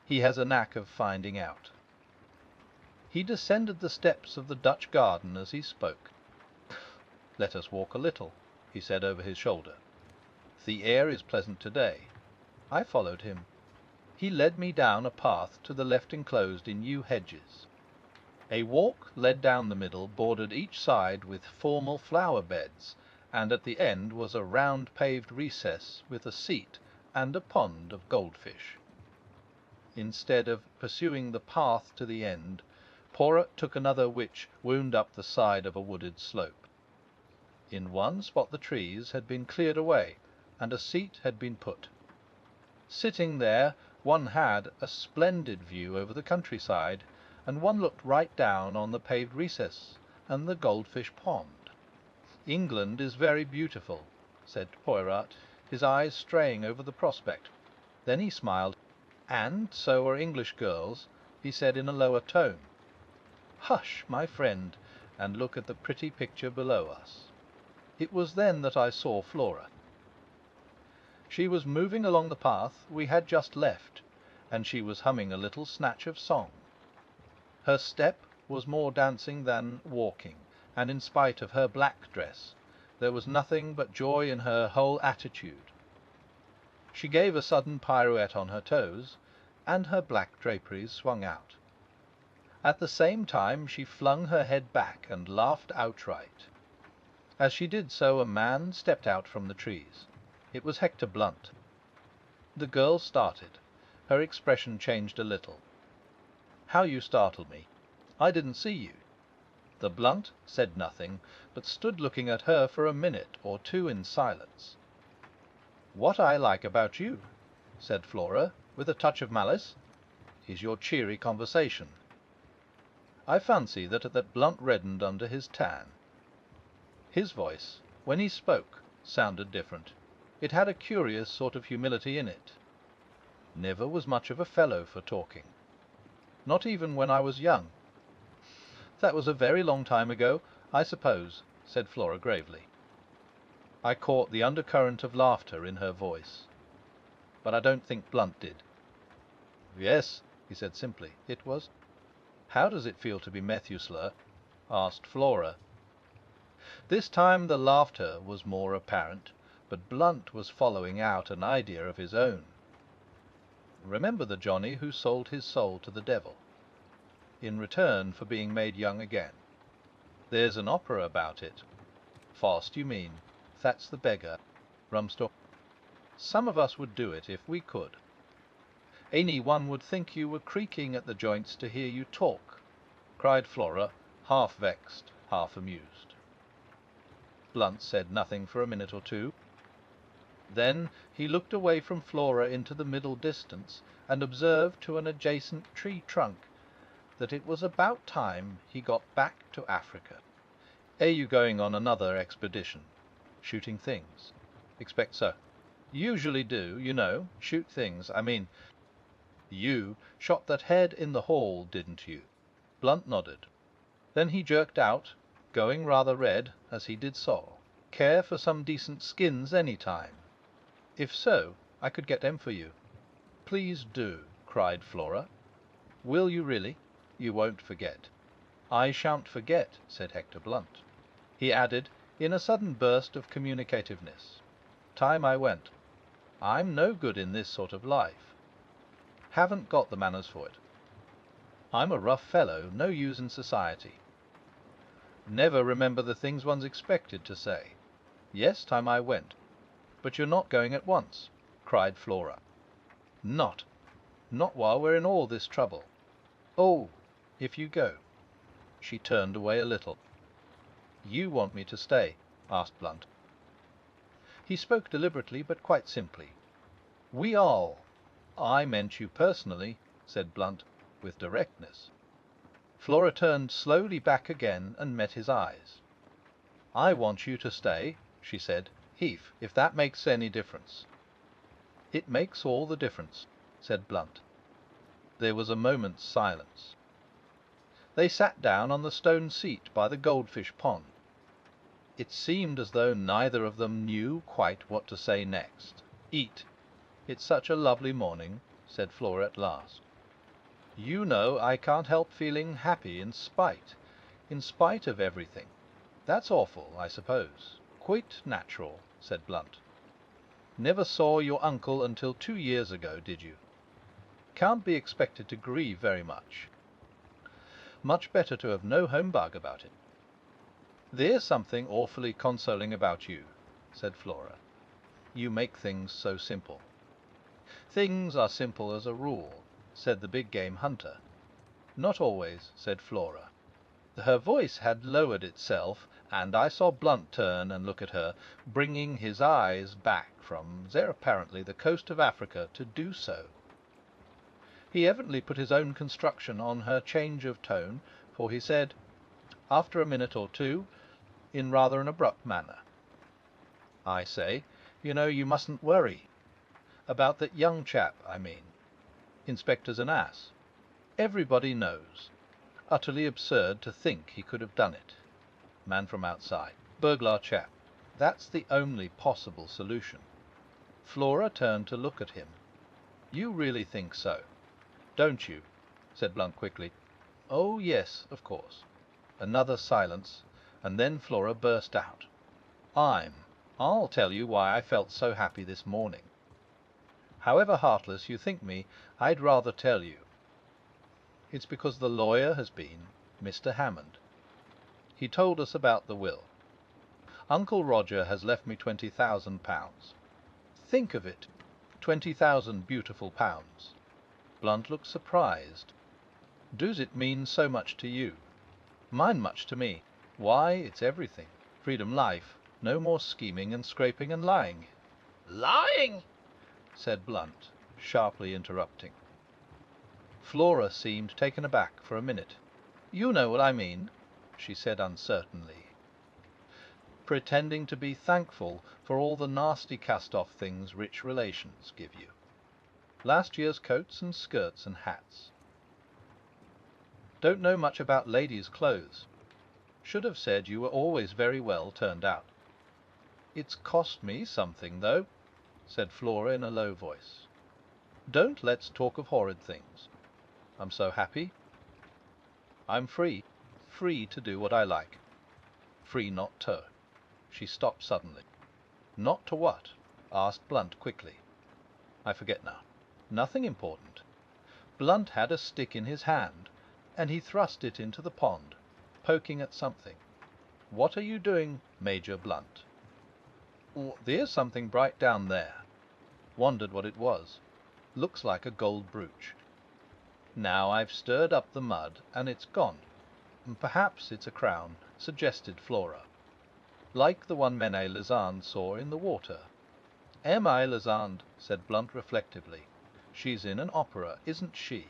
A: He has a knack of finding out. He descended the steps of the Dutch garden as he spoke. Let us walk a little, he said over his shoulder. The air is pleasant today. I followed him. He led me down a path to the left enclosed in yew hedges. A walk led down the middle, bordered each side with formal flower beds, and at the end was a round paved recess with a seat and a pond of goldfish. Instead of pursuing the path to the end, Poirot took another which wound up the side of a wooded slope. In one spot the trees had been cleared away, and a seat had been put. Sitting there, one had a splendid view over the countryside, and one looked right down on the paved recess and the goldfish pond. England is very beautiful, said Poirot, his eyes straying over the prospect. Then he smiled. And so are English girls, he said in a lower tone. Hush, my friend, and look at the pretty picture below us. It was then that I saw Flora. She was moving along the path we had just left, and she was humming a little snatch of song. Her step was more dancing than walking, and in spite of her black dress, there was nothing but joy in her whole attitude. She gave a sudden pirouette on her toes, and her black draperies swung out. At the same time she flung her head back and laughed outright. As she did so, a man stepped out from the trees. It was Hector Blunt. The girl started. Her expression changed a little. How you startled me! I didn't see you. The Blunt said nothing, but stood looking at her for a minute or two in silence. What I like about you, said Flora, with a touch of malice, is your cheery conversation. I fancy that Blunt reddened under his tan. His voice, when he spoke, sounded different. It had a curious sort of humility in it. Never was much of a fellow for talking. Not even when I was young. That was a very long time ago, I suppose, said Flora gravely. I caught the undercurrent of laughter in her voice, but I don't think Blunt did. Yes, he said simply, it was. How does it feel to be Methuselah? Asked Flora. This time the laughter was more apparent, but Blunt was following out an idea of his own. Remember the Johnny who sold his soul to the devil, in return for being made young again. There's an opera about it. Faust, you mean. That's the beggar. Rumstock. Some of us would do it if we could. Any one would think you were creaking at the joints to hear you talk, cried Flora, half vexed, half amused. Blunt said nothing for a minute or two. Then he looked away from Flora into the middle distance, and observed to an adjacent tree trunk that it was about time he got back to Africa. Are you going on another expedition? Shooting things? Expect so. Usually do, you know, shoot things. I mean, you shot that head in the hall, didn't you? Blunt nodded. Then he jerked out, going rather red as he did so. Care for some decent skins any time? If so, I could get them for you. Please do, cried Flora. Will you really? You won't forget. I shan't forget, said Hector Blunt. He added, in a sudden burst of communicativeness. Time I went. I'm no good in this sort of life. Haven't got the manners for it. I'm a rough fellow, no use in society. Never remember the things one's expected to say. Yes, time I went. But you're not going at once, cried Flora. Not while we're in all this trouble. Oh, if you go. She turned away a little. You want me to stay? Asked Blunt. He spoke deliberately, but quite simply. We all. I meant you personally, said Blunt, with directness. Flora turned slowly back again and met his eyes. I want you to stay, she said. Heath, if that makes any difference. It makes all the difference, said Blunt. There was a moment's silence. They sat down on the stone seat by the goldfish pond. It seemed as though neither of them knew quite what to say next. Eat. It's such a lovely morning, said Flora at last. You know I can't help feeling happy in spite of everything. That's awful, I suppose. Quite natural, said Blunt. Never saw your uncle until 2 years ago, did you? Can't be expected to grieve very much. Much better to have no humbug about it. There's something awfully consoling about you, said Flora. You make things so simple. Things are simple as a rule, said the big game hunter. Not always, said Flora. Her voice had lowered itself, and I saw Blunt turn and look at her, bringing his eyes back from there apparently the coast of Africa to do so. He evidently put his own construction on her change of tone, for he said, after a minute or two, in rather an abrupt manner, I say, you know, you mustn't worry. About that young chap, I mean. Inspector's an ass. Everybody knows. Utterly absurd to think he could have done it. Man from outside. Burglar chap. That's the only possible solution. Flora turned to look at him. You really think so? Don't you? Said Blunt quickly. Oh, yes, of course. Another silence, and then Flora burst out. I'll tell you why I felt so happy this morning. However heartless you think me, I'd rather tell you. It's because the lawyer has been Mr. Hammond. He told us about the will. Uncle Roger has left me £20,000. Think of it, 20,000 beautiful pounds. Blunt looked surprised. Does it mean so much to you? Mine much to me. Why, it's everything. Freedom, life. No more scheming and scraping and lying.
B: Lying,
A: said Blunt, sharply interrupting. Flora seemed taken aback for a minute. You know what I mean, she said uncertainly. Pretending to be thankful for all the nasty cast-off things rich relations give you. Last year's coats and skirts and hats. Don't know much about ladies' clothes. Should have said you were always very well turned out. It's cost me something, though, said Flora in a low voice. Don't let's talk of horrid things. I'm so happy. I'm free to do what I like. Free not to. She stopped suddenly. Not to what? Asked Blunt quickly. I forget now. Nothing important. Blunt had a stick in his hand, and he thrust it into the pond, poking at something. What are you doing, Major Blunt? There's something bright down there. Wondered what it was. Looks like a gold brooch. Now I've stirred up the mud, and it's gone. Perhaps it's a crown, suggested Flora. Like the one Manet Lezande saw in the water. M.I. Lezande, said Blunt reflectively. She's in an opera, isn't she?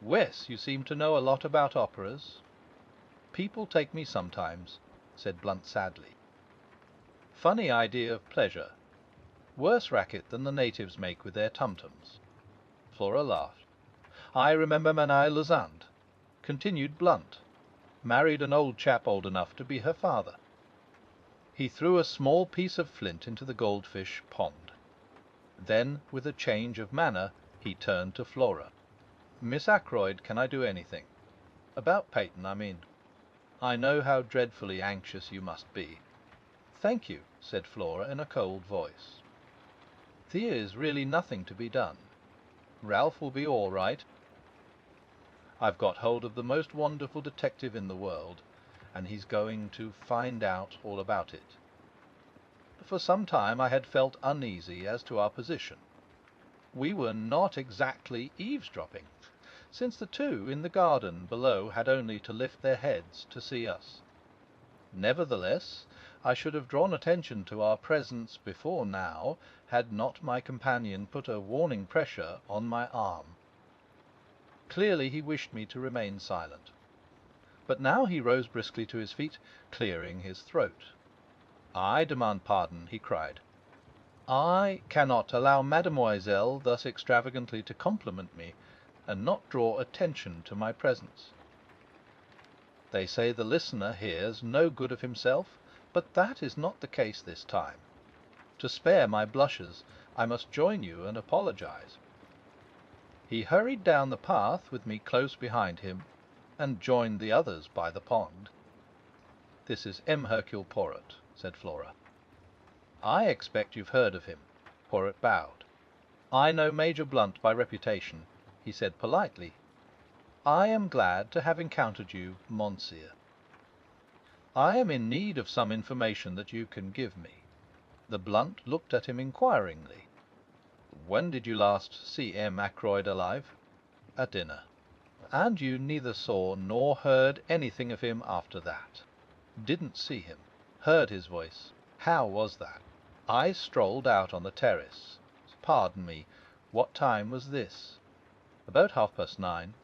A: Wes, you seem to know a lot about operas. People take me sometimes, said Blunt sadly. Funny idea of pleasure. Worse racket than the natives make with their tum-tums. Flora laughed. I remember Manet Lezande, continued Blunt. Married an old chap old enough to be her father. He threw a small piece of flint into the goldfish pond. Then, with a change of manner, he turned to Flora. Miss Ackroyd, can I do anything? About Peyton, I mean. I know how dreadfully anxious you must be. Thank you, said Flora in a cold voice. There is really nothing to be done. Ralph will be all right. I've got hold of the most wonderful detective in the world, and he's going to find out all about it. For some time I had felt uneasy as to our position. We were not exactly eavesdropping, since the two in the garden below had only to lift their heads to see us. Nevertheless, I should have drawn attention to our presence before now, had not my companion put a warning pressure on my arm. Clearly he wished me to remain silent. But now he rose briskly to his feet, clearing his throat. "I demand pardon," he cried. "I cannot allow mademoiselle thus extravagantly to compliment me, and not draw attention to my presence. They say the listener hears no good of himself, but that is not the case this time. To spare my blushes, I must join you and apologize." He hurried down the path with me close behind him, and joined the others by the pond. "This is Hercule Poirot," said Flora. "I expect you've heard of him." Poirot bowed. "I know Major Blunt by reputation," he said politely. "I am glad to have encountered you, Monsieur. I am in need of some information that you can give me." The Blunt looked at him inquiringly. "When did you last see Ackroyd alive?" "At dinner." "And you neither saw nor heard anything of him after that?" "Didn't see him. Heard his voice." "How was that?" "I strolled out on the terrace." "Pardon me, what time was this?" "About 9:30.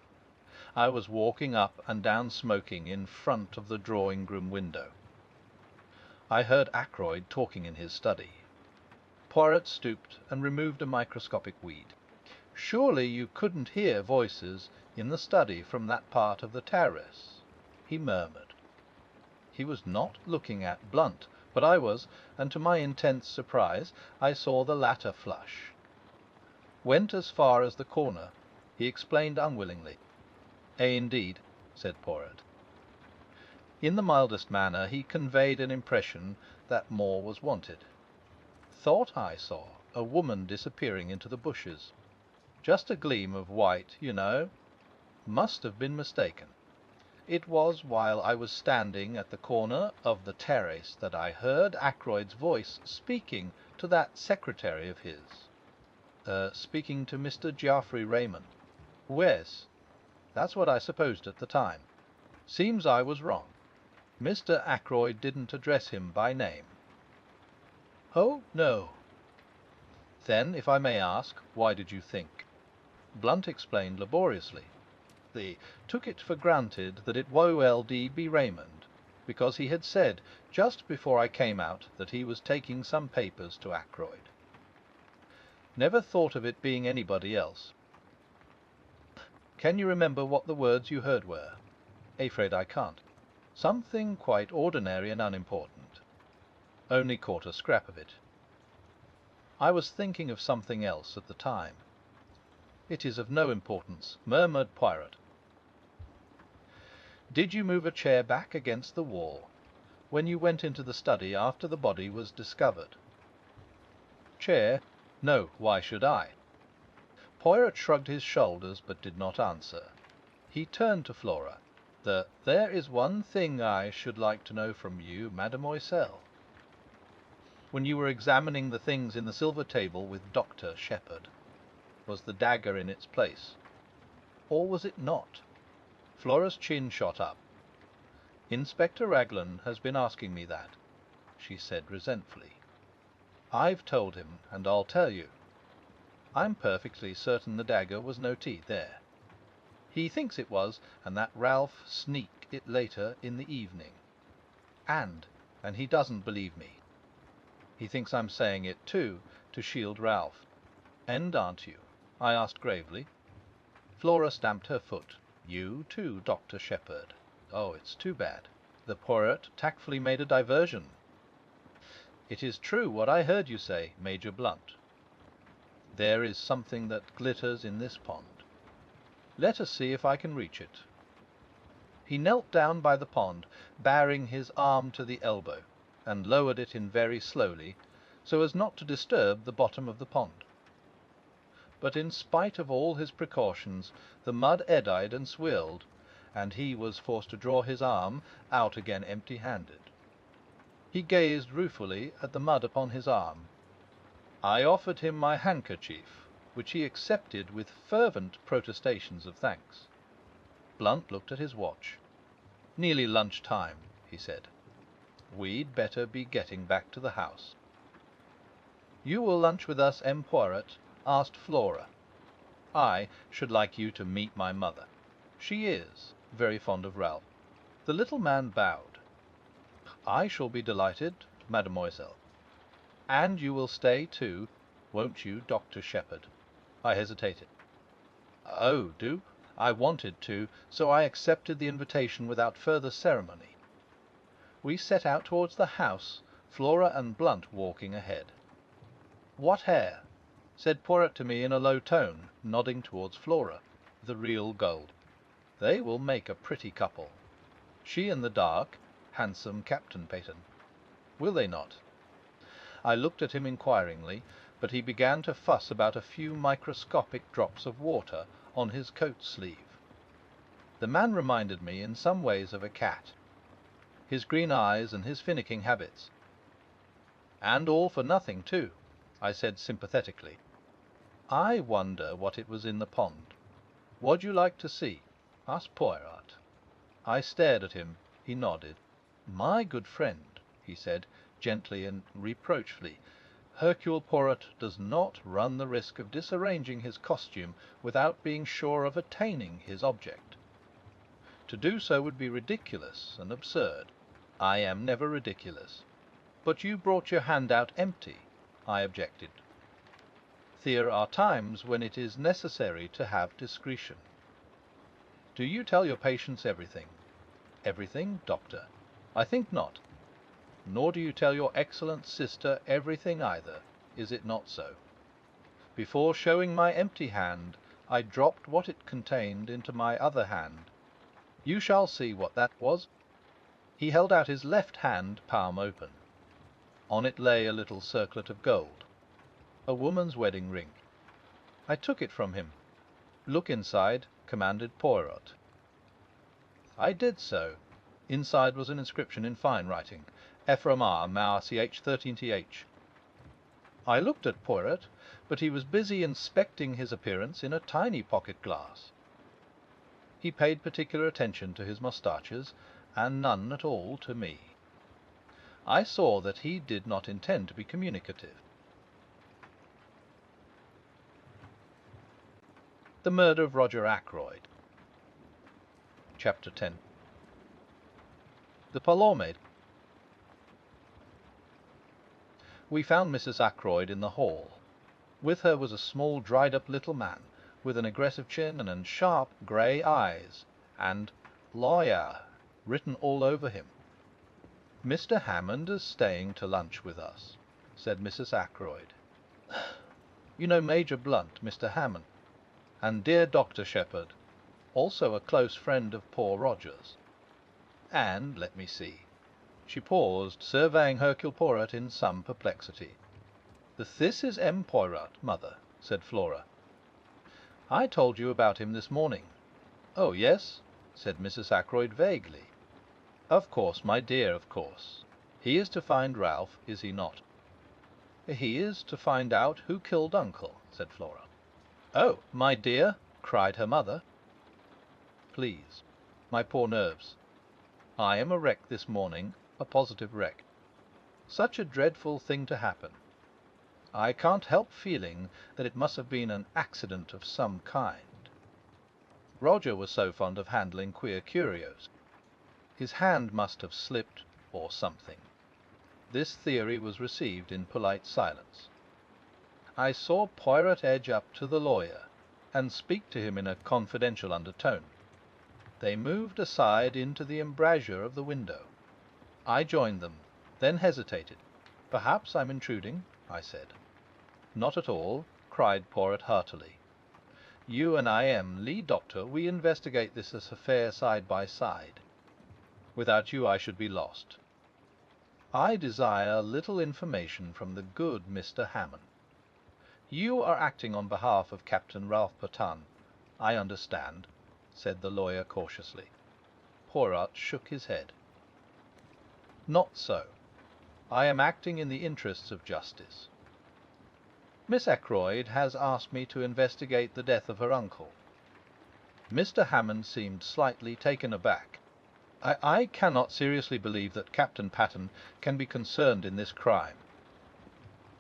A: I was walking up and down smoking in front of the drawing-room window. I heard Ackroyd talking in his study." Poirot stooped and removed a microscopic weed. "Surely you couldn't hear voices in the study from that part of the terrace?" he murmured. He was not looking at Blunt, but I was, and to my intense surprise I saw the latter flush. "Went as far as the corner," he explained unwillingly. "Indeed," said Poirot. In the mildest manner he conveyed an impression that more was wanted. "Thought I saw a woman disappearing into the bushes. Just a gleam of white, you know. Must have been mistaken. It was while I was standing at the corner of the terrace that I heard Ackroyd's voice speaking to that secretary of his." "Speaking to Mr. Geoffrey Raymond?" "Yes. That's what I supposed at the time. Seems I was wrong. Mr. Ackroyd didn't address him by name?" "Oh, no." "Then, if I may ask, why did you think?" Blunt explained laboriously. "They took it for granted that it would be Raymond, because he had said just before I came out that he was taking some papers to Ackroyd. Never thought of it being anybody else." "Can you remember what the words you heard were?" "Afraid I can't." "Something quite ordinary and unimportant." "Only caught a scrap of it." "I was thinking of something else at the time." "It is of no importance," murmured Poirot. "Did you move a chair back against the wall when you went into the study after the body was discovered?" "Chair? No. Why should I?" Poirot shrugged his shoulders, but did not answer. He turned to Flora. "There is one thing I should like to know from you, mademoiselle. When you were examining the things in the silver table with Dr. Shepherd, was the dagger in its place, or was it not?" Flora's chin shot up. "Inspector Raglan has been asking me that," she said resentfully. "I've told him, and I'll tell you. I'm perfectly certain the dagger was no teeth there. He thinks it was, and that Ralph sneaked it later in the evening. And he doesn't believe me. He thinks I'm saying it, too, to shield Ralph. And aren't you?" I asked gravely. Flora stamped her foot. "You too, Dr. Shepherd. Oh, it's too bad." The Poirot tactfully made a diversion. "It is true what I heard you say, Major Blunt. There is something that glitters in this pond. Let us see if I can reach it." He knelt down by the pond, baring his arm to the elbow, and lowered it in very slowly, so as not to disturb the bottom of the pond. But in spite of all his precautions, the mud eddied and swirled, and he was forced to draw his arm out again empty-handed. He gazed ruefully at the mud upon his arm. I offered him my handkerchief, which he accepted with fervent protestations of thanks. Blunt looked at his watch. "Nearly lunch time," he said. We'd better be getting back to the house. You will lunch with us, M. Poirot? Asked Flora. I should like you to meet my mother. She is very fond of Ralph. The little man bowed. I shall be delighted, mademoiselle. And you will stay too, won't you, Dr. Shepherd? I hesitated. Oh, do? I wanted to, so I accepted the invitation without further ceremony. We set out towards the house, Flora and Blunt walking ahead. "What hair?" said Poirot to me in a low tone, nodding towards Flora, the real gold. "They will make a pretty couple. She in the dark, handsome Captain Peyton. Will they not?" I looked at him inquiringly, but he began to fuss about a few microscopic drops of water on his coat sleeve. The man reminded me in some ways of a cat. His green eyes and his finicking habits. "And all for nothing, too," I said sympathetically. "I wonder what it was in the pond. What'd you like to see?" asked Poirot. I stared at him. He nodded. "My good friend," he said, gently and reproachfully, "Hercule Poirot does not run the risk of disarranging his costume without being sure of attaining his object. To do so would be ridiculous and absurd. I am never ridiculous." "But you brought your hand out empty," I objected. "There are times when it is necessary to have discretion." "Do you tell your patients everything?" "Everything, doctor? I think not." "Nor do you tell your excellent sister everything either, is it not so?" Before showing my empty hand, I dropped what it contained into my other hand. You shall see what that was. He held out his left hand, palm open. On it lay a little circlet of gold, a woman's wedding ring. I took it from him. "Look inside," commanded Poirot. I did so. Inside was an inscription in fine writing: Ephraim R. Mauer Ch. 13th. I looked at Poirot, but he was busy inspecting his appearance in a tiny pocket glass. He paid particular attention to his moustaches, and none at all to me. I saw that he did not intend to be communicative. The Murder of Roger Ackroyd. Chapter 10. The parlour-maid. We found Mrs. Ackroyd in the hall. With her was a small, dried-up little man, with an aggressive chin and sharp grey eyes, and "Lawyer" written all over him. "Mr. Hammond is staying to lunch with us," said Mrs. Ackroyd. "You know Major Blunt, Mr. Hammond, and dear Dr. Shepherd, also a close friend of poor Roger's. And, let me see." She paused, surveying Hercule Poirot in some perplexity. "This is M. Poirot, mother," said Flora. "I told you about him this morning." "Oh, yes?" said Mrs. Ackroyd vaguely. "Of course, my dear, of course. He is to find Ralph, is he not?" "He is to find out who killed uncle," said Flora. "Oh, my dear!" cried her mother. "Please. My poor nerves. I am a wreck this morning, a positive wreck. Such a dreadful thing to happen. I can't help feeling that it must have been an accident of some kind. Roger was so fond of handling queer curios. His hand must have slipped, or something." This theory was received in polite silence. I saw Poirot edge up to the lawyer, and speak to him in a confidential undertone. They moved aside into the embrasure of the window. I joined them, then hesitated. "Perhaps I'm intruding," I said. "Not at all," cried Poirot heartily. "You and I am lead doctor. We investigate this affair side by side. Without you I should be lost. I desire a little information from the good Mr. Hammond. You are acting on behalf of Captain Ralph Paton, I understand," said the lawyer cautiously. Poirot shook his head. "Not so. I am acting in the interests of justice. Miss Ackroyd has asked me to investigate the death of her uncle." Mr. Hammond seemed slightly taken aback. I cannot seriously believe that Captain Patten can be concerned in this crime,"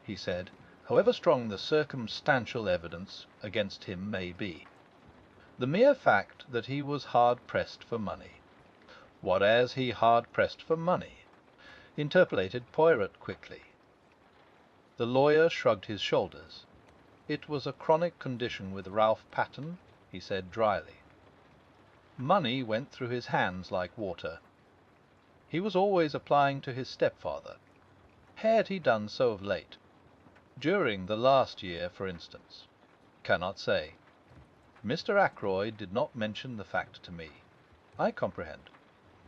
A: he said, "however strong the circumstantial evidence against him may be. The mere fact that he was hard-pressed for money." "Whereas he hard-pressed for money?" interpolated Poirot quickly. The lawyer shrugged his shoulders. "It was a chronic condition with Ralph Patten," he said dryly. "Money went through his hands like water. He was always applying to his stepfather. Had he done so of late? During the last year, for instance?" "Cannot say. Mr. Ackroyd did not mention the fact to me." "I comprehend.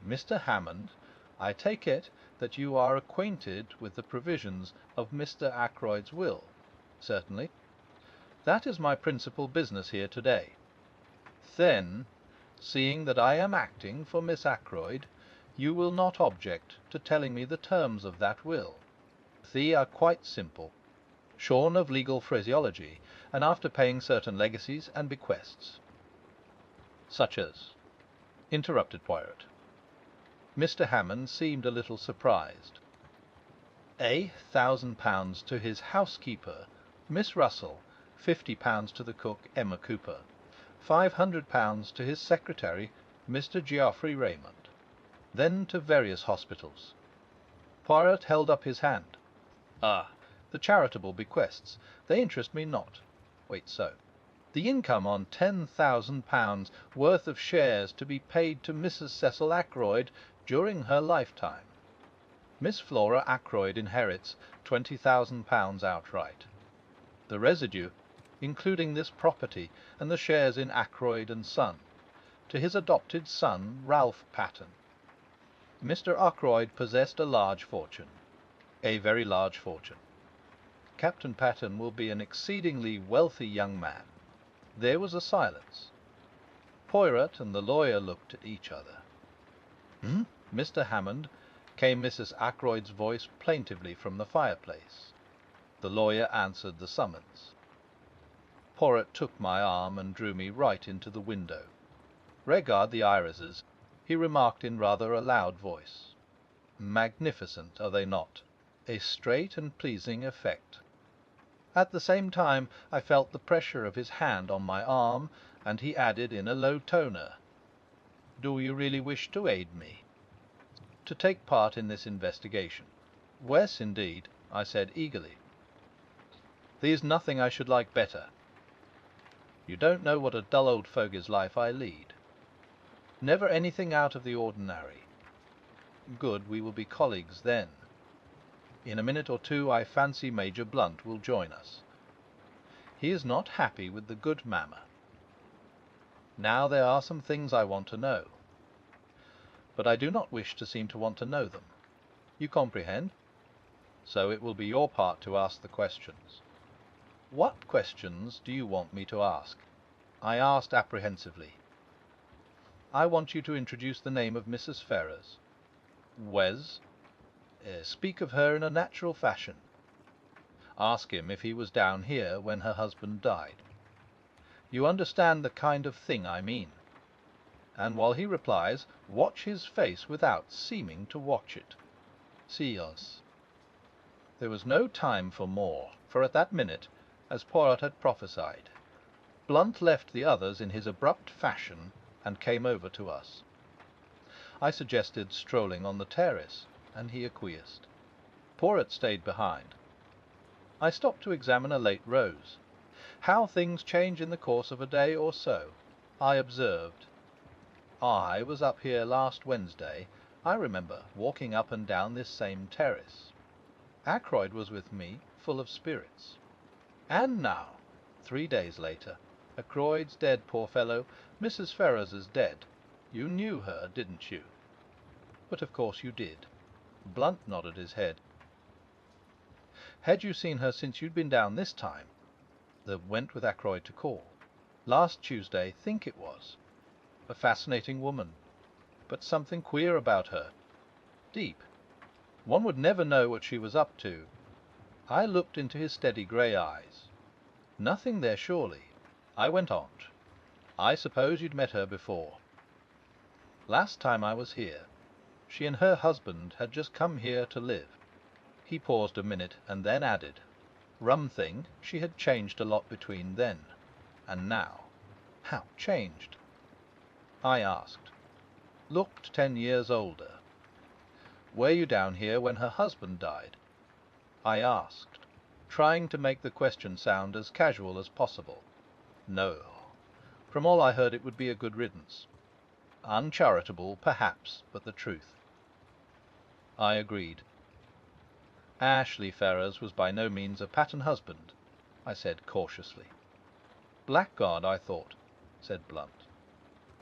A: Mr. Hammond, I take it that you are acquainted with the provisions of Mr. Ackroyd's will?" "Certainly." "That is my principal business here to-day. Then, seeing that I am acting for Miss Ackroyd, you will not object to telling me the terms of that will. They are quite simple, shorn of legal phraseology, and after paying certain legacies and bequests." "Such as?" interrupted Poirot. Mr. Hammond seemed a little surprised. £1,000 to his housekeeper, Miss Russell, £50 to the cook, Emma Cooper, £500 to his secretary, Mr. Geoffrey Raymond. Then to various hospitals. Poirot held up his hand. "Ah, the charitable bequests. They interest me not. Wait so. The income on £10,000 worth of shares to be paid to Mrs. Cecil Ackroyd during her lifetime. Miss Flora Ackroyd inherits £20,000 outright. The residue, including this property and the shares in Ackroyd and Son, to his adopted son, Ralph Patten. Mr. Ackroyd possessed a large fortune, a very large fortune. Captain Patten will be an exceedingly wealthy young man." There was a silence. Poirot and the lawyer looked at each other. "Hmm, Mr. Hammond?" came Mrs. Ackroyd's voice plaintively from the fireplace. The lawyer answered the summons. Poirot took my arm and drew me right into the window. "Regard the irises," he remarked in rather a loud voice. "Magnificent, are they not? A straight and pleasing effect." At the same time I felt the pressure of his hand on my arm, and he added in a low toner, "Do you really wish to aid me?" "To take part in this investigation?" "Yes, indeed," I said eagerly. "There's nothing I should like better. You don't know what a dull old fogey's life I lead. Never anything out of the ordinary. Good, we will be colleagues then. In a minute or two I fancy Major Blunt will join us. He is not happy with the good mamma. Now there are some things I want to know. But I do not wish to seem to want to know them. You comprehend? So it will be your part to ask the questions." "What questions do you want me to ask?" I asked apprehensively. "I want you to introduce the name of Mrs. Ferrars." "Wes?" "Speak of her in a natural fashion. Ask him if he was down here when her husband died. You understand the kind of thing I mean. And while he replies, watch his face without seeming to watch it. Silence." There was no time for more, for at that minute, as Poirot had prophesied, Blunt left the others in his abrupt fashion and came over to us. I suggested strolling on the terrace, and he acquiesced. Poirot stayed behind. I stopped to examine a late rose. How things change in the course of a day or so, I observed. I was up here last Wednesday, I remember, walking up and down this same terrace. Ackroyd was with me, full of spirits. And now, 3 days later, Ackroyd's dead, poor fellow. Mrs. Ferrars is dead. You knew her, didn't you? But of course you did. Blunt nodded his head. Had you seen her since you'd been down this time? Went with Ackroyd to call. Last Tuesday, think it was. A fascinating woman, but something queer about her. Deep. One would never know what she was up to. I looked into his steady grey eyes. Nothing there, surely. I went on. I suppose you'd met her before. Last time I was here, She and her husband had just come here to live. He paused a minute and then added, rum thing, she had changed a lot between then and now. How changed? I asked. Looked 10 years older. Were you down here when her husband died? I asked, trying to make the question sound as casual as possible. No. From all I heard it would be a good riddance. Uncharitable, perhaps, but the truth. I agreed. Ashley Ferrars was by no means a pattern husband, I said cautiously. Blackguard, I thought, said Blunt.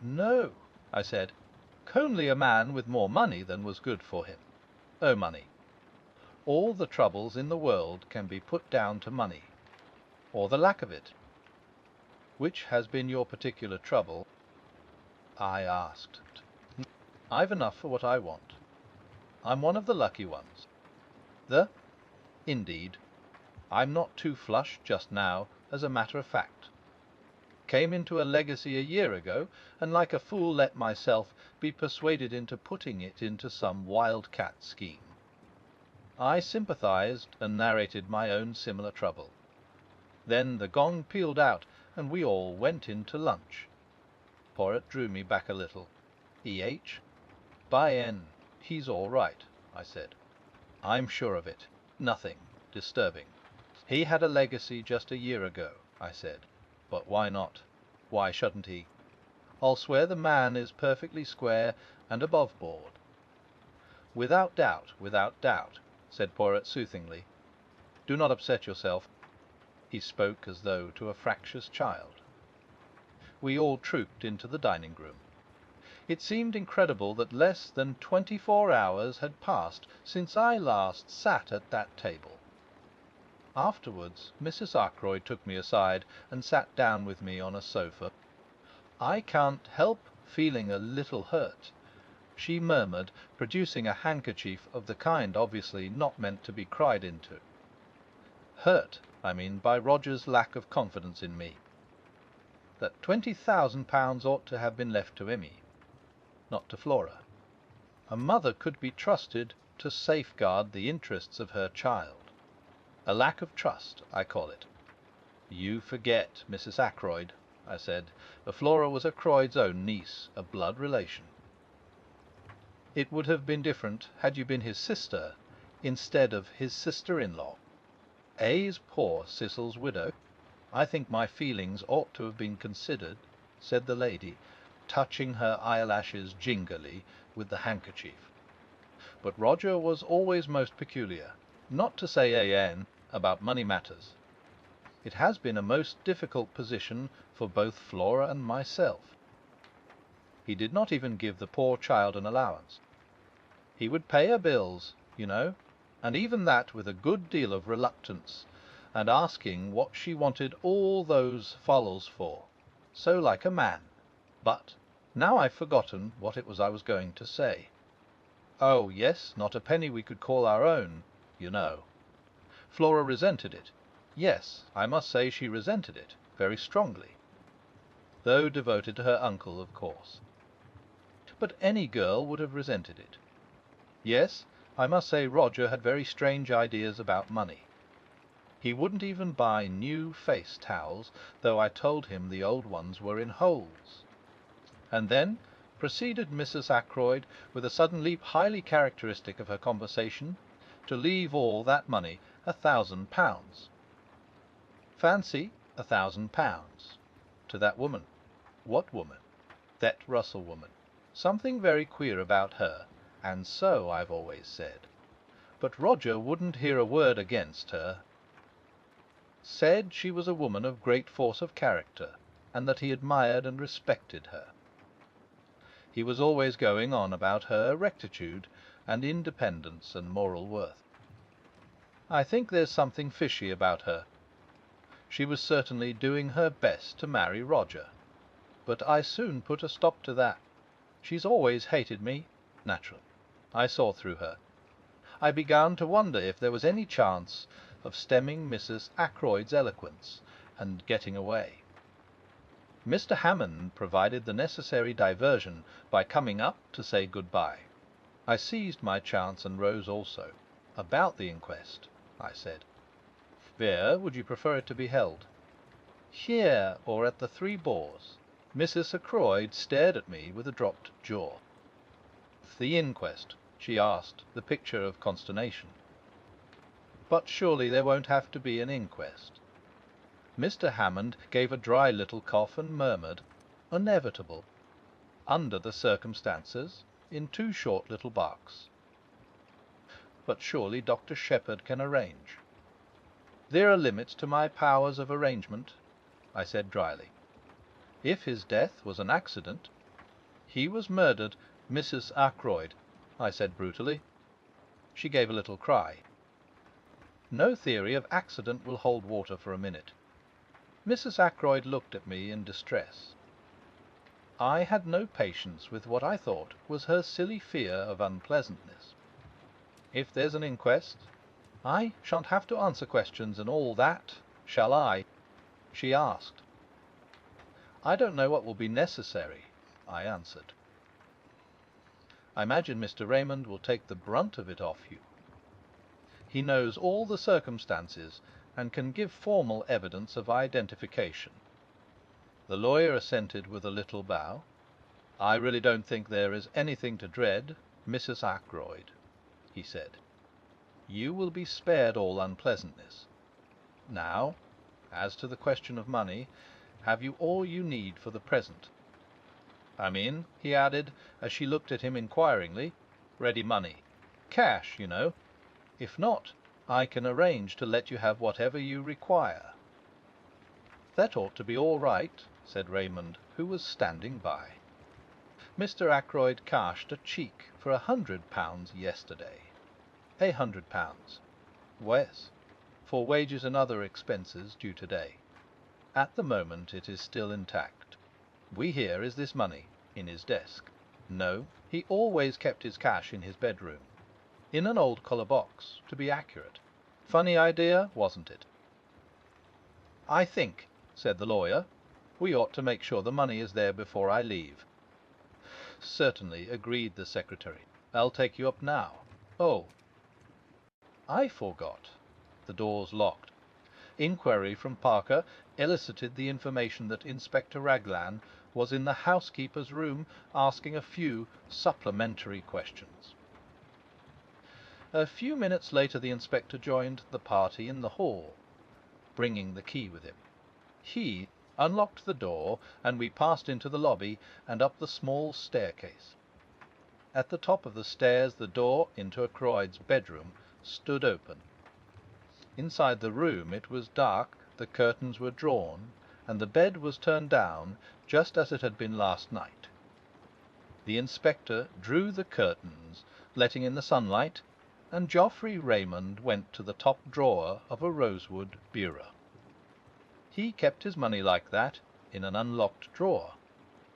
A: No, I said, only a man with more money than was good for him. Oh, money. All the troubles in the world can be put down to money, or the lack of it. Which has been your particular trouble? I asked. I've enough for what I want. I'm one of the lucky ones. Indeed. I'm not too flush just now, as a matter of fact. Came into a legacy a year ago, and like a fool let myself be persuaded into putting it into some wildcat scheme. I sympathized and narrated my own similar trouble. Then the gong pealed out, and we all went in to lunch. Poirot drew me back a little. E.H.? By N. He's all right, I said. I'm sure of it. Nothing disturbing. He had a legacy just a year ago, I said. But why not? Why shouldn't he? I'll swear the man is perfectly square and above board. Without doubt, said Poirot soothingly. Do not upset yourself. He spoke as though to a fractious child. We all trooped into the dining-room. It seemed incredible that less than 24 hours had passed since I last sat at that table. Afterwards, Mrs. Ackroyd took me aside and sat down with me on a sofa. I can't help feeling a little hurt, she murmured, producing a handkerchief of the kind obviously not meant to be cried into. Hurt, I mean, by Roger's lack of confidence in me. That £20,000 ought to have been left to Emmy, not to Flora. A mother could be trusted to safeguard the interests of her child. A lack of trust, I call it. You forget Mrs. Ackroyd, I said. Flora was Ackroyd's own niece, a blood relation. It would have been different had you been his sister instead of his sister-in-law. A's poor Cecil's widow. I think my feelings ought to have been considered, said the lady, touching her eyelashes gingerly with the handkerchief. But Roger was always most peculiar, not to say an, about money matters. It has been a most difficult position for both Flora and myself. He did not even give the poor child an allowance. He would pay her bills, you know, and even that with a good deal of reluctance, and asking what she wanted all those followls for, so like a man. But now I've forgotten what it was I was going to say. Oh, yes, not a penny we could call our own, you know. Flora resented it. Yes, I must say she resented it, very strongly. Though devoted to her uncle, of course. But any girl would have resented it. Yes, I must say Roger had very strange ideas about money. He wouldn't even buy new face towels, though I told him the old ones were in holes. And then proceeded Mrs. Ackroyd, with a sudden leap highly characteristic of her conversation, to leave all that money, £1,000. Fancy £1,000 to that woman. What woman? That Russell woman. Something very queer about her, and so I've always said. But Roger wouldn't hear a word against her. Said she was a woman of great force of character, and that he admired and respected her. He was always going on about her rectitude and independence and moral worth. I think there's something fishy about her. She was certainly doing her best to marry Roger, but I soon put a stop to that. She's always hated me, naturally. I saw through her. I began to wonder if there was any chance of stemming Mrs. Ackroyd's eloquence and getting away. Mr. Hammond provided the necessary diversion by coming up to say good-bye. I seized my chance and rose also. "About the inquest," I said. "Where would you prefer it to be held?" "Here, or at the Three Boars." Mrs. Ackroyd stared at me with a dropped jaw. "The inquest?" she asked, the picture of consternation. "But surely there won't have to be an inquest?" Mr. Hammond gave a dry little cough and murmured, "Inevitable. Under the circumstances, in 2 short little barks." "But surely Dr. Shepherd can arrange?" "There are limits to my powers of arrangement," I said dryly. "If his death was an accident—" "He was murdered, Mrs. Ackroyd," I said brutally. She gave a little cry. No theory of accident will hold water for a minute. Mrs. Ackroyd looked at me in distress. I had no patience with what I thought was her silly fear of unpleasantness. "If there's an inquest, I shan't have to answer questions and all that, shall I?" she asked. "I don't know what will be necessary," I answered. "I imagine Mr. Raymond will take the brunt of it off you. He knows all the circumstances and can give formal evidence of identification." The lawyer assented with a little bow. "I really don't think there is anything to dread, Mrs. Ackroyd," he said. "You will be spared all unpleasantness. Now, as to the question of money, have you all you need for the present? I mean," he added, as she looked at him inquiringly, "ready money. Cash, you know. If not, I can arrange to let you have whatever you require." "That ought to be all right," said Raymond, who was standing by. "Mr. Ackroyd cashed a cheque for £100 yesterday." £100. "Yes, for wages and other expenses due today. At the moment it is still intact. We hear is this money in his desk. No, he always kept his cash in his bedroom. In an old collar box, to be accurate. Funny idea, wasn't it?" "I think," said the lawyer, "we ought to make sure the money is there before I leave." "Certainly," agreed the secretary. "I'll take you up now. Oh, I forgot." The doors locked. Inquiry from Parker elicited the information that Inspector Raglan was in the housekeeper's room asking a few supplementary questions. A few minutes later the inspector joined the party in the hall, bringing the key with him. He unlocked the door, and we passed into the lobby and up the small staircase. At the top of the stairs the door into Ackroyd's bedroom stood open. Inside the room it was dark, the curtains were drawn, and the bed was turned down just as it had been last night. The inspector drew the curtains, letting in the sunlight, and Geoffrey Raymond went to the top drawer of a rosewood bureau. "He kept his money like that, in an unlocked drawer.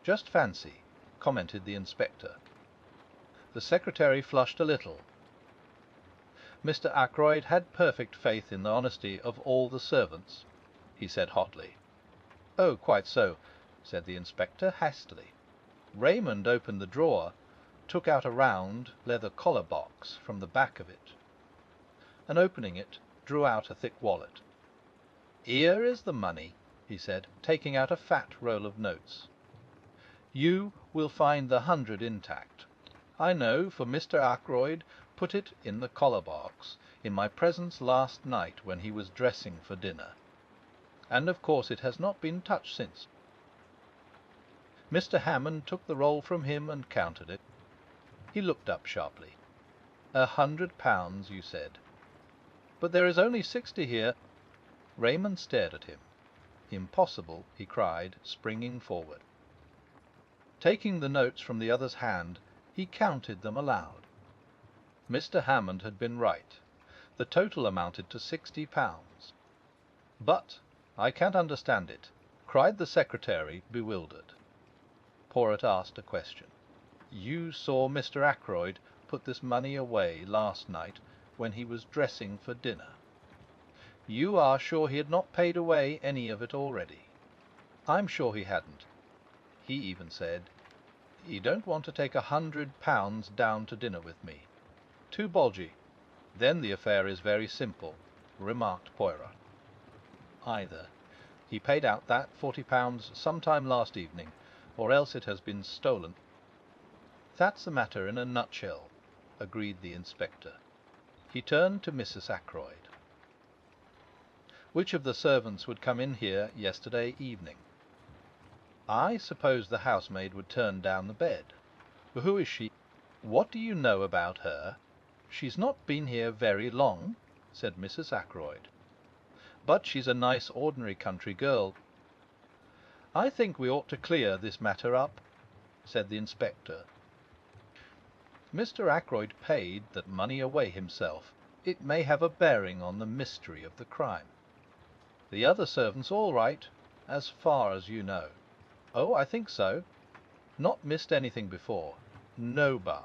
A: Just fancy," commented the inspector. The secretary flushed a little. "Mr. Ackroyd had perfect faith in the honesty of all the servants," he said hotly. "Oh, quite so," said the inspector hastily. Raymond opened the drawer, took out a round leather collar box from the back of it, and opening it, drew out a thick wallet. "Here is the money," he said, taking out a fat roll of notes. "You will find the 100 intact. I know, for Mr. Ackroyd put it in the collar box in my presence last night when he was dressing for dinner. And of course it has not been touched since." Mr. Hammond took the roll from him and counted it. He looked up sharply. £100, you said. But there is only 60 here. Raymond stared at him. "Impossible," he cried, springing forward. Taking the notes from the other's hand, he counted them aloud. Mr. Hammond had been right. The total amounted to £60. "But I can't understand it," cried the secretary, bewildered. Poirot asked a question. "You saw Mr. Ackroyd put this money away last night when he was dressing for dinner. You are sure he had not paid away any of it already?" "I'm sure he hadn't. He even said You don't want to take £100 down to dinner with me. Too bodgy. Then the affair is very simple, remarked Poirot. Either he paid out that £40 sometime last evening, or else it has been stolen. That's the matter in a nutshell, agreed the inspector. He turned to Mrs. Ackroyd. Which of the servants would come in here yesterday evening? I suppose the housemaid would turn down the bed. Who is she? What do you know about her? She's not been here very long, said Mrs. Ackroyd. But she's a nice ordinary country girl. I think we ought to clear this matter up, said the inspector. Mr. Ackroyd paid that money away himself. It may have a bearing on the mystery of the crime. The other servants all right, as far as you know. Oh, I think so. Not missed anything before. No bar.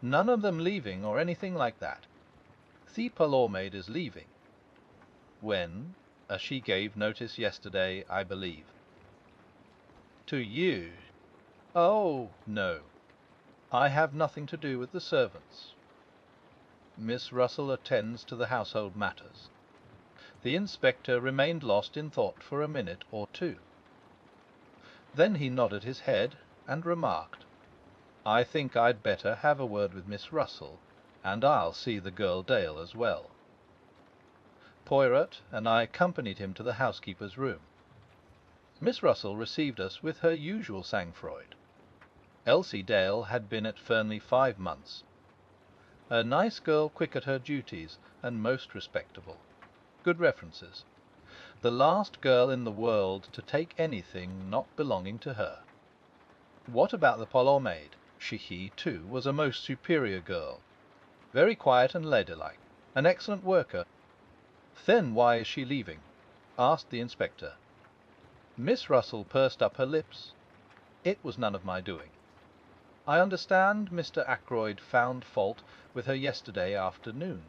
A: None of them leaving or anything like that. The parlour-maid is leaving. When? She gave notice yesterday, I believe. To you? Oh, no. I have nothing to do with the servants. Miss Russell attends to the household matters. The inspector remained lost in thought for a minute or two. Then he nodded his head and remarked, I think I'd better have a word with Miss Russell, and I'll see the girl Dale as well. Poirot and I accompanied him to the housekeeper's room. Miss Russell received us with her usual sang-froid. Elsie Dale had been at Fernley 5 months. A nice girl, quick at her duties, and most respectable. Good references. The last girl in the world to take anything not belonging to her. What about the parlour-maid? She, too, was a most superior girl. Very quiet and ladylike. An excellent worker. Then why is she leaving? Asked the inspector. Miss Russell pursed up her lips. It was none of my doing. I understand Mr. Ackroyd found fault with her yesterday afternoon.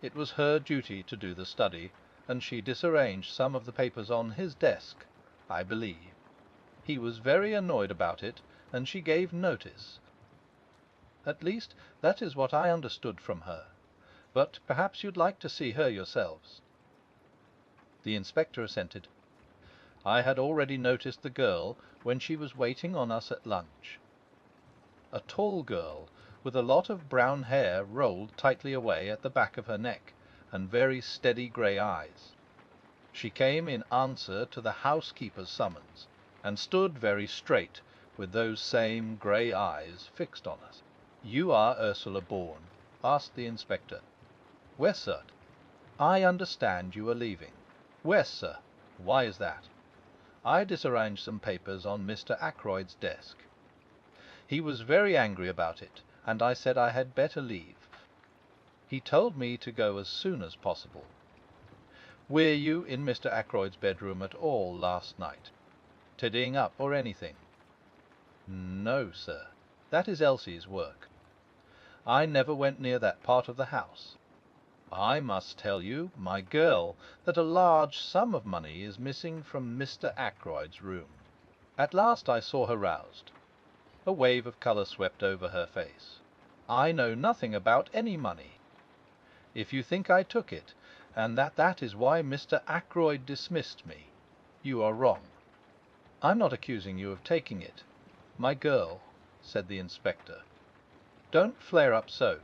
A: It was her duty to do the study, and she disarranged some of the papers on his desk, I believe. He was very annoyed about it, and she gave notice. At least, that is what I understood from her. But perhaps you'd like to see her yourselves. The inspector assented. I had already noticed the girl when she was waiting on us at lunch. A tall girl, with a lot of brown hair rolled tightly away at the back of her neck, and very steady grey eyes. She came in answer to the housekeeper's summons, and stood very straight, with those same grey eyes fixed on us. You are Ursula Bourne? Asked the inspector. Where, sir? I understand you are leaving. Where, sir? Why is that? I disarranged some papers on Mr. Ackroyd's desk. He was very angry about it, and I said I had better leave. He told me to go as soon as possible. Were you in Mr. Ackroyd's bedroom at all last night? Tidying up or anything? No, sir. That is Elsie's work. I never went near that part of the house. I must tell you, my girl, that a large sum of money is missing from Mr. Ackroyd's room. At last I saw her roused. A wave of colour swept over her face. I know nothing about any money. If you think I took it, and that is why Mr. Ackroyd dismissed me, you are wrong. I'm not accusing you of taking it. My girl, said the inspector. Don't flare up so.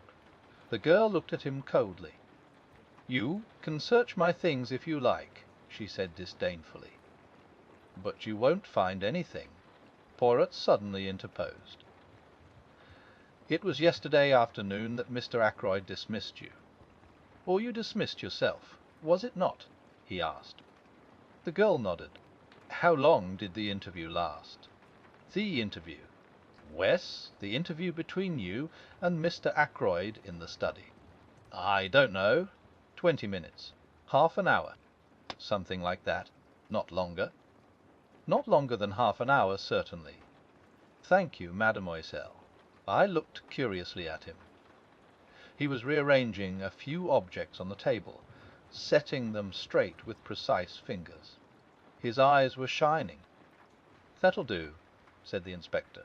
A: The girl looked at him coldly. You can search my things if you like, she said disdainfully. But you won't find anything. Poirot suddenly interposed. It was yesterday afternoon that Mr. Ackroyd dismissed you. Or you dismissed yourself, was it not? He asked. The girl nodded. How long did the interview last? The interview? Wes, the interview between you and Mr. Ackroyd in the study. I don't know. 20 minutes. Half an hour. Something like that. Not longer. Not longer than half an hour, certainly. Thank you, mademoiselle. I looked curiously at him. He was rearranging a few objects on the table, setting them straight with precise fingers. His eyes were shining. That'll do, said the inspector.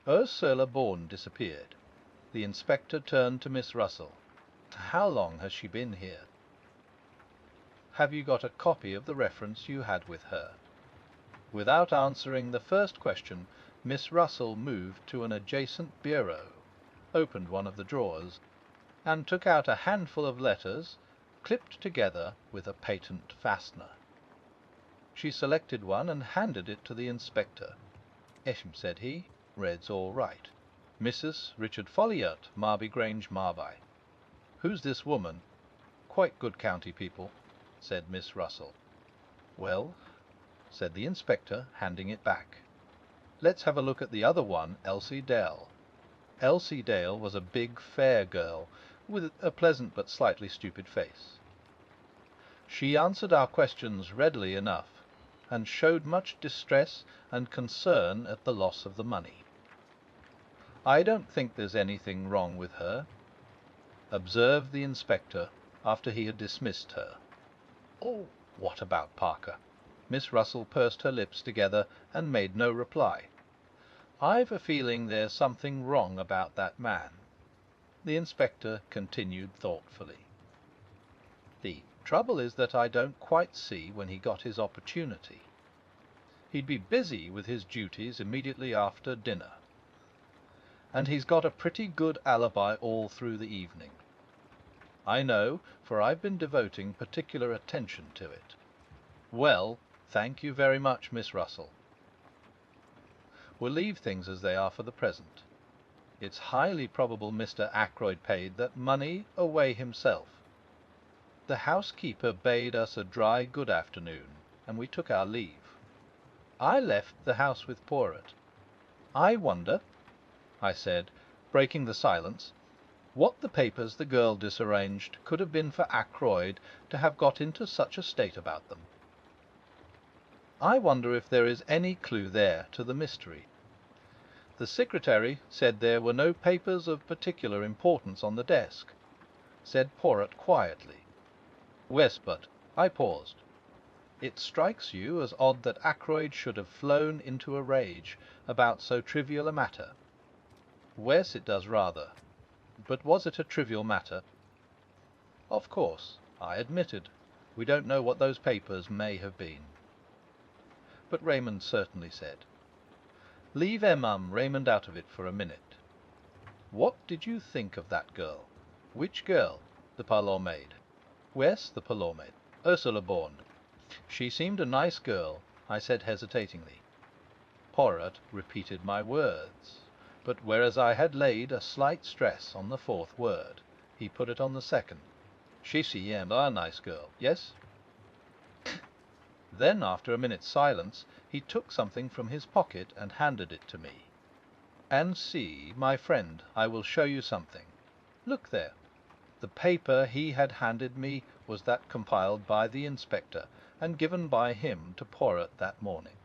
A: Ursula Bourne disappeared. The inspector turned to Miss Russell. "How long has she been here?" "Have you got a copy of the reference you had with her?" Without answering the first question, Miss Russell moved to an adjacent bureau, opened one of the drawers, and took out a handful of letters, clipped together with a patent fastener. She selected one and handed it to the inspector. "Eshm," said he. "Red's all right. Mrs. Richard Folliot, Marby Grange, Marby. Who's this woman?" "Quite good county people," said Miss Russell. "Well," said the inspector, handing it back, "let's have a look at the other one, Elsie Dale." Elsie Dale was a big, fair girl, with a pleasant but slightly stupid face. She answered our questions readily enough, and showed much distress and concern at the loss of the money. "I don't think there's anything wrong with her," observed the inspector after he had dismissed her. "Oh, what about Parker?" Miss Russell pursed her lips together and made no reply. "I've a feeling there's something wrong about that man." The inspector continued thoughtfully. "The trouble is that I don't quite see when he got his opportunity. He'd be busy with his duties immediately after dinner, and he's got a pretty good alibi all through the evening. I know, for I've been devoting particular attention to it. Well, thank you very much, Miss Russell. We'll leave things as they are for the present. It's highly probable Mr. Ackroyd paid that money away himself. The housekeeper bade us a dry good afternoon, and we took our leave. I left the house with Poirot. I wonder," I said, breaking the silence, "what the papers the girl disarranged could have been for Ackroyd to have got into such a state about them. I wonder if there is any clue there to the mystery." "The secretary said there were no papers of particular importance on the desk," said Poirot quietly. "Yes, but—" I paused. "It strikes you as odd that Ackroyd should have flown into a rage about so trivial a matter?" "Yes, it does rather. But was it a trivial matter?" "Of course," I admitted, "we don't know what those papers may have been." But Raymond certainly said, "Leave Raymond out of it for a minute. What did you think of that girl?" "Which girl?" "The parlour maid." "Yes, the parlour maid. Ursula Bourne." "She seemed a nice girl," I said hesitatingly. Poirot repeated my words, but whereas I had laid a slight stress on the fourth word, he put it on the second. "She seemed a nice girl, yes." Then, after a minute's silence, he took something from his pocket and handed it to me. "And see, my friend, I will show you something. Look there." The paper he had handed me was that compiled by the inspector and given by him to Poirot that morning.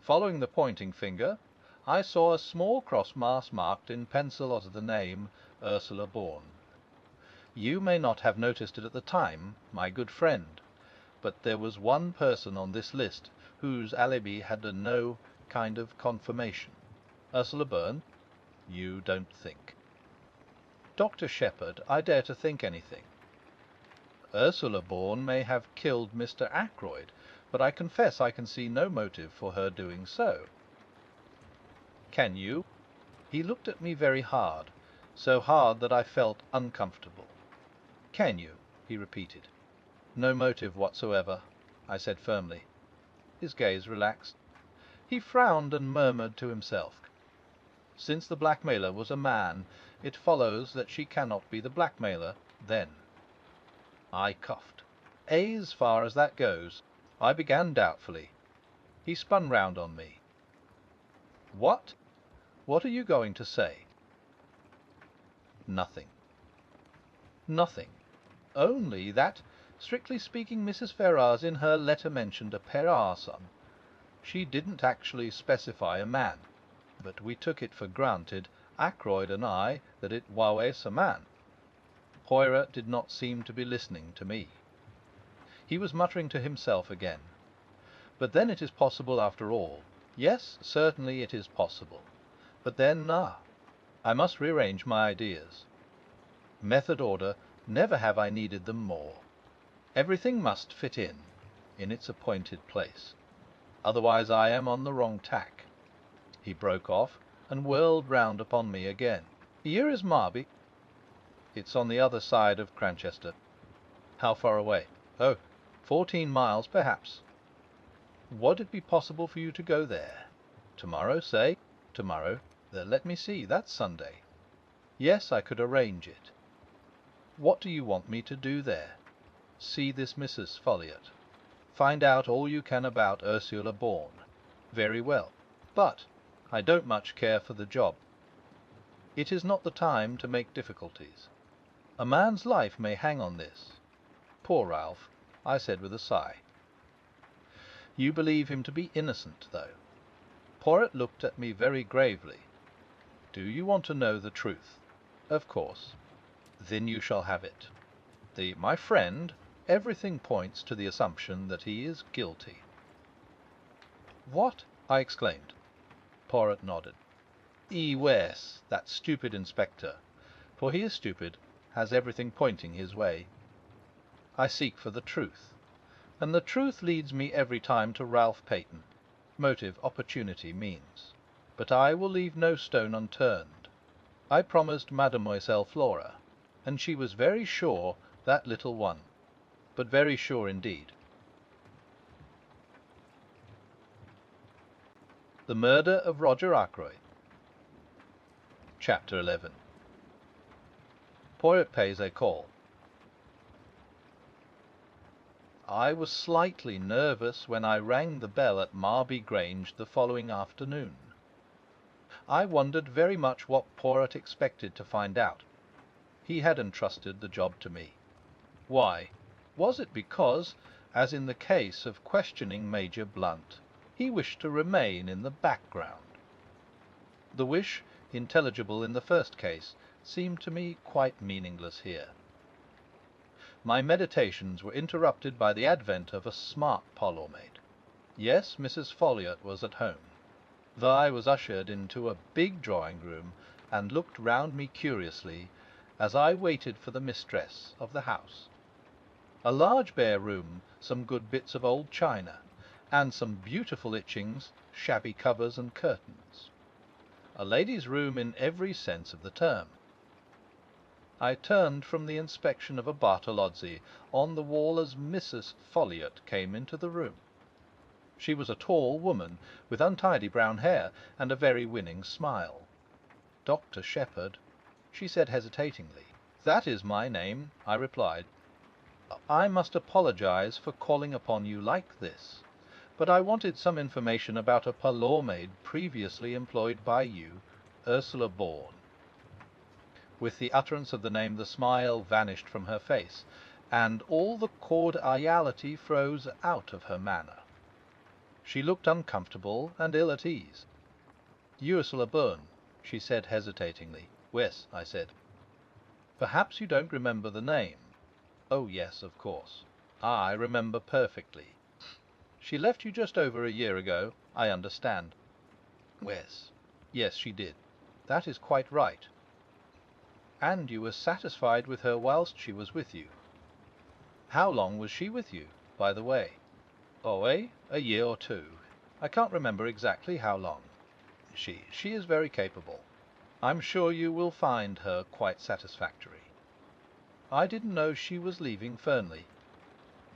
A: Following the pointing finger, I saw a small cross marked in pencil under the name Ursula Bourne. You may not have noticed it at the time, my good friend, but there was one person on this list whose alibi had no kind of confirmation. Ursula Bourne? You don't think. Dr. Shepherd, I dare to think anything. Ursula Bourne may have killed Mr. Ackroyd, but I confess I can see no motive for her doing so. Can you? He looked at me very hard, so hard that I felt uncomfortable. "Can you?" he repeated. "No motive whatsoever," I said firmly. His gaze relaxed. He frowned and murmured to himself. "Since the blackmailer was a man, it follows that she cannot be the blackmailer, then." I coughed. "As far as that goes," I began doubtfully. He spun round on me. "What? What are you going to say?" "Nothing." "Nothing. Only that, strictly speaking, Mrs. Ferrars in her letter mentioned a person. She didn't actually specify a man, but we took it for granted, Ackroyd and I, that it was a man." Poirot did not seem to be listening to me. He was muttering to himself again. "But then it is possible after all. Yes, certainly it is possible. But then, I must rearrange my ideas. Method, order, never have I needed them more. Everything must fit in its appointed place. Otherwise I am on the wrong tack. He broke off and whirled round upon me again. Here is Marby. It's on the other side of Cranchester. How far away? Oh, 14 miles, perhaps. Would it be possible for you to go there? Tomorrow, say? Tomorrow? Let me see, that's Sunday. Yes, I could arrange it. What do you want me to do there? See this Mrs. Folliot. Find out all you can about Ursula Bourne. Very well. But I don't much care for the job. It is not the time to make difficulties. A man's life may hang on this. Poor Ralph, I said with a sigh. You believe him to be innocent, though? Poirot looked at me very gravely. Do you want to know the truth? Of course. Then you shall have it. My friend, everything points to the assumption that he is guilty. What? I exclaimed. Poirot nodded. Yes, that stupid inspector, for he is stupid, has everything pointing his way. I seek for the truth, and the truth leads me every time to Ralph Peyton. Motive, opportunity, means. But I will leave no stone unturned. I promised Mademoiselle Flora, and she was very sure, that little one, but very sure indeed. The Murder of Roger Ackroyd. Chapter 11. Poirot pays a call. I was slightly nervous when I rang the bell at Marby Grange the following afternoon. I wondered very much what Poirot expected to find out. He had entrusted the job to me. Why? Was it because, as in the case of questioning Major Blunt, he wished to remain in the background? The wish, intelligible in the first case, seemed to me quite meaningless here. My meditations were interrupted by the advent of a smart parlour-maid. Yes, Mrs. Folliot was at home. I was ushered into a big drawing-room and looked round me curiously as I waited for the mistress of the house. A large bare room, some good bits of old china, and some beautiful etchings, shabby covers and curtains. A lady's room in every sense of the term. I turned from the inspection of a Bartolozzi on the wall as Mrs. Folliot came into the room. She was a tall woman, with untidy brown hair and a very winning smile. Dr. Shepherd, she said hesitatingly. That is my name, I replied. I must apologize for calling upon you like this, but I wanted some information about a parlour-maid previously employed by you, Ursula Bourne. With the utterance of the name the smile vanished from her face, and all the cordiality froze out of her manner. She looked uncomfortable and ill at ease. Ursula Bourne, she said hesitatingly. Yes, I said. Perhaps you don't remember the name? Oh, yes, of course. I remember perfectly. She left you just over a year ago, I understand. Yes. Yes, she did. That is quite right. And you were satisfied with her whilst she was with you. How long was she with you, by the way? Oh, a year or two. I can't remember exactly how long. She is very capable. I'm sure you will find her quite satisfactory. I didn't know she was leaving Fernley.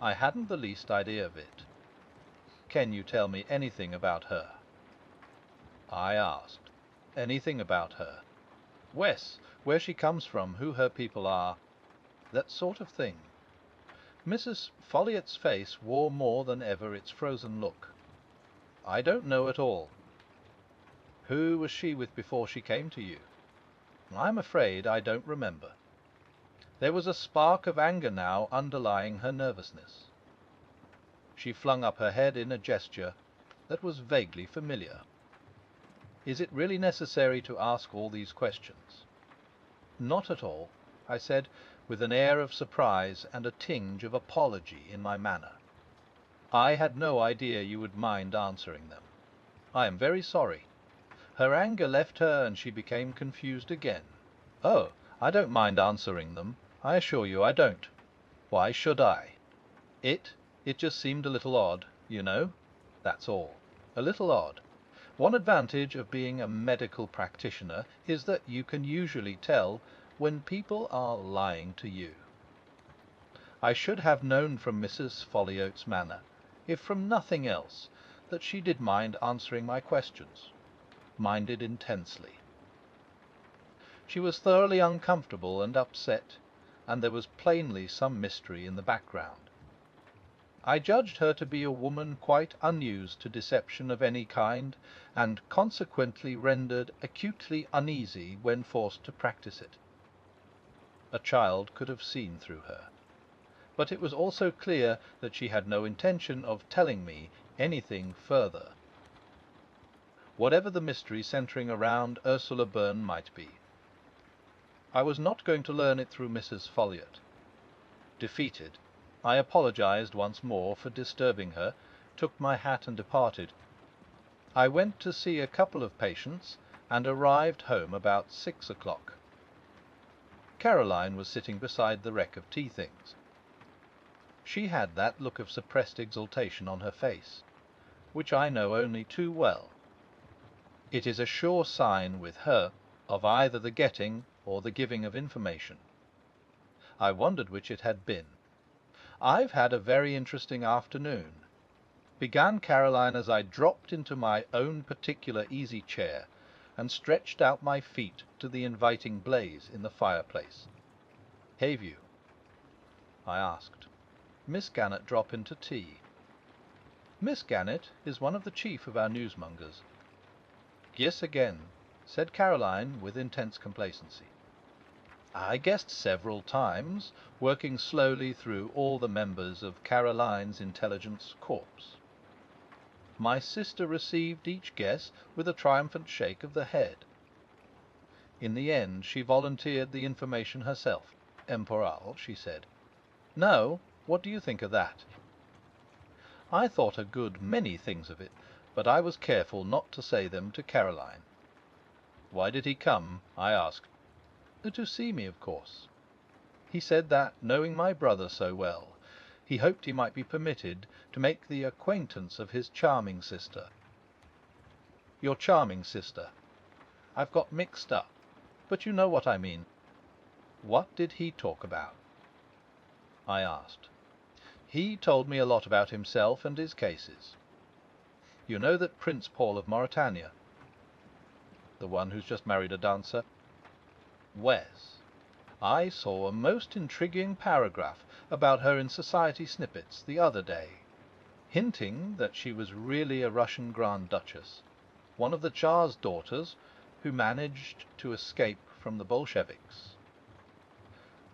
A: I hadn't the least idea of it. Can you tell me anything about her? I asked. Anything about her? Wes, where she comes from, who her people are, that sort of thing. Mrs. Folliot's face wore more than ever its frozen look. I don't know at all. Who was she with before she came to you? I'm afraid I don't remember. There was a spark of anger now underlying her nervousness. She flung up her head in a gesture that was vaguely familiar. Is it really necessary to ask all these questions? Not at all, I said, with an air of surprise and a tinge of apology in my manner. I had no idea you would mind answering them. I am very sorry. Her anger left her, and she became confused again. Oh, I don't mind answering them. I assure you I don't. Why should I? It just seemed a little odd, you know. That's all. A little odd. One advantage of being a medical practitioner is that you can usually tell when people are lying to you. I should have known from Mrs. Folliot's manner, if from nothing else, that she did mind answering my questions. Minded intensely. She was thoroughly uncomfortable and upset, and there was plainly some mystery in the background. I judged her to be a woman quite unused to deception of any kind, and consequently rendered acutely uneasy when forced to practice it. A child could have seen through her. But it was also clear that she had no intention of telling me anything further, whatever the mystery centering around Ursula Byrne might be. I was not going to learn it through Mrs. Folliot. Defeated, I apologized once more for disturbing her, took my hat and departed. I went to see a couple of patients, and arrived home about 6 o'clock. Caroline was sitting beside the wreck of tea things. She had that look of suppressed exultation on her face, which I know only too well. It is a sure sign with her of either the getting or the giving of information. I wondered which it had been. "I've had a very interesting afternoon," began Caroline as I dropped into my own particular easy chair and stretched out my feet to the inviting blaze in the fireplace. "Have you?" I asked. "Miss Gannett drop into tea." "Miss Gannett is one of the chief of our newsmongers." "Yes, again," said Caroline with intense complacency. I guessed several times, working slowly through all the members of Caroline's intelligence corps. My sister received each guess with a triumphant shake of the head. In the end she volunteered the information herself. "Emporal," she said. "No, what do you think of that?" I thought a good many things of it, but I was careful not to say them to Caroline. "Why did he come?" I asked. "To see me, of course. He said that, knowing my brother so well, he hoped he might be permitted to make the acquaintance of his charming sister." "Your charming sister. I've got mixed up, but you know what I mean. What did he talk about?" I asked. "He told me a lot about himself and his cases. You know that Prince Paul of Mauritania, the one who's just married a dancer? Wes. I saw a most intriguing paragraph about her in Society Snippets the other day, hinting that she was really a Russian Grand Duchess, one of the Tsar's daughters who managed to escape from the Bolsheviks.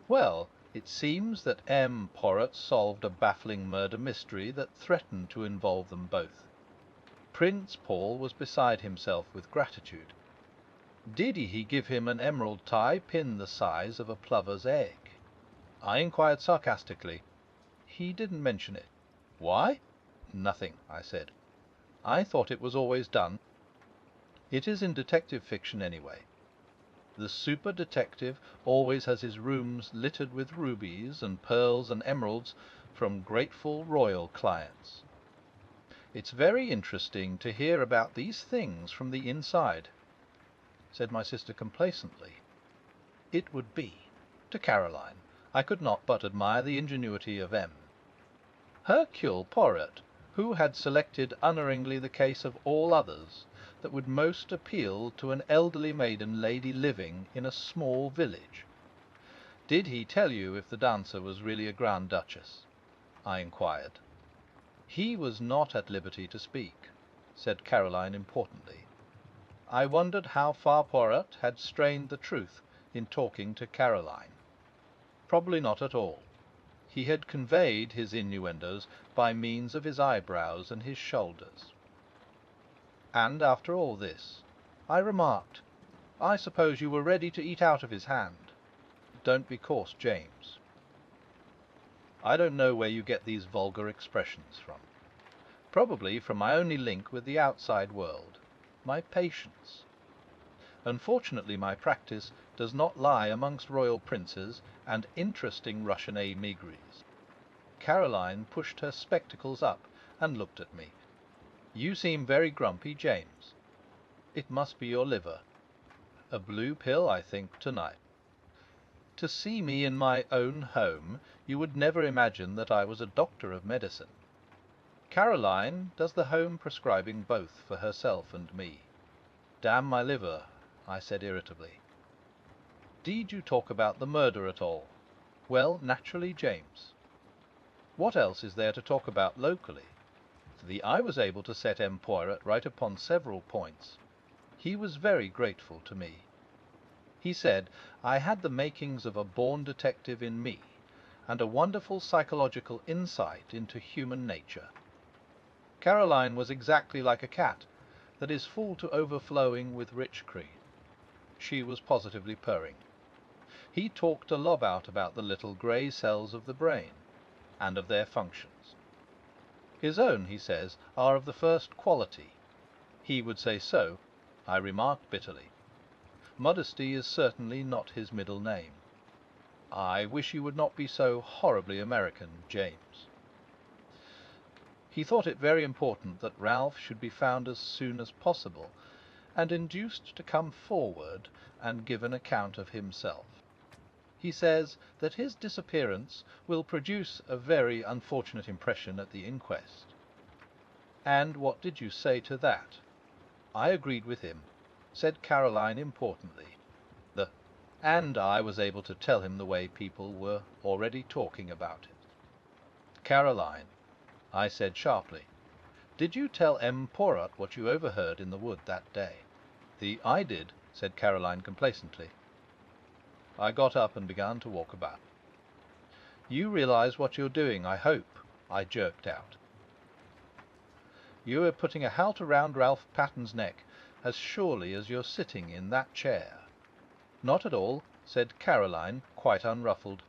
A: Well, it seems that M. Poirot solved a baffling murder mystery that threatened to involve them both. Prince Paul was beside himself with gratitude. Did he give him an emerald tie pin the size of a plover's egg? I inquired sarcastically. He didn't mention it. Why? Nothing, I said. I thought it was always done. It is in detective fiction anyway. The super detective always has his rooms littered with rubies and pearls and emeralds from grateful royal clients. It's very interesting to hear about these things from the inside," said my sister complacently. It would be. To Caroline, I could not but admire the ingenuity of M. Hercule Poirot, who had selected unerringly the case of all others that would most appeal to an elderly maiden lady living in a small village. "Did he tell you if the dancer was really a Grand Duchess?" I inquired. "He was not at liberty to speak," said Caroline importantly. I wondered how far Poirot had strained the truth in talking to Caroline. Probably not at all. He had conveyed his innuendos by means of his eyebrows and his shoulders. "And after all this," I remarked, "I suppose you were ready to eat out of his hand. Don't be coarse, James." I don't know where you get these vulgar expressions from. Probably from my only link with the outside world, my patients. Unfortunately, my practice does not lie amongst royal princes and interesting Russian émigrés. Caroline pushed her spectacles up and looked at me. You seem very grumpy, James. It must be your liver. A blue pill, I think, tonight. To see me in my own home, you would never imagine that I was a doctor of medicine. Caroline does the home prescribing both for herself and me. Damn my liver, I said irritably. Did you talk about the murder at all? Well, naturally, James. What else is there to talk about locally? I was able to set M. Poirot right upon several points. He was very grateful to me. He said I had the makings of a born detective in me, and a wonderful psychological insight into human nature. Caroline was exactly like a cat that is full to overflowing with rich cream. She was positively purring. He talked a lob out about the little grey cells of the brain, and of their functions. His own, he says, are of the first quality. He would say so, I remarked bitterly. Modesty is certainly not his middle name. I wish you would not be so horribly American, James. He thought it very important that Ralph should be found as soon as possible, and induced to come forward and give an account of himself. He says that his disappearance will produce a very unfortunate impression at the inquest. And what did you say to that? I agreed with him, said Caroline importantly. And I was able to tell him the way people were already talking about it. Caroline, I said sharply, did you tell M. Poirot what you overheard in the wood that day? I did, said Caroline complacently. I got up and began to walk about. You realize what you're doing, I hope, I jerked out. You are putting a halter round Ralph Patton's neck as surely as you're sitting in that chair. Not at all, said Caroline, quite unruffled.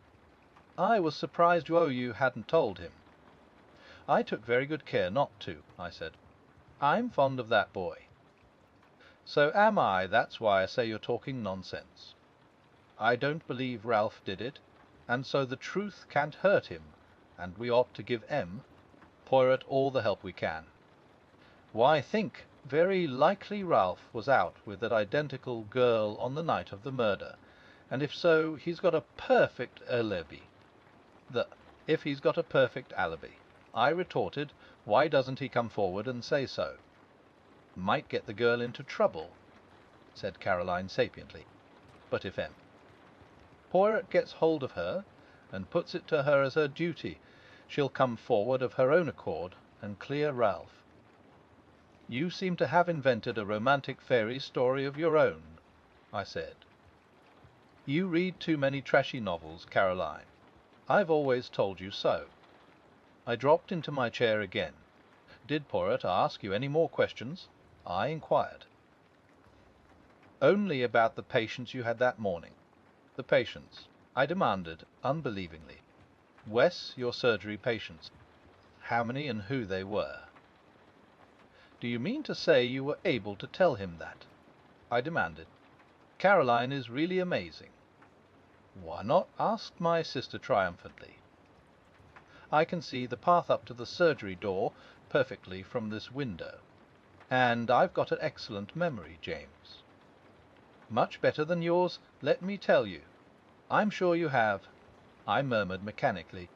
A: I was surprised you hadn't told him. I took very good care not to, I said. I'm fond of that boy. So am I, that's why I say you're talking nonsense. I don't believe Ralph did it, and so the truth can't hurt him, and we ought to give M. Poirot all the help we can. Why, think, very likely Ralph was out with that identical girl on the night of the murder, and if so, he's got a perfect alibi. If he's got a perfect alibi, I retorted, why doesn't he come forward and say so? Might get the girl into trouble, said Caroline sapiently. But if M. Poirot gets hold of her, and puts it to her as her duty, she'll come forward of her own accord and clear Ralph. You seem to have invented a romantic fairy story of your own, I said. You read too many trashy novels, Caroline. I've always told you so. I dropped into my chair again. Did Poirot ask you any more questions? I inquired. Only about the patients you had that morning. The patients, I demanded, unbelievingly. Wes, your surgery patients. How many and who they were. Do you mean to say you were able to tell him that? I demanded. Caroline is really amazing. Why not? Asked my sister triumphantly. I can see the path up to the surgery door perfectly from this window. And I've got an excellent memory, James. Much better than yours, let me tell you. I'm sure you have. I murmured mechanically.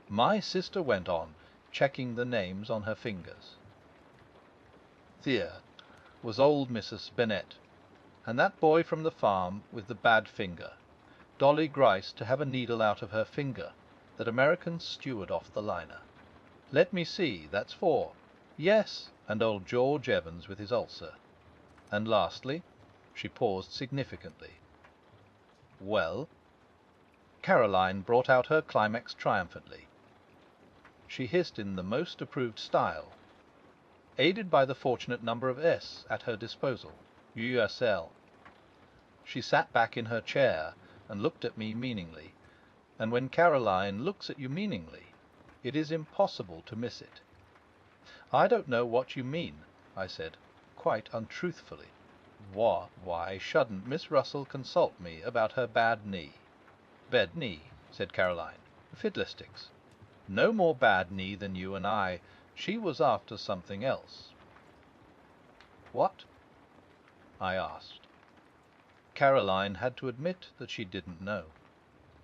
A: My sister went on, checking the names on her fingers. There was old Mrs. Bennet, and that boy from the farm with the bad finger, Dolly Grice to have a needle out of her finger, that American steward off the liner. Let me see, that's 4. Yes, and old George Evans with his ulcer. And lastly, she paused significantly. Well? Caroline brought out her climax triumphantly. She hissed in the most approved style, aided by the fortunate number of S at her disposal, USL. She sat back in her chair and looked at me meaningly, and when Caroline looks at you meaningly, it is impossible to miss it. I don't know what you mean, I said, quite untruthfully. Why shouldn't Miss Russell consult me about her bad knee? Bad knee, said Caroline. Fiddlesticks. No more bad knee than you and I. She was after something else. What? I asked. Caroline had to admit that she didn't know.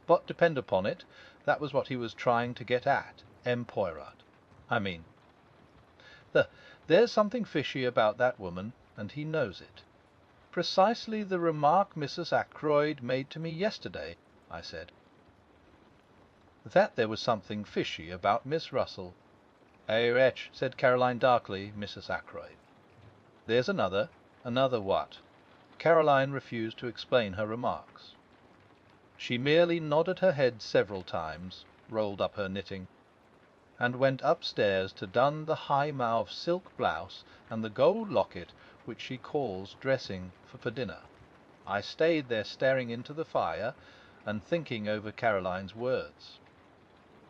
A: But depend upon it, that was what he was trying to get at, M. Poirot. I mean, there's something fishy about that woman, and he knows it. Precisely the remark Mrs. Ackroyd made to me yesterday, I said. That there was something fishy about Miss Russell. "Eh, wretch," said Caroline darkly, Mrs. Ackroyd. "There's another." "Another what?" Caroline refused to explain her remarks. She merely nodded her head several times, rolled up her knitting, and went upstairs to don the high-mouthed silk blouse and the gold locket which she calls dressing for dinner. I stayed there staring into the fire and thinking over Caroline's words.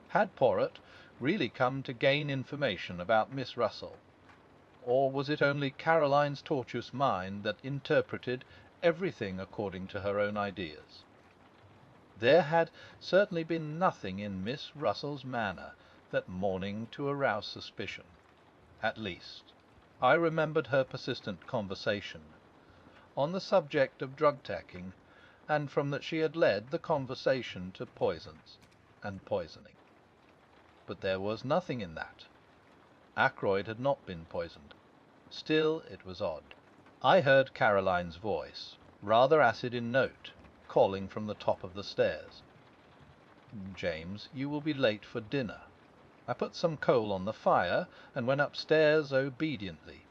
A: Had Poirot really come to gain information about Miss Russell? Or was it only Caroline's tortuous mind that interpreted everything according to her own ideas? There had certainly been nothing in Miss Russell's manner that morning to arouse suspicion. At least, I remembered her persistent conversation on the subject of drug-taking, and from that she had led the conversation to poisons and poisoning. But there was nothing in that. Ackroyd had not been poisoned. Still, it was odd. I heard Caroline's voice, rather acid in note, calling from the top of the stairs. "James, you will be late for dinner." I put some coal on the fire and went upstairs obediently.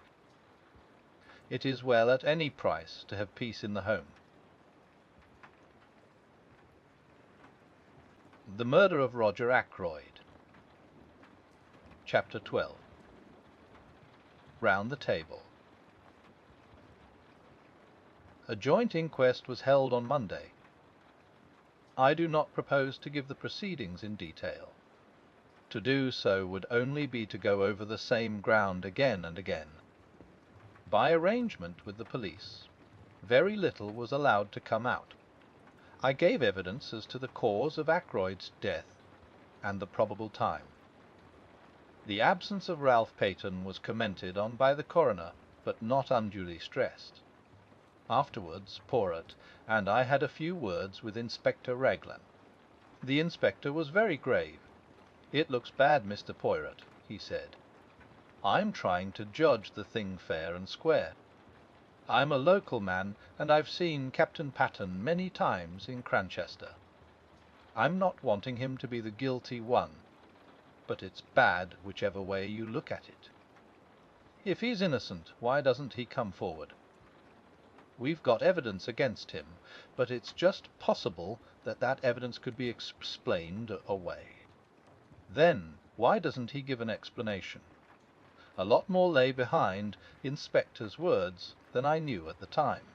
A: It is well at any price to have peace in the home. The Murder of Roger Ackroyd. Chapter 12. Round the Table. A joint inquest was held on Monday. I do not propose to give the proceedings in detail. To do so would only be to go over the same ground again and again. By arrangement with the police, very little was allowed to come out. I gave evidence as to the cause of Ackroyd's death and the probable time. The absence of Ralph Peyton was commented on by the coroner, but not unduly stressed. Afterwards, Poirot and I had a few words with Inspector Raglan. The inspector was very grave. "It looks bad, Mr. Poirot," he said. "I'm trying to judge the thing fair and square. I'm a local man, and I've seen Captain Patten many times in Cranchester. I'm not wanting him to be the guilty one, but it's bad whichever way you look at it. If he's innocent, why doesn't he come forward? We've got evidence against him, but it's just possible that that evidence could be explained away. Then, why doesn't he give an explanation? A lot more lay behind Inspector's words than I knew at the time.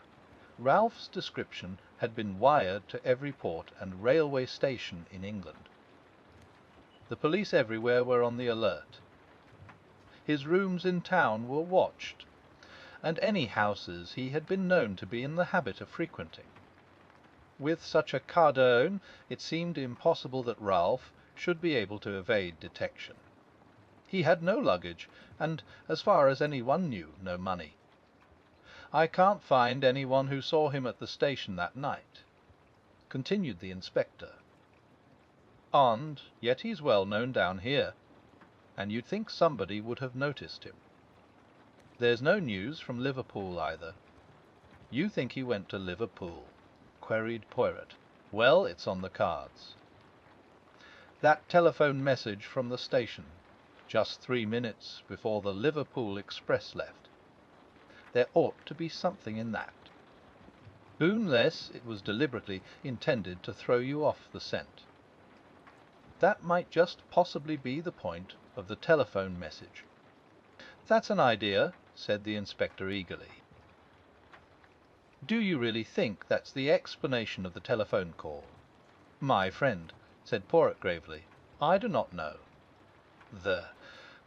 A: Ralph's description had been wired to every port and railway station in England. The police everywhere were on the alert. His rooms in town were watched, and any houses he had been known to be in the habit of frequenting. With such a cardone, it seemed impossible that Ralph should be able to evade detection. He had no luggage, and, as far as any one knew, no money. "I can't find any one who saw him at the station that night," continued the inspector. "And yet he's well known down here, and you'd think somebody would have noticed him. There's no news from Liverpool either." "You think he went to Liverpool?" queried Poirot. "Well, it's on the cards. That telephone message from the station, just 3 minutes before the Liverpool express left. There ought to be something in that, unless it was deliberately intended to throw you off the scent. That might just possibly be the point of the telephone message." "That's an idea," said the inspector eagerly. "Do you really think that's the explanation of the telephone call?" "My friend," said Poirot gravely, "I do not know.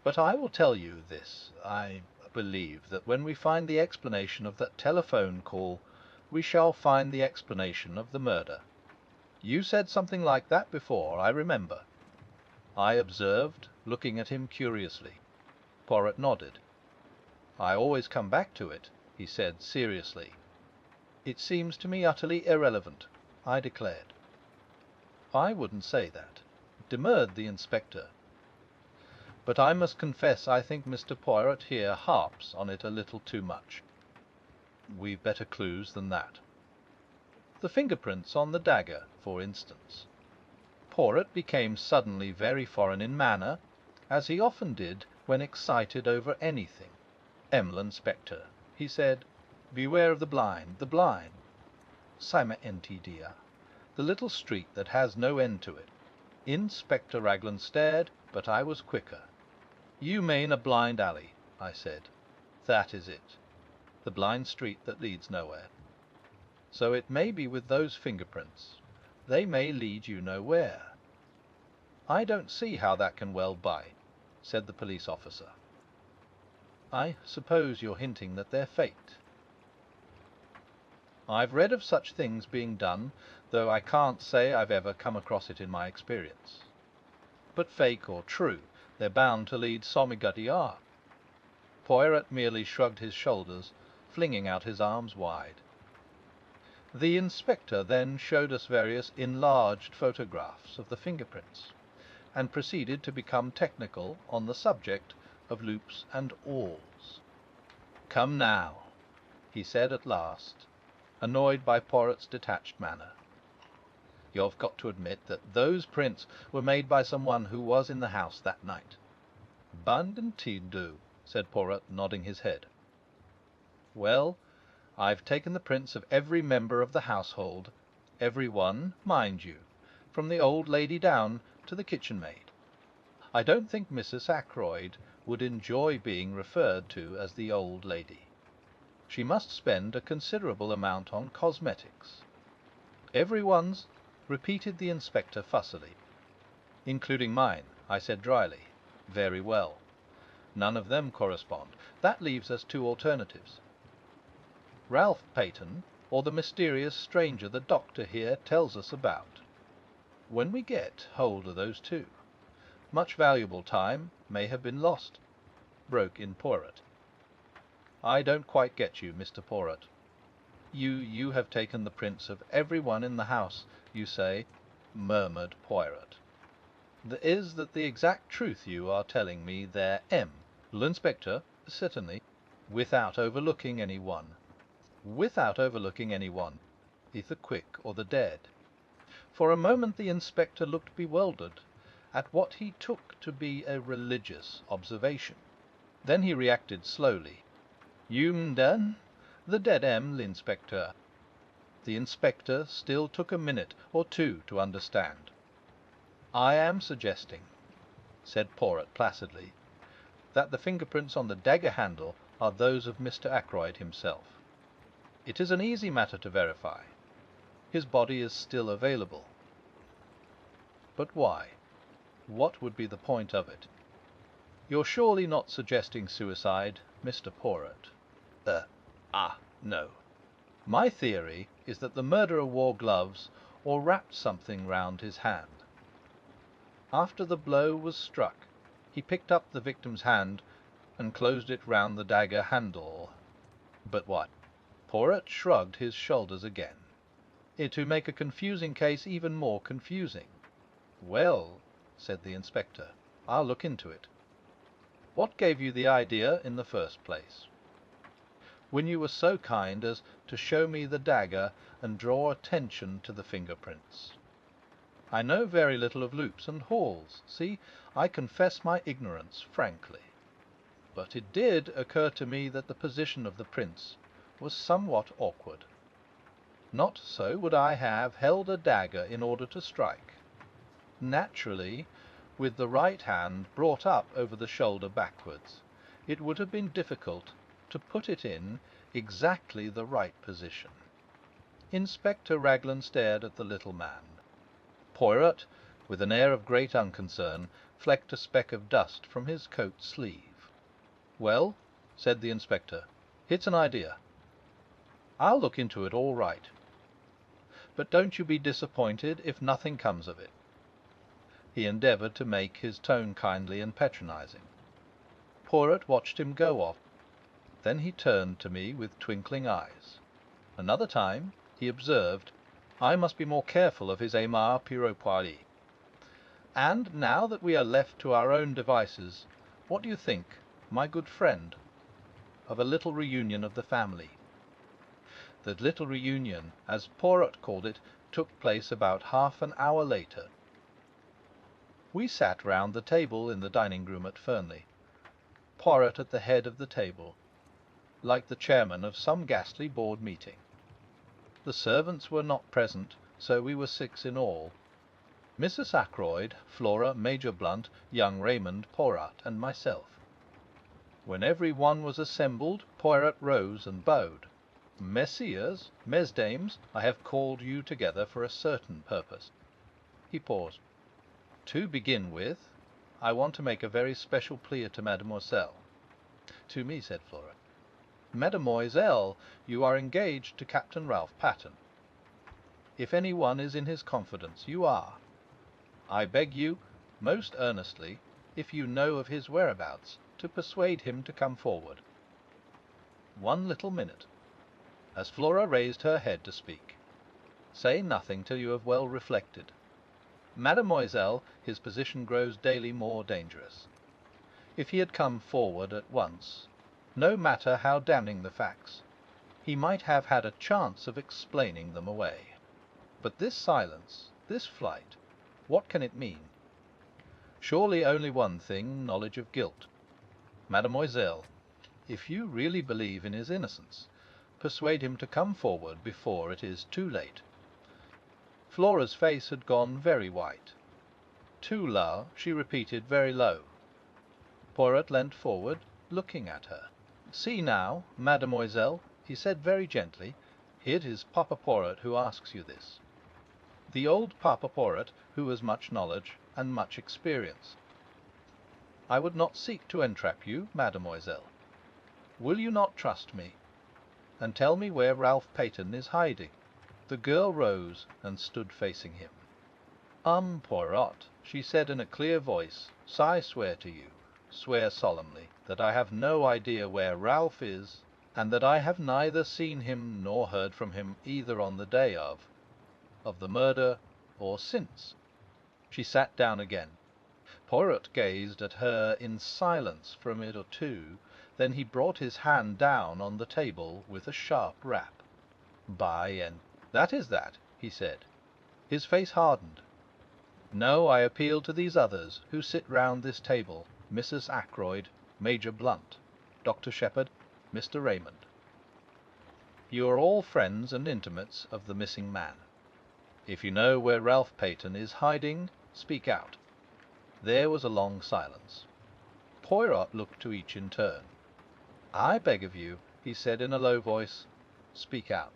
A: But I will tell you this. believe that when we find the explanation of that telephone call, we shall find the explanation of the murder. You said something like that before, I remember." I observed, looking at him curiously. Poirot nodded. "I always come back to it," he said seriously. "It seems to me utterly irrelevant," I declared. "I wouldn't say that," demurred the inspector. "But I must confess I think Mr. Poirot here harps on it a little too much." "We've better clues than that." "The fingerprints on the dagger, for instance." Poirot became suddenly very foreign in manner, as he often did when excited over anything. "Inspector," he said, "beware of the blind, the blind. Cyma NTDR, the little street that has no end to it." Inspector Raglan stared, but I was quicker. "You mean a blind alley," I said. "That is it. The blind street that leads nowhere. So it may be with those fingerprints. They may lead you nowhere." "I don't see how that can well be," said the police officer. "I suppose you're hinting that they're faked." "I've read of such things being done, though I can't say I've ever come across it in my experience. But fake or true, they're bound to lead somewhere." Poirot merely shrugged his shoulders, flinging out his arms wide. The inspector then showed us various enlarged photographs of the fingerprints, and proceeded to become technical on the subject of loops and awls. "Come now," he said at last, annoyed by Poirot's detached manner. "You've got to admit that those prints were made by someone who was in the house that night." "Bandentildo," said Poirot, nodding his head. "Well, I've taken the prints of every member of the household, every one, mind you, from the old lady down to the kitchen maid. I don't think Mrs. Ackroyd would enjoy being referred to as the old lady. She must spend a considerable amount on cosmetics." "Every one's," repeated the inspector fussily. "Including mine," I said dryly. "Very well. None of them correspond. That leaves us two alternatives. Ralph Peyton, or the mysterious stranger the doctor here tells us about. When we get hold of those two, much valuable time may have been lost," broke in Poirot. "I don't quite get you, Mr. Poirot. You have taken the prints of every one in the house, you say," murmured Poirot. "Is that the exact truth you are telling me there, L'inspector, certainly, without overlooking any one." "Without overlooking any one, either quick or the dead." For a moment the inspector looked bewildered at what he took to be a religious observation. Then he reacted slowly. "You done? The dead, l'inspector." The inspector still took a minute or two to understand. "I am suggesting," said Poirot placidly, "that the fingerprints on the dagger handle are those of Mr. Ackroyd himself. It is an easy matter to verify. His body is still available." "But why? What would be the point of it?" "You're surely not suggesting suicide, Mr. Poirot?" No. My theory is that the murderer wore gloves or wrapped something round his hand. After the blow was struck, he picked up the victim's hand and closed it round the dagger handle." "But what?" Poirot shrugged his shoulders again. "To make a confusing case even more confusing." "Well," said the inspector, "I'll look into it. What gave you the idea in the first place?" "When you were so kind as to show me the dagger and draw attention to the fingerprints. I know very little of loops and whorls. See, I confess my ignorance frankly. But it did occur to me that the position of the prints was somewhat awkward. Not so would I have held a dagger in order to strike. Naturally, with the right hand brought up over the shoulder backwards, it would have been difficult to put it in exactly the right position." Inspector Raglan stared at the little man. Poirot, with an air of great unconcern, flecked a speck of dust from his coat sleeve. "Well?" said the inspector. "It's an idea. I'll look into it all right. But don't you be disappointed if nothing comes of it." He endeavoured to make his tone kindly and patronizing. Poirot watched him go off. Then he turned to me with twinkling eyes. Another time he observed, I must be more careful of his aimar piropoili. "And now that we are left to our own devices, what do you think, my good friend, of a little reunion of the family?" The little reunion, as Poirot called it, took place about half an hour later. We sat round the table in the dining-room at Fernley, Poirot at the head of the table, like the chairman of some ghastly board meeting. The servants were not present, so we were 6 in all: Mrs. Ackroyd, Flora, Major Blunt, young Raymond, Poirot, and myself. When every one was assembled, Poirot rose and bowed. "Messieurs, mesdames, I have called you together for a certain purpose." He paused. "To begin with, I want to make a very special plea to mademoiselle." "To me," said Flora. "Mademoiselle, you are engaged to Captain Ralph Patterne. If any one is in his confidence, you are. I beg you, most earnestly, if you know of his whereabouts, to persuade him to come forward. One little minute." As Flora raised her head to speak, "Say nothing till you have well reflected. Mademoiselle, his position grows daily more dangerous. If he had come forward at once, no matter how damning the facts, he might have had a chance of explaining them away. But this silence, this flight, what can it mean? Surely only one thing, knowledge of guilt. Mademoiselle, if you really believe in his innocence, persuade him to come forward before it is too late." Flora's face had gone very white. "Too low," she repeated very low. Poirot leant forward, looking at her. "See now, mademoiselle," he said very gently, "it is Papa Poirot who asks you this. The old Papa Poirot who has much knowledge and much experience. I would not seek to entrap you, mademoiselle. Will you not trust me, and tell me where Ralph Patterne is hiding?" The girl rose and stood facing him. Poirot," she said in a clear voice, "I swear to you, swear solemnly, that I have no idea where Ralph is, and that I have neither seen him nor heard from him either on the day of the murder or since." She sat down again. Poirot gazed at her in silence for a minute or two. Then he brought his hand down on the table with a sharp rap. "That is that," he said. His face hardened. "No, I appeal to these others who sit round this table: Mrs. Ackroyd, Major Blunt, Dr. Shepherd, Mr. Raymond. You are all friends and intimates of the missing man. If you know where Ralph Patterne is hiding, speak out." There was a long silence. Poirot looked to each in turn. "I beg of you," he said in a low voice, "speak out."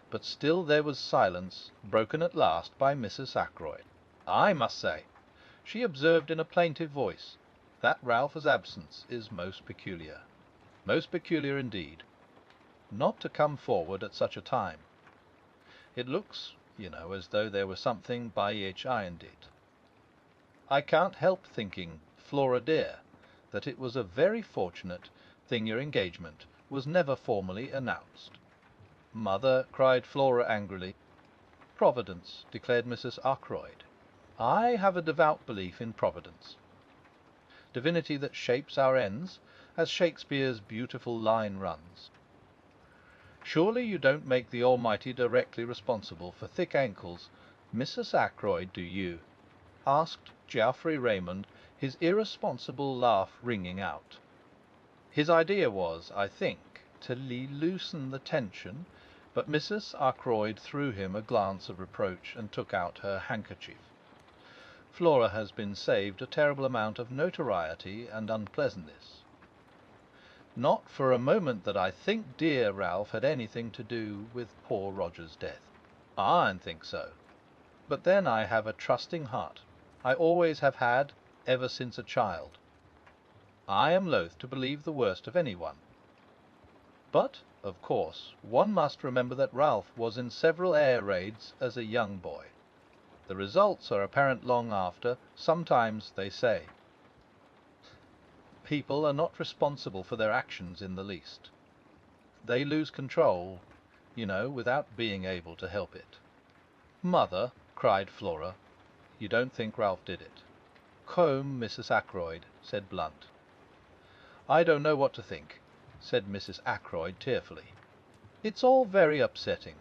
A: But still there was silence, broken at last by Mrs. Ackroyd. "I must say," she observed in a plaintive voice, "that Ralph's absence is most peculiar. Most peculiar indeed. Not to come forward at such a time. It looks, as though there was something behind it. I can't help thinking, Flora dear, that it was a very fortunate thing your engagement was never formally announced." "Mother," cried Flora angrily. "Providence," declared Mrs. Ackroyd. "I have a devout belief in Providence. Divinity that shapes our ends, as Shakespeare's beautiful line runs. Surely you don't make the Almighty directly responsible for thick ankles, Mrs. Ackroyd, do you?" asked Geoffrey Raymond, his irresponsible laugh ringing out. His idea was, I think, to loosen the tension, but Mrs. Ackroyd threw him a glance of reproach and took out her handkerchief. Flora has been saved a terrible amount of notoriety and unpleasantness. Not for a moment that I think dear Ralph had anything to do with poor Roger's death. I think so. But then I have a trusting heart. I always have had, ever since a child. I am loath to believe the worst of anyone. But, of course, one must remember that Ralph was in several air raids as a young boy. The results are apparent long after. Sometimes, they say, people are not responsible for their actions in the least. They lose control, without being able to help it. "Mother," cried Flora, "you don't think Ralph did it?" "Combe, Mrs. Ackroyd," said Blunt. "I don't know what to think," said Mrs. Ackroyd tearfully. "It's all very upsetting.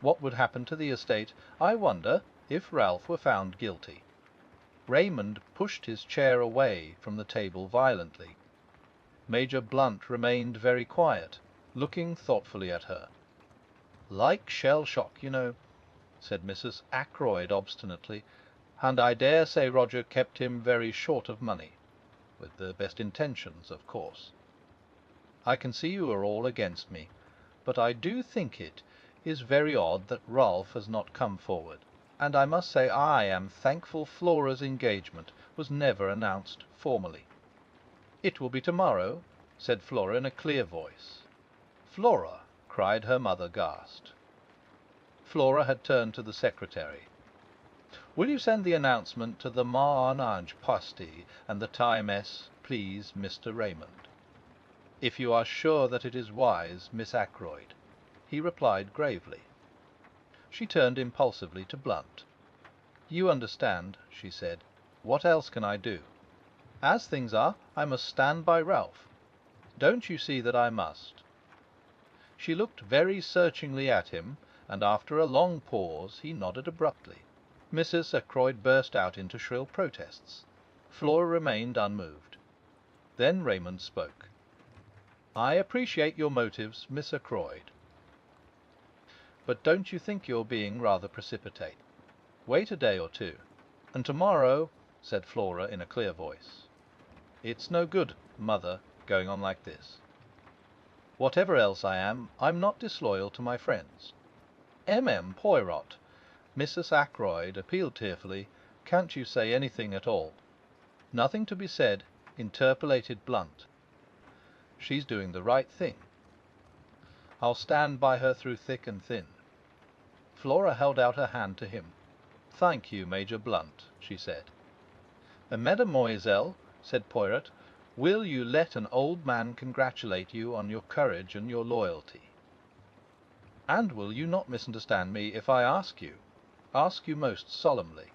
A: What would happen to the estate, I wonder, if Ralph were found guilty?" Raymond pushed his chair away from the table violently. Major Blunt remained very quiet, looking thoughtfully at her. "Like shell shock, said Mrs. Ackroyd obstinately, "and I dare say Roger kept him very short of money. With the best intentions, of course. I can see you are all against me, but I do think it is very odd that Ralph has not come forward, and I must say I am thankful Flora's engagement was never announced formally." "It will be tomorrow," said Flora in a clear voice. "Flora!" cried her mother, aghast. Flora had turned to the secretary. "Will you send the announcement to the Marnage Pasty and the Time-S, please, Mr. Raymond? If you are sure that it is wise, Miss Ackroyd," he replied gravely. She turned impulsively to Blunt. "You understand," she said. "What else can I do? As things are, I must stand by Ralph. Don't you see that I must?" She looked very searchingly at him, and after a long pause he nodded abruptly. Mrs. Ackroyd burst out into shrill protests. Flora remained unmoved. Then Raymond spoke. "I appreciate your motives, Miss Ackroyd, but don't you think you're being rather precipitate? Wait a day or two. And tomorrow," said Flora in a clear voice. "It's no good, Mother, going on like this. Whatever else I am, I'm not disloyal to my friends. M. Poirot," Mrs. Ackroyd appealed tearfully, "can't you say anything at all?" "Nothing to be said," interpolated Blunt. "She's doing the right thing. I'll stand by her through thick and thin." Flora held out her hand to him. "Thank you, Major Blunt," she said. "Mademoiselle," said Poirot, "will you let an old man congratulate you on your courage and your loyalty? And will you not misunderstand me if I ask you most solemnly,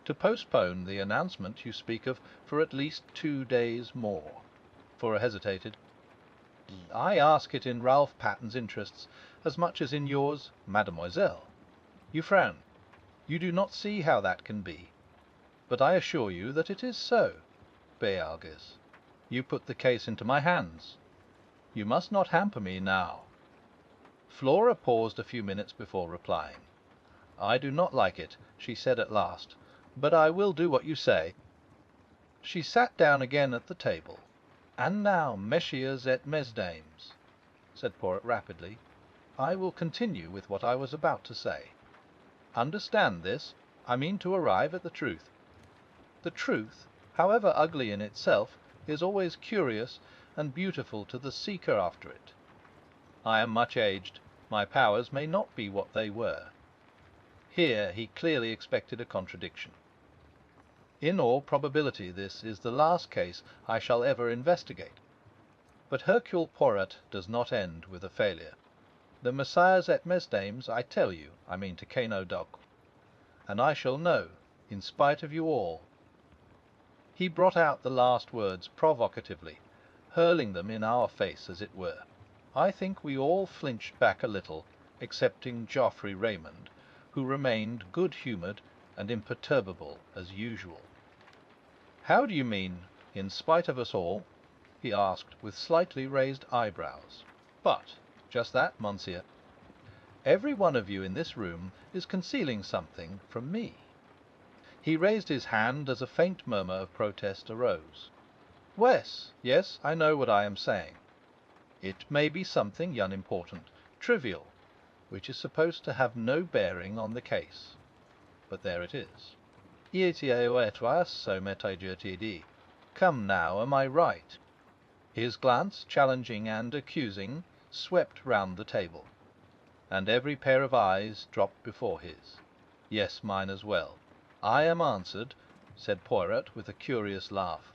A: to postpone the announcement you speak of for at least 2 days more?" Flora hesitated. "I ask it in Ralph Patton's interests as much as in yours, mademoiselle." You frown. You do not see how that can be. But I assure you that it is so. Bealgis, you put the case into my hands. You must not hamper me now." Flora paused a few minutes before replying. "I do not like it," she said at last, "but I will do what you say." She sat down again at the table. "And now, messieurs et mesdames," said Poirot rapidly, "I will continue with what I was about to say. Understand this: I mean to arrive at the truth. The truth, however ugly in itself, is always curious and beautiful to the seeker after it. I am much aged. My powers may not be what they were." Here he clearly expected a contradiction. "In all probability this is the last case I shall ever investigate. But Hercule Poirot does not end with a failure. The messieurs et mesdames, I tell you, I mean to Cano Doc, and I shall know, in spite of you all." He brought out the last words provocatively, hurling them in our face, as it were. I think we all flinched back a little, excepting Geoffrey Raymond, who remained good-humoured and imperturbable as usual. "How do you mean, in spite of us all?" he asked, with slightly raised eyebrows. "But just that, monsieur. Every one of you in this room is concealing something from me." He raised his hand as a faint murmur of protest arose. Yes, I know what I am saying. It may be something unimportant, trivial, which is supposed to have no bearing on the case. But there it is. Etieo et vas, so m'était dit. Come now, am I right?" His glance, challenging and accusing, swept round the table, and every pair of eyes dropped before his. Yes, mine as well. "I am answered," said Poirot, with a curious laugh.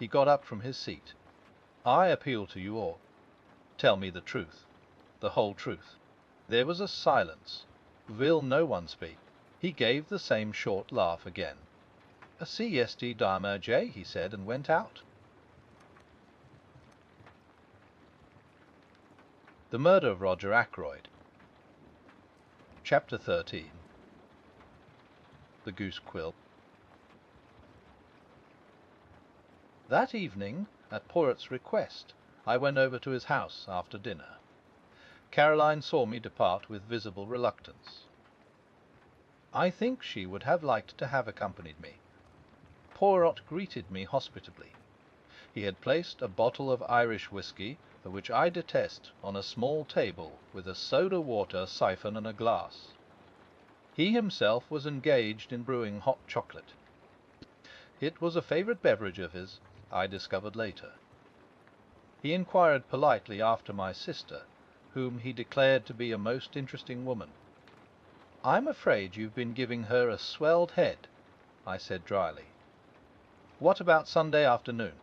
A: He got up from his seat. "I appeal to you all. Tell me the truth, the whole truth." There was a silence. Will no one speak? He gave the same short laugh again. "Si esti dama J," he said, and went out. The Murder of Roger Ackroyd. Chapter 13. The Goose Quill. That evening, at Poirot's request, I went over to his house after dinner. Caroline saw me depart with visible reluctance. I think she would have liked to have accompanied me. Poirot greeted me hospitably. He had placed a bottle of Irish whisky, for which I detest, on a small table, with a soda-water siphon and a glass. He himself was engaged in brewing hot chocolate. It was a favourite beverage of his, I discovered later. He inquired politely after my sister, whom he declared to be a most interesting woman. "I'm afraid you've been giving her a swelled head," I said dryly. "What about Sunday afternoon?"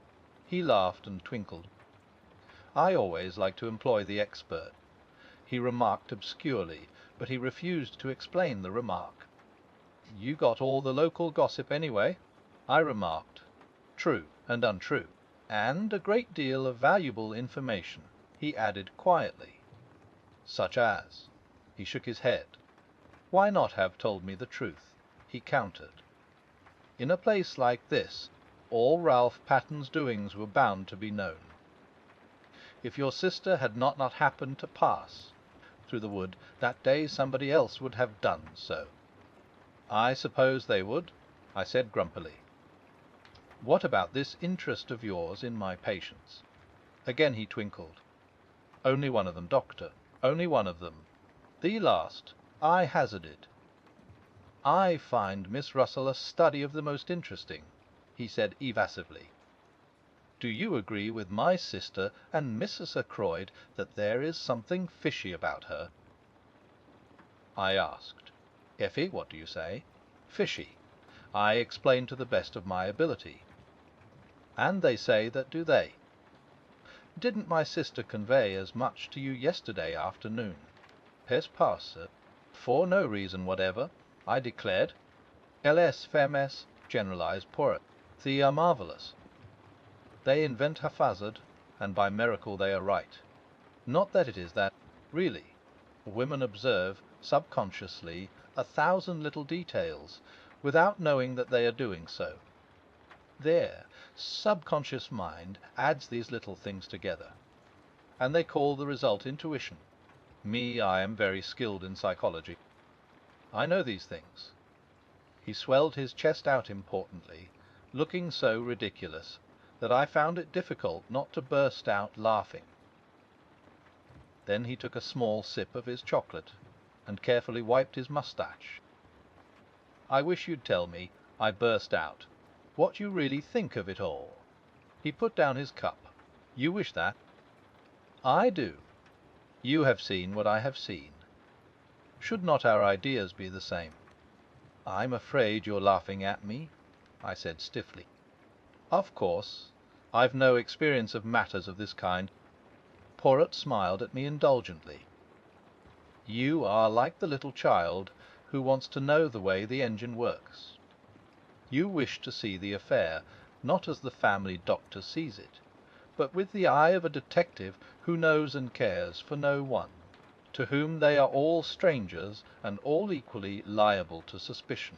A: He laughed and twinkled. I always like to employ the expert. He remarked obscurely, but he refused to explain the remark. "You got all the local gossip anyway," I remarked. "True and untrue. And a great deal of valuable information," he added quietly. "Such as?" He shook his head. "Why not have told me the truth?" he countered. "In a place like this, all Ralph Patton's doings were bound to be known. If your sister had not happened to pass through the wood that day, somebody else would have done so." "I suppose they would," I said grumpily. "What about this interest of yours in my patients?" Again he twinkled. "Only one of them, Doctor, only one of them. The last," I hazarded. "I find Miss Russell a study of the most interesting," he said evasively. "Do you agree with my sister and Mrs. Ackroyd that there is something fishy about her?" I asked. "Effie, what do you say?" "Fishy," I explained to the best of my ability. "And they say that do they. Didn't my sister convey as much to you yesterday afternoon?" "Pes pas, sir. For no reason whatever," I declared. "Elles femmes," generalized Poirot. "They are marvellous. They invent haphazard, and by miracle they are right. Not that it is that. Really, women observe, subconsciously, 1,000 little details, without knowing that they are doing so. Their subconscious mind adds these little things together, and they call the result intuition. Me, I am very skilled in psychology. I know these things." He swelled his chest out importantly, looking so ridiculous that I found it difficult not to burst out laughing. Then he took a small sip of his chocolate and carefully wiped his moustache. "I wish you'd tell me," I burst out, "what you really think of it all." He put down his cup. "You wish that?" "I do. You have seen what I have seen. Should not our ideas be the same?" "I'm afraid you're laughing at me," I said stiffly. "Of course. I've no experience of matters of this kind." Poirot smiled at me indulgently. "You are like the little child who wants to know the way the engine works. You wish to see the affair, not as the family doctor sees it, but with the eye of a detective who knows and cares for no one, to whom they are all strangers and all equally liable to suspicion."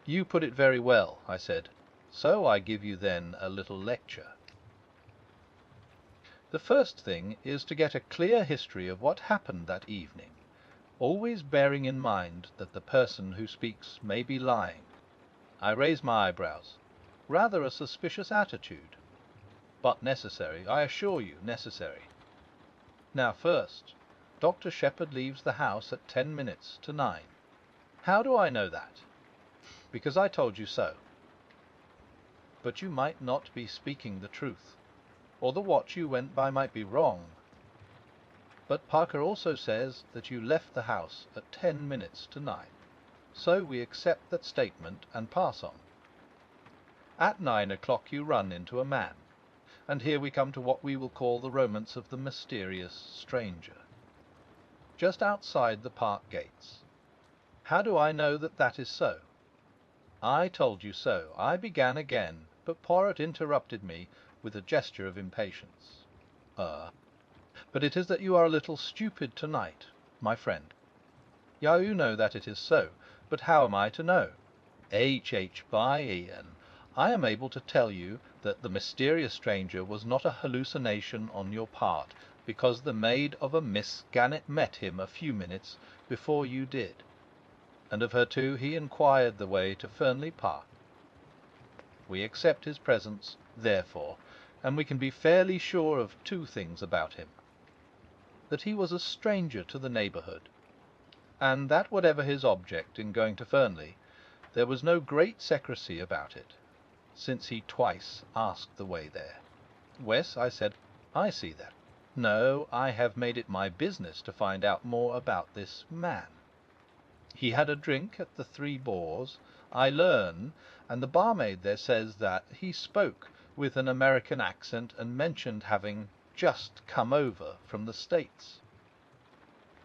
A: "You put it very well," I said. "So I give you then a little lecture. The first thing is to get a clear history of what happened that evening, always bearing in mind that the person who speaks may be lying." I raised my eyebrows. Rather a suspicious attitude, but necessary, I assure you, necessary. "Now first, Dr. Shepherd leaves the house at 10 minutes to 9. How do I know that? Because I told you so. but you might not be speaking the truth, or the watch you went by might be wrong. But Parker also says that you left the house at 10 minutes to 9. So we accept that statement and pass on. At 9 o'clock you run into a man, and here we come to what we will call the romance of the mysterious stranger. Just outside the park gates. How do I know that that is so? I told you so. I began again, but Poirot interrupted me with a gesture of impatience. But it is that you are a little stupid tonight, my friend. Yeah, you know that it is so, but how am I to know? Ian, I am able to tell you that the mysterious stranger was not a hallucination on your part, because the maid of a Miss Gannett met him a few minutes before you did, and of her too he inquired the way to Fernley Park. We accept his presence, therefore, and we can be fairly sure of two things about him: that he was a stranger to the neighbourhood, and that whatever his object in going to Fernley, there was no great secrecy about it, since he twice asked the way there. Wes, I said, I see that. No, I have made it my business to find out more about this man. He had a drink at the Three Boars, I learn, and the barmaid there says that he spoke with an American accent and mentioned having just come over from the States.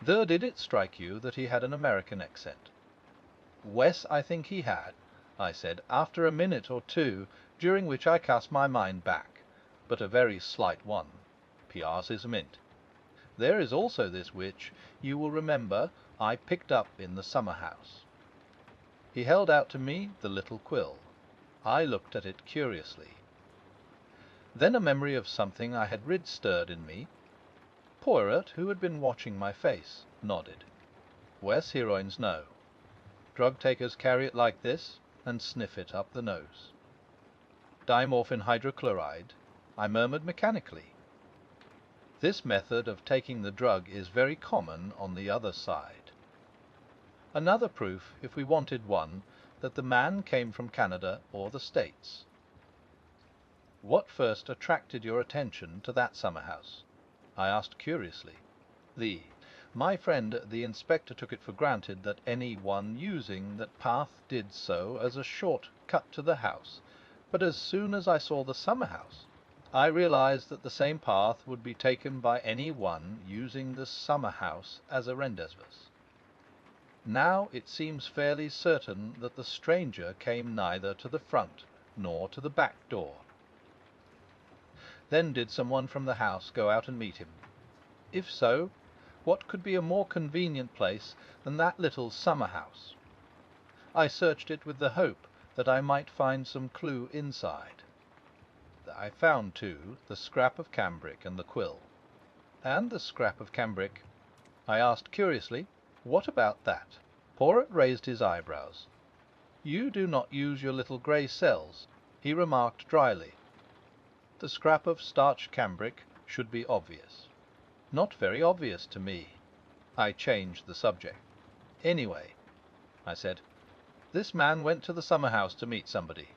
A: There, did it strike you that he had an American accent? Wes, I think he had, I said, after a minute or two, during which I cast my mind back, but a very slight one. P.R.'s is a mint. There is also this which, you will remember, I picked up in the summer-house. He held out to me the little quill. I looked at it curiously. Then a memory of something I had read stirred in me. Poirot, who had been watching my face, nodded. Wes, heroines know. Drug-takers carry it like this, and sniff it up the nose. Dimorphin hydrochloride, I murmured mechanically. This method of taking the drug is very common on the other side. Another proof, if we wanted one, that the man came from Canada or the States. What first attracted your attention to that summer-house? I asked curiously. My friend the inspector took it for granted that any one using that path did so as a short cut to the house, but as soon as I saw the summer-house, I realized that the same path would be taken by any one using the summer-house as a rendezvous. Now it seems fairly certain that the stranger came neither to the front nor to the back door. Then did someone from the house go out and meet him? If so, what could be a more convenient place than that little summer-house? I searched it with the hope that I might find some clue inside. I found, too, the scrap of cambric and the quill. And the scrap of cambric? I asked curiously, what about that? Poirot raised his eyebrows. You do not use your little grey cells, he remarked dryly. The scrap of starched cambric should be obvious. Not very obvious to me. I changed the subject. Anyway, I said, this man went to the summer-house to meet somebody.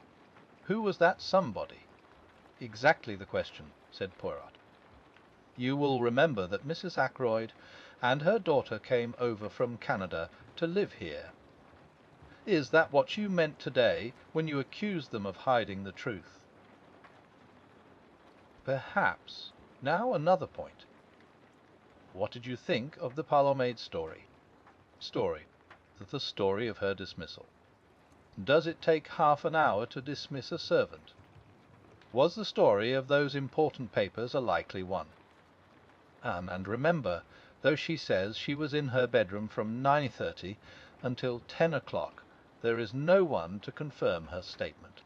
A: Who was that somebody? Exactly the question, said Poirot. You will remember that Mrs. Ackroyd and her daughter came over from Canada to live here. Is that what you meant today when you accused them of hiding the truth? Perhaps. Now another point. What did you think of the parlour-maid's story? The story of her dismissal. Does it take half an hour to dismiss a servant? Was the story of those important papers a likely one? And remember, though she says she was in her bedroom from 9:30 until 10 o'clock, there is no one to confirm her statement.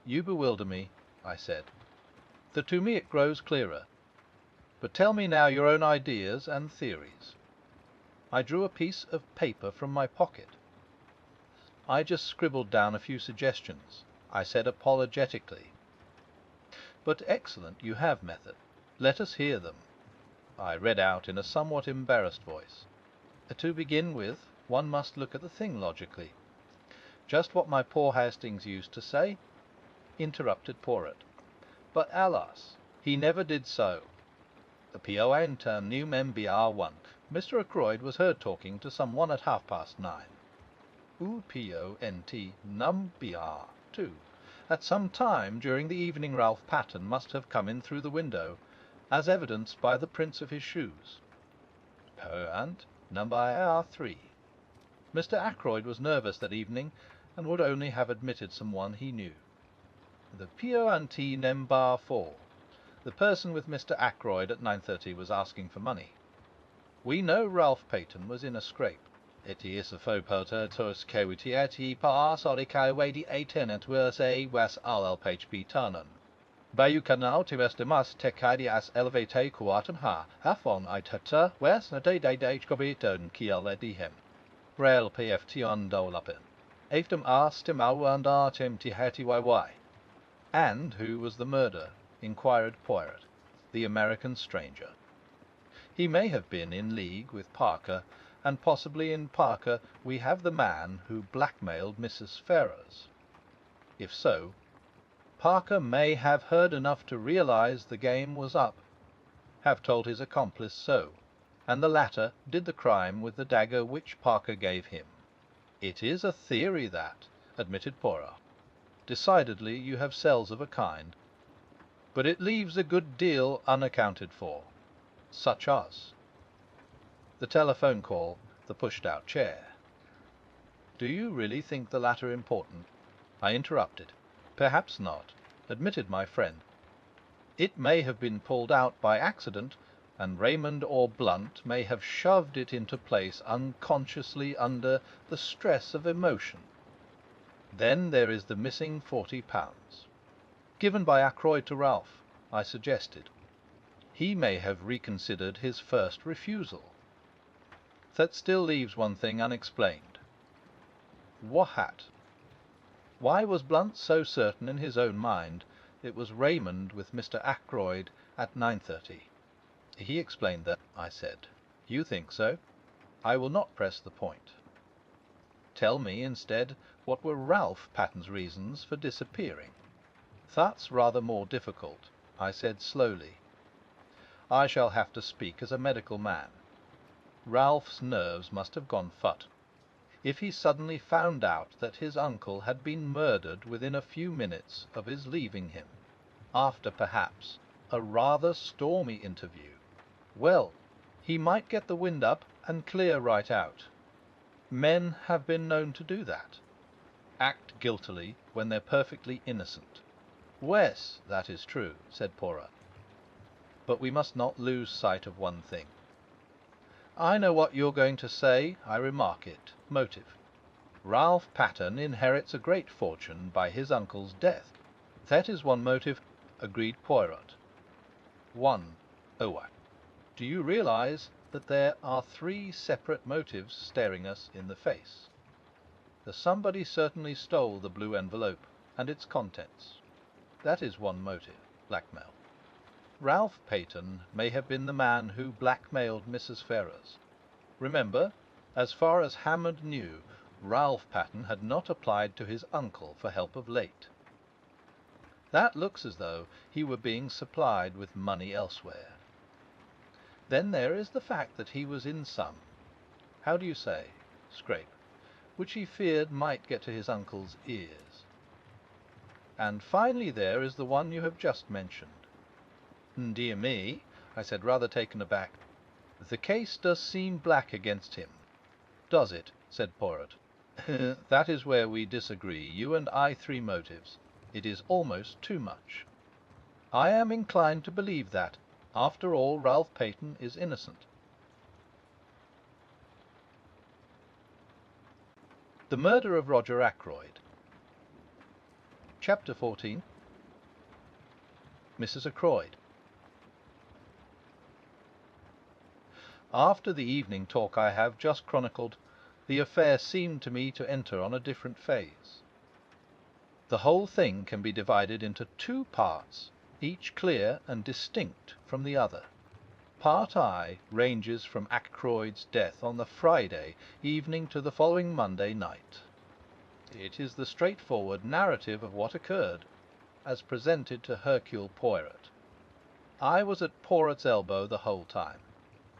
A: You bewilder me, I said. Though to me it grows clearer. But tell me now your own ideas and theories. I drew a piece of paper from my pocket. I just scribbled down a few suggestions, I said apologetically. But excellent, you have method. Let us hear them. I read out in a somewhat embarrassed voice. To begin with, one must look at the thing logically. Just what my poor Hastings used to say. interrupted Poirot. But alas, he never did so. The P.O.N. new MBR1. Mr. Ackroyd was heard talking to someone at 9:30. U.P.O.N.T. num.br 2. At some time during the evening Ralph Patten must have come in through the window, as evidenced by the prints of his shoes. P.O.N. number 3. Mr. Ackroyd was nervous that evening, and would only have admitted someone he knew. The P.O.N.T. number 4. The person with Mr. Ackroyd at 9:30 was asking for money. We know Ralph Paton was in a scrape. It is a faux porter tos cewitieti pas oricae wedi etenet verse was RLPHP Tarnan. Bayu canal timestimas tecadi as elevate quatum ha, afon itata wes de cobiton kiel edihem. Rel PFT on dolapin. Aftem astim auandatim tiheti yy. And who was the murderer? Inquired Poirot. The American stranger. He may have been in league with Parker, and possibly in Parker we have the man who blackmailed Mrs. Ferrars. If so, Parker may have heard enough to realize the game was up, have told his accomplice so, and the latter did the crime with the dagger which Parker gave him. It is a theory that, admitted Poirot. Decidedly you have cells of a kind. But it leaves a good deal unaccounted for. Such as the telephone call, the pushed-out chair. Do you really think the latter important? I interrupted. Perhaps not, admitted my friend. It may have been pulled out by accident, and Raymond or Blunt may have shoved it into place unconsciously under the stress of emotion. Then there is the missing £40. Given by Ackroyd to Ralph, I suggested. He may have reconsidered his first refusal. That still leaves one thing unexplained. What? Why was Blunt so certain in his own mind it was Raymond with Mr. Ackroyd at 9:30? He explained that, I said. You think so? I will not press the point. Tell me, instead, what were Ralph Patton's reasons for disappearing. That's rather more difficult, I said slowly. I shall have to speak as a medical man. Ralph's nerves must have gone phut. If he suddenly found out that his uncle had been murdered within a few minutes of his leaving him, after perhaps a rather stormy interview, well, he might get the wind up and clear right out. Men have been known to do that. Act guiltily when they're perfectly innocent. Wes, that is true, said Poirot. But we must not lose sight of one thing. I know what you're going to say, I remark it. Motive. Ralph Patten inherits a great fortune by his uncle's death. That is one motive, agreed Poirot. 1. Owain. Do you realize that there are 3 separate motives staring us in the face? The somebody certainly stole the blue envelope and its contents. That is one motive, blackmail. Ralph Paton may have been the man who blackmailed Mrs. Ferrars. Remember, as far as Hammond knew, Ralph Paton had not applied to his uncle for help of late. That looks as though he were being supplied with money elsewhere. Then there is the fact that he was in some, how do you say, scrape, which he feared might get to his uncle's ears. And finally there is the one you have just mentioned. Dear me, I said, rather taken aback. The case does seem black against him. Does it? Said Poirot. That is where we disagree, you and I. 3 motives. It is almost too much. I am inclined to believe that, after all, Ralph Paton is innocent. The Murder of Roger Ackroyd. Chapter 14. Mrs. Ackroyd. After the evening talk I have just chronicled, the affair seemed to me to enter on a different phase. The whole thing can be divided into 2 parts, each clear and distinct from the other. Part I ranges from Ackroyd's death on the Friday evening to the following Monday night. It is the straightforward narrative of what occurred. as presented to Hercule Poirot. I was at Poirot's elbow the whole time.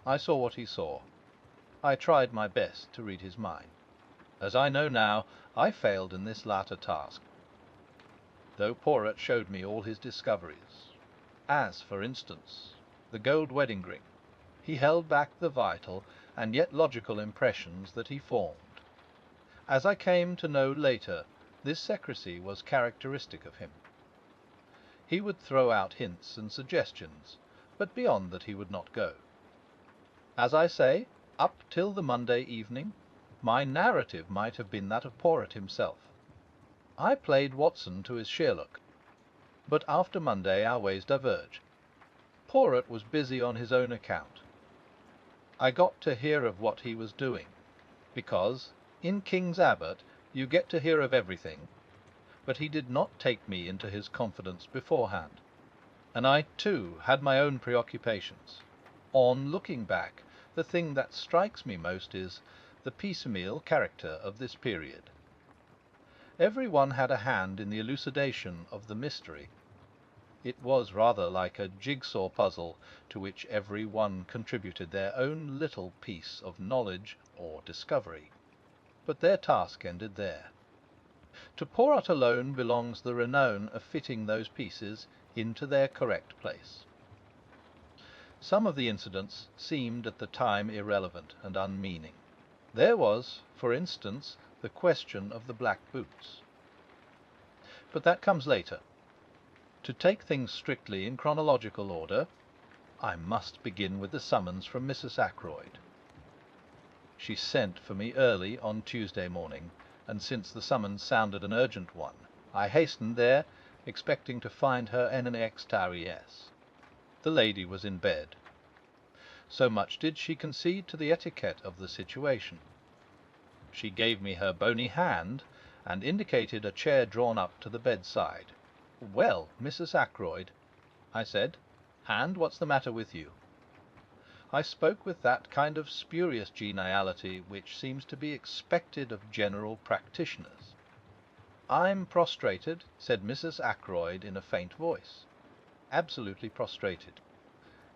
A: I saw what he saw. I tried my best to read his mind. As I know now, I failed in this latter task, though Poirot showed me all his discoveries. As, for instance, the gold wedding ring. He held back the vital and yet logical impressions that he formed. As I came to know later, this secrecy was characteristic of him. He would throw out hints and suggestions, but beyond that he would not go. As I say, up till the Monday evening, my narrative might have been that of Poirot himself. I played Watson to his Sherlock, but after Monday our ways diverged. Poirot was busy on his own account. I got to hear of what he was doing, because in King's Abbott you get to hear of everything, but he did not take me into his confidence beforehand, and I too had my own preoccupations. On looking back, the thing that strikes me most is the piecemeal character of this period. Every one had a hand in the elucidation of the mystery. It was rather like a jigsaw puzzle to which every one contributed their own little piece of knowledge or discovery. But their task ended there. To Poirot alone belongs the renown of fitting those pieces into their correct place. Some of the incidents seemed at the time irrelevant and unmeaning. There was, for instance, the question of the black boots. But that comes later. To take things strictly in chronological order, I must begin with the summons from Mrs. Ackroyd. She sent for me early on Tuesday morning, and since the summons sounded an urgent one, I hastened there, expecting to find her in an extariés. The lady was in bed. So much did she concede to the etiquette of the situation. She gave me her bony hand, and indicated a chair drawn up to the bedside. "Well, Mrs. Ackroyd," I said, "and what's the matter with you?" I spoke with that kind of spurious geniality which seems to be expected of general practitioners. "I'm prostrated," said Mrs. Ackroyd in a faint voice. "Absolutely prostrated.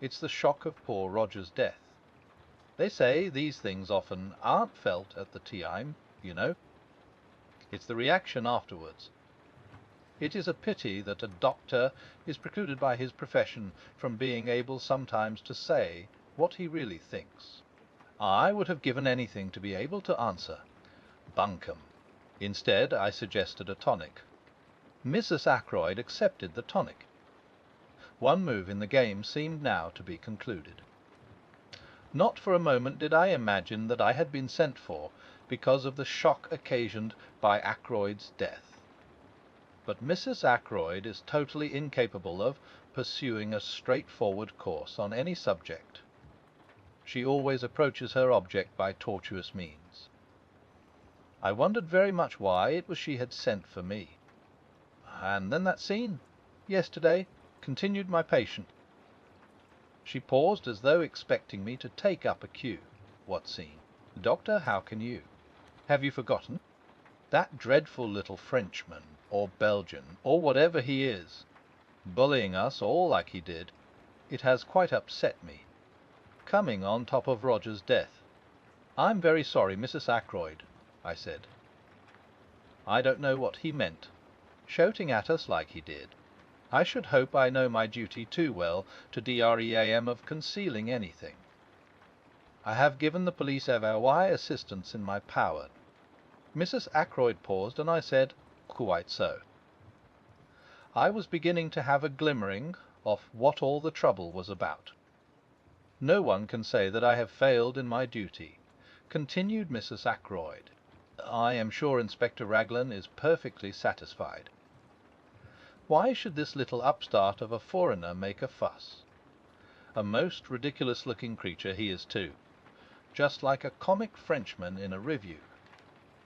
A: It's the shock of poor Roger's death. They say these things often aren't felt at the time, you know. It's the reaction afterwards. It is a pity that a doctor is precluded by his profession from being able sometimes to say what he really thinks. I would have given anything to be able to answer, 'Bunkum.' Instead, I suggested a tonic. Mrs. Ackroyd accepted the tonic. One move in the game seemed now to be concluded. Not for a moment did I imagine that I had been sent for because of the shock occasioned by Ackroyd's death. But Mrs. Ackroyd is totally incapable of pursuing a straightforward course on any subject. She always approaches her object by tortuous means. I wondered very much why it was she had sent for me. And then that scene, yesterday, continued my patience. She paused as though expecting me to take up a cue. What scene? Doctor, how can you? Have you forgotten? That dreadful little Frenchman, or Belgian, or whatever he is, bullying us all like he did, it has quite upset me. Coming on top of Roger's death. I'm very sorry, Mrs. Ackroyd, I said. I don't know what he meant, shouting at us like he did. I should hope I know my duty too well to dream of concealing anything. I have given the police every assistance in my power. Mrs. Ackroyd paused, and I said, "Quite so." I was beginning to have a glimmering of what all the trouble was about. "No one can say that I have failed in my duty," continued Mrs. Ackroyd. "I am sure Inspector Raglan is perfectly satisfied. Why should this little upstart of a foreigner make a fuss? A most ridiculous-looking creature he is too, just like a comic Frenchman in a review.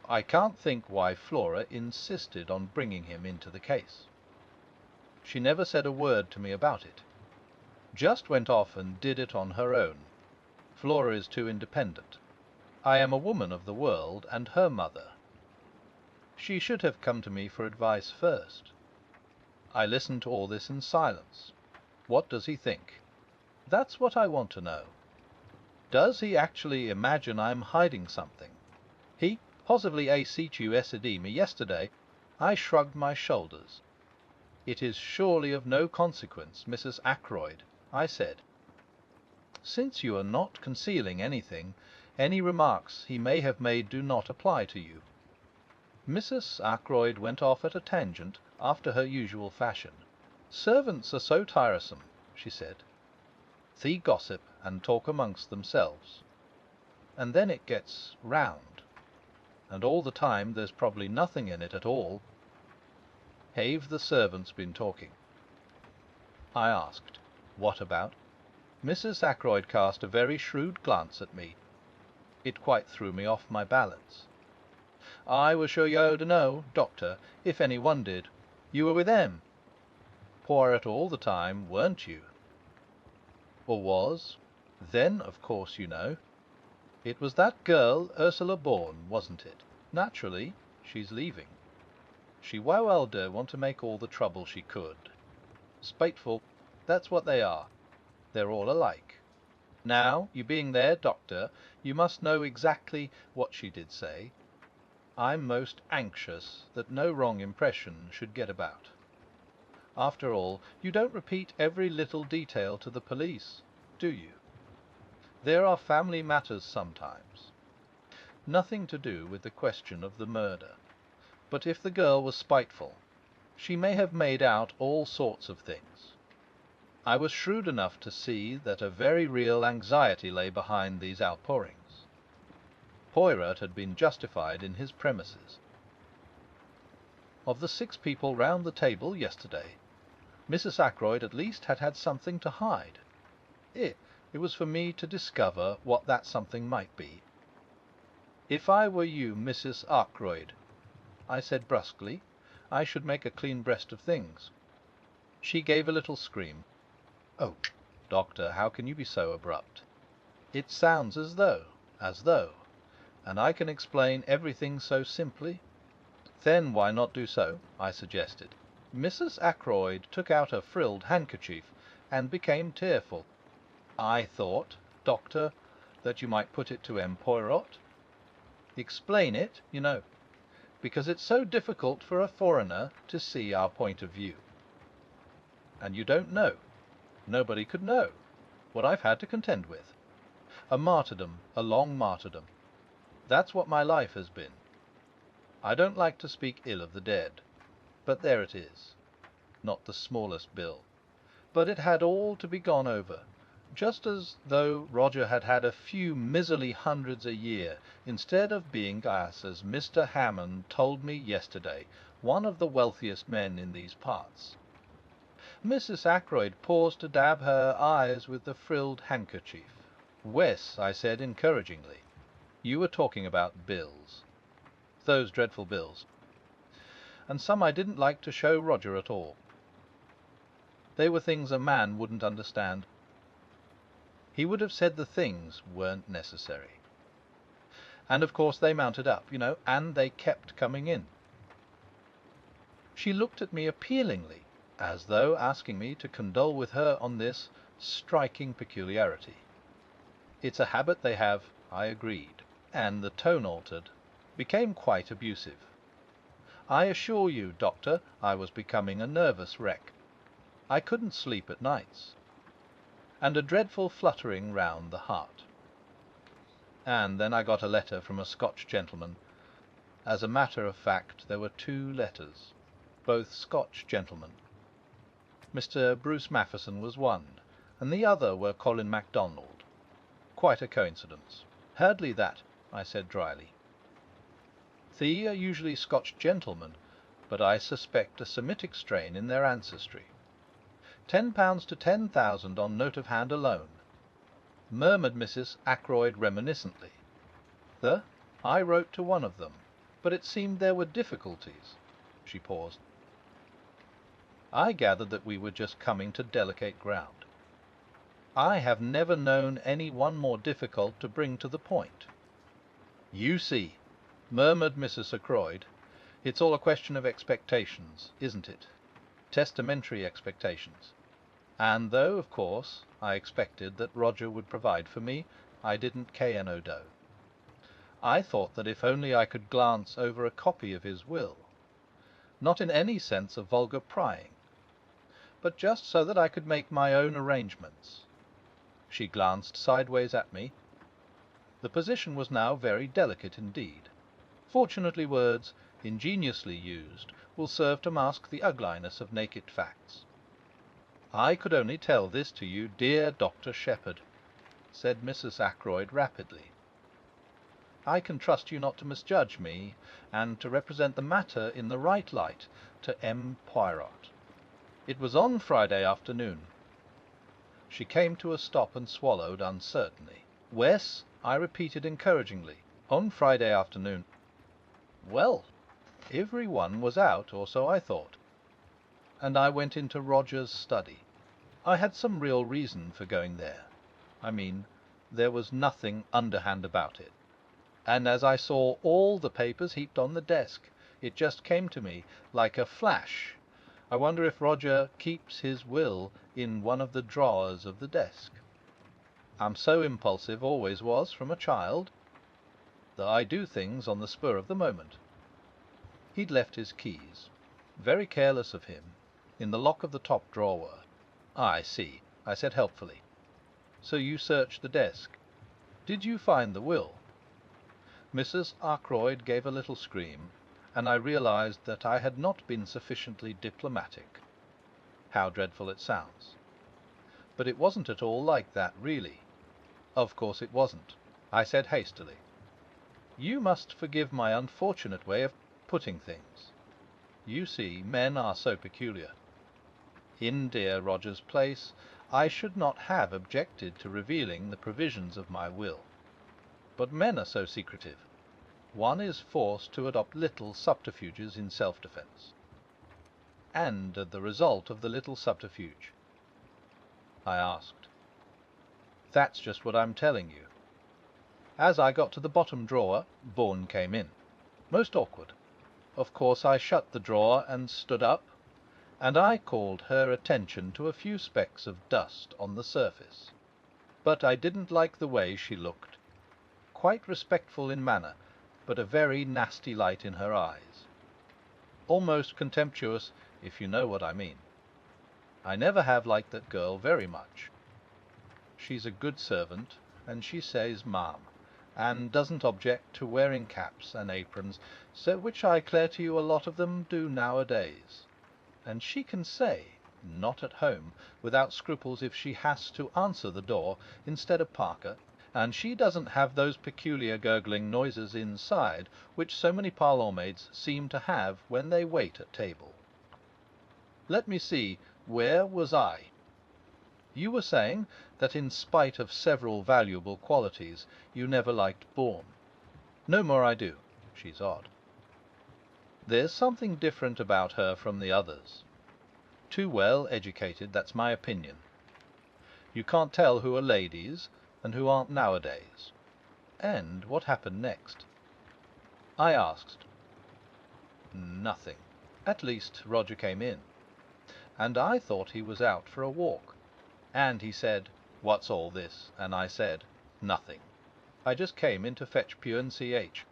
A: I can't think why Flora insisted on bringing him into the case. She never said a word to me about it. Just went off and did it on her own. Flora is too independent. I am a woman of the world, and her mother. She should have come to me for advice first. I listened to all this in silence. What does he think? That's what I want to know. Does he actually imagine I'm hiding something? He positively ACTUSED me yesterday. I shrugged my shoulders. "It is surely of no consequence, Mrs. Ackroyd," I said. "Since you are not concealing anything, any remarks he may have made do not apply to you." Mrs. Ackroyd went off at a tangent after her usual fashion. "Servants are so tiresome," she said. "They gossip and talk amongst themselves, and then it gets round, and all the time there's probably nothing in it at all." "Have the servants been talking?" I asked. "What about?" Mrs. Ackroyd cast a very shrewd glance at me. It quite threw me off my balance. "I was sure you ought to know, Doctor, if any one did. You were with them. Poirot all the time, weren't you?" "Or was? Then, of course, you know." "It was that girl, Ursula Bourne, wasn't it?" "Naturally. She's leaving. She wowelde want to make all the trouble she could. Spiteful, that's what they are. They're all alike. Now, you being there, Doctor, you must know exactly what she did say. I'm most anxious that no wrong impression should get about. After all, you don't repeat every little detail to the police, do you? There are family matters sometimes. Nothing to do with the question of the murder. But if the girl was spiteful, she may have made out all sorts of things. I was shrewd enough to see that a very real anxiety lay behind these outpourings. Poirot had been justified in his premises. Of the 6 people round the table yesterday, Mrs. Ackroyd at least had had something to hide. It was for me to discover what that something might be. "If I were you, Mrs. Ackroyd," I said brusquely, "I should make a clean breast of things." She gave a little scream. "Oh, Doctor, how can you be so abrupt? It sounds as though, and I can explain everything so simply." "Then why not do so?" I suggested. Mrs. Ackroyd took out a frilled handkerchief and became tearful. "I thought, Doctor, that you might put it to M. Poirot. Explain it, you know, because it's so difficult for a foreigner to see our point of view. And you don't know, nobody could know, what I've had to contend with. A martyrdom, a long martyrdom. That's what my life has been. I don't like to speak ill of the dead, but there it is. Not the smallest bill. But it had all to be gone over, just as though Roger had had a few miserly hundreds a year, instead of being, as Mr. Hammond told me yesterday, one of the wealthiest men in these parts." Mrs. Ackroyd paused to dab her eyes with the frilled handkerchief. "Wes," I said encouragingly, "you were talking about bills. Those dreadful bills. And some I didn't like to show Roger at all. They were things a man wouldn't understand. He would have said the things weren't necessary. And of course they mounted up, you know, and they kept coming in." She looked at me appealingly, as though asking me to condole with her on this striking peculiarity. "It's a habit they have," I agreed, and the tone altered, became quite abusive. "I assure you, Doctor, I was becoming a nervous wreck. I couldn't sleep at nights. And a dreadful fluttering round the heart. And then I got a letter from a Scotch gentleman. As a matter of fact, there were 2 letters, both Scotch gentlemen. Mr. Bruce Matheson was one, and the other were Colin MacDonald. Quite a coincidence." "Hardly that," I said dryly. "They are usually Scotch gentlemen, but I suspect a Semitic strain in their ancestry. £10 to 10,000 on note of hand alone," murmured Mrs. Ackroyd reminiscently. "I wrote to one of them, but it seemed there were difficulties." She paused. I gathered that we were just coming to delicate ground. "I have never known any one more difficult to bring to the point." "You see," murmured Mrs. Ackroyd, "it's all a question of expectations, isn't it? testamentary expectations. And though, of course, I expected that Roger would provide for me, I didn't K.N.O. I thought that if only I could glance over a copy of his will, not in any sense of vulgar prying, but just so that I could make my own arrangements. She glanced sideways at me. The position was now very delicate indeed. Fortunately, words, ingeniously used, will serve to mask the ugliness of naked facts. "I could only tell this to you, dear Dr. Shepherd," said Mrs. Ackroyd rapidly. "I can trust you not to misjudge me, and to represent the matter in the right light to M. Poirot. It was on Friday afternoon." She came to a stop and swallowed uncertainly. "Wes," I repeated encouragingly, "on Friday afternoon." Well, every one was out, or so I thought, and I went into Roger's study. I had some real reason for going there. I mean, there was nothing underhand about it. And as I saw all the papers heaped on the desk, it just came to me like a flash. I wonder if Roger keeps his will in one of the drawers of the desk. I'm so impulsive, always was from a child, that I do things on the spur of the moment. He'd left his keys, very careless of him, in the lock of the top drawer. "I see," I said helpfully. "So you searched the desk. Did you find the will?" Mrs. Ackroyd gave a little scream, and I realized that I had not been sufficiently diplomatic. How dreadful it sounds! But it wasn't at all like that, really. Of course it wasn't. I said hastily, "You must forgive my unfortunate way of putting things. You see, men are so peculiar. In dear Roger's place, I should not have objected to revealing the provisions of my will. But men are so secretive. One is forced to adopt little subterfuges in self-defense." "And the result of the little subterfuge?" I asked. "That's just what I'm telling you. As I got to the bottom drawer, Bourne came in. Most awkward. Of course I shut the drawer and stood up, and I called her attention to a few specks of dust on the surface. But I didn't like the way she looked. Quite respectful in manner, but a very nasty light in her eyes. Almost contemptuous, if you know what I mean. I never have liked that girl very much. She's a good servant, and she says ma'am, and doesn't object to wearing caps and aprons, so which I declare to you a lot of them do nowadays. And she can say "not at home" without scruples if she has to answer the door instead of Parker, and she doesn't have those peculiar gurgling noises inside which so many parlour maids seem to have when they wait at table. Let me see, where was I? You were saying that in spite of several valuable qualities, you never liked Bourne. No more I do. She's odd. There's something different about her from the others. Too well educated, that's my opinion. You can't tell who are ladies and who aren't nowadays. And what happened next? I asked. Nothing. At least, Roger came in, and I thought he was out for a walk. And he said, "What's all this?" And I said, "Nothing. I just came in to fetch P&CH."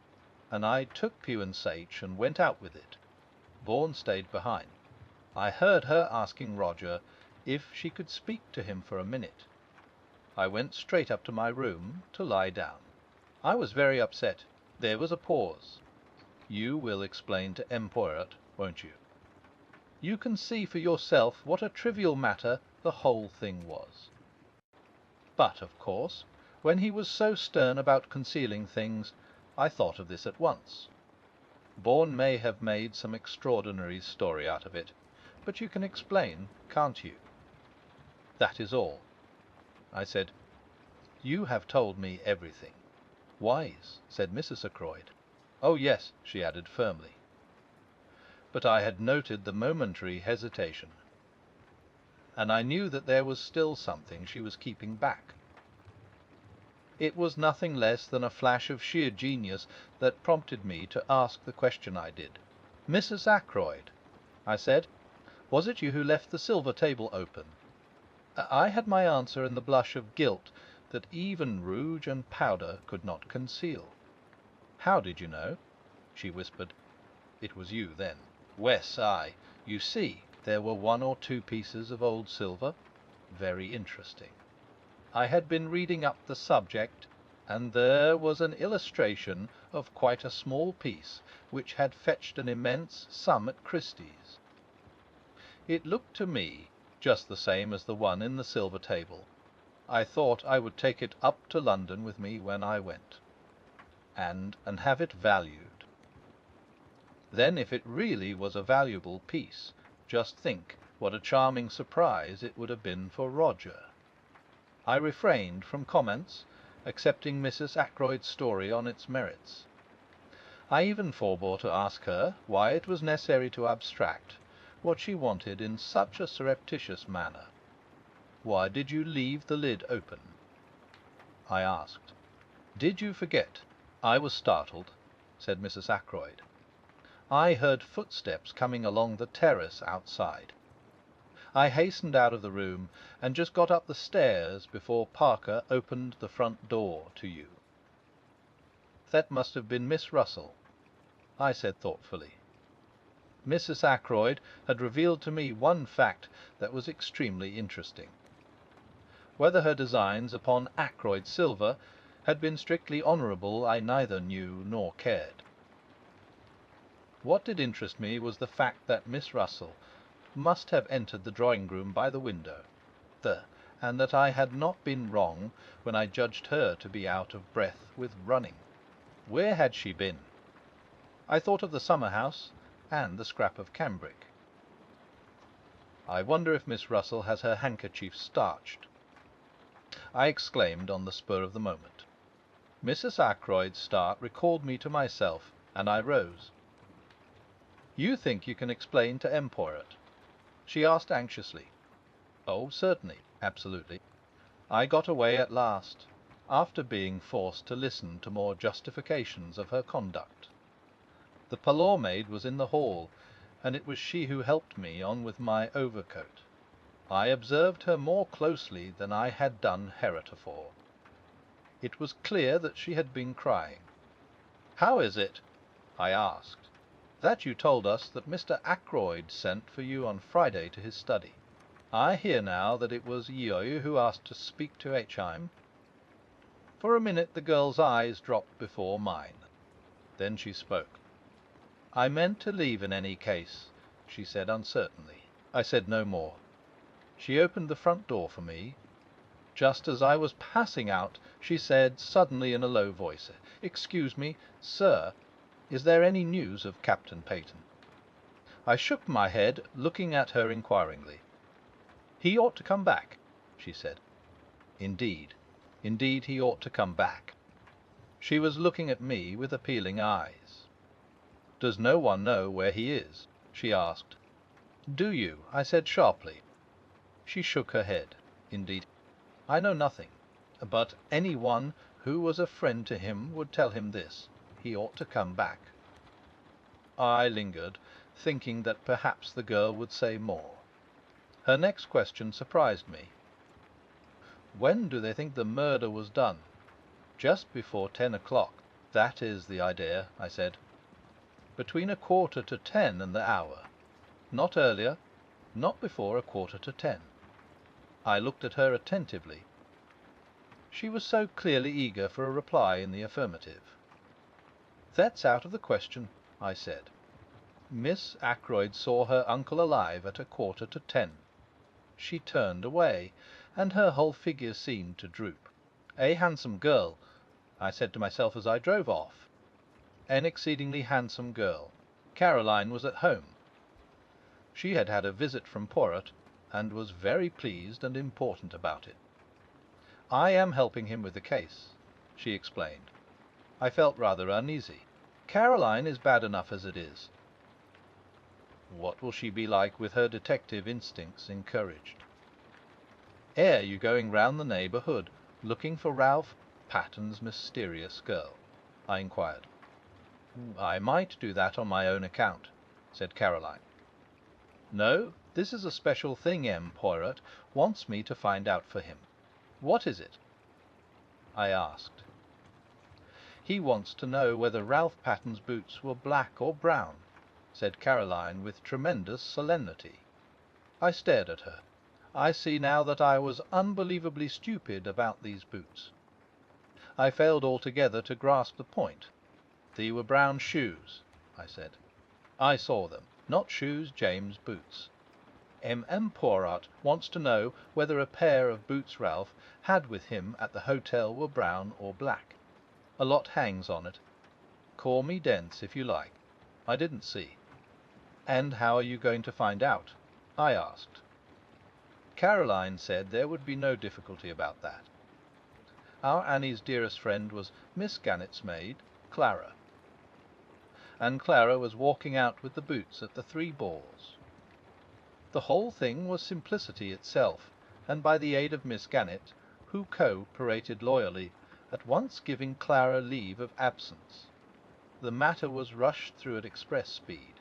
A: And I took P&CH and went out with it. Bourne stayed behind. I heard her asking Roger if she could speak to him for a minute. I went straight up to my room to lie down. I was very upset. There was a pause. You will explain to M. Poirot, won't you? You can see for yourself what a trivial matter the whole thing was. But, of course, when he was so stern about concealing things, I thought of this at once. Bourne may have made some extraordinary story out of it, but you can explain, can't you? That is all. I said, "You have told me everything." "Wise," said Mrs. Ackroyd. "Oh, yes," she added firmly. But I had noted the momentary hesitation, and I knew that there was still something she was keeping back. It was nothing less than a flash of sheer genius that prompted me to ask the question I did. "Mrs. Ackroyd," I said, Was it you who left the silver table open? I had my answer in the blush of guilt that even rouge and powder could not conceal. How did you know? She whispered. It was you, then. Wes, I. You see, there were 1 or 2 pieces of old silver. Very interesting. I had been reading up the subject, and there was an illustration of quite a small piece which had fetched an immense sum at Christie's. It looked to me just the same as the one in the silver table. I thought I would take it up to London with me when I went, and have it valued. Then, if it really was a valuable piece, just think what a charming surprise it would have been for Roger. I refrained from comments, accepting Mrs. Ackroyd's story on its merits. I even forbore to ask her why it was necessary to abstract what she wanted in such a surreptitious manner. Why did you leave the lid open? I asked. Did you forget? I was startled, said Mrs. Ackroyd. I heard footsteps coming along the terrace outside. I hastened out of the room and just got up the stairs before Parker opened the front door to you. That must have been Miss Russell, I said thoughtfully. Mrs. Ackroyd had revealed to me one fact that was extremely interesting. Whether her designs upon Ackroyd silver had been strictly honourable I neither knew nor cared. What did interest me was the fact that Miss Russell must have entered the drawing-room by the window, and that I had not been wrong when I judged her to be out of breath with running. Where had she been? I thought of the summer-house and the scrap of cambric. I wonder if Miss Russell has her handkerchief starched, I exclaimed on the spur of the moment. Mrs. Ackroyd's start recalled me to myself, and I rose. You think you can explain to M. Poirot? She asked anxiously. Oh, certainly, absolutely. I got away at last, after being forced to listen to more justifications of her conduct. The parlour maid was in the hall, and it was she who helped me on with my overcoat. I observed her more closely than I had done heretofore. It was clear that she had been crying. "How is it," I asked, "that you told us that Mr. Ackroyd sent for you on Friday to his study? I hear now that it was you who asked to speak to H.I.M." For a minute the girl's eyes dropped before mine. Then she spoke. "I meant to leave in any case," she said uncertainly. I said no more. She opened the front door for me. Just as I was passing out, she said suddenly in a low voice, "Excuse me, sir, is there any news of Captain Peyton?" I shook my head, looking at her inquiringly. "He ought to come back," she said. Indeed he ought to come back. She was looking at me with appealing eyes. "Does no one know where he is?" she asked. "Do you?" I said sharply. She shook her head. "Indeed, I know nothing. But any one who was a friend to him would tell him this: he ought to come back." I lingered, thinking that perhaps the girl would say more. Her next question surprised me. "When do they think the murder was done?" "Just before 10 o'clock. That is the idea," I said. "Between 9:45 and the hour. Not earlier, not before 9:45. I looked at her attentively. She was so clearly eager for a reply in the affirmative. "That's out of the question," I said. "Miss Ackroyd saw her uncle alive at 9:45. She turned away, and her whole figure seemed to droop. A handsome girl, I said to myself as I drove off. An exceedingly handsome girl. Caroline was at home. She had had a visit from Poirot, and was very pleased and important about it. I am helping him with the case," she explained. I felt rather uneasy. "Caroline is bad enough as it is. What will she be like with her detective instincts encouraged?" "Are you going round the neighbourhood looking for Ralph Patton's mysterious girl?" I inquired. "I might do that on my own account," said Caroline. "No, This is a special thing M. Poirot wants me to find out for him. What is it?" I asked. "He wants to know whether Ralph Patton's boots were black or brown," said Caroline with tremendous solemnity. I stared at her. I see now that I was unbelievably stupid about these boots. I failed altogether to grasp the point. "They were brown shoes," I said. "I saw them. Not shoes, James, boots. M. Poirot wants to know whether a pair of boots Ralph had with him at the hotel were brown or black. A lot hangs on it. Call me dense if you like. I didn't see." "And how are you going to find out?" I asked. Caroline said there would be no difficulty about that. Our Annie's dearest friend was Miss Gannet's maid, Clara, and Clara was walking out with the boots at the 3 balls. The whole thing was simplicity itself, and by the aid of Miss Gannet, who co-operated loyally, at once giving Clara leave of absence, the matter was rushed through at express speed.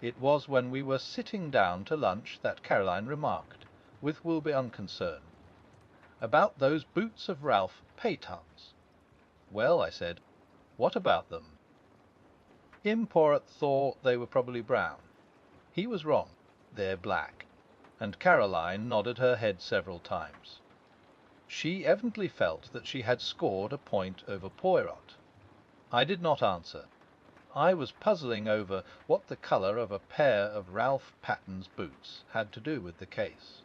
A: It was when we were sitting down to lunch that Caroline remarked, with will be unconcern, "About those boots of Ralph Paton's." "Well," I said, "what about them?" M. Poirot thought they were probably brown. He was wrong. They're black. And Caroline nodded her head several times. She evidently felt that she had scored a point over Poirot. I did not answer. I was puzzling over what the colour of a pair of Ralph Patton's boots had to do with the case.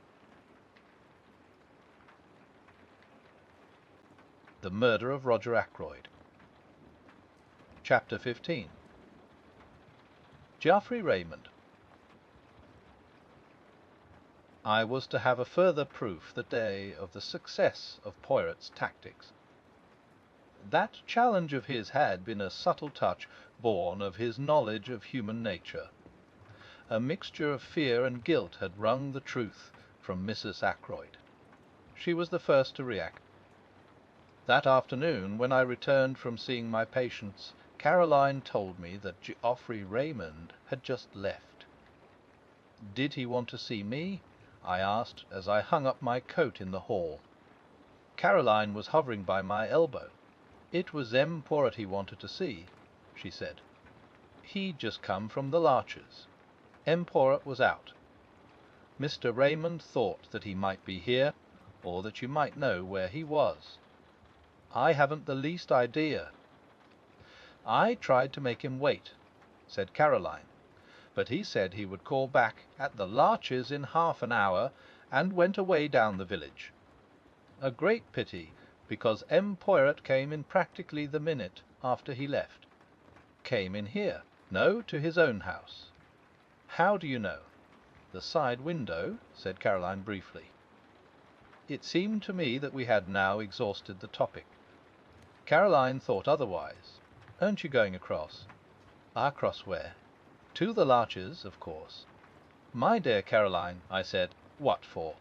A: The Murder of Roger Ackroyd. Chapter 15. Geoffrey Raymond. I was to have a further proof that day of the success of Poirot's tactics. That challenge of his had been a subtle touch born of his knowledge of human nature. A mixture of fear and guilt had wrung the truth from Mrs. Ackroyd. She was the first to react. That afternoon, when I returned from seeing my patients, Caroline told me that Geoffrey Raymond had just left. "Did he want to see me?" I asked as I hung up my coat in the hall. Caroline was hovering by my elbow. "It was M. Poirot he wanted to see," she said. "He'd just come from the Larches. M. Poirot was out. Mr. Raymond thought that he might be here, or that you might know where he was." "I haven't the least idea." "I tried to make him wait," said Caroline, "but he said he would call back at the Larches in half an hour, and went away down the village. A great pity, because M. Poirot came in practically the minute after he left." "Came in here?" "No, to his own house." "How do you know?" "The side window," said Caroline briefly. It seemed to me that we had now exhausted the topic. Caroline thought otherwise. "Aren't you going across?" "Across where?" "To the Larches, of course." "My dear Caroline," I said, "what for?"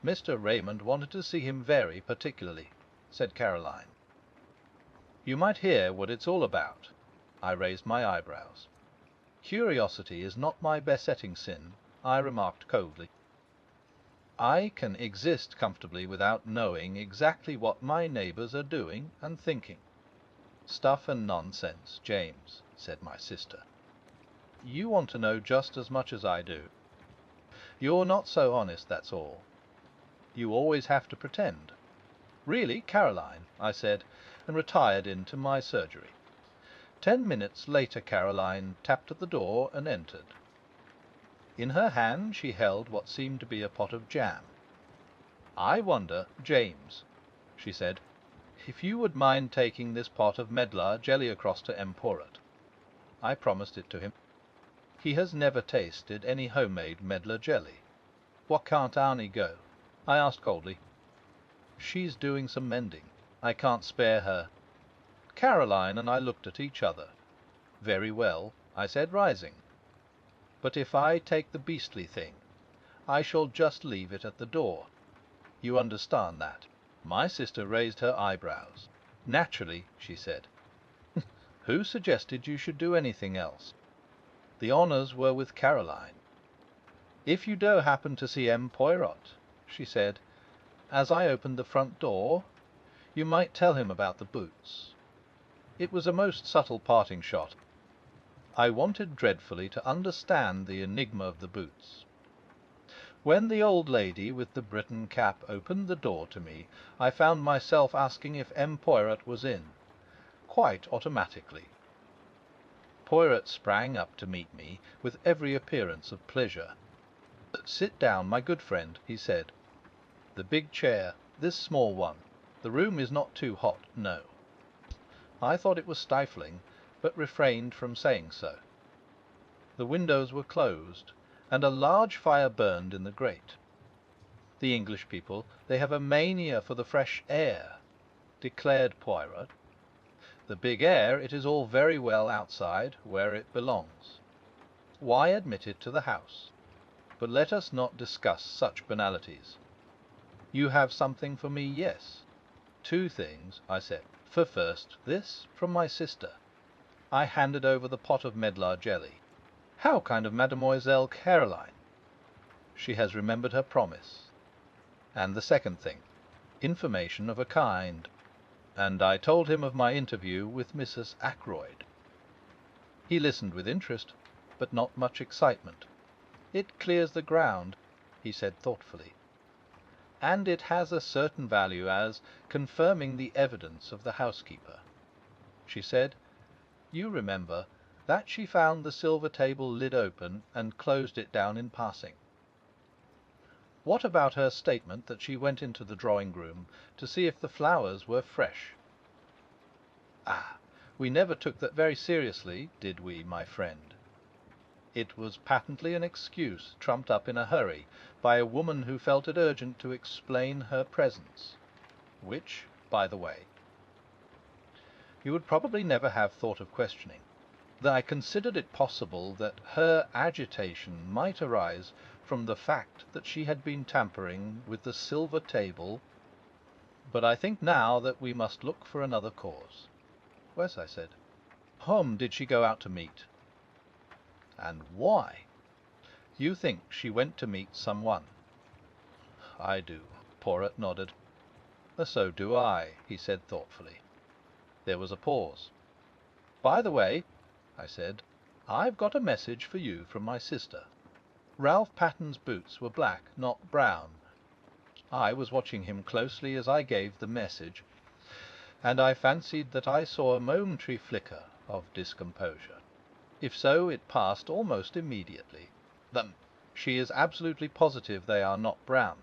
A: "Mr. Raymond wanted to see him very particularly," said Caroline. "You might hear what it's all about." I raised my eyebrows. "Curiosity is not my besetting sin," I remarked coldly. "I can exist comfortably without knowing exactly what my neighbours are doing and thinking." "Stuff and nonsense, James," said my sister. "You want to know just as much as I do. You're not so honest, that's all. You always have to pretend." "Really, Caroline," I said, and retired into my surgery. 10 minutes later Caroline tapped at the door and entered. In her hand she held what seemed to be a pot of jam. "I wonder, James," she said, "if you would mind taking this pot of medlar jelly across to M. Poirot." I promised it to him. He has never tasted any homemade medlar jelly. "What can't Annie go?" I asked coldly. "She's doing some mending. I can't spare her." Caroline and I looked at each other. "Very well," I said, rising. "But if I take the beastly thing, I shall just leave it at the door. You understand that?" My sister raised her eyebrows. "Naturally," she said. "Who suggested you should do anything else?" The honours were with Caroline. "If you do happen to see M. Poirot," she said, as I opened the front door, "you might tell him about the boots." It was a most subtle parting shot. I wanted dreadfully to understand the enigma of the boots. When the old lady with the Briton cap opened the door to me, I found myself asking if M. Poirot was in, quite automatically. Poirot sprang up to meet me with every appearance of pleasure. "Sit down, my good friend," he said. "The big chair, this small one. The room is not too hot, no." I thought it was stifling, but refrained from saying so. The windows were closed, and a large fire burned in the grate. "The English people, they have a mania for the fresh air," declared Poirot. "The big air, it is all very well outside, where it belongs. Why admit it to the house? But let us not discuss such banalities. You have something for me, yes?" "Two things," I said. "For first, this from my sister." I handed over the pot of medlar jelly. "How kind of Mademoiselle Caroline! She has remembered her promise. And the second thing, information of a kind." And I told him of my interview with Mrs. Ackroyd. He listened with interest, but not much excitement. "It clears the ground," he said thoughtfully. "And it has a certain value as confirming the evidence of the housekeeper. She said, you remember, that she found the silver table lid open and closed it down in passing. What about her statement that she went into the drawing-room to see if the flowers were fresh? Ah, we never took that very seriously, did we, my friend? It was patently an excuse trumped up in a hurry by a woman who felt it urgent to explain her presence. Which, by the way, you would probably never have thought of questioning. That I considered it possible that her agitation might arise from the fact that she had been tampering with the silver table. But I think now that we must look for another cause. "Yes," I said. "Whom did she go out to meet? And why?" "You think she went to meet someone?" "I do." Poirot nodded. "So do I," he said thoughtfully. There was a pause. "By the way," I said, "I've got a message for you from my sister. Ralph Patton's boots were black, not brown." I was watching him closely as I gave the message, and I fancied that I saw a momentary flicker of discomposure. If so, it passed almost immediately. "Them. She is absolutely positive they are not brown."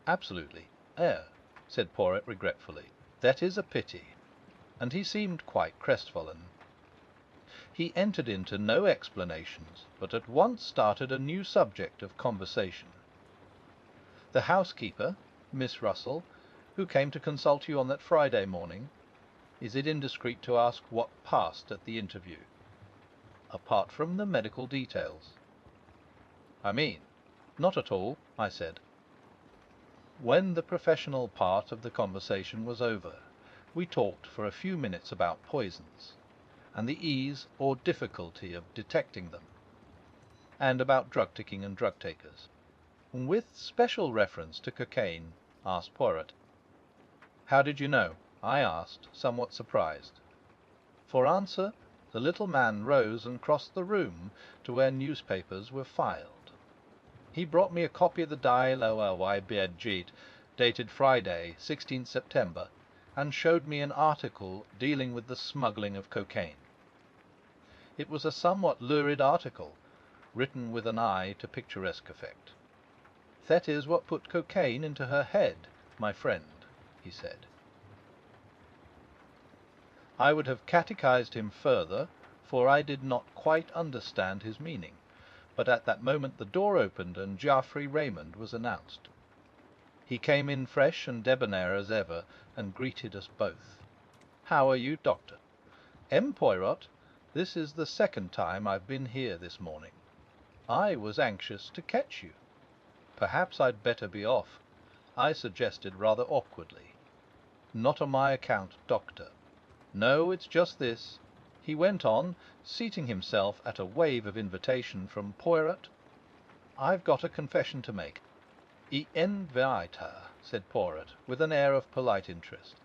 A: "Absolutely. Oh," said Poirot regretfully. "That is a pity." And he seemed quite crestfallen. He entered into no explanations, but at once started a new subject of conversation. "The housekeeper, Miss Russell, who came to consult you on that Friday morning. Is it indiscreet to ask what passed at the interview? Apart from the medical details." "I mean, not at all," I said. When the professional part of the conversation was over, we talked for a few minutes about poisons, and the ease or difficulty of detecting them, and about drug-taking and drug-takers. "With special reference to cocaine?" asked Poirot. "How did you know?" I asked, somewhat surprised. For answer, the little man rose and crossed the room to where newspapers were filed. He brought me a copy of the Dail Owawybedjit, dated Friday, 16th September, and showed me an article dealing with the smuggling of cocaine. It was a somewhat lurid article, written with an eye to picturesque effect. "That is what put cocaine into her head, my friend," he said. I would have catechized him further, for I did not quite understand his meaning. But at that moment the door opened and Geoffrey Raymond was announced. He came in fresh and debonair as ever, and greeted us both. "How are you, Doctor?" "M. Poirot, this is the second time I've been here this morning. I was anxious to catch you. Perhaps I'd better be off," I suggested rather awkwardly. "Not on my account, Doctor. No, it's just this," he went on, seating himself at a wave of invitation from Poirot. I've got a confession to make." "I invita," said Poirot, with an air of polite interest.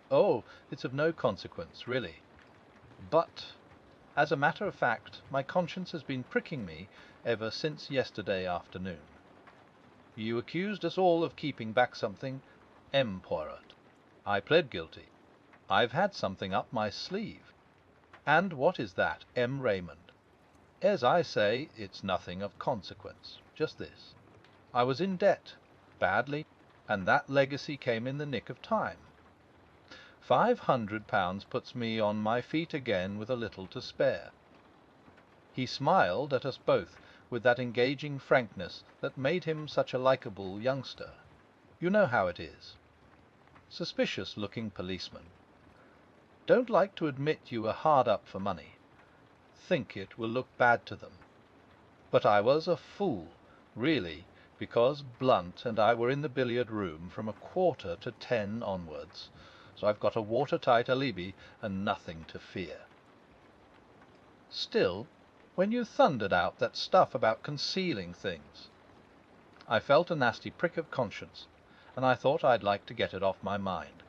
A: "Oh, it's of no consequence, really. But, as a matter of fact, my conscience has been pricking me ever since yesterday afternoon. You accused us all of keeping back something, Poirot. I pled guilty. I've had something up my sleeve. And what is that, Raymond? As I say, it's nothing of consequence. Just this. I was in debt, badly, and that legacy came in the nick of time. £500 puts me on my feet again with a little to spare." He smiled at us both with that engaging frankness that made him such a likeable youngster. You know how it is. Suspicious-looking policeman. Don't like to admit you were hard up for money. Think it will look bad to them. But I was a fool, really, because Blunt and I were in the billiard-room from 9:45 onwards, so I've got a watertight alibi and nothing to fear. Still, when you thundered out that stuff about concealing things, I felt a nasty prick of conscience, and I thought I'd like to get it off my mind.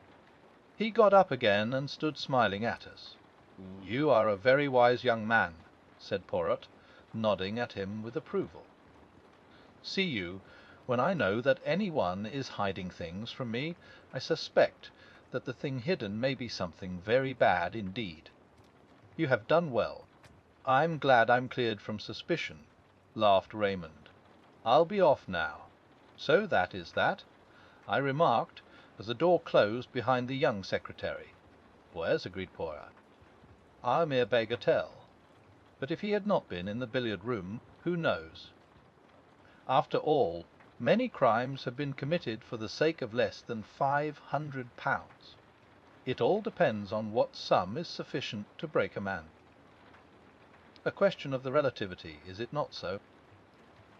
A: He got up again and stood smiling at us. "You are a very wise young man," said Poirot, nodding at him with approval. "See you, when I know that any one is hiding things from me, I suspect that the thing hidden may be something very bad indeed. You have done well. I'm glad I'm cleared from suspicion," laughed Raymond. "I'll be off now. So that is that," I remarked, as the door closed behind the young secretary. "Where's?" agreed Poirot. "A mere bagatelle. But if he had not been in the billiard-room, who knows? After all, many crimes have been committed for the sake of less than £500. It all depends on what sum is sufficient to break a man. A question of the relativity, is it not so?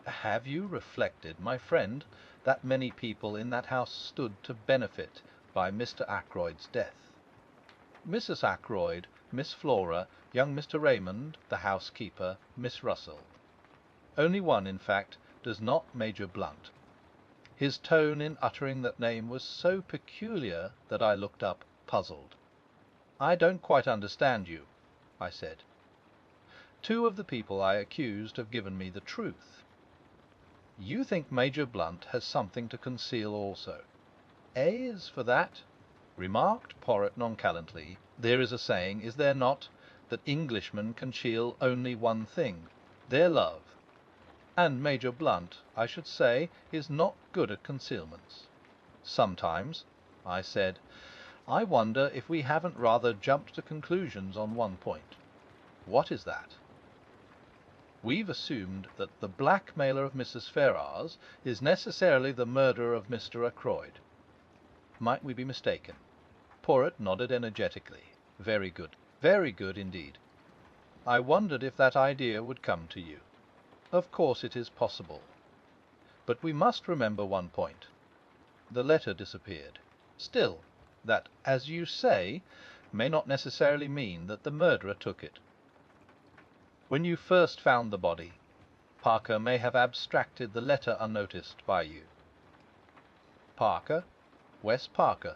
A: Have you reflected, my friend, that many people in that house stood to benefit by Mr. Ackroyd's death? Mrs. Ackroyd, Miss Flora, young Mr. Raymond, the housekeeper, Miss Russell. Only one, in fact, does not Major Blunt. His tone in uttering that name was so peculiar that I looked up, puzzled. "I don't quite understand you," I said. "Two of the people I accused have given me the truth. You think Major Blunt has something to conceal also. As for that," remarked Poirot nonchalantly, "there is a saying, is there not, that Englishmen conceal only one thing, their love. And Major Blunt, I should say, is not good at concealments. Sometimes," I said, "I wonder if we haven't rather jumped to conclusions on one point." "What is that?" "We've assumed that the blackmailer of Mrs. Ferrars is necessarily the murderer of Mr. Ackroyd. Might we be mistaken?" Poirot nodded energetically. "Very good indeed. I wondered if that idea would come to you. Of course it is possible. But we must remember one point. The letter disappeared. Still, that, as you say, may not necessarily mean that the murderer took it. When you first found the body, Parker may have abstracted the letter unnoticed by you." "Parker? Wes Parker?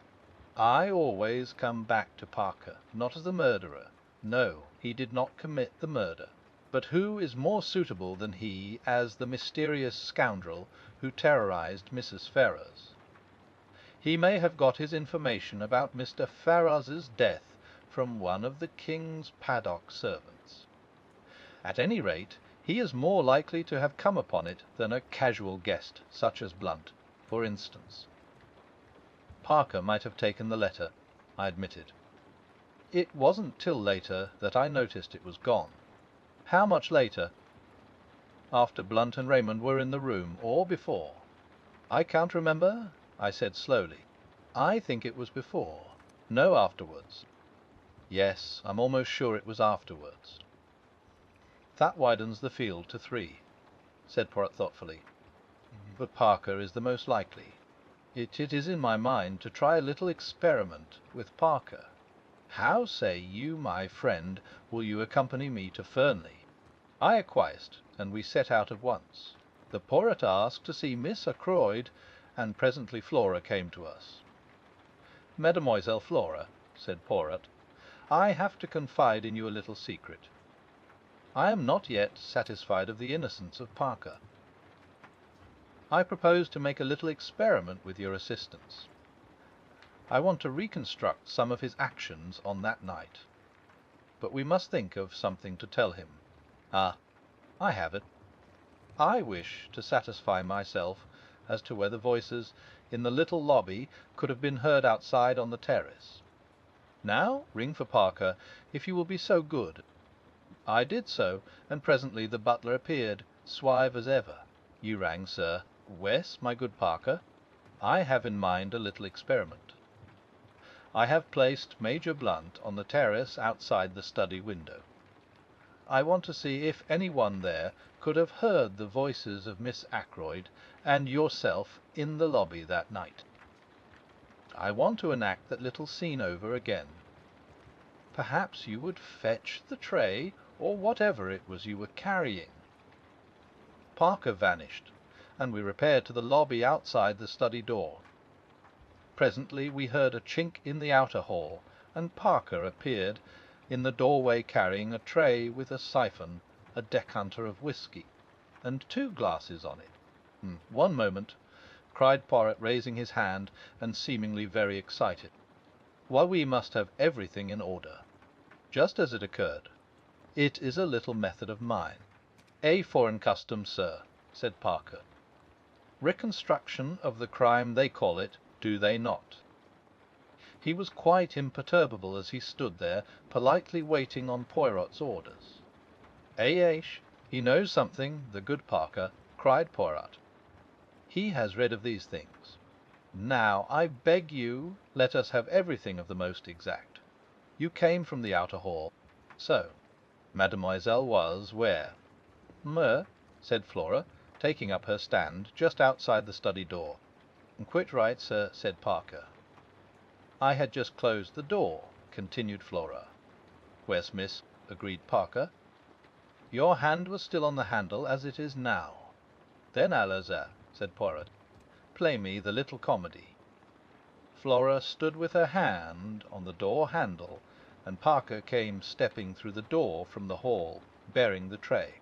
A: I always come back to Parker, not as the murderer. No, he did not commit the murder. But who is more suitable than he as the mysterious scoundrel who terrorized Mrs. Ferrars? He may have got his information about Mr. Ferrars's death from one of the King's paddock servants. At any rate, he is more likely to have come upon it than a casual guest such as Blunt, for instance." "Parker might have taken the letter," I admitted. "It wasn't till later that I noticed it was gone." "How much later?" "After Blunt and Raymond were in the room, or before." "I can't remember," I said slowly. "I think it was before. No, afterwards." "Yes, I'm almost sure it was afterwards." "That widens the field to 3," said Poirot thoughtfully. "But Parker is the most likely. It is in my mind to try a little experiment with Parker. How say you, my friend, will you accompany me to Fernley?" I acquiesced, and we set out at once. The Poirot asked to see Miss Ackroyd, and presently Flora came to us. "Mademoiselle Flora," said Poirot, "I have to confide in you a little secret. I am not yet satisfied of the innocence of Parker. I propose to make a little experiment with your assistance. I want to reconstruct some of his actions on that night. But we must think of something to tell him. Ah, I have it. I wish to satisfy myself as to whether voices in the little lobby could have been heard outside on the terrace. Now ring for Parker, if you will be so good." I did so, and presently the butler appeared, suave as ever. "You rang, sir. Wes, my good Parker, I have in mind a little experiment. I have placed Major Blunt on the terrace outside the study window. I want to see if any one there could have heard the voices of Miss Ackroyd and yourself in the lobby that night. I want to enact that little scene over again. Perhaps you would fetch the tray, or whatever it was you were carrying." Parker vanished, and we repaired to the lobby outside the study door. Presently we heard a chink in the outer hall, and Parker appeared in the doorway carrying a tray with a siphon, a decanter of whisky, and 2 glasses on it. "One moment," cried Poirot, raising his hand and seemingly very excited, "while we must have everything in order. Just as it occurred. It is a little method of mine." "A foreign custom, sir," said Parker. "Reconstruction of the crime, they call it, do they not?" He was quite imperturbable as he stood there, politely waiting on Poirot's orders. He knows something, the good Parker," cried Poirot. "He has read of these things. Now, I beg you, let us have everything of the most exact. You came from the outer hall. So. Mademoiselle was where?" "Said Flora, taking up her stand just outside the study door. "Quite right, sir," said Parker. "I had just closed the door," continued Flora. "Wes, miss," agreed Parker. "Your hand was still on the handle as it is now." "Then, Alazar," said Poirot, "play me the little comedy." Flora stood with her hand on the door handle, and Parker came stepping through the door from the hall, bearing the tray.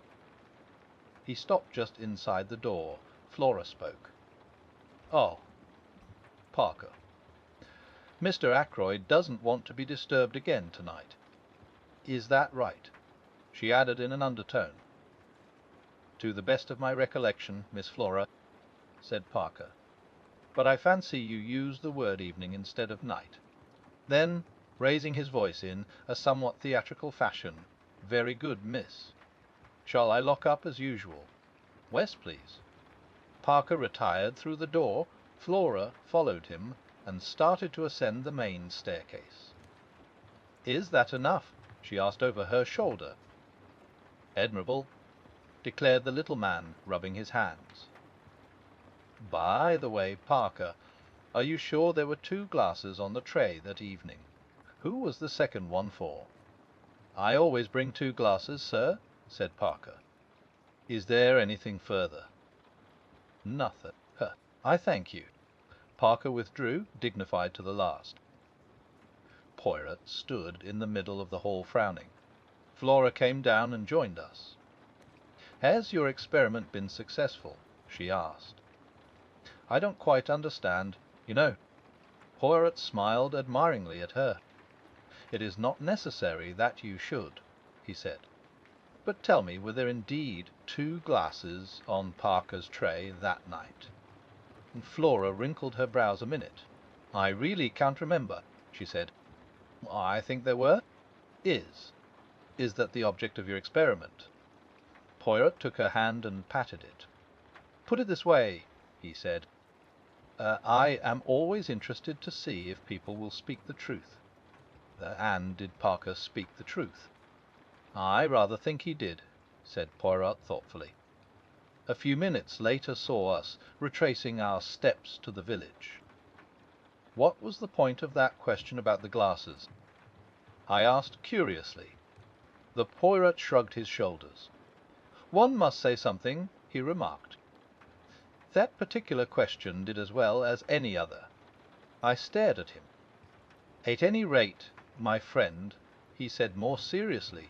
A: He stopped just inside the door. Flora spoke. "Oh, Parker, Mr. Ackroyd doesn't want to be disturbed again tonight. Is that right?" She added in an undertone, "To the best of my recollection, Miss Flora," said Parker. "But I fancy you use the word evening instead of night." Then, raising his voice in a somewhat theatrical fashion, "Very good, miss. Shall I lock up as usual?" "Wes, please." Parker retired through the door. Flora followed him and started to ascend the main staircase. "Is that enough?" she asked over her shoulder. "Admirable," declared the little man, rubbing his hands. "By the way, Parker, are you sure there were 2 glasses on the tray that evening? Who was the second one for?" "I always bring 2 glasses, sir," said Parker. "Is there anything further?" "Nothing. I thank you." Parker withdrew, dignified to the last. Poirot stood in the middle of the hall frowning. Flora came down and joined us. "Has your experiment been successful?" she asked. "I don't quite understand, you know." Poirot smiled admiringly at her. "It is not necessary that you should," he said. "But tell me, were there indeed 2 glasses on Parker's tray that night?" Flora wrinkled her brows a minute. "I really can't remember," she said. "I think there were." "Is that the object of your experiment?" Poirot took her hand and patted it. "Put it this way," he said. "I am always interested to see if people will speak the truth." "And did Parker speak the truth?" "I rather think he did," said Poirot thoughtfully. A few minutes later saw us retracing our steps to the village. "What was the point of that question about the glasses?" I asked curiously. The Poirot shrugged his shoulders. "One must say something," he remarked. That particular question did as well as any other. I stared at him. "At any rate, my friend," he said more seriously,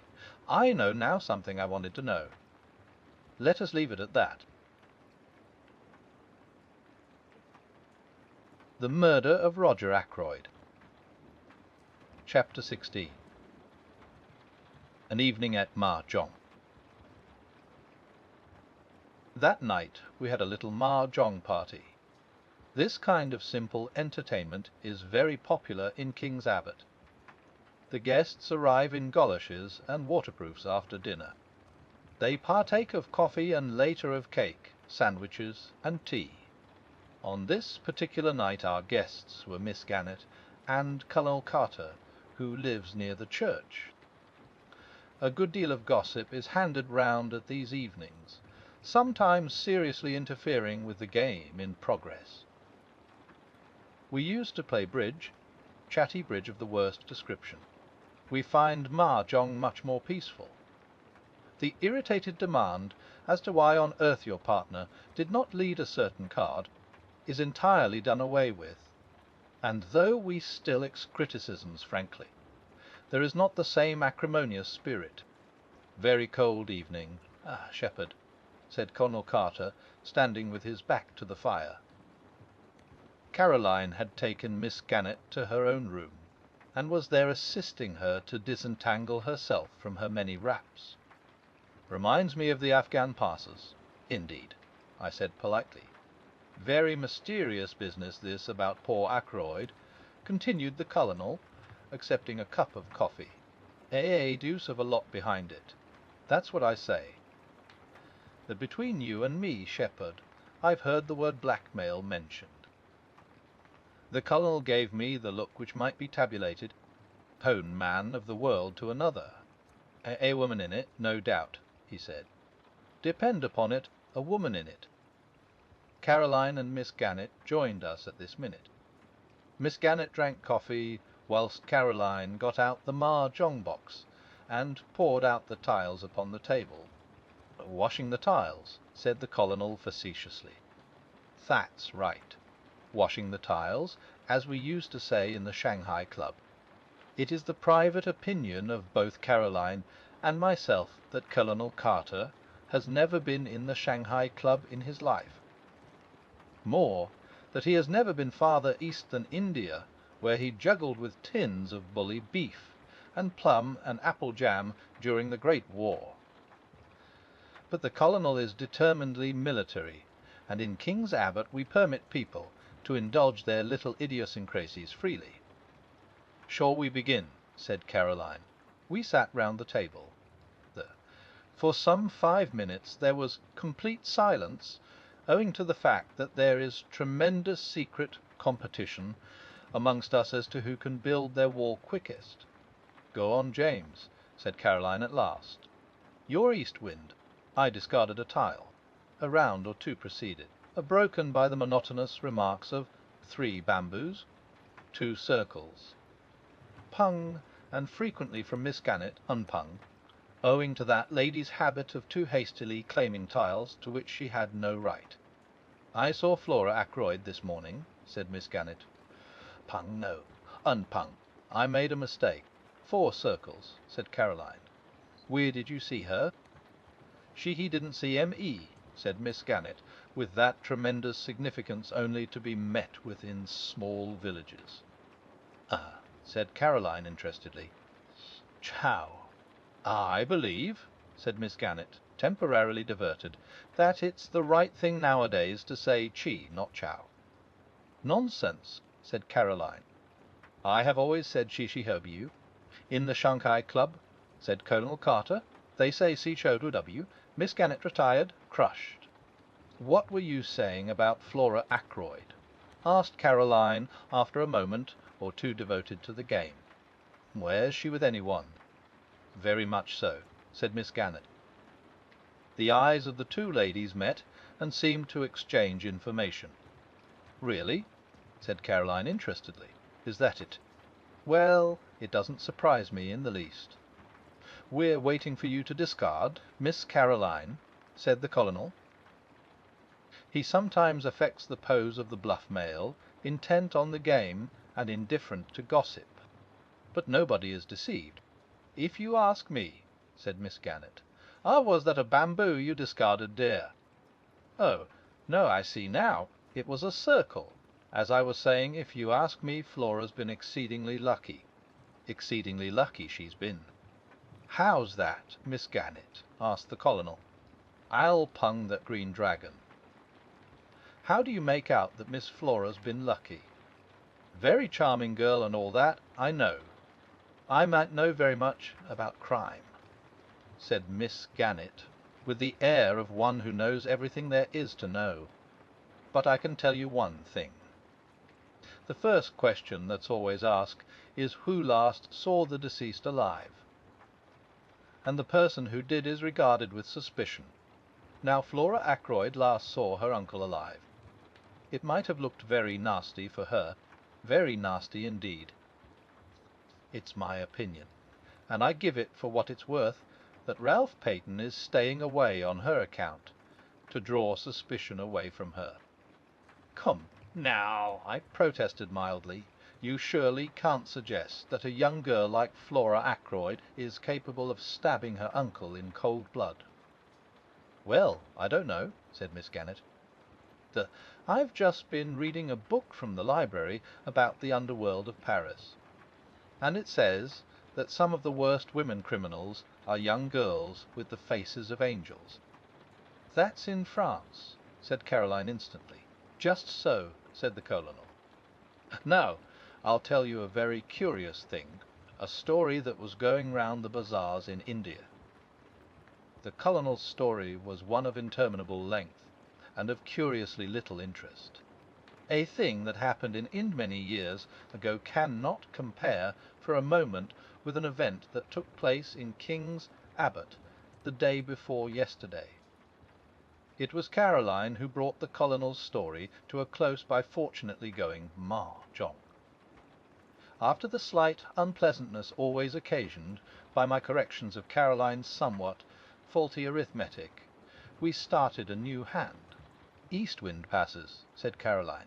A: "I know now something I wanted to know. Let us leave it at that." The Murder of Roger Ackroyd. Chapter 16. An Evening at Mahjong. That night we had a little Mahjong party. This kind of simple entertainment is very popular in King's Abbott. The guests arrive in goloshes and waterproofs after dinner. They partake of coffee and later of cake, sandwiches and tea. On this particular night our guests were Miss Gannet and Colonel Carter, who lives near the church. A good deal of gossip is handed round at these evenings, sometimes seriously interfering with the game in progress. We used to play bridge, chatty bridge of the worst description. We find Mahjong much more peaceful. The irritated demand as to why on earth your partner did not lead a certain card is entirely done away with, and though we still ex criticisms frankly, there is not the same acrimonious spirit. "Very cold evening, Shepherd," said Colonel Carter, standing with his back to the fire. Caroline had taken Miss Gannet to her own room, and was there assisting her to disentangle herself from her many wraps. "Reminds me of the Afghan passes, indeed," I said politely. "Very mysterious business this about poor Ackroyd," continued the Colonel, accepting a cup of coffee. "Deuce of a lot behind it. That's what I say. That between you and me, Shepherd, I've heard the word blackmail mentioned." The Colonel gave me the look which might be tabulated, "Pone man of the world to another." "A woman in it, no doubt," he said. "Depend upon it, a woman in it." Caroline and Miss Gannet joined us at this minute. Miss Gannet drank coffee, whilst Caroline got out the Mahjong box and poured out the tiles upon the table. "Washing the tiles," said the Colonel facetiously. "That's right. Washing the tiles, as we used to say in the Shanghai Club. It is the private opinion of both Caroline and myself that Colonel Carter has never been in the Shanghai Club in his life. More, that he has never been farther east than India, where he juggled with tins of bully beef and plum and apple jam during the Great War. But the Colonel is determinedly military, and in King's Abbott we permit people to indulge their little idiosyncrasies freely. "Shall we begin?" said Caroline. We sat round the table. For some 5 minutes there was complete silence, owing to the fact that there is tremendous secret competition amongst us as to who can build their wall quickest. "Go on, James," said Caroline at last. "Your east wind." I discarded a tile. A round or two proceeded, broken by the monotonous remarks of 3 bamboos, 2 circles. Pung, and frequently from Miss Gannet unpung, owing to that lady's habit of too hastily claiming tiles to which she had no right. "I saw Flora Ackroyd this morning," said Miss Gannet. "Pung no, unpung. I made a mistake. 4 circles," said Caroline. "Where did you see her?" "She didn't see M.E.," said Miss Gannet, with that tremendous significance only to be met with in small villages. "Ah," said Caroline interestedly. "Chow." "I believe," said Miss Gannet, temporarily diverted, "that it's the right thing nowadays to say Chi, not Chow." "Nonsense," said Caroline. "I have always said Chi. In the Shanghai Club," said Colonel Carter, "they say C.W. Miss Gannet retired, crushed." "What were you saying about Flora Ackroyd?" asked Caroline, after a moment or two devoted to the game. "Where's she with anyone?" "Very much so," said Miss Gannet. The eyes of the 2 ladies met and seemed to exchange information. "Really?" said Caroline interestedly. "Is that it?" "Well, it doesn't surprise me in the least." "We're waiting for you to discard, Miss Caroline," said the Colonel. He sometimes affects the pose of the bluff male, intent on the game and indifferent to gossip. But nobody is deceived. If you ask me, said Miss Gannett. Ah, was that a bamboo you discarded, dear? Oh, no, I see now. It was a circle. As I was saying, if you ask me, Flora's been exceedingly lucky. Exceedingly lucky she's been. How's that, Miss Gannett? Asked the Colonel. I'll pung that green dragon. How do you make out that Miss Flora's been lucky? Very charming girl and all that, I know. I might know very much about crime, said Miss Gannett, with the air of one who knows everything there is to know. But I can tell you one thing. The first question that's always asked is who last saw the deceased alive. And the person who did is regarded with suspicion. Now, Flora Ackroyd last saw her uncle alive. It might have looked very nasty for her, very nasty indeed. It's my opinion, and I give it for what it's worth, that Ralph Peyton is staying away on her account, to draw suspicion away from her. Come, now, I protested mildly, you surely can't suggest that a young girl like Flora Ackroyd is capable of stabbing her uncle in cold blood. Well, I don't know, said Miss Gannett. I've just been reading a book from the library about the underworld of Paris, and it says that some of the worst women criminals are young girls with the faces of angels. That's in France, said Caroline instantly. Just so, said the Colonel. Now, I'll tell you a very curious thing, a story that was going round the bazaars in India. The Colonel's story was one of interminable length, and of curiously little interest. A thing that happened in many years ago cannot compare for a moment with an event that took place in King's Abbott the day before yesterday. It was Caroline who brought the Colonel's story to a close by fortunately going mahjong. After the slight unpleasantness always occasioned by my corrections of Caroline's somewhat faulty arithmetic, we started a new hand. East wind passes, said Caroline.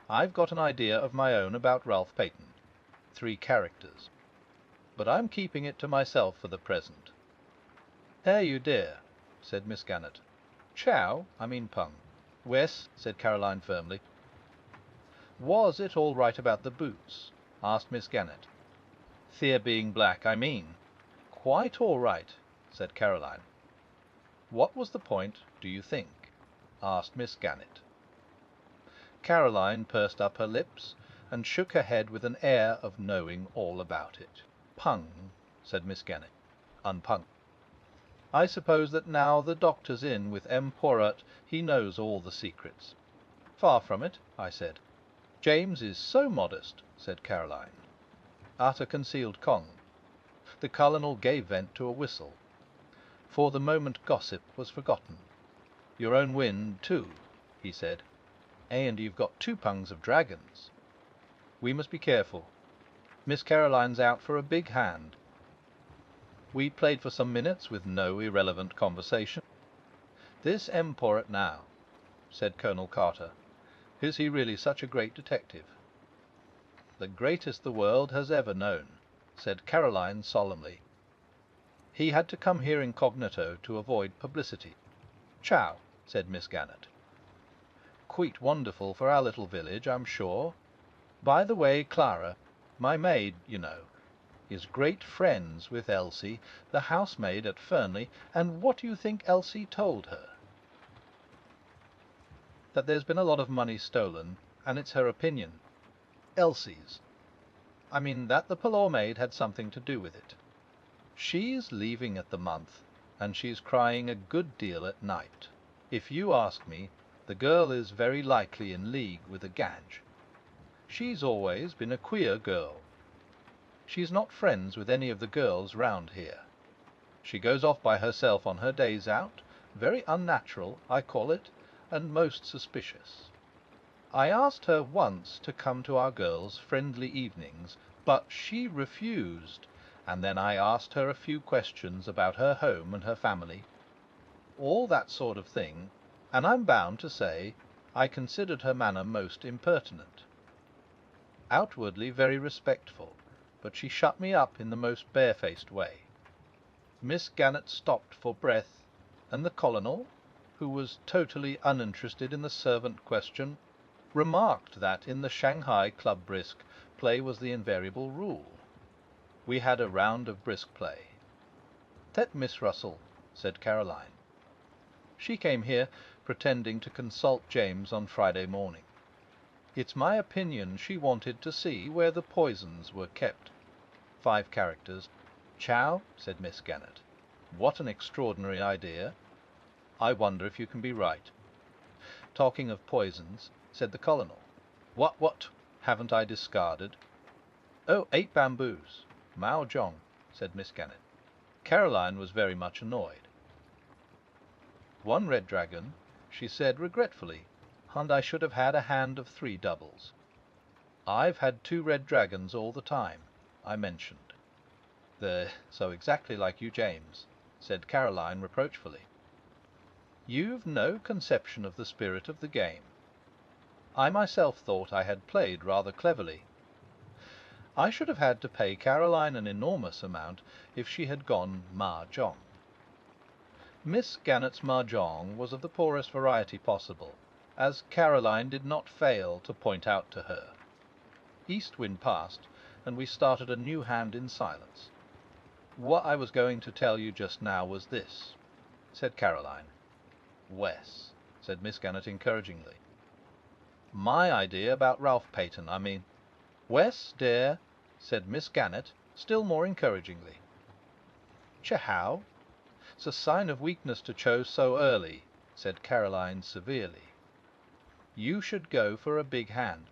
A: I've got an idea of my own about Ralph Peyton. 3 characters. But I'm keeping it to myself for the present. You dear, said Miss Gannett. Chow, I mean pung. Wes, said Caroline firmly. Was it all right about the boots? Asked Miss Gannett. Thea being black, I mean. Quite all right, said Caroline. What was the point, do you think? Asked Miss Gannett. Caroline pursed up her lips and shook her head with an air of knowing all about it. Pung, said Miss Gannett. Unpung. I suppose that now the doctor's in with M. Poirot, he knows all the secrets. Far from it, I said. James is so modest, said Caroline. Utter concealed Kong. The Colonel gave vent to a whistle. For the moment gossip was forgotten. Your own wind, too, he said. And you've got 2 pungs of dragons. We must be careful. Miss Caroline's out for a big hand. We played for some minutes with no irrelevant conversation. This M. Poirot now, said Colonel Carter. Is he really such a great detective? The greatest the world has ever known, said Caroline solemnly. He had to come here incognito to avoid publicity. Chow, said Miss Gannett. Quite wonderful for our little village, I'm sure. By the way, Clara, my maid, you know, is great friends with Elsie, the housemaid at Fernley, and what do you think Elsie told her? That there's been a lot of money stolen, and it's her opinion. Elsie's. I mean that the parlour maid had something to do with it. She's leaving at the month, and she's crying a good deal at night. If you ask me, the girl is very likely in league with a Gadge. She's always been a queer girl. She's not friends with any of the girls round here. She goes off by herself on her days out, very unnatural, I call it, and most suspicious. I asked her once to come to our girls' friendly evenings, but she refused, and then I asked her a few questions about her home and her family. All that sort of thing, and I'm bound to say I considered her manner most impertinent. Outwardly very respectful, but she shut me up in the most barefaced way. Miss Gannett stopped for breath, and the colonel, who was totally uninterested in the servant question, remarked that in the Shanghai club brisk play was the invariable rule. We had a round of brisk play. "Let Miss Russell," said Caroline. She came here, pretending to consult James on Friday morning. It's my opinion she wanted to see where the poisons were kept. 5 characters. "Chow," said Miss Gannett. "What an extraordinary idea! I wonder if you can be right." "Talking of poisons," said the colonel. What haven't I discarded?" "Oh, 8 bamboos. Mao Jong," said Miss Gannett. Caroline was very much annoyed. "1 red dragon," she said regretfully, "and I should have had a hand of 3 doubles." "I've had 2 red dragons all the time," I mentioned. "They're so exactly like you, James," said Caroline reproachfully. "You've no conception of the spirit of the game. I myself thought I had played rather cleverly. I should have had to pay Caroline an enormous amount if she had gone mahjong." Miss Gannett's mahjong was of the poorest variety possible, as Caroline did not fail to point out to her. East wind passed, and we started a new hand in silence. "What I was going to tell you just now was this," said Caroline. "Wes," said Miss Gannett encouragingly. "My idea about Ralph Peyton, I mean." "Wes, dear," said Miss Gannett, still more encouragingly. "How? It's a sign of weakness to choose so early," said Caroline severely. "You should go for a big hand."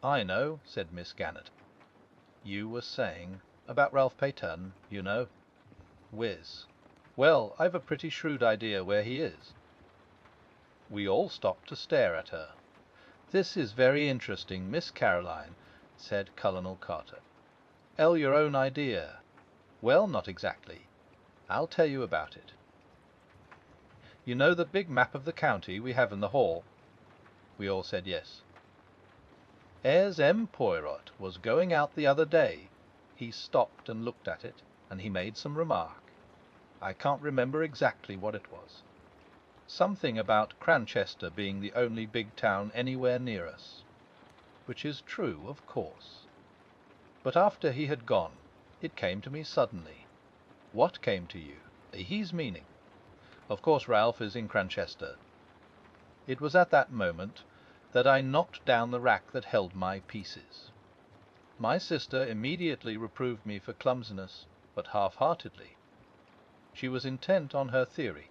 A: "I know," said Miss Gannett. "You were saying about Ralph Peyton, you know." "Whiz. Well, I've a pretty shrewd idea where he is." We all stopped to stare at her. "This is very interesting, Miss Caroline," said Colonel Carter. "Your own idea. Well, not exactly. I'll tell you about it. You know the big map of the county we have in the hall?" We all said yes. "As M. Poirot was going out the other day, he stopped and looked at it, and he made some remark. I can't remember exactly what it was. Something about Cranchester being the only big town anywhere near us. Which is true, of course. But after he had gone, it came to me suddenly." "What came to you?" "He's meaning. Of course Ralph is in Cranchester." It was at that moment that I knocked down the rack that held my pieces. My sister immediately reproved me for clumsiness, but half-heartedly. She was intent on her theory.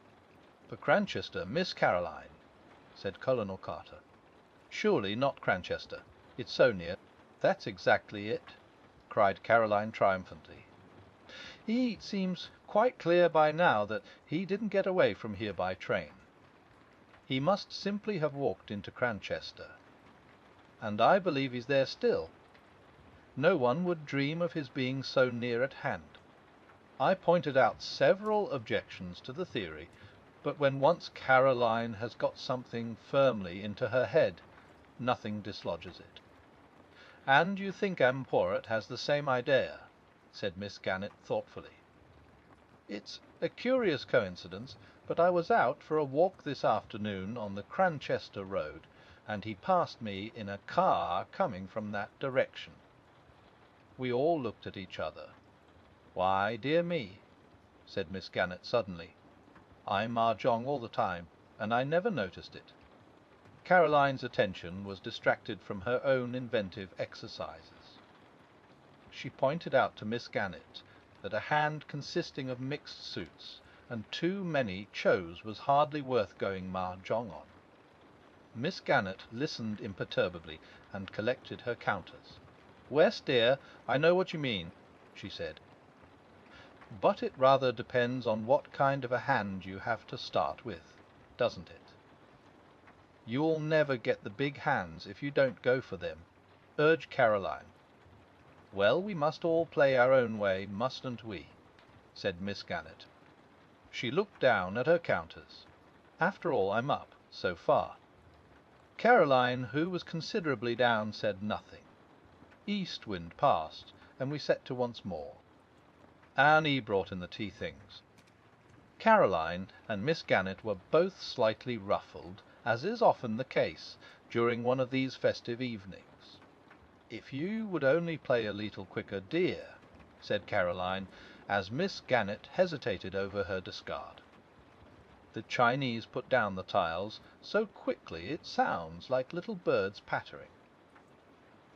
A: "For Cranchester, Miss Caroline," said Colonel Carter. "Surely not Cranchester. It's so near." "That's exactly it," cried Caroline triumphantly. "It seems quite clear by now that he didn't get away from here by train. He must simply have walked into Cranchester. And I believe he's there still. No one would dream of his being so near at hand. I pointed out several objections to the theory, but when once Caroline has got something firmly into her head, nothing dislodges it." "And you think M. Poirot has the same idea?" said Miss Gannett thoughtfully. "It's a curious coincidence, but I was out for a walk this afternoon on the Cranchester road, and he passed me in a car coming from that direction." We all looked at each other. "Why, dear me," said Miss Gannett suddenly, "I mahjong all the time, and I never noticed it." Caroline's attention was distracted from her own inventive exercises. She pointed out to Miss Gannett that a hand consisting of mixed suits and too many chose was hardly worth going mahjong on. Miss Gannett listened imperturbably and collected her counters. "Wes, dear, I know what you mean," she said. "But it rather depends on what kind of a hand you have to start with, doesn't it? You'll never get the big hands if you don't go for them," urged Caroline. "Well, we must all play our own way, mustn't we?" said Miss Gannett. She looked down at her counters. "After all, I'm up. so far. Caroline, who was considerably down, said nothing. East wind passed, and we set to once more. Annie brought in the tea things. Caroline and Miss Gannett were both slightly ruffled, as is often the case during one of these festive evenings. "If you would only play a little quicker, dear," said Caroline, as Miss Gannett hesitated over her discard. The Chinese put down the tiles so quickly it sounds like little birds pattering.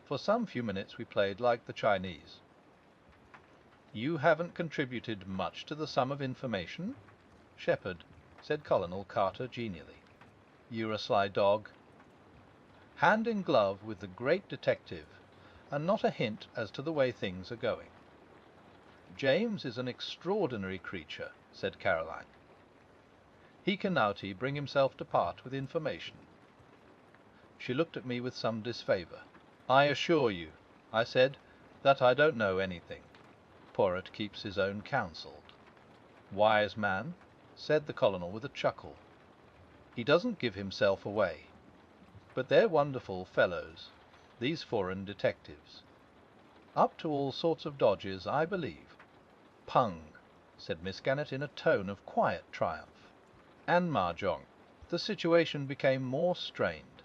A: For some few minutes we played like the Chinese. "You haven't contributed much to the sum of information, Shepherd," said Colonel Carter genially. "You're a sly dog." Hand in glove with the great detective, and not a hint as to the way things are going. "James is an extraordinary creature," said Caroline. "He can now bring himself to part with information." She looked at me with some disfavour. "I assure you," I said, "that I don't know anything. Poirot keeps his own counsel." "Wise man," said the Colonel with a chuckle. "He doesn't give himself away. But they're wonderful fellows, these foreign detectives. Up to all sorts of dodges, I believe." "Pung," said Miss Gannett in a tone of quiet triumph. "And Mahjong." The situation became more strained.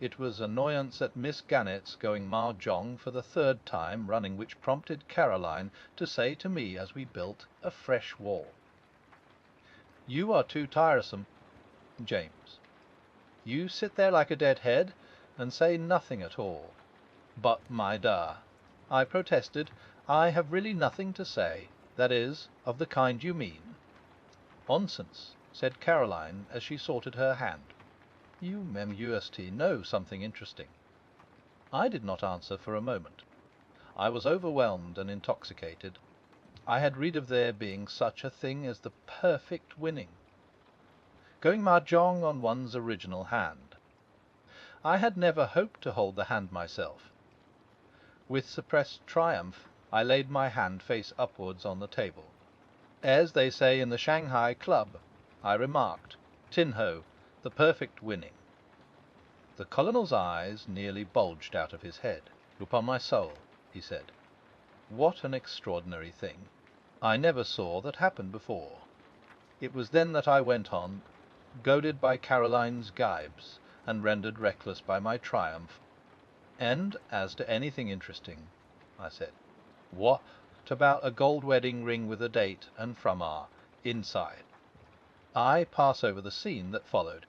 A: It was annoyance at Miss Gannett's going Mahjong for the third time running which prompted Caroline to say to me as we built a fresh wall: "You are too tiresome, James. You sit there like a dead head and say nothing at all." "But, my dear," I protested, "I have really nothing to say, that is, of the kind you mean." "Nonsense," said Caroline as she sorted her hand. "You must know something interesting." I did not answer for a moment. I was overwhelmed and intoxicated. I had read of there being such a thing as the perfect winning. Going Mahjong on one's original hand. I had never hoped to hold the hand myself. With suppressed triumph, I laid my hand face upwards on the table. "As they say in the Shanghai Club," I remarked, "tin ho, the perfect winning." The Colonel's eyes nearly bulged out of his head. "Upon my soul," he said, "what an extraordinary thing! I never saw that happen before." It was then that I went on, goaded by Caroline's gibes and rendered reckless by my triumph. "And as to anything interesting," I said. "What about a gold wedding ring with a date and from R inside?" I pass over the scene that followed.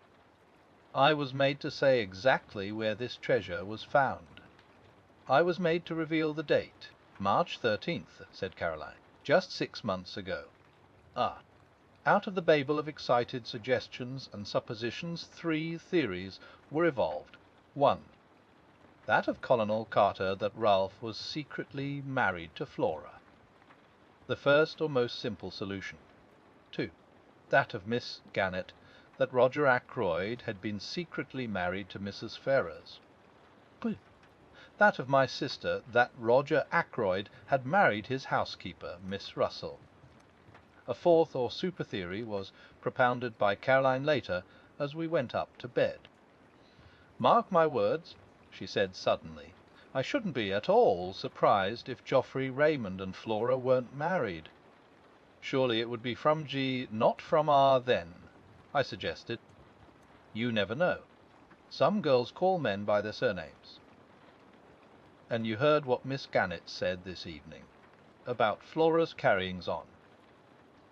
A: I was made to say exactly where this treasure was found. I was made to reveal the date. "March 13th," said Caroline. "Just 6 months ago." Ah! Out of the babel of excited suggestions and suppositions 3 theories were evolved. 1. That of Colonel Carter that Ralph was secretly married to Flora. The first or most simple solution. 2. That of Miss Gannett that Roger Ackroyd had been secretly married to Mrs. Ferrars. That of my sister that Roger Ackroyd had married his housekeeper, Miss Russell. A fourth or super theory was propounded by Caroline later as we went up to bed. "Mark my words," she said suddenly, "I shouldn't be at all surprised if Geoffrey Raymond and Flora weren't married." "Surely it would be from G, not from R, then," I suggested. "You never know. Some girls call men by their surnames." "And you heard what Miss Gannett said this evening about Flora's carryings on?"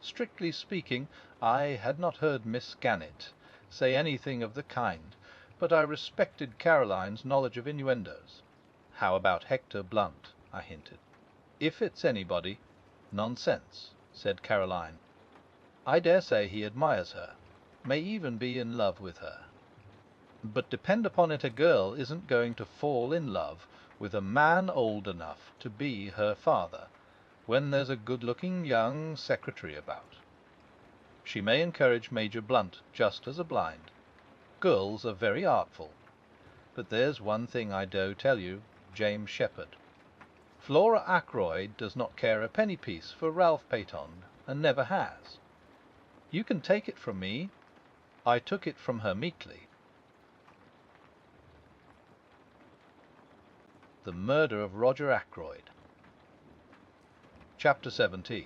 A: Strictly speaking, I had not heard Miss Gannett say anything of the kind, but I respected Caroline's knowledge of innuendos. "How about Hector Blunt?" I hinted. "If it's anybody—" "Nonsense," said Caroline. "I dare say he admires her, may even be in love with her. But depend upon it, a girl isn't going to fall in love with a man old enough to be her father, when there's a good-looking young secretary about. She may encourage Major Blunt just as a blind. Girls are very artful. But there's one thing I do tell you, James Shepherd. Flora Ackroyd does not care a penny piece for Ralph Peyton, and never has. You can take it from me, I took it from her meekly. The Murder of Roger Ackroyd. Chapter 17.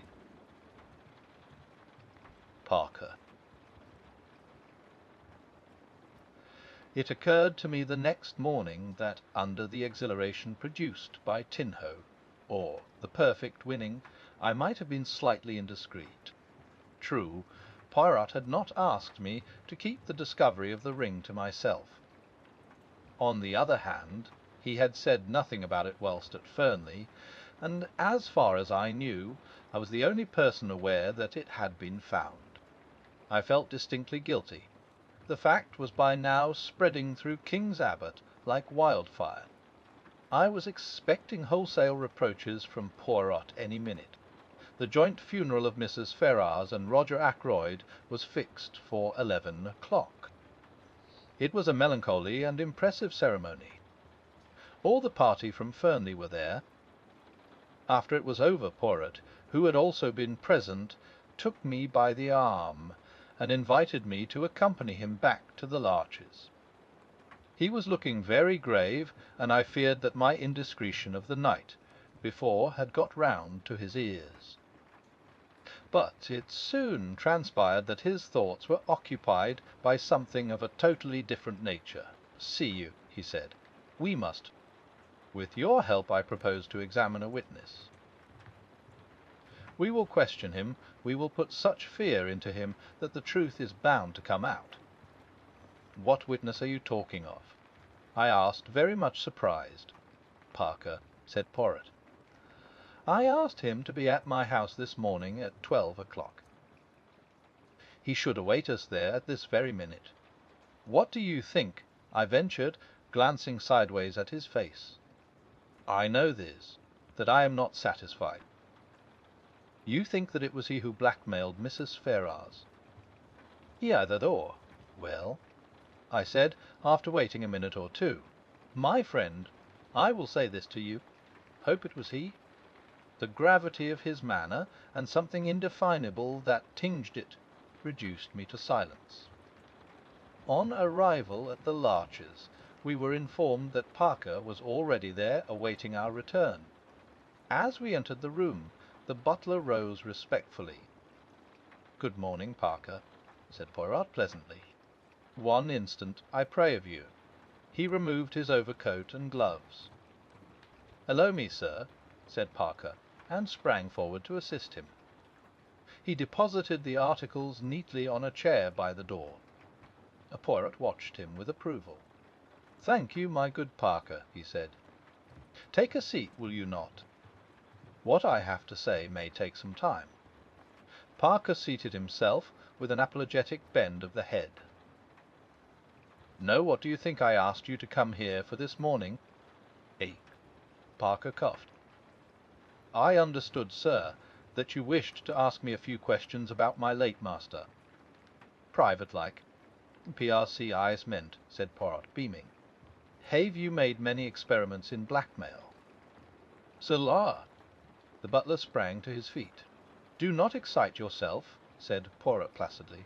A: Parker. It occurred to me the next morning that, under the exhilaration produced by Tinho, or the perfect winning, I might have been slightly indiscreet. True, Poirot had not asked me to keep the discovery of the ring to myself. On the other hand, he had said nothing about it whilst at Fernley, and as far as I knew, I was the only person aware that it had been found. I felt distinctly guilty. The fact was by now spreading through King's Abbott like wildfire. I was expecting wholesale reproaches from Poirot any minute. The joint funeral of Mrs. Ferrars and Roger Ackroyd was fixed for 11 o'clock. It was a melancholy and impressive ceremony. All the party from Fernley were there. After it was over, Poirot, who had also been present, took me by the arm and invited me to accompany him back to the Larches. He was looking very grave, and I feared that my indiscretion of the night before had got round to his ears. But it soon transpired that his thoughts were occupied by something of a totally different nature. "See you," he said. "We must. With your help I propose to examine a witness. We will question him, we will put such fear into him that the truth is bound to come out." "What witness are you talking of?" I asked, very much surprised. "Parker," said Poirot. "I asked him to be at my house this morning at 12 o'clock. He should await us there at this very minute. What do you think?" I ventured, glancing sideways at his face. "I know this, that I am not satisfied. You think that it was he who blackmailed Mrs. Ferrars?" "Either or." "Well," I said, after waiting a minute or two, "my friend, I will say this to you. Hope it was he." The gravity of his manner, and something indefinable that tinged it, reduced me to silence. On arrival at the Larches, we were informed that Parker was already there awaiting our return. As we entered the room, the butler rose respectfully. "Good morning, Parker," said Poirot pleasantly. "One instant, I pray of you." He removed his overcoat and gloves. "Allow me, sir," said Parker, and sprang forward to assist him. He deposited the articles neatly on a chair by the door. Poirot watched him with approval. "Thank you, my good Parker," he said. "Take a seat, will you not? What I have to say may take some time." Parker seated himself with an apologetic bend of the head. "Now, what do you think I asked you to come here for this morning?" Parker coughed. "I understood, sir, that you wished to ask me a few questions about my late master. Private like." "PRC eyes meant," said Poirot, beaming. "Have you made many experiments in blackmail?" "Cela." The butler sprang to his feet. "Do not excite yourself," said Poirot placidly.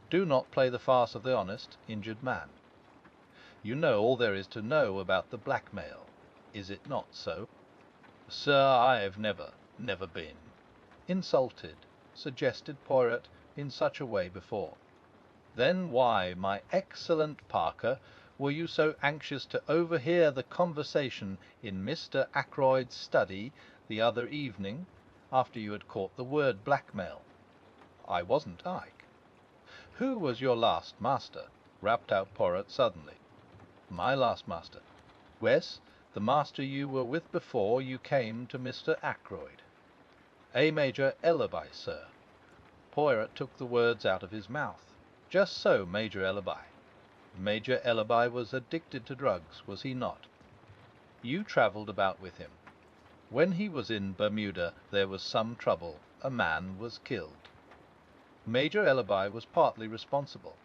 A: "Do not play the farce of the honest, injured man. You know all there is to know about the blackmail. Is it not so?" "Sir, I have never been insulted," suggested Poirot in such a way before. "Then why, my excellent Parker, were you so anxious to overhear the conversation in Mr. Ackroyd's study the other evening, after you had caught the word blackmail? I wasn't Ike." "Who was your last master?" rapped out Poirot suddenly. "My last master?" "Yes, the master you were with before you came to Mr. Ackroyd." "A Major Ellerby, sir." Poirot took the words out of his mouth. "Just so, Major Ellerby. Major Ellerby was addicted to drugs, was he not? You travelled about with him. When he was in Bermuda there was some trouble. A man was killed. Major Ellerby was partly responsible.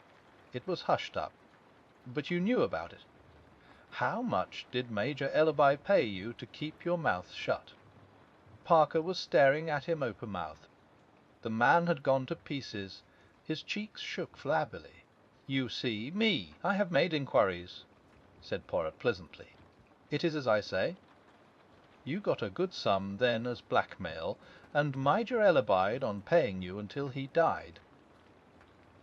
A: It was hushed up. But you knew about it. How much did Major Ellerby pay you to keep your mouth shut?" Parker was staring at him open-mouthed. The man had gone to pieces His cheeks shook flabbily. "You see, me. I have made inquiries," said Poirot pleasantly. "It is as I say. You got a good sum then as blackmail, and Major Ellerby on paying you until he died.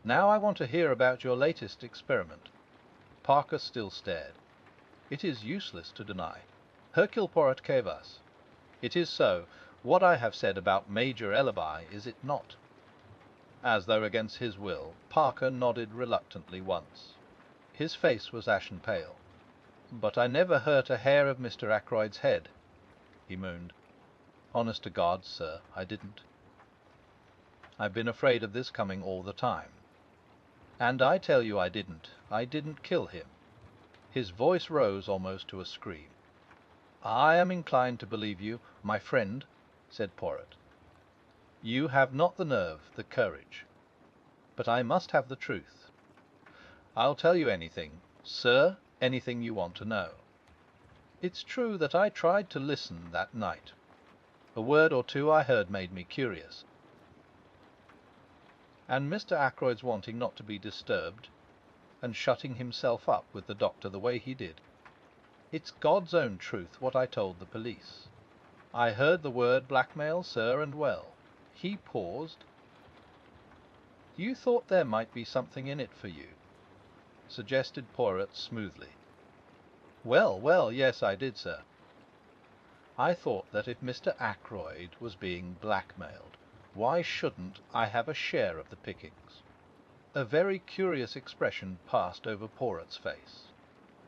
A: Now I want to hear about your latest experiment." Parker still stared. "It is useless to deny. Hercule Poirot gave us. It is so. What I have said about Major Ellerby, is it not?" As though against his will, Parker nodded reluctantly once. His face was ashen pale. "But I never hurt a hair of Mr. Ackroyd's head," he moaned. "Honest to God, sir, I didn't. I've been afraid of this coming all the time. And I tell you I didn't. I didn't kill him." His voice rose almost to a scream. "I am inclined to believe you, my friend," said Poirot. "You have not the nerve, the courage. But I must have the truth. I'll tell you anything, sir, anything you want to know. It's true that I tried to listen that night. A word or two I heard made me curious. And Mr. Ackroyd's wanting not to be disturbed, and shutting himself up with the doctor the way he did. It's God's own truth what I told the police. I heard the word blackmail, sir, and well." He paused. "You thought there might be something in it for you," suggested Poirot smoothly. "Well, well, yes, I did, sir. I thought that if Mr. Ackroyd was being blackmailed, why shouldn't I have a share of the pickings?" A very curious expression passed over Poirot's face.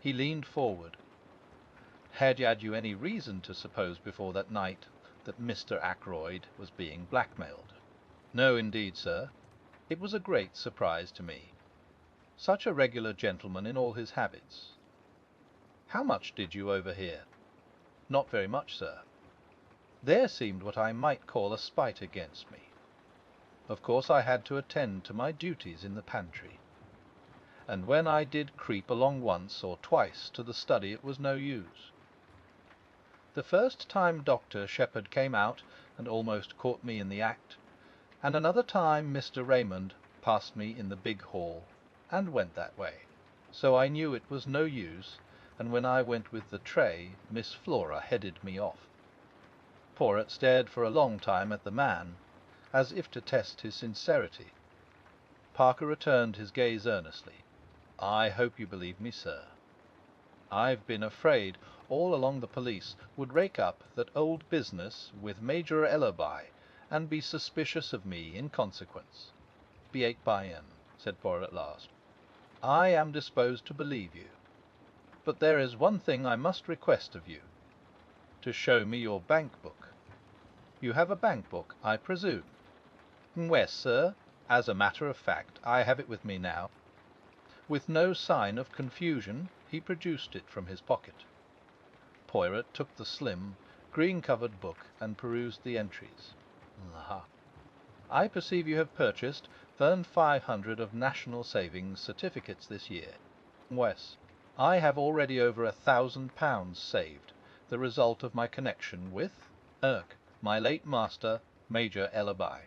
A: He leaned forward. "Had you any reason to suppose before that night that Mr. Ackroyd was being blackmailed?" "No, indeed, sir. It was a great surprise to me. Such a regular gentleman in all his habits." "How much did you overhear?" "Not very much, sir. There seemed what I might call a spite against me. Of course I had to attend to my duties in the pantry. And when I did creep along once or twice to the study, it was no use. The first time Dr. Shepherd came out and almost caught me in the act, and another time Mr. Raymond passed me in the big hall, and went that way. So I knew it was no use, and when I went with the tray, Miss Flora headed me off." Poirot stared for a long time at the man, as if to test his sincerity. Parker returned his gaze earnestly. "I hope you believe me, sir. I've been afraid all along the police would rake up that old business with Major Ellerby, and be suspicious of me in consequence." "Bien, bien," said Poirot at last. "I am disposed to believe you. But there is one thing I must request of you: to show me your bank book. You have a bank book, I presume?" "Yes, sir. As a matter of fact, I have it with me now." With no sign of confusion, he produced it from his pocket. Poirot took the slim, green-covered book and perused the entries. "Aha! I perceive you have purchased 500 of National Savings certificates this year." "Yes. I have already over £1,000 saved, the result of my connection with my late master, Major Ellerby.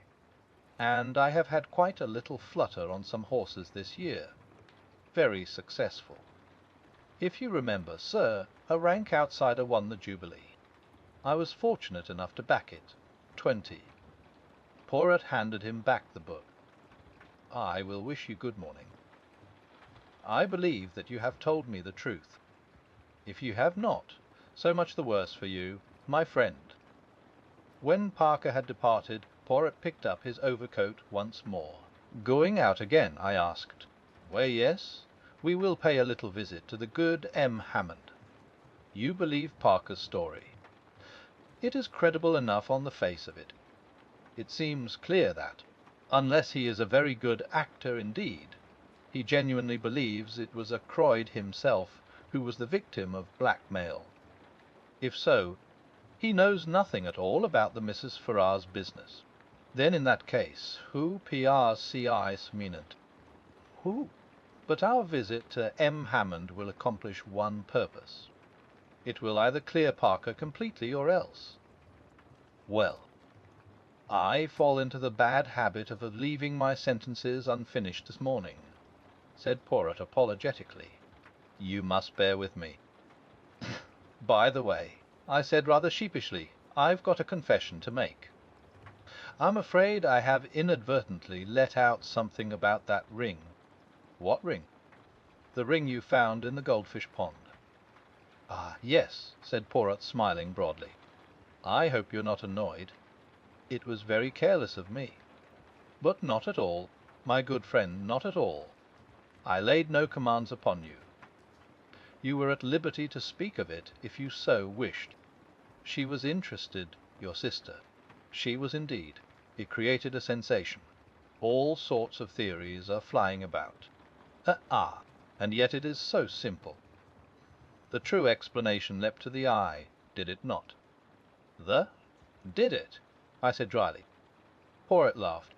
A: And I have had quite a little flutter on some horses this year. Very successful. If you remember, sir, a rank outsider won the Jubilee. I was fortunate enough to back it. 20. Poirot handed him back the book. "I will wish you good morning. I believe that you have told me the truth. If you have not, so much the worse for you, my friend." When Parker had departed, Poirot picked up his overcoat once more. "Going out again?" I asked. "Why, yes. We will pay a little visit to the good M. Hammond. You believe Parker's story. It is credible enough on the face of it. It seems clear that, unless he is a very good actor indeed, he genuinely believes it was Ackroyd himself who was the victim of blackmail. If so, he knows nothing at all about the Mrs. Ferrars business. Then in that case, who PRCIs minent? Who? But our visit to M. Hammond will accomplish one purpose. It will either clear Parker completely or else. Well, I fall into the bad habit of leaving my sentences unfinished this morning," said Poirot apologetically. "You must bear with me. By the way," I said rather sheepishly, "I've got a confession to make. I'm afraid I have inadvertently let out something about that ring." "What ring?" "The ring you found in the goldfish pond." "Ah, yes," said Poirot, smiling broadly. "I hope you're not annoyed. It was very careless of me." "But not at all, my good friend, not at all. I laid no commands upon you. You were at liberty to speak of it if you so wished. She was interested, your sister. She was indeed. It created a sensation. All sorts of theories are flying about. And yet it is so simple. The true explanation leapt to the eye, did it not?" Did it?" I said dryly. Poirot laughed.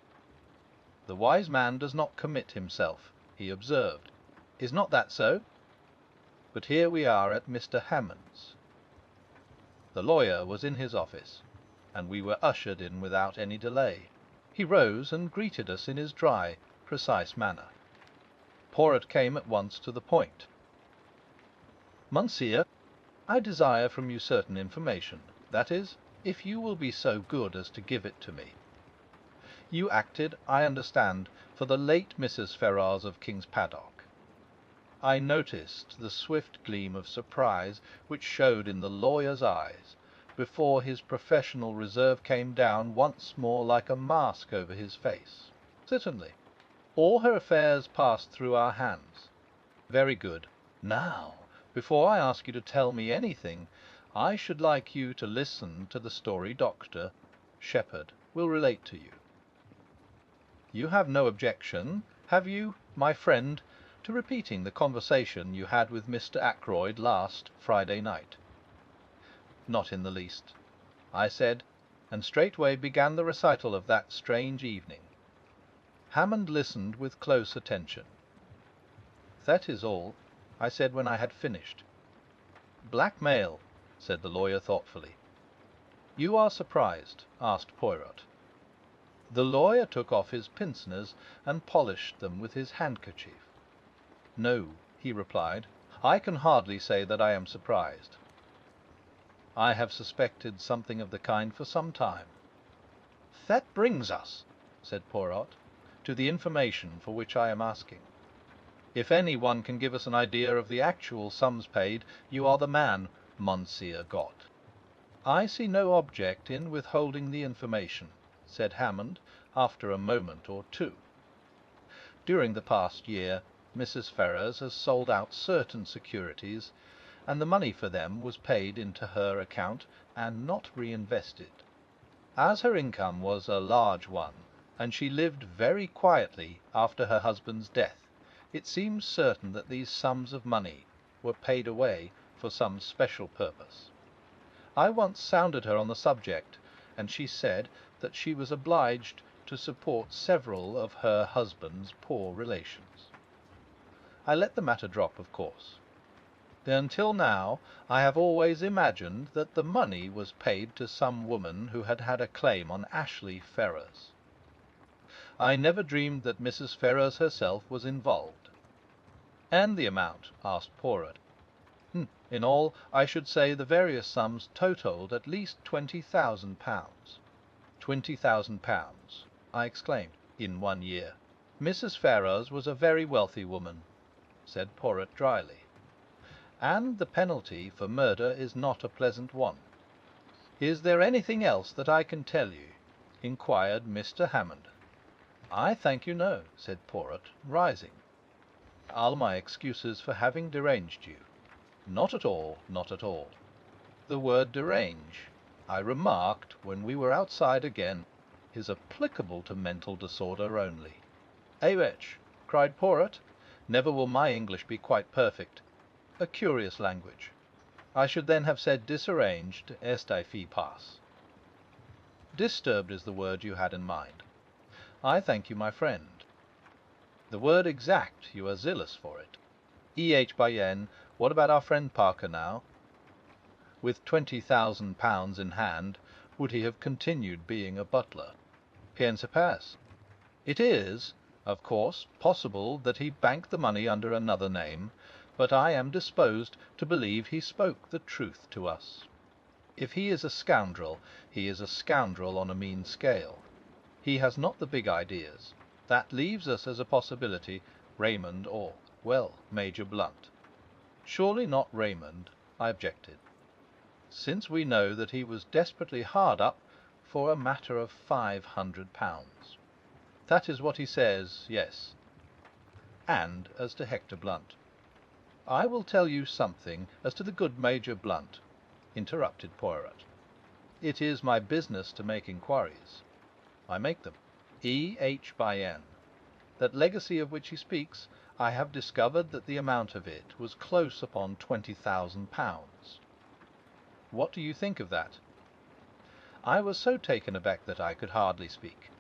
A: "The wise man does not commit himself," he observed. "Is not that so? But here we are at Mr. Hammond's." The lawyer was in his office, and we were ushered in without any delay. He rose and greeted us in his dry, precise manner. Poirot came at once to the point. "Monsieur, I desire from you certain information. That is, if you will be so good as to give it to me. You acted, I understand, for the late Mrs. Ferrars of King's Paddock." I noticed the swift gleam of surprise which showed in the lawyer's eyes before his professional reserve came down once more like a mask over his face. "Certainly. All her affairs passed through our hands." "Very good. Now, before I ask you to tell me anything, I should like you to listen to the story Dr. Shepherd will relate to you. You have no objection, have you, my friend, to repeating the conversation you had with Mr. Ackroyd last Friday night?" "Not in the least," I said, and straightway began the recital of that strange evening. Hammond listened with close attention. "That is all," I said when I had finished. "Blackmail," said the lawyer thoughtfully. "You are surprised?" asked Poirot. The lawyer took off his pince-nez and polished them with his handkerchief. "No," he replied, "I can hardly say that I am surprised. I have suspected something of the kind for some time." "That brings us," said Poirot, "to the information for which I am asking. If any one can give us an idea of the actual sums paid, you are the man, Monsieur Gott." "I see no object in withholding the information," said Hammond, after a moment or two. "During the past year, Mrs. Ferrars has sold out certain securities, and the money for them was paid into her account and not reinvested. As her income was a large one, and she lived very quietly after her husband's death, it seems certain that these sums of money were paid away for some special purpose. I once sounded her on the subject, and she said that she was obliged to support several of her husband's poor relations. I let the matter drop, of course. Until now I have always imagined that the money was paid to some woman who had had a claim on Ashley Ferrars. I never dreamed that Mrs. Ferrars herself was involved." "And the amount?" asked Poirot. In all, I should say the various sums totalled at least £20,000. £20,000, I exclaimed, "in 1 year." "Mrs. Ferrars was a very wealthy woman," said Poirot dryly, "and the penalty for murder is not a pleasant one." "Is there anything else that I can tell you?" inquired Mr. Hammond. "I thank you, no," said Poirot, rising. "All my excuses for having deranged you." "Not at all, not at all. The word derange, I remarked when we were outside again, is applicable to mental disorder only." "Wretch!" cried Poirot. "Never will my English be quite perfect. A curious language. I should then have said disarranged est fi pas." "Disturbed is the word you had in mind. I thank you, my friend. The word exact, you are zealous for it. Bien, what about our friend Parker now? With £20,000 in hand, would he have continued being a butler? Bien se passe. It is, of course, possible that he banked the money under another name, but I am disposed to believe he spoke the truth to us. If he is a scoundrel, he is a scoundrel on a mean scale. He has not the big ideas. That leaves us as a possibility Raymond or, well, Major Blunt. Surely not Raymond, I objected, since we know that he was desperately hard up for a matter of £500. That is what he says, yes. And as to Hector Blunt. I will tell you something as to the good Major Blunt, interrupted Poirot. It is my business to make inquiries. I make them. E.H. by N. That legacy of which he speaks, I have discovered that the amount of it was close upon £20,000. What do you think of that? I was so taken aback that I could hardly speak.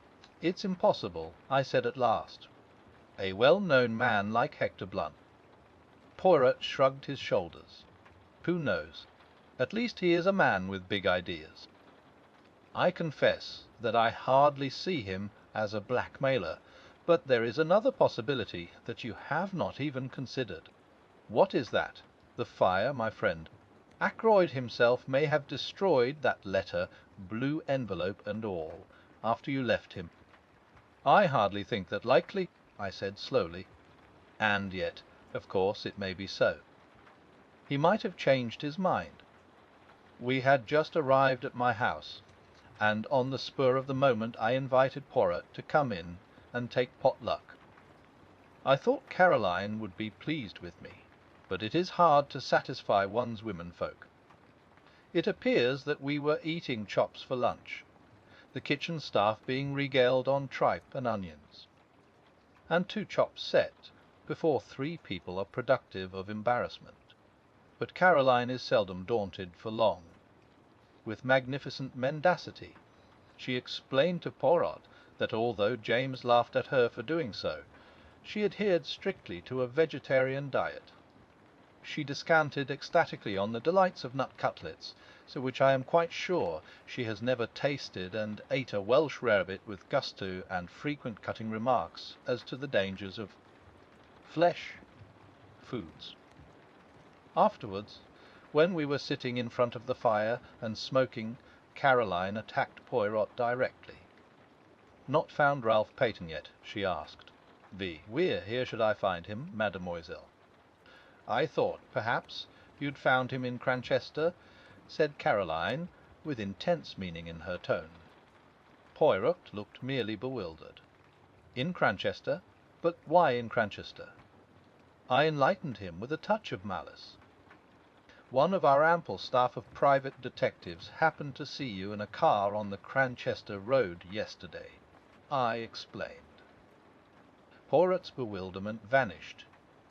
A: It's impossible, I said at last. A well-known man like Hector Blunt. Poirot shrugged his shoulders. Who knows? At least he is a man with big ideas. I confess that I hardly see him as a blackmailer, but there is another possibility that you have not even considered. What is that? The fire, my friend. Ackroyd himself may have destroyed that letter, blue envelope and all, after you left him. I hardly think that likely, I said slowly. And yet, of course, it may be so. He might have changed his mind. We had just arrived at my house, and on the spur of the moment I invited Poirot to come in and take pot luck. I thought Caroline would be pleased with me, but it is hard to satisfy one's womenfolk. It appears that we were eating chops for lunch, the kitchen staff being regaled on tripe and onions. And 2 chops set before 3 people are productive of embarrassment. But Caroline is seldom daunted for long. With magnificent mendacity, she explained to Poirot that although James laughed at her for doing so, she adhered strictly to a vegetarian diet. She descanted ecstatically on the delights of nut cutlets, so which I am quite sure she has never tasted, and ate a Welsh rarebit with gusto and frequent cutting remarks as to the dangers of flesh foods. Afterwards, when we were sitting in front of the fire and smoking, Caroline attacked Poirot directly. Not found Ralph Paton yet, she asked. Where here should I find him, mademoiselle? I thought, perhaps, you'd found him in Cranchester, said Caroline, with intense meaning in her tone. Poirot looked merely bewildered. In Cranchester? But why in Cranchester? I enlightened him with a touch of malice. One of our ample staff of private detectives happened to see you in a car on the Cranchester road yesterday. I explained. Poirot's bewilderment vanished.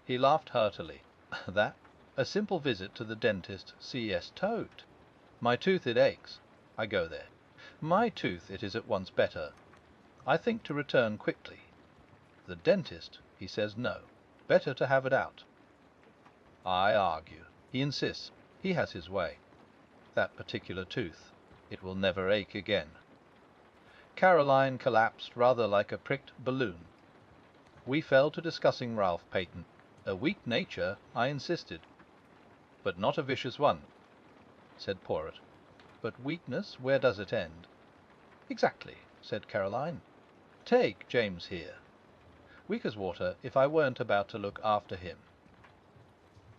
A: He laughed heartily. That? A simple visit to the dentist, C.S. Toad. My tooth it aches. I go there. My tooth it is at once better. I think to return quickly. The dentist, he says no. Better to have it out. I argue. He insists. He has his way. That particular tooth. It will never ache again. Caroline collapsed rather like a pricked balloon. We fell to discussing Ralph Paton. A weak nature, I insisted. But not a vicious one, said Poirot. But weakness, where does it end? Exactly, said Caroline. Take James here. Weak as water if I weren't about to look after him.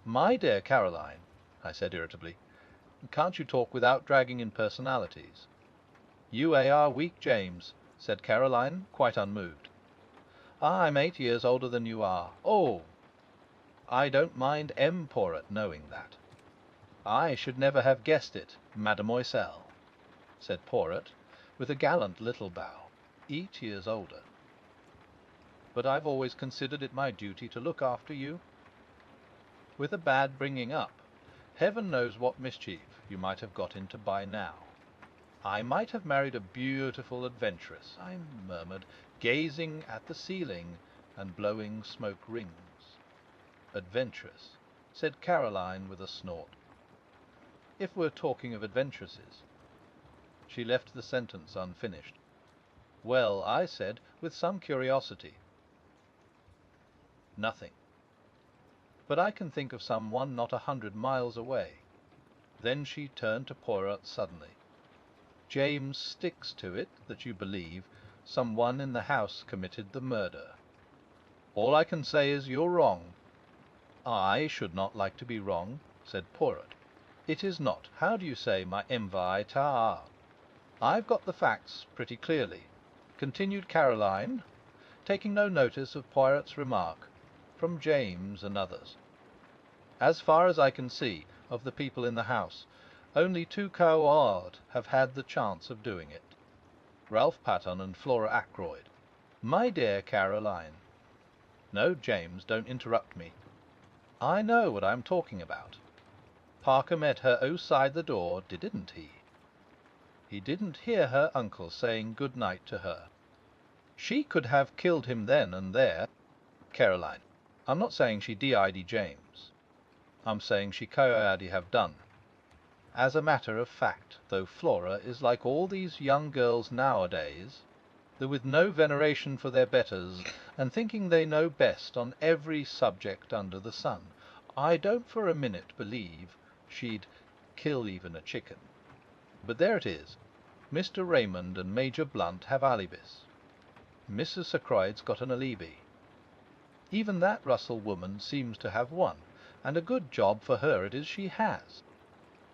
A: My dear Caroline, I said irritably, can't you talk without dragging in personalities? You are weak, James, said Caroline, quite unmoved. I'm 8 years older than you are. Oh! I don't mind M. Poirot knowing that. I should never have guessed it, mademoiselle, said Poirot, with a gallant little bow. 8 years older. But I've always considered it my duty to look after you. With a bad bringing up, heaven knows what mischief you might have got into by now. I might have married a beautiful adventuress, I murmured, gazing at the ceiling and blowing smoke rings. Adventuress, said Caroline with a snort. If we're talking of adventuresses. She left the sentence unfinished. Well, I said, with some curiosity, nothing. But I can think of some one not 100 miles away. Then she turned to Poirot suddenly. James sticks to it that you believe some one in the house committed the murder. All I can say is you're wrong. I should not like to be wrong, said Poirot. It is not, how do you say, my envy-ta? I've got the facts pretty clearly, continued Caroline, taking no notice of Poirot's remark, from James and others. As far as I can see, of the people in the house, only two cowards have had the chance of doing it. Ralph Paton and Flora Ackroyd. My dear Caroline. No, James, don't interrupt me. I know what I'm talking about. Parker met her outside the door, didn't he? He didn't hear her uncle saying good night to her. She could have killed him then and there. Caroline, I'm not saying she D.I.D. James. I'm saying she could have done. As a matter of fact, though Flora is like all these young girls nowadays, they're with no veneration for their betters, and thinking they know best on every subject under the sun, I don't for a minute believe she'd kill even a chicken. But there it is. Mr. Raymond and Major Blunt have alibis. Mrs. Ackroyd's got an alibi. Even that Russell woman seems to have one, and a good job for her it is she has.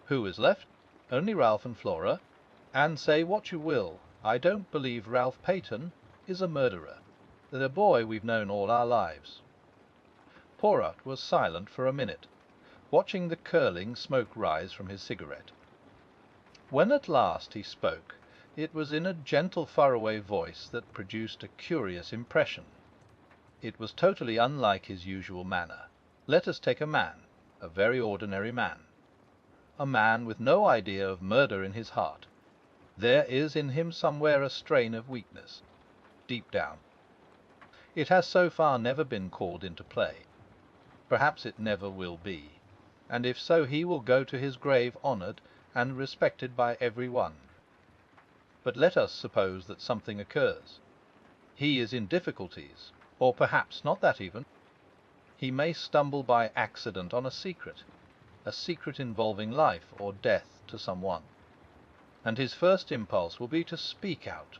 A: Who is left? Only Ralph and Flora. And say what you will, I don't believe Ralph Paton is a murderer. They're a boy we've known all our lives. Poirot was silent for a minute, watching the curling smoke rise from his cigarette. When at last he spoke, it was in a gentle faraway voice that produced a curious impression. It was totally unlike his usual manner. Let us take a man, a very ordinary man. A man with no idea of murder in his heart. There is in him somewhere a strain of weakness, deep down. It has so far never been called into play. Perhaps it never will be, and if so he will go to his grave honoured and respected by every one. But let us suppose that something occurs. He is in difficulties, or perhaps not that even. He may stumble by accident on a secret involving life or death to some one. And his first impulse will be to speak out,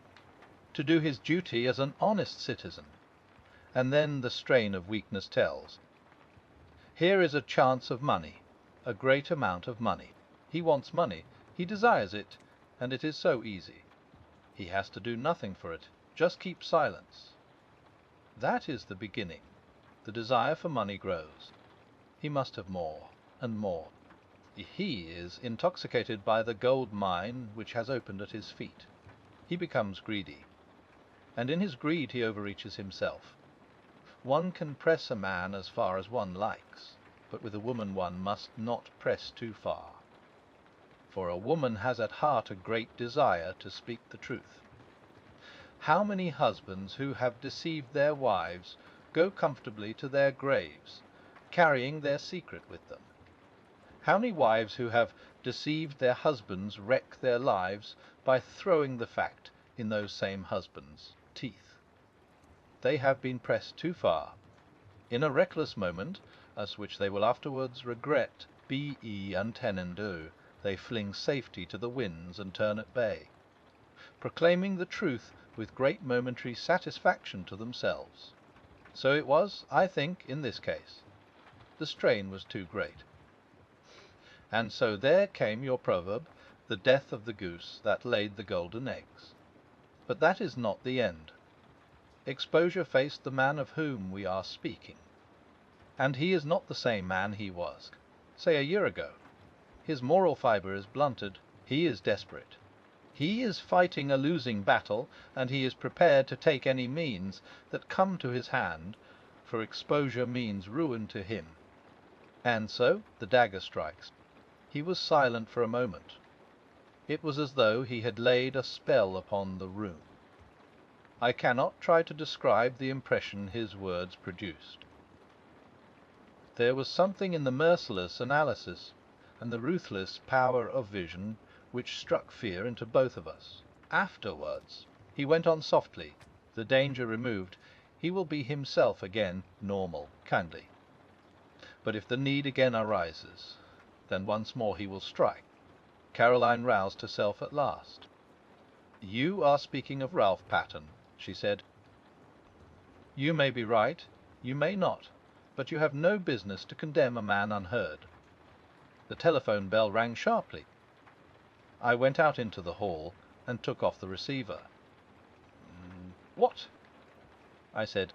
A: to do his duty as an honest citizen. And then the strain of weakness tells. Here is a chance of money, a great amount of money. He wants money, he desires it, and it is so easy. He has to do nothing for it, just keep silence. That is the beginning. The desire for money grows. He must have more and more. He is intoxicated by the gold mine which has opened at his feet. He becomes greedy, and in his greed he overreaches himself. One can press a man as far as one likes, but with a woman one must not press too far. For a woman has at heart a great desire to speak the truth. How many husbands who have deceived their wives go comfortably to their graves, carrying their secret with them? How many wives who have deceived their husbands wreck their lives by throwing the fact in those same husbands' teeth? They have been pressed too far. In a reckless moment, as which they will afterwards regret, be untenendu, they fling safety to the winds and turn at bay, proclaiming the truth with great momentary satisfaction to themselves. So it was, I think, in this case. The strain was too great. And so there came your proverb, the death of the goose that laid the golden eggs. But that is not the end. Exposure faced the man of whom we are speaking. And he is not the same man he was, say, a year ago. His moral fibre is blunted. He is desperate. He is fighting a losing battle, and he is prepared to take any means that come to his hand, for exposure means ruin to him. And so the dagger strikes. He was silent for a moment. It was as though he had laid a spell upon the room. I cannot try to describe the impression his words produced. There was something in the merciless analysis and the ruthless power of vision which struck fear into both of us. Afterwards, He went on softly. The danger removed, he will be himself again, normal, kindly. But if the need again arises, then once more he will strike. Caroline roused herself at last. "You are speaking of Ralph Pattern," she said. "You may be right, you may not, but you have no business to condemn a man unheard." The telephone bell rang sharply. I went out into the hall and took off the receiver. "What?" I said.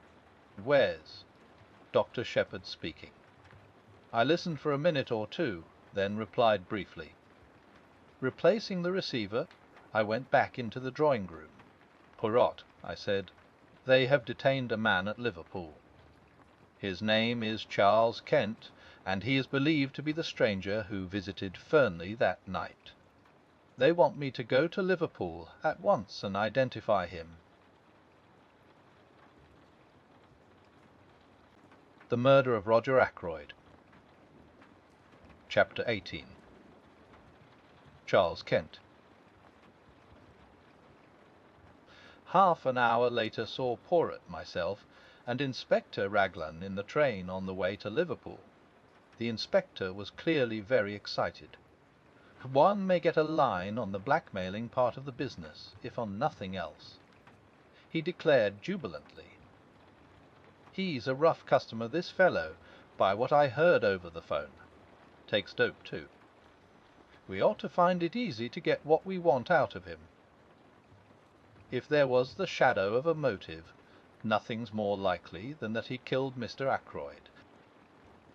A: "Where's Dr. Shepherd speaking." I listened for a minute or two, then replied briefly. Replacing the receiver, I went back into the drawing-room. "Poirot," I said, "they have detained a man at Liverpool. His name is Charles Kent, and he is believed to be the stranger who visited Fernley that night. They want me to go to Liverpool at once and identify him." The Murder of Roger Ackroyd. Chapter 18. Charles Kent. Half an hour later saw Poirot, myself, and Inspector Raglan in the train on the way to Liverpool. The inspector was clearly very excited. One may get a line on the blackmailing part of the business, if on nothing else. He declared jubilantly, "He's a rough customer, this fellow, by what I heard over the phone. Takes dope, too. We ought to find it easy to get what we want out of him. If there was the shadow of a motive, nothing's more likely than that he killed Mr. Ackroyd.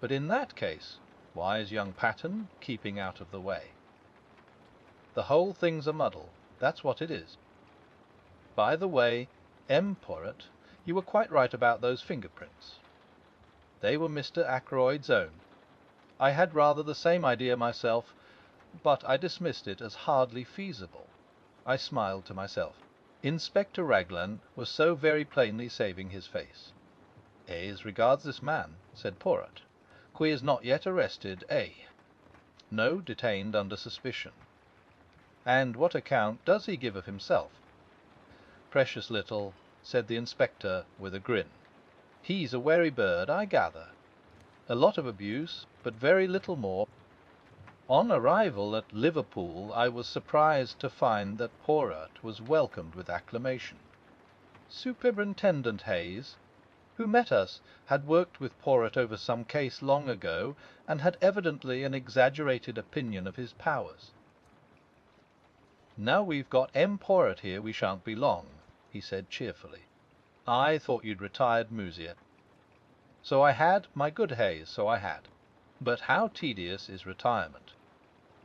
A: But in that case, why is young Pattern keeping out of the way? The whole thing's a muddle, that's what it is. By the way, Poirot, you were quite right about those fingerprints. They were Mr. Ackroyd's own. I had rather the same idea myself, but I dismissed it as hardly feasible." I smiled to myself. Inspector Raglan was so very plainly saving his face. "As regards this man," said Poirot, "qui is not yet arrested, no, detained under suspicion. And what account does he give of himself?" "Precious little," said the inspector with a grin. "He's a wary bird, I gather. A lot of abuse, but very little more. On arrival at Liverpool, I was surprised to find that Poirot was welcomed with acclamation. Superintendent Hayes, who met us, had worked with Poirot over some case long ago, and had evidently an exaggerated opinion of his powers. "Now we've got Poirot here, we shan't be long," he said cheerfully. "I thought you'd retired, Musier." "So I had, my good Hayes, so I had. But how tedious is retirement!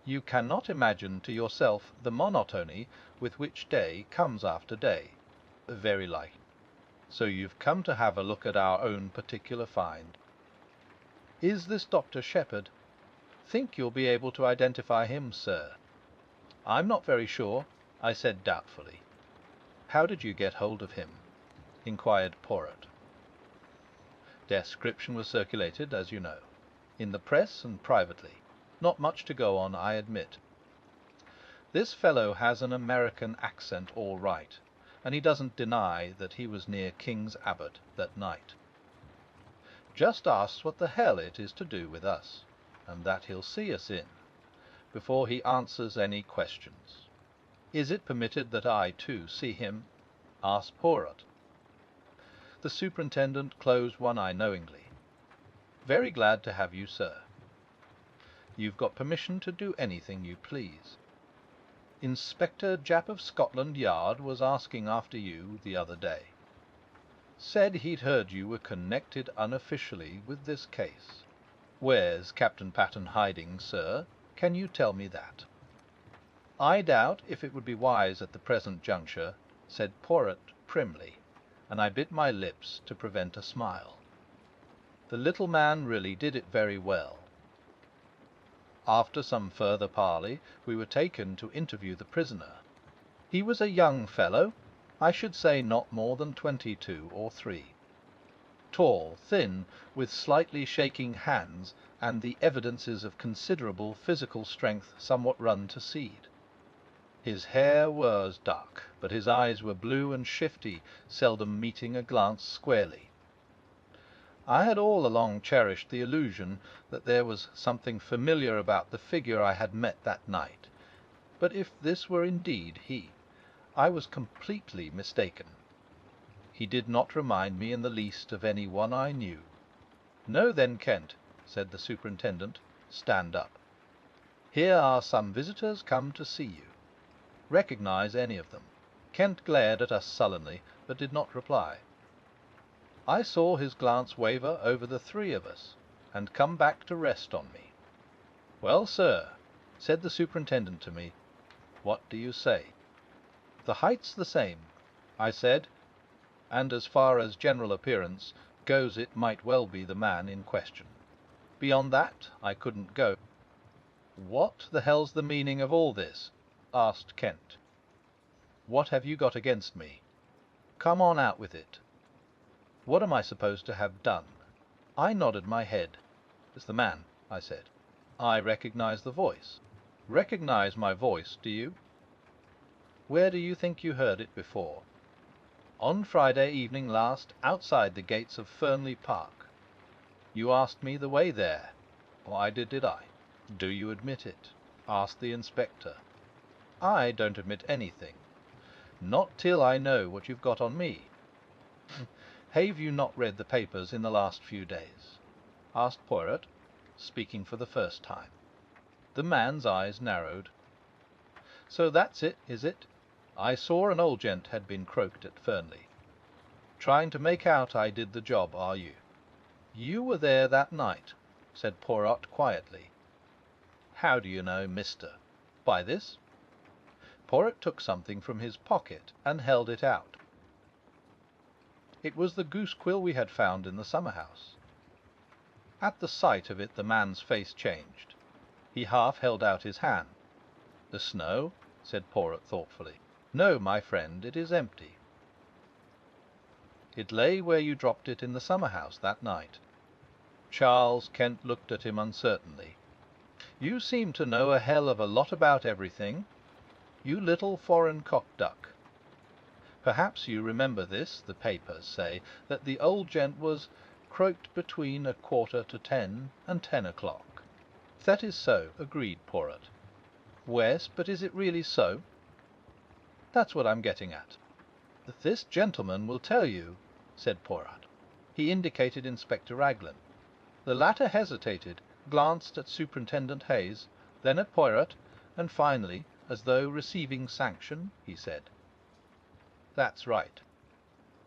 A: You cannot imagine to yourself the monotony with which day comes after day. Very likely. So you've come to have a look at our own particular find. Is this Dr. Shepherd? Think you'll be able to identify him, sir?" "I'm not very sure," I said doubtfully. "How did you get hold of him?" inquired Poirot. "Description was circulated, as you know. In the press and privately. Not much to go on, I admit. This fellow has an American accent all right, and he doesn't deny that he was near King's Abbott that night. Just asks what the hell it is to do with us, and that he'll see us in, before he answers any questions. Is it permitted that I, too, see him?" asked Poirot. The superintendent closed one eye knowingly. "Very glad to have you, sir. You've got permission to do anything you please. Inspector Japp of Scotland Yard was asking after you the other day. Said he'd heard you were connected unofficially with this case. Where's Captain Pattern hiding, sir? Can you tell me that?" "I doubt if it would be wise at the present juncture," said Poirot primly, and I bit my lips to prevent a smile. The little man really did it very well. After some further parley, we were taken to interview the prisoner. He was a young fellow, I should say not more than 22 or 3. Tall, thin, with slightly shaking hands, and the evidences of considerable physical strength somewhat run to seed. His hair was dark, but his eyes were blue and shifty, seldom meeting a glance squarely. I had all along cherished the illusion that there was something familiar about the figure I had met that night, but if this were indeed he, I was completely mistaken. He did not remind me in the least of any one I knew. "Now then, Kent," said the superintendent, "stand up. Here are some visitors come to see you. Recognize any of them." Kent glared at us sullenly, but did not reply. I saw his glance waver over the three of us, and come back to rest on me. "Well, sir," said the superintendent to me, "what do you say?" "The height's the same," I said, "and as far as general appearance goes it might well be the man in question. Beyond that I couldn't go." "What the hell's the meaning of all this?" asked Kent. "What have you got against me? Come on out with it. What am I supposed to have done?" I nodded my head. "It's the man," I said. "I recognize the voice." "Recognize my voice, do you? Where do you think you heard it before?" "On Friday evening last, outside the gates of Fernley Park." "You asked me the way there." "Why did I?" "Do you admit it?" asked the inspector. "I don't admit anything." "Not till I know what you've got on me." "Have you not read the papers in the last few days?" asked Poirot, speaking for the first time. The man's eyes narrowed. "So that's it, is it? I saw an old gent had been croaked at Fernley. Trying to make out I did the job, are you?" "You were there that night," said Poirot quietly. "How do you know, mister?" "By this." Poirot took something from his pocket and held it out. It was the goose quill we had found in the summer house. At the sight of it the man's face changed. He half held out his hand. "The snow?" said Poirot thoughtfully. "No, my friend, it is empty. It lay where you dropped it in the summer house that night." Charles Kent looked at him uncertainly. "You seem to know a hell of a lot about everything, you little foreign cock-duck. Perhaps you remember this: the papers say that the old gent was croaked between 9:45 and 10 o'clock. That is so, agreed Poirot. "Wes, but is it really so?" "That's what I'm getting at." "This gentleman will tell you," said Poirot. He indicated Inspector Raglan. The latter hesitated, glanced at Superintendent Hayes, then at Poirot, and finally, as though receiving sanction, he said, "That's right.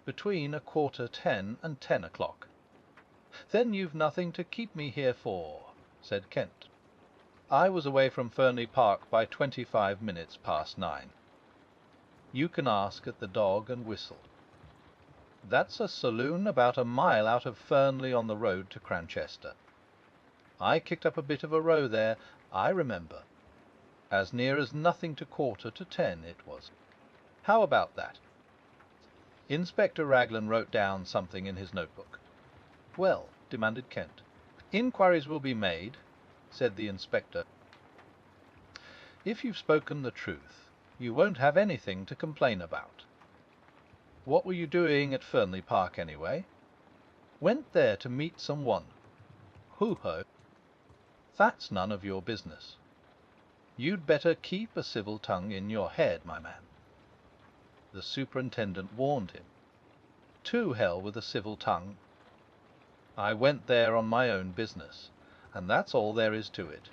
A: Between 9:45 and 10 o'clock." "Then you've nothing to keep me here for," said Kent. "I was away from Fernley Park by 25 minutes past 9. You can ask at the Dog and Whistle. That's a saloon about a mile out of Fernley on the road to Cranchester. I kicked up a bit of a row there, I remember. As near as nothing to 9:45 it was. How about that?" Inspector Raglan wrote down something in his notebook. "Well?" demanded Kent. "Inquiries will be made," said the inspector. "If you've spoken the truth, you won't have anything to complain about. What were you doing at Fernley Park, anyway?" "Went there to meet some one." "Who-ho?" "That's none of your business. You'd better keep a civil tongue in your head, my man." The superintendent warned him. "To hell with a civil tongue. I went there on my own business, and that's all there is to it.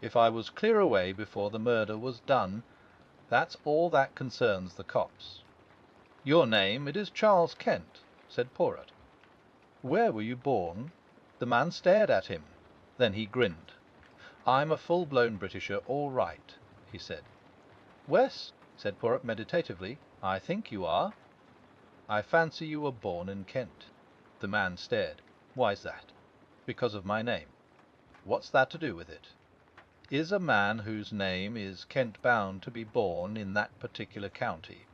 A: If I was clear away before the murder was done, that's all that concerns the cops." "Your name, it is Charles Kent," said Poirot. "Where were you born?" The man stared at him. Then he grinned. "I'm a full-blown Britisher, all right," he said. "Wes," said Poirot meditatively, "I think you are." "I fancy you were born in Kent." The man stared. "Why's that?" "Because of my name." "What's that to do with it?" "Is a man whose name is Kent bound to be born in that particular county?"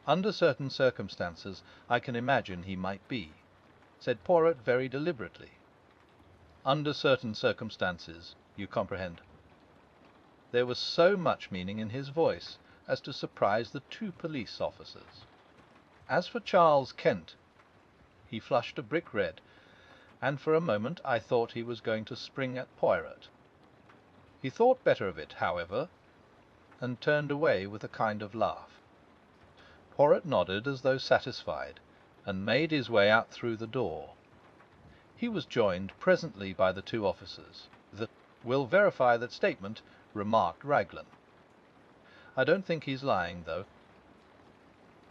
A: "Under certain circumstances I can imagine he might be," said Poirot very deliberately. "Under certain circumstances, you comprehend." There was so much meaning in his voice as to surprise the two police officers. As for Charles Kent, he flushed a brick red, and for a moment I thought he was going to spring at Poirot. He thought better of it, however, and turned away with a kind of laugh. Poirot nodded as though satisfied, and made his way out through the door. He was joined presently by the two officers. "Will verify that statement," remarked Raglan. "I don't think he's lying, though.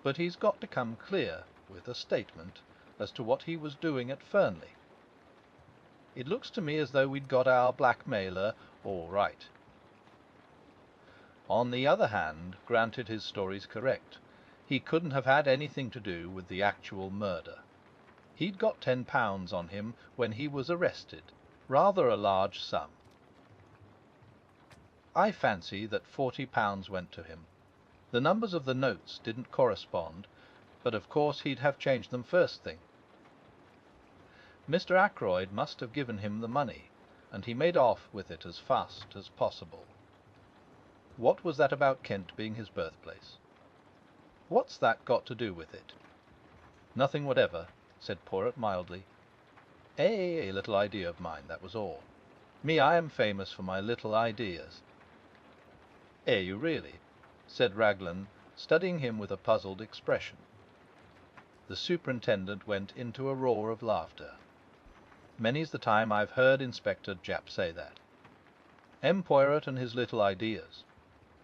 A: But he's got to come clear with a statement as to what he was doing at Fernley. It looks to me as though we'd got our blackmailer all right. On the other hand, granted his story's correct, he couldn't have had anything to do with the actual murder. He'd got £10 on him when he was arrested, rather a large sum. I fancy that £40 went to him. The numbers of the notes didn't correspond, but of course he'd have changed them first thing. Mr. Ackroyd must have given him the money, and he made off with it as fast as possible. What was that about Kent being his birthplace? What's that got to do with it?" "Nothing whatever," said Poirot mildly. A little idea of mine, that was all. Me, I am famous for my little ideas." "You really?" said Raglan, studying him with a puzzled expression. The superintendent went into a roar of laughter. "Many's the time I've heard Inspector Japp say that. M. Poirot and his little ideas.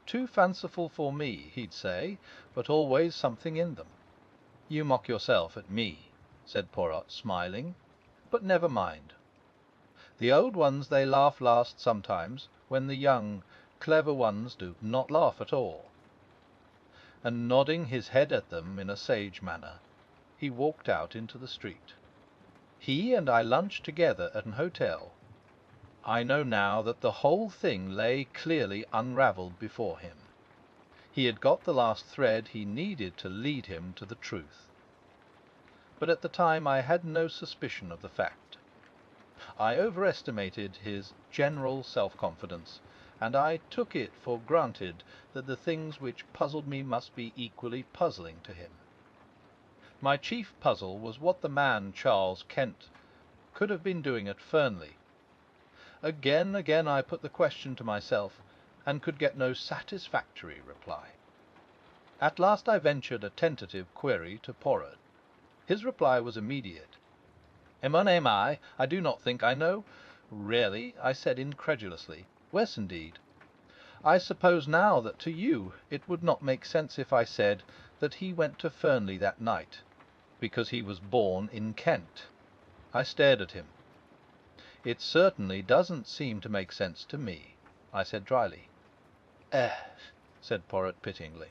A: Too fanciful for me, he'd say, but always something in them." "You mock yourself at me," said Poirot, smiling. "But never mind. The old ones they laugh last sometimes, when the young, clever ones do not laugh at all." And nodding his head at them in a sage manner, he walked out into the street. He and I lunched together at an hotel. I know now that the whole thing lay clearly unravelled before him. He had got the last thread he needed to lead him to the truth. But at the time I had no suspicion of the fact. I overestimated his general self-confidence, and I took it for granted that the things which puzzled me must be equally puzzling to him. My chief puzzle was what the man Charles Kent could have been doing at Fernley. Again I put the question to myself, and could get no satisfactory reply. At last I ventured a tentative query to Poirot. His reply was immediate. "I do not think I know." "Really?" I said incredulously. "Wes, indeed. I suppose now that to you it would not make sense if I said that he went to Fernley that night because he was born in Kent." I stared at him. "It certainly doesn't seem to make sense to me," I said dryly. Said Poirot pityingly.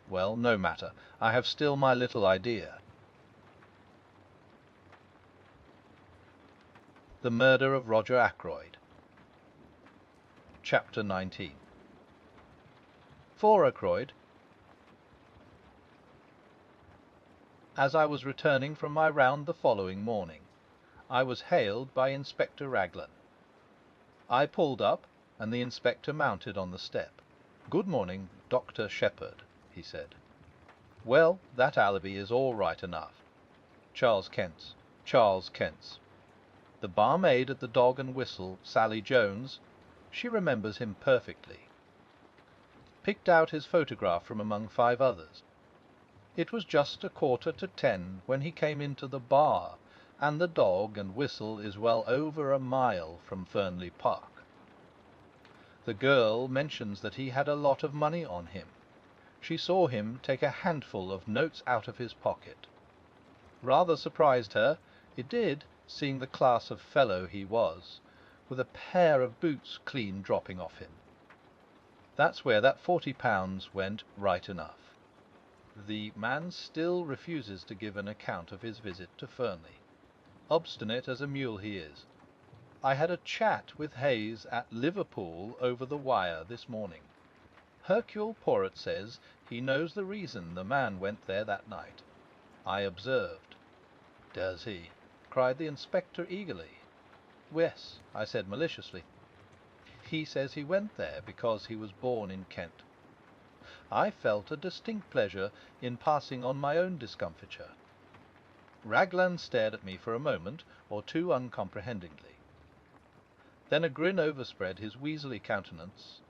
A: "Well, no matter. I have still my little idea." The Murder of Roger Ackroyd. Chapter 19. For Ackroyd. As I was returning from my round the following morning, I was hailed by Inspector Raglan. I pulled up, and the inspector mounted on the step. "Good morning, Dr. Shepherd," he said. "Well, that alibi is all right enough. Charles Kent's. The barmaid at the Dog and Whistle, Sally Jones, she remembers him perfectly. Picked out his photograph from among 5 others. It was just 9:45 when he came into the bar, and the Dog and Whistle is well over a mile from Fernley Park. The girl mentions that he had a lot of money on him. She saw him take a handful of notes out of his pocket. Rather surprised her, it did, seeing the class of fellow he was, with a pair of boots clean dropping off him. That's where that £40 went right enough. The man still refuses to give an account of his visit to Fernley. Obstinate as a mule he is. I had a chat with Hayes at Liverpool over the wire this morning. Hercule Poirot says he knows the reason the man went there that night. I observed. "Does he?" cried the inspector eagerly. "Yes," I said maliciously. He says he went there because he was born in Kent. I felt a distinct pleasure in passing on my own discomfiture. Raglan stared at me for a moment or two uncomprehendingly. Then a grin overspread his weaselly countenance,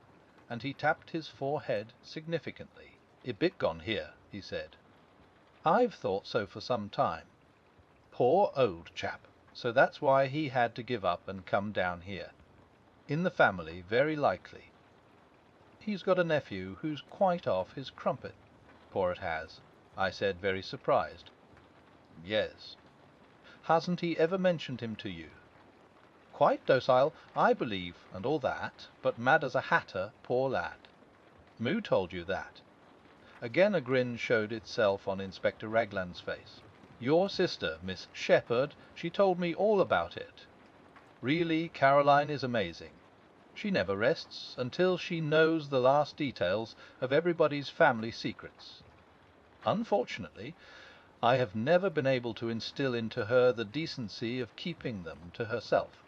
A: and he tapped his forehead significantly. "A bit gone here," he said. "I've thought so for some time. Poor old chap! So that's why he had to give up and come down here. In the family, very likely. He's got a nephew who's quite off his crumpet." "Poirot has?" I said, very surprised. "Yes." "Hasn't he ever mentioned him to you?" "Quite docile, I believe, and all that, but mad as a hatter, poor lad." "Who told you that?" Again a grin showed itself on Inspector Raglan's face. "Your sister, Miss Shepherd. She told me all about it. Really, Caroline is amazing. She never rests until she knows the last details of everybody's family secrets. Unfortunately, I have never been able to instill into her the decency of keeping them to herself.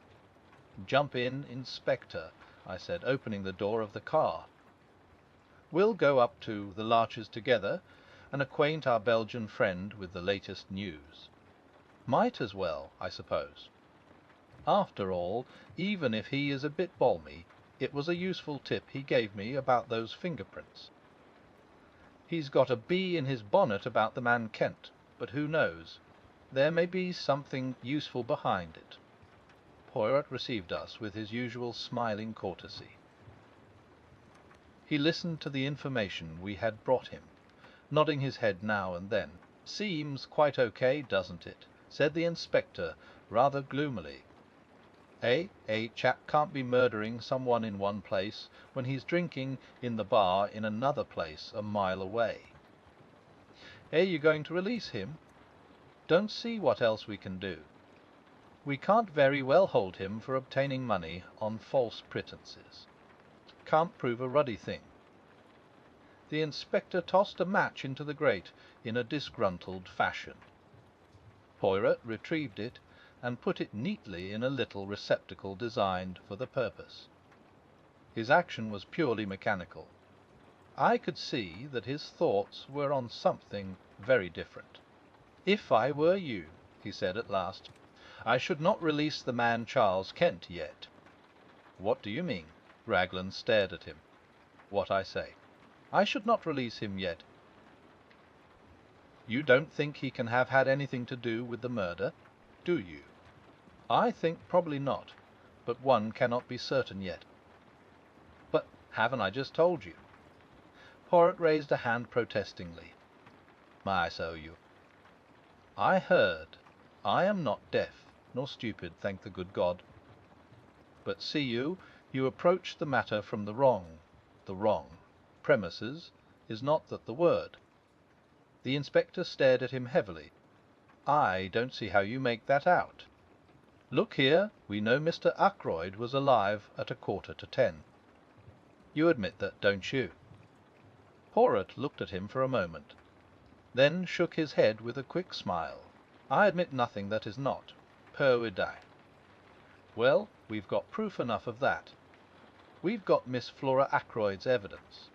A: Jump in, Inspector," I said, opening the door of the car. "We'll go up to the Larches together and acquaint our Belgian friend with the latest news. Might as well, I suppose. After all, even if he is a bit balmy, it was a useful tip he gave me about those fingerprints. He's got a bee in his bonnet about the man Kent, but who knows? There may be something useful behind it." Poirot received us with his usual smiling courtesy. He listened to the information we had brought him, nodding his head now and then. "Seems quite okay, doesn't it?" said the inspector, rather gloomily. A chap can't be murdering someone in one place when he's drinking in the bar in another place a mile away. "Are you going to release him?" "Don't see what else we can do. We can't very well hold him for obtaining money on false pretenses. Can't prove a ruddy thing." The inspector tossed a match into the grate in a disgruntled fashion. Poirot retrieved it and put it neatly in a little receptacle designed for the purpose. His action was purely mechanical. I could see that his thoughts were on something very different. "If I were you," he said at last, "I should not release the man Charles Kent yet." "What do you mean?" Raglan stared at him. "What I say. I should not release him yet." "You don't think he can have had anything to do with the murder, do you?" "I think probably not, but one cannot be certain yet." "But haven't I just told you?" Poirot raised a hand protestingly. "My, so you—" "I heard. I am not deaf, nor stupid, thank the good God. But see you approach the matter from the wrong premises. Is not that the word?" The inspector stared at him heavily. "I don't see how you make that out. Look here, we know Mr. Ackroyd was alive at 9:45. You admit that, don't you?" Poirot looked at him for a moment, then shook his head with a quick smile. "I admit nothing that is not. Whodunit. Well, we've got proof enough of that. We've got Miss Flora Ackroyd's evidence.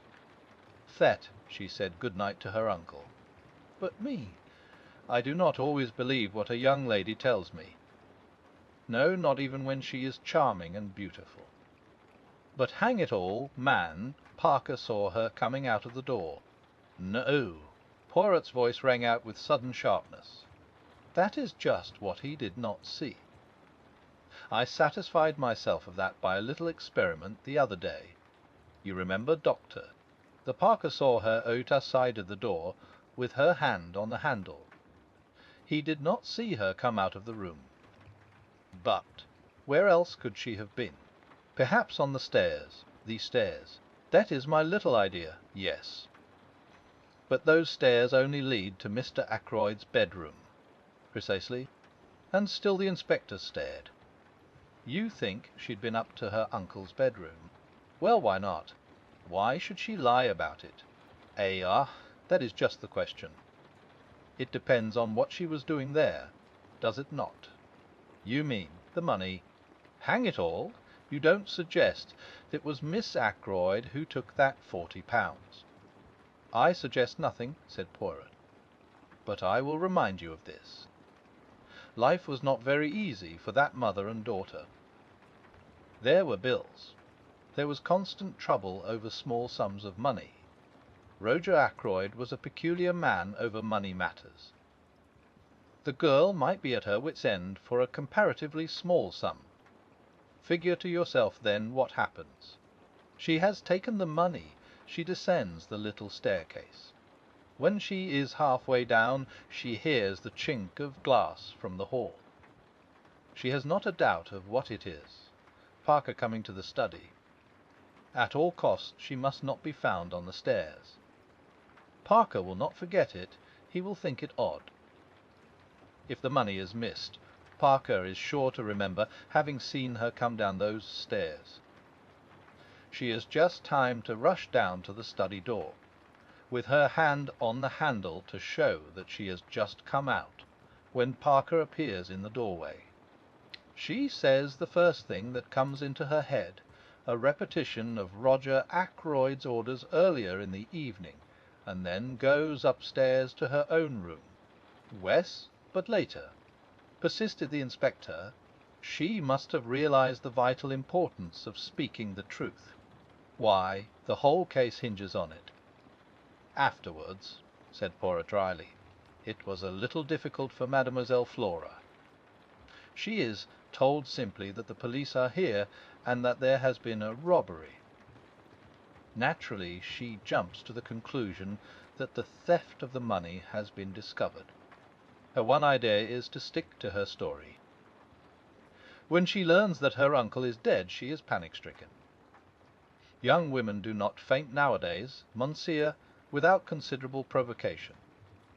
A: That she said good night to her uncle. But me, I do not always believe what a young lady tells me. No, not even when she is charming and beautiful. But hang it all, man, Parker saw her coming out of the door." "No!" Poirot's voice rang out with sudden sharpness. "That is just what he did not see. I satisfied myself of that by a little experiment the other day. You remember, Doctor? The Parker saw her outside of the door with her hand on the handle. He did not see her come out of the room. But where else could she have been? Perhaps on the stairs. The stairs. That is my little idea. Yes. But those stairs only lead to Mr. Ackroyd's bedroom." "Precisely." And still the inspector stared. "You think she'd been up to her uncle's bedroom. Well, why not? Why should she lie about it? That is just the question. It depends on what she was doing there, does it not?" "You mean the money?" "Hang it all! You don't suggest that it was Miss Ackroyd who took that £40. I suggest nothing, said Poirot, but I will remind you of this. Life was not very easy for that mother and daughter. There were bills. There was constant trouble over small sums of money. Roger Ackroyd was a peculiar man over money matters. The girl might be at her wit's end for a comparatively small sum. Figure to yourself, then, what happens. She has taken the money. She descends the little staircase. When she is halfway down, she hears the chink of glass from the hall. She has not a doubt of what it is. Parker coming to the study. At all costs she must not be found on the stairs. Parker will not forget it. He will think it odd. If the money is missed, Parker is sure to remember having seen her come down those stairs. She has just time to rush down to the study door, with her hand on the handle to show that she has just come out, when Parker appears in the doorway. She says the first thing that comes into her head, a repetition of Roger Ackroyd's orders earlier in the evening, and then goes upstairs to her own room. Wes, but later, persisted the inspector. She must have realized the vital importance of speaking the truth. Why, the whole case hinges on it. Afterwards, said Poirot dryly, it was a little difficult for Mademoiselle Flora. She is told simply that the police are here and that there has been a robbery. Naturally, she jumps to the conclusion that the theft of the money has been discovered. Her one idea is to stick to her story. When she learns that her uncle is dead, she is panic-stricken. Young women do not faint nowadays, Monsieur, without considerable provocation.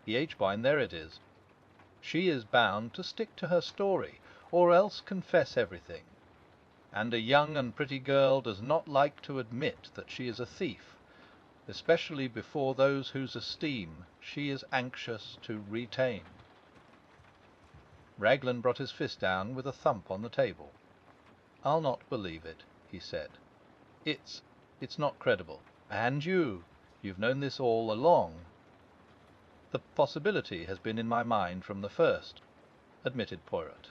A: The H-wine, there it is. She is bound to stick to her story, or else confess everything. And a young and pretty girl does not like to admit that she is a thief, especially before those whose esteem she is anxious to retain. Raglan brought his fist down with a thump on the table. "I'll not believe it," he said. It's not credible. And you've known this all along." "The possibility has been in my mind from the first," admitted Poirot.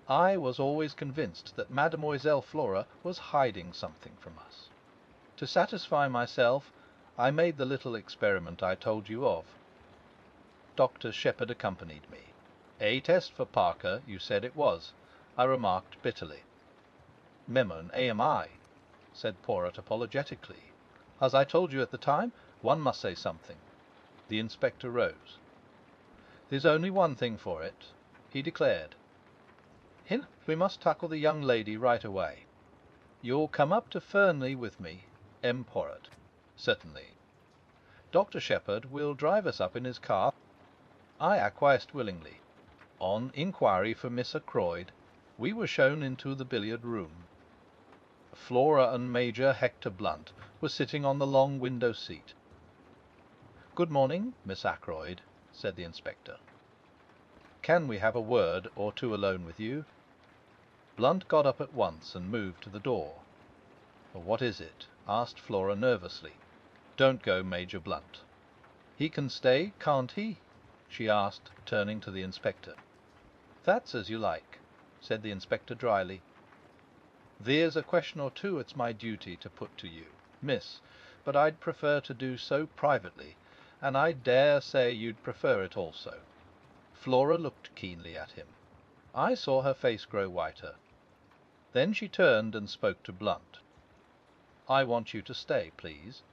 A: "I was always convinced that Mademoiselle Flora was hiding something from us. To satisfy myself, I made the little experiment I told you of. Dr. Shepherd accompanied me. A test for Parker, you said it was," I remarked bitterly. "Memon AMI," said Poirot apologetically. "As I told you at the time, one must say something." The inspector rose. "There's only one thing for it," he declared. "Hint, we must tackle the young lady right away. You'll come up to Fernley with me, M. Poirot." "Certainly." "Dr. Shepherd will drive us up in his car." I acquiesced willingly. On inquiry for Miss Ackroyd, we were shown into the billiard-room. Flora and Major Hector Blunt were sitting on the long window-seat. "Good morning, Miss Ackroyd," said the inspector. "Can we have a word or two alone with you?" Blunt got up at once and moved to the door. "What is it?" asked Flora nervously. "Don't go, Major Blunt." "He can stay, can't he?" she asked, turning to the inspector. "That's as you like," said the inspector dryly. "There's a question or two it's my duty to put to you, miss, but I'd prefer to do so privately, and I dare say you'd prefer it also." Flora looked keenly at him. I saw her face grow whiter. Then she turned and spoke to Blunt. "I want you to stay, please.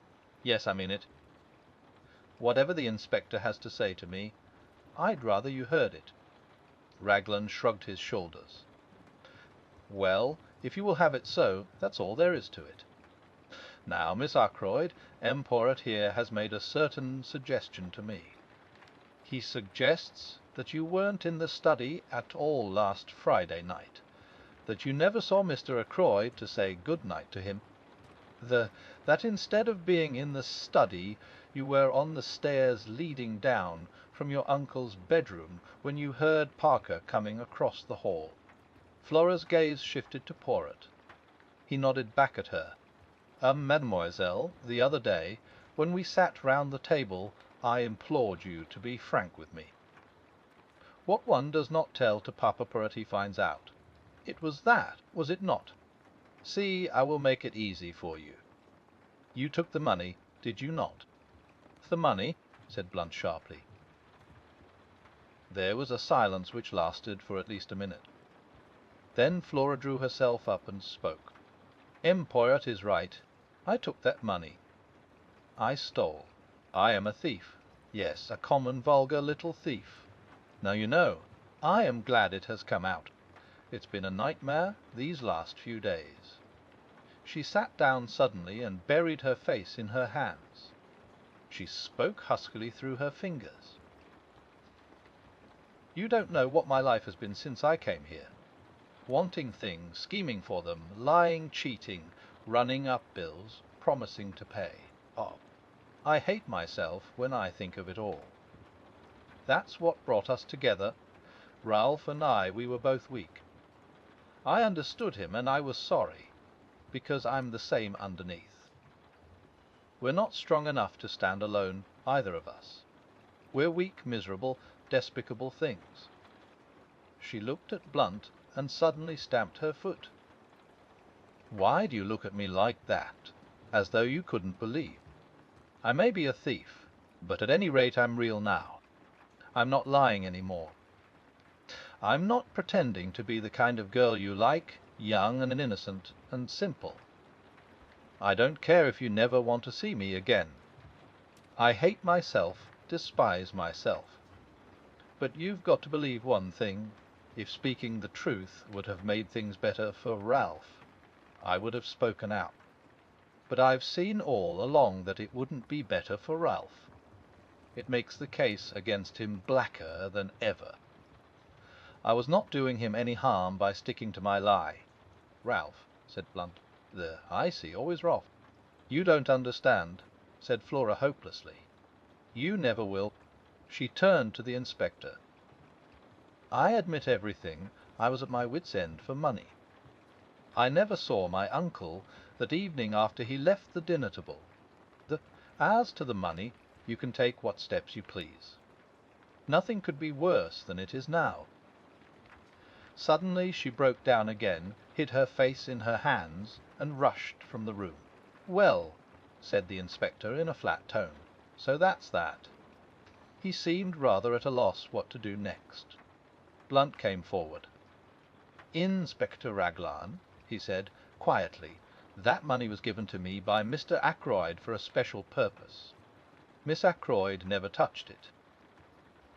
A: Yes, I mean it. Whatever the inspector has to say to me, I'd rather you heard it." Raglan shrugged his shoulders. "Well, if you will have it so, that's all there is to it. Now, Miss Ackroyd, M. Poirot here has made a certain suggestion to me. He suggests that you weren't in the study at all last Friday night, that you never saw Mr. Ackroyd to say good night to him, that instead of being in the study you were on the stairs leading down from your uncle's bedroom when you heard Parker coming across the hall." Flora's gaze shifted to Poirot. He nodded back at her. Mademoiselle, the other day, when we sat round the table, I implored you to be frank with me. What one does not tell to Papa Poirot finds out. It was that, was it not? See, I will make it easy for you. You took the money, did you not?" "The money?" said Blunt sharply. There was a silence which lasted for at least a minute. Then Flora drew herself up and spoke. "Poirot is right. I took that money. I stole. I am a thief. Yes, a common, vulgar little thief. Now you know, I am glad it has come out. It's been a nightmare these last few days." She sat down suddenly and buried her face in her hands. She spoke huskily through her fingers. "You don't know what my life has been since I came here. Wanting things, scheming for them, lying, cheating, running up bills, promising to pay. Oh, I hate myself when I think of it all. That's what brought us together. Ralph and I, we were both weak. I understood him, and I was sorry, because I'm the same underneath. We're not strong enough to stand alone, either of us. We're weak, miserable, despicable things." She looked at Blunt and suddenly stamped her foot. "Why do you look at me like that, as though you couldn't believe? I may be a thief, but at any rate I'm real now. I'm not lying any more. I'm not pretending to be the kind of girl you like, young and innocent and simple. I don't care if you never want to see me again. I hate myself, despise myself. But you've got to believe one thing. If speaking the truth would have made things better for Ralph, I would have spoken out. But I've seen all along that it wouldn't be better for Ralph. It makes the case against him blacker than ever. I was not doing him any harm by sticking to my lie." "Ralph," said Blunt. "There, I see, always Ralph." "You don't understand," said Flora hopelessly. "You never will." She turned to the inspector. "I admit everything. I was at my wit's end for money. I never saw my uncle that evening after he left the dinner table. As to the money, you can take what steps you please. Nothing could be worse than it is now." Suddenly she broke down again, hid her face in her hands, and rushed from the room. "Well," said the inspector in a flat tone, "so that's that." He seemed rather at a loss what to do next. Blunt came forward. "Inspector Raglan," he said, quietly, "that money was given to me by Mr. Ackroyd for a special purpose. Miss Ackroyd never touched it.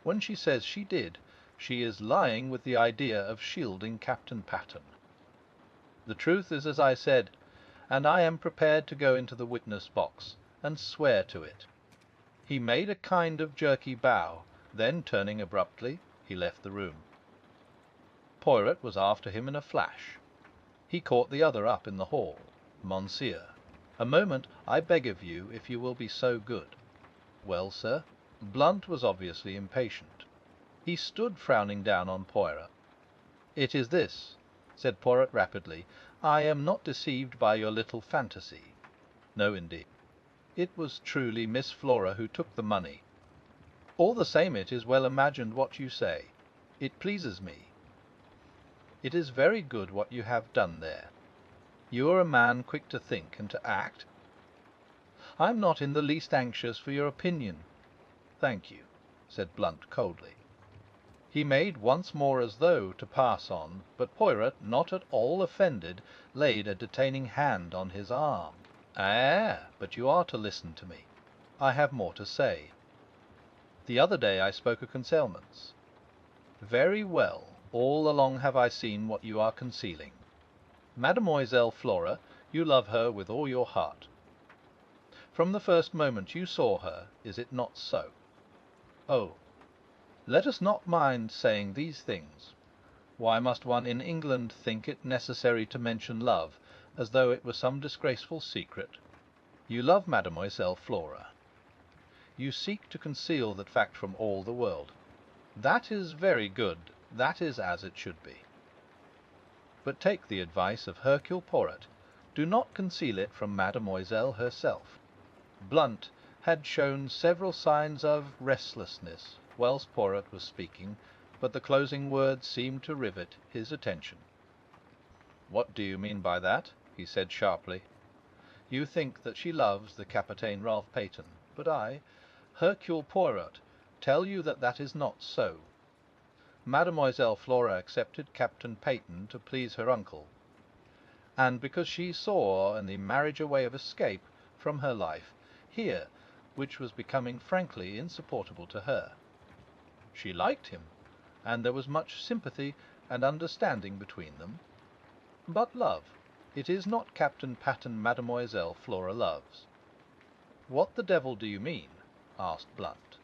A: When she says she did, she is lying with the idea of shielding Captain Patterne. The truth is as I said, and I am prepared to go into the witness box and swear to it." He made a kind of jerky bow, then, turning abruptly, he left the room. Poirot was after him in a flash. He caught the other up in the hall. "Monsieur, a moment, I beg of you, if you will be so good." "Well, sir?" Blunt was obviously impatient. He stood frowning down on Poirot. "It is this," said Poirot rapidly. "I am not deceived by your little fantasy. No, indeed. It was truly Miss Flora who took the money. All the same, it is well imagined what you say. It pleases me. It is very good what you have done there. You are a man quick to think and to act. I am not in the least anxious for your opinion." "Thank you," said Blunt coldly. He made once more as though to pass on, but Poirot, not at all offended, laid a detaining hand on his arm. But you are to listen to me. I have more to say. The other day I spoke of concealments. Very well, all along have I seen what you are concealing. Mademoiselle Flora, you love her with all your heart. From the first moment you saw her, is it not so? Oh, let us not mind saying these things. Why must one in England think it necessary to mention love, as though it were some disgraceful secret? You love Mademoiselle Flora. You seek to conceal that fact from all the world. That is very good. That is as it should be. But take the advice of Hercule Poirot. Do not conceal it from Mademoiselle herself. Blunt had shown several signs of restlessness whilst Poirot was speaking, but the closing words seemed to rivet his attention. "What do you mean by that?" he said sharply. "You think that she loves the Capitaine Ralph Peyton, but I, Hercule Poirot, tell you that that is not so. Mademoiselle Flora accepted Captain Peyton to please her uncle, and because she saw in the marriage a way of escape from her life here, which was becoming frankly insupportable to her. She liked him, and there was much sympathy and understanding between them. But love, it is not Captain Patten Mademoiselle Flora loves." "What the devil do you mean?" asked Blunt.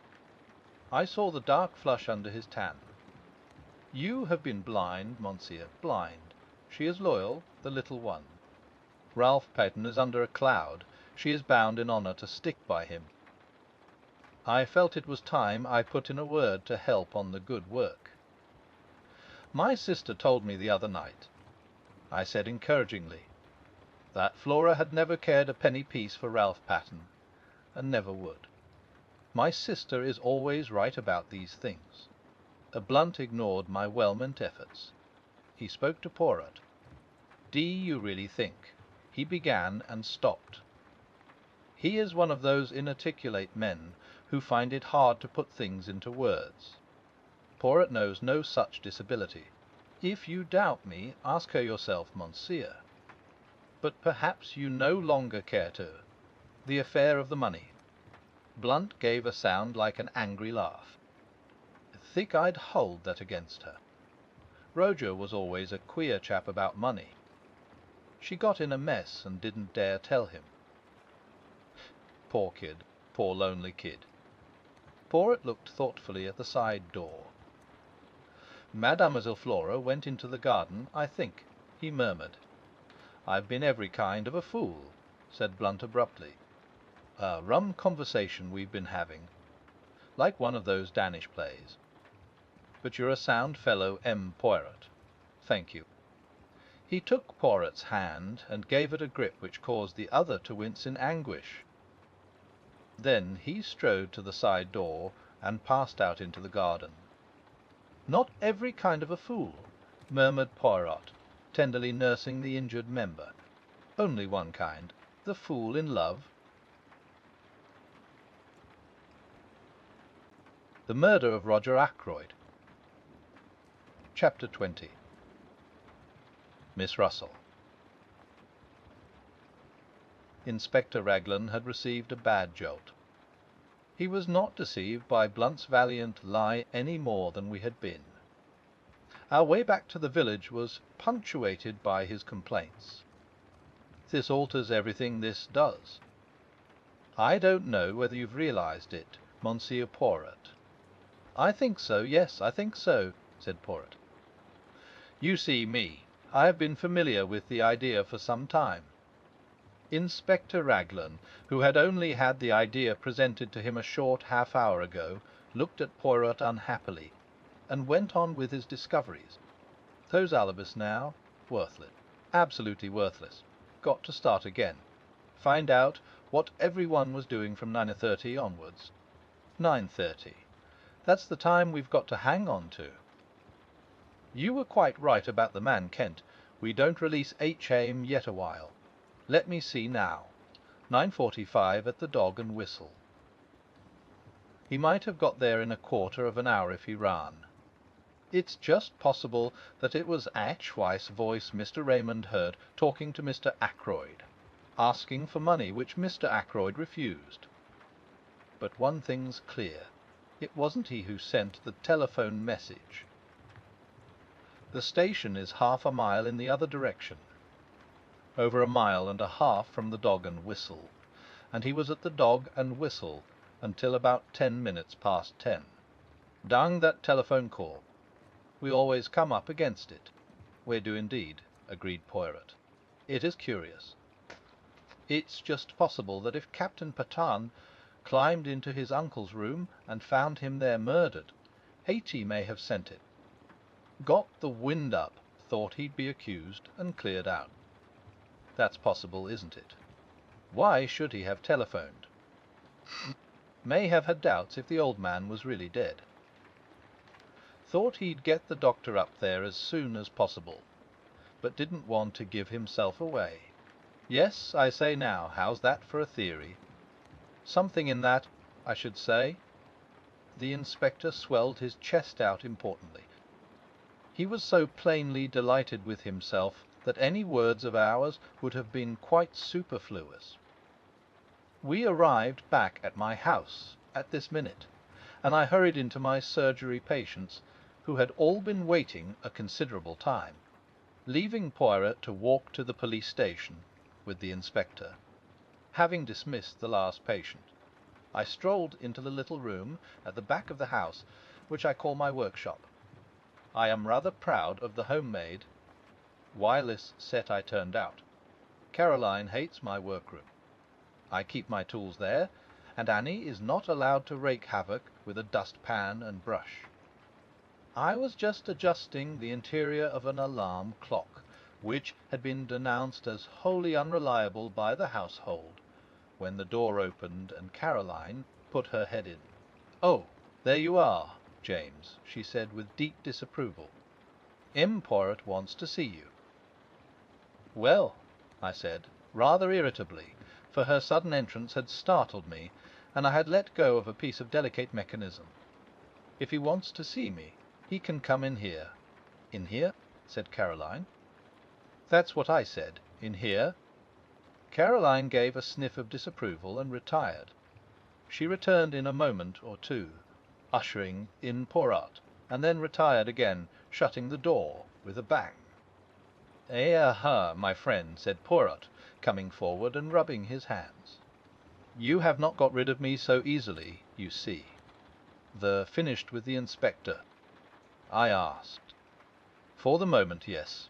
A: I saw the dark flush under his tan. "You have been blind, Monsieur, blind. She is loyal, the little one. Ralph Peyton is under a cloud. She is bound in honour to stick by him. I felt it was time I put in a word to help on the good work. My sister told me the other night," I said encouragingly, "that Flora had never cared a penny piece for Ralph Patten, and never would. My sister is always right about these things." Blunt ignored my well-meant efforts. He spoke to Poirot. "Do you really think—" he began and stopped. He is one of those inarticulate men who find it hard to put things into words. Poirot knows no such disability. "If you doubt me, ask her yourself, Monsieur. But perhaps you no longer care to— the affair of the money." Blunt gave a sound like an angry laugh. "Think I'd hold that against her? Roger was always a queer chap about money. She got in a mess and didn't dare tell him. Poor kid, poor lonely kid." Poirot looked thoughtfully at the side door. "Mademoiselle Flora went into the garden, I think," he murmured. "I've been every kind of a fool," said Blunt abruptly. "A rum conversation we've been having, like one of those Danish plays. But you're a sound fellow, M. Poirot. Thank you." He took Poirot's hand and gave it a grip which caused the other to wince in anguish. Then he strode to the side door and passed out into the garden. "Not every kind of a fool," murmured Poirot, tenderly nursing the injured member. "Only one kind, the fool in love." The Murder of Roger Ackroyd. Chapter 20. Miss Russell. Inspector Raglan had received a bad jolt. He was not deceived by Blunt's valiant lie any more than we had been. Our way back to the village was punctuated by his complaints. "This alters everything, this does. I don't know whether you've realized it, Monsieur Poirot." "I think so, yes, I think so," said Poirot. "You see me. I have been familiar with the idea for some time." Inspector Raglan, who had only had the idea presented to him a short half-hour ago, looked at Poirot unhappily, and went on with his discoveries. Those alibis now, worthless, absolutely worthless. Got to start again. Find out what every one was doing from 9:30 onwards. 9:30. That's the time we've got to hang on to. You were quite right about the man, Kent. We don't release H. Aim yet awhile. Let me see now. 9:45 at the Dog and Whistle. He might have got there in a quarter of an hour if he ran. It's just possible that it was Ashwy's voice Mr. Raymond heard talking to Mr. Ackroyd, asking for money which Mr. Ackroyd refused. But one thing's clear. It wasn't he who sent the telephone message. The station is half a mile in the other direction, over a mile and a half from the Dog and Whistle, and he was at the Dog and Whistle until about 10 minutes past 10. Dang that telephone call. We always come up against it. "We do indeed," agreed Poirot. "It is curious. It's just possible that if Captain Patten climbed into his uncle's room and found him there murdered, Hatie may have sent it. Got the wind up, thought he'd be accused, and cleared out. That's possible, isn't it? Why should he have telephoned? May have had doubts if the old man was really dead. Thought he'd get the doctor up there as soon as possible, but didn't want to give himself away. Yes, I say now, how's that for a theory? Something in that, I should say. The inspector swelled his chest out importantly. He was so plainly delighted with himself that any words of ours would have been quite superfluous. We arrived back at my house at this minute, and I hurried into my surgery patients, who had all been waiting a considerable time, leaving Poirot to walk to the police station with the inspector. Having dismissed the last patient, I strolled into the little room at the back of the house, which I call my workshop. I am rather proud of the homemade, wireless set I turned out. Caroline hates my workroom. I keep my tools there, and Annie is not allowed to rake havoc with a dustpan and brush. I was just adjusting the interior of an alarm clock, which had been denounced as wholly unreliable by the household, when the door opened and Caroline put her head in. "Oh, there you are, James," she said with deep disapproval. "M. Poirot wants to see you." "Well," I said, rather irritably, for her sudden entrance had startled me, and I had let go of a piece of delicate mechanism. "If he wants to see me, he can come in here." "In here?" said Caroline. "That's what I said. In here." Caroline gave a sniff of disapproval and retired. She returned in a moment or two, ushering in Poirot, and then retired again, shutting the door with a bang. "Eh, aha, my friend," said Poirot, coming forward and rubbing his hands. "You have not got rid of me so easily, you see." "The finished with the inspector?" I asked. "For the moment, yes."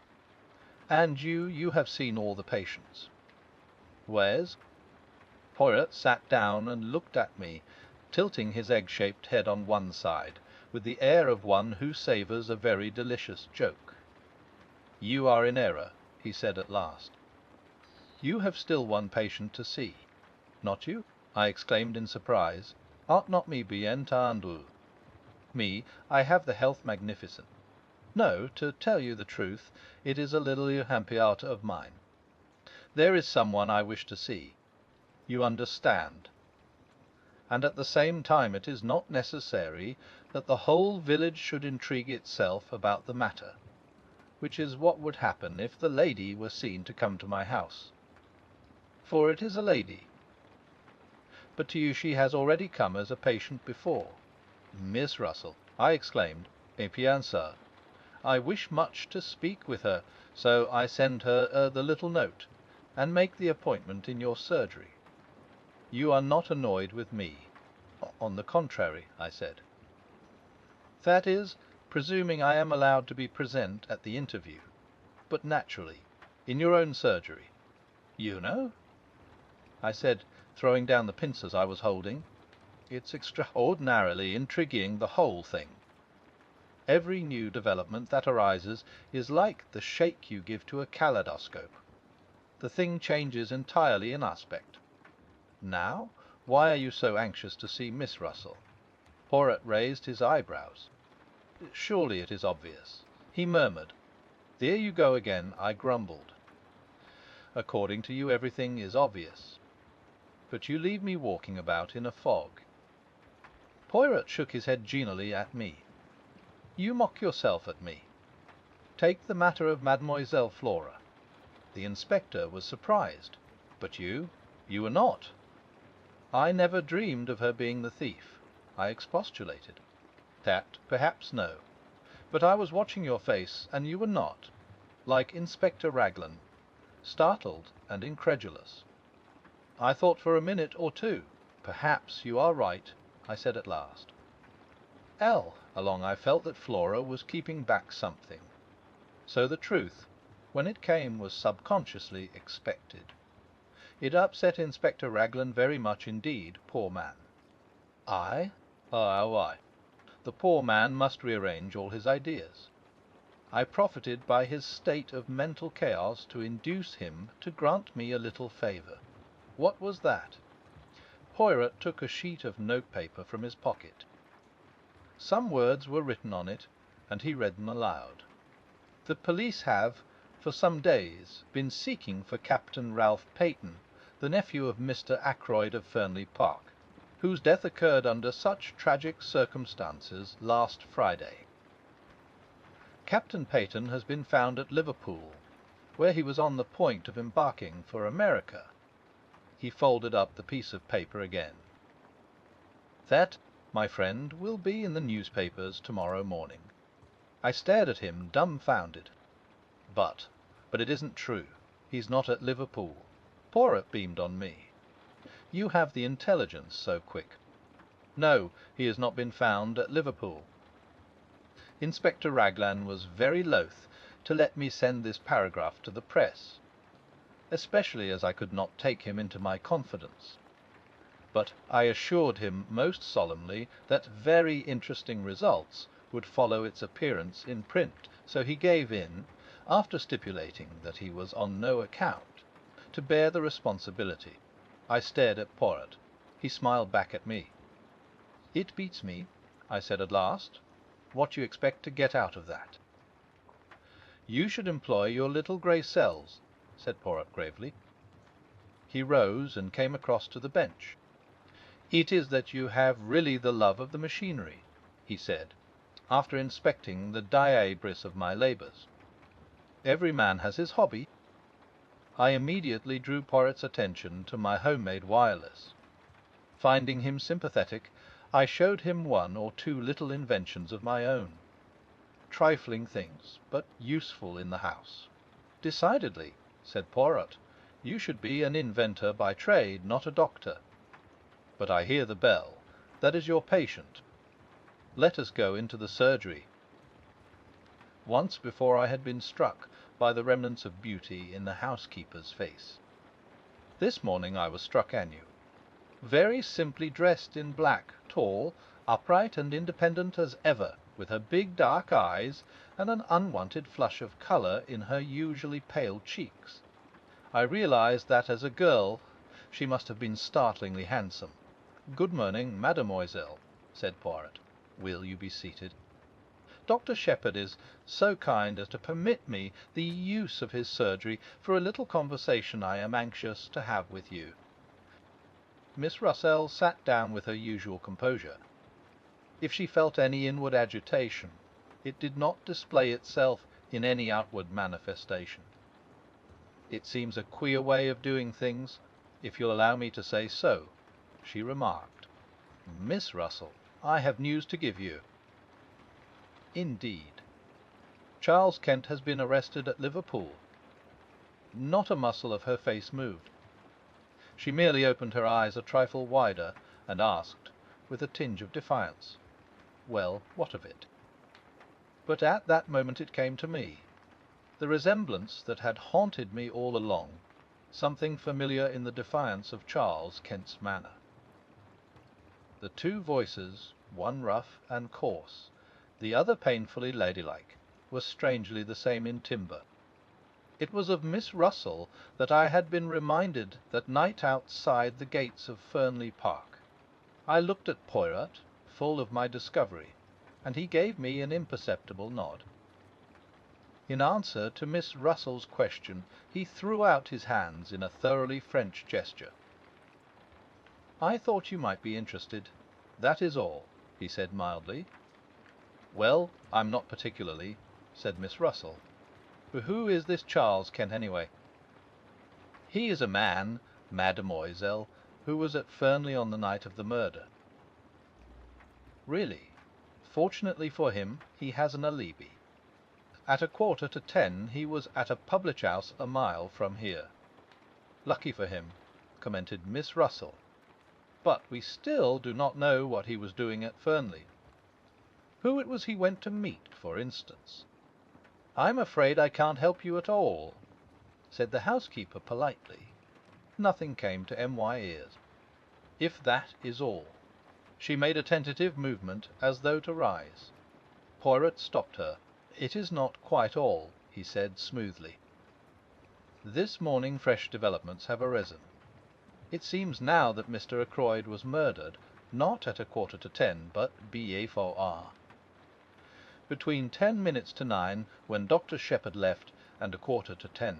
A: "And you have seen all the patients?" "Where's?" Poirot sat down and looked at me, tilting his egg-shaped head on one side, with the air of one who savours a very delicious joke. "You are in error," he said at last. "You have still one patient to see." "Not you?" I exclaimed in surprise. "Art not me bien entendu?" "Me? I have the health magnificent. No, to tell you the truth, it is a little hampiata of mine. There is someone I wish to see. You understand. And at the same time it is not necessary that the whole village should intrigue itself about the matter, which is what would happen if the lady were seen to come to my house. For it is a lady. But to you she has already come as a patient before." "Miss Russell!" I exclaimed. "Eh bien, sir. I wish much to speak with her, so I send her the little note, and make the appointment in your surgery. You are not annoyed with me?" "On the contrary," I said. "That is, presuming I am allowed to be present at the interview. But naturally, in your own surgery." "You know?" I said, throwing down the pincers I was holding. "It's extraordinarily intriguing, the whole thing. Every new development that arises is like the shake you give to a kaleidoscope. The thing changes entirely in aspect. Now, why are you so anxious to see Miss Russell?" Poirot raised his eyebrows. "Surely it is obvious," he murmured. "There you go again," I grumbled. "According to you everything is obvious. But you leave me walking about in a fog." Poirot shook his head genially at me. "You mock yourself at me. Take the matter of Mademoiselle Flora. The inspector was surprised, but you were not. I never dreamed of her being the thief. I expostulated. That, perhaps, no. But I was watching your face, and you were not, like Inspector Raglan, startled and incredulous. I thought for a minute or two. Perhaps you are right," I said at last. Along I felt that Flora was keeping back something. So the truth, when it came, was subconsciously expected. It upset Inspector Raglan very much indeed, poor man. "I? Why? The poor man must rearrange all his ideas." I profited by his state of mental chaos to induce him to grant me a little favour. What was that? Poirot took a sheet of notepaper from his pocket. Some words were written on it, and he read them aloud. The police have, for some days, been seeking for Captain Ralph Peyton, the nephew of Mr. Ackroyd of Fernley Park, whose death occurred under such tragic circumstances last Friday. Captain Peyton has been found at Liverpool, where he was on the point of embarking for America. He folded up the piece of paper again. That, my friend, will be in the newspapers tomorrow morning. I stared at him, dumbfounded. But it isn't true. He's not at Liverpool. Poirot beamed on me. You have the intelligence so quick. No, he has not been found at Liverpool. Inspector Raglan was very loath to let me send this paragraph to the press, especially as I could not take him into my confidence. But I assured him most solemnly that very interesting results would follow its appearance in print, so he gave in, after stipulating that he was on no account to bear the responsibility. I stared at Poirot. He smiled back at me. "It beats me," I said at last, "what you expect to get out of that." "You should employ your little grey cells," said Poirot gravely. He rose and came across to the bench. "It is that you have really the love of the machinery," he said, after inspecting the diabris of my labours. "Every man has his hobby." I immediately drew Poirot's attention to my homemade wireless. Finding him sympathetic, I showed him one or two little inventions of my own. Trifling things, but useful in the house. "Decidedly," said Poirot, "you should be an inventor by trade, not a doctor. But I hear the bell. That is your patient. Let us go into the surgery." Once before I had been struck by the remnants of beauty in the housekeeper's face. This morning I was struck anew. Very simply dressed in black, tall, upright and independent as ever, with her big dark eyes and an unwonted flush of colour in her usually pale cheeks. I realized that as a girl she must have been startlingly handsome. "Good morning, mademoiselle," said Poirot. "Will you be seated? Dr. Shepherd is so kind as to permit me the use of his surgery for a little conversation I am anxious to have with you." Miss Russell sat down with her usual composure. If she felt any inward agitation, it did not display itself in any outward manifestation. "It seems a queer way of doing things, if you'll allow me to say so," she remarked. "Miss Russell, I have news to give you." "Indeed." "Charles Kent has been arrested at Liverpool." Not a muscle of her face moved. She merely opened her eyes a trifle wider and asked, with a tinge of defiance, "Well, what of it?" But at that moment it came to me, the resemblance that had haunted me all along, something familiar in the defiance of Charles Kent's manner. The two voices, one rough and coarse, the other painfully ladylike, were strangely the same in timbre. It was of Miss Russell that I had been reminded that night outside the gates of Fernley Park. I looked at Poirot, full of my discovery, and he gave me an imperceptible nod. In answer to Miss Russell's question, he threw out his hands in a thoroughly French gesture. "I thought you might be interested. That is all," he said mildly. "Well, I'm not particularly," said Miss Russell. "Who is this Charles Kent, anyway?" "He is a man, mademoiselle, who was at Fernley on the night of the murder." "Really? Fortunately for him, he has an alibi. At 9:45 he was at a public-house a mile from here." "Lucky for him," commented Miss Russell. "But we still do not know what he was doing at Fernley. Who it was he went to meet, for instance." "I'm afraid I can't help you at all," said the housekeeper politely. Nothing came to M.Y. ears. "If that is all." She made a tentative movement as though to rise. Poirot stopped her. "It is not quite all," he said smoothly. "This morning fresh developments have arisen. It seems now that Mr. Ackroyd was murdered, not at 9:45, but billet for R, between 10 minutes to 9, when Dr. Shepherd left, and 9:45.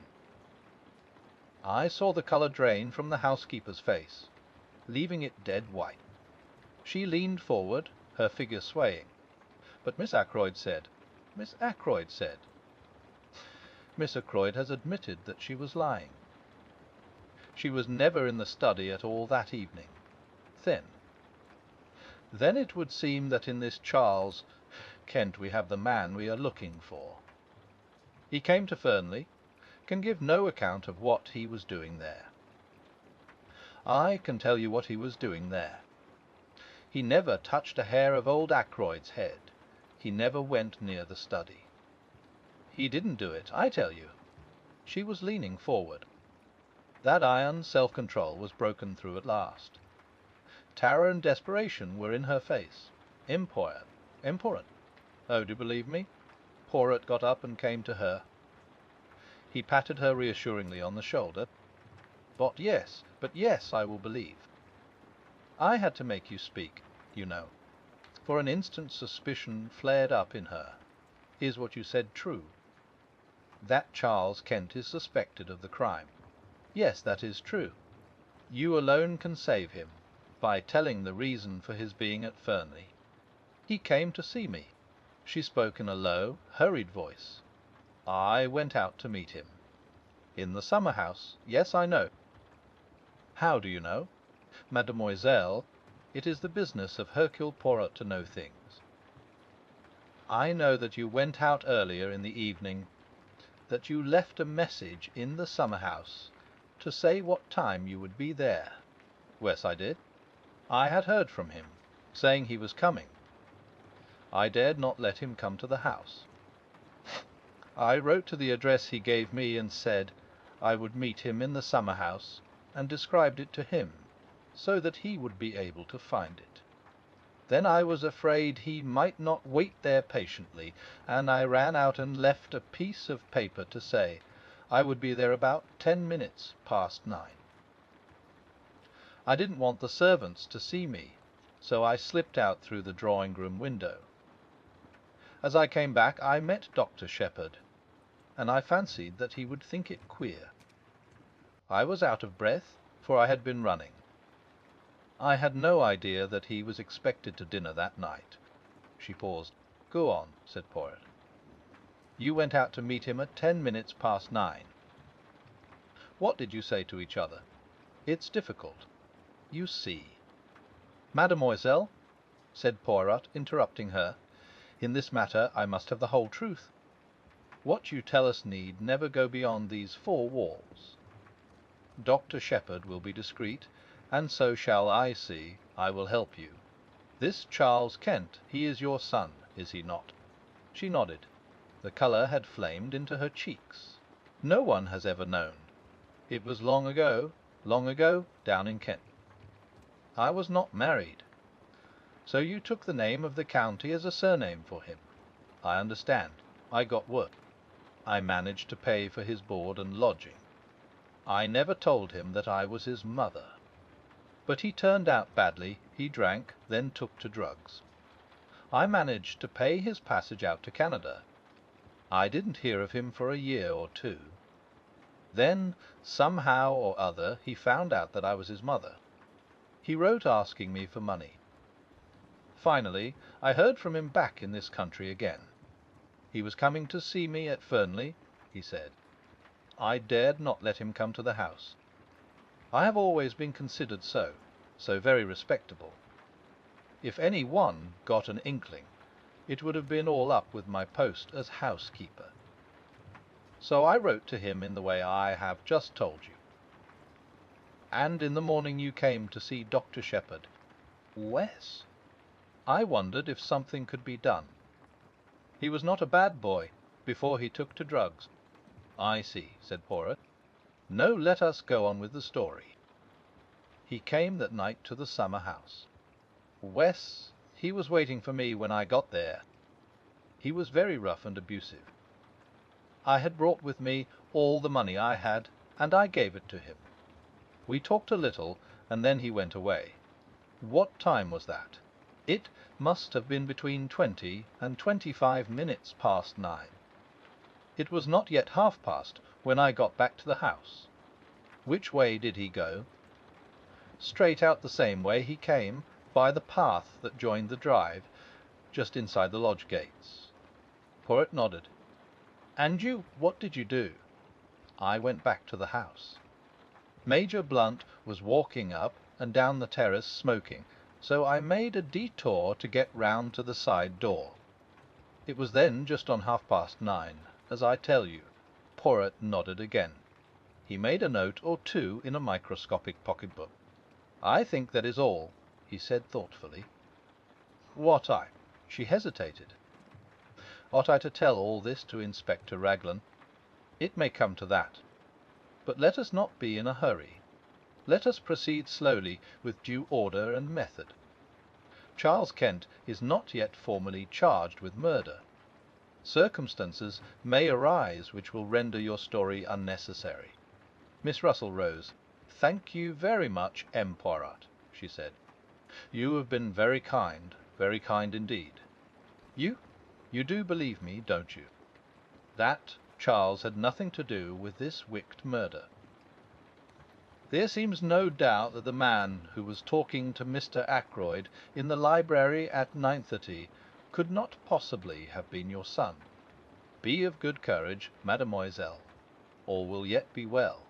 A: I saw the colour drain from the housekeeper's face, leaving it dead white. She leaned forward, her figure swaying. But Miss Ackroyd said... Miss Ackroyd said... Miss Ackroyd has admitted that she was lying. She was never in the study at all that evening. Then it would seem that in this Charles Kent we have the man we are looking for. He came to Fernley, can give no account of what he was doing there. I can tell you what he was doing there. He never touched a hair of old Ackroyd's head. He never went near the study. He didn't do it, I tell you. She was leaning forward. That iron self-control was broken through at last. Terror and desperation were in her face. Impudent. Oh, do you believe me? Poirot got up and came to her. He patted her reassuringly on the shoulder. But yes, I will believe. I had to make you speak, you know. For an instant suspicion flared up in her. Is what you said true? That Charles Kent is suspected of the crime. Yes, that is true. You alone can save him, by telling the reason for his being at Fernley. He came to see me. She spoke in a low, hurried voice. I went out to meet him. In the summer house. Yes, I know. How do you know? Mademoiselle, it is the business of Hercule Poirot to know things. I know that you went out earlier in the evening, that you left a message in the summer house to say what time you would be there. Yes, I did. I had heard from him, saying he was coming. I dared not let him come to the house. I wrote to the address he gave me and said I would meet him in the summer house, and described it to him, so that he would be able to find it. Then I was afraid he might not wait there patiently, and I ran out and left a piece of paper to say I would be there about 10 minutes past 9. I didn't want the servants to see me, so I slipped out through the drawing-room window. As I came back, I met Dr. Shepherd, and I fancied that he would think it queer. I was out of breath, for I had been running. I had no idea that he was expected to dinner that night. She paused. Go on, said Poirot. You went out to meet him at 10 minutes past 9. What did you say to each other? It's difficult. You see. Mademoiselle, said Poirot, interrupting her, in this matter I must have the whole truth. What you tell us need never go beyond these 4 walls. Dr. Shepherd will be discreet, and so shall I see. I will help you. This Charles Kent, he is your son, is he not? She nodded. The colour had flamed into her cheeks. No one has ever known. It was long ago, down in Kent. I was not married. So you took the name of the county as a surname for him. I understand. I got work. I managed to pay for his board and lodging. I never told him that I was his mother. But he turned out badly. He drank, then took to drugs. I managed to pay his passage out to Canada. I didn't hear of him for a year or 2. Then, somehow or other, he found out that I was his mother. He wrote asking me for money. Finally, I heard from him back in this country again. He was coming to see me at Fernley, he said. I dared not let him come to the house. I have always been considered so very respectable. If any one got an inkling, it would have been all up with my post as housekeeper. So I wrote to him in the way I have just told you. And in the morning you came to see Dr. Shepherd. Wes, I wondered if something could be done. He was not a bad boy before he took to drugs. I see, said Poirot. No, let us go on with the story. He came that night to the summer house. Wes, he was waiting for me when I got there. He was very rough and abusive. I had brought with me all the money I had, and I gave it to him. We talked a little, and then he went away. What time was that? It must have been between 20 and 25 minutes past 9. It was not yet 1/2 past when I got back to the house. Which way did he go? Straight out the same way he came, by the path that joined the drive, just inside the lodge gates. Poirot nodded. And you, what did you do? I went back to the house. Major Blunt was walking up and down the terrace smoking, so I made a detour to get round to the side door. It was then just on 9:30, as I tell you. Poirot nodded again. He made a note or two in a microscopic pocket-book. I think that is all, he said thoughtfully. What I? She hesitated. Ought I to tell all this to Inspector Raglan? It may come to that. But let us not be in a hurry. Let us proceed slowly, with due order and method. Charles Kent is not yet formally charged with murder. Circumstances may arise which will render your story unnecessary. Miss Russell rose. "Thank you very much, M. Poirot," she said. "You have been very kind indeed. You do believe me, don't you? That Charles had nothing to do with this wicked murder?" "There seems no doubt that the man who was talking to Mr. Ackroyd in the library at 9:30 could not possibly have been your son. Be of good courage, mademoiselle. All will yet be well."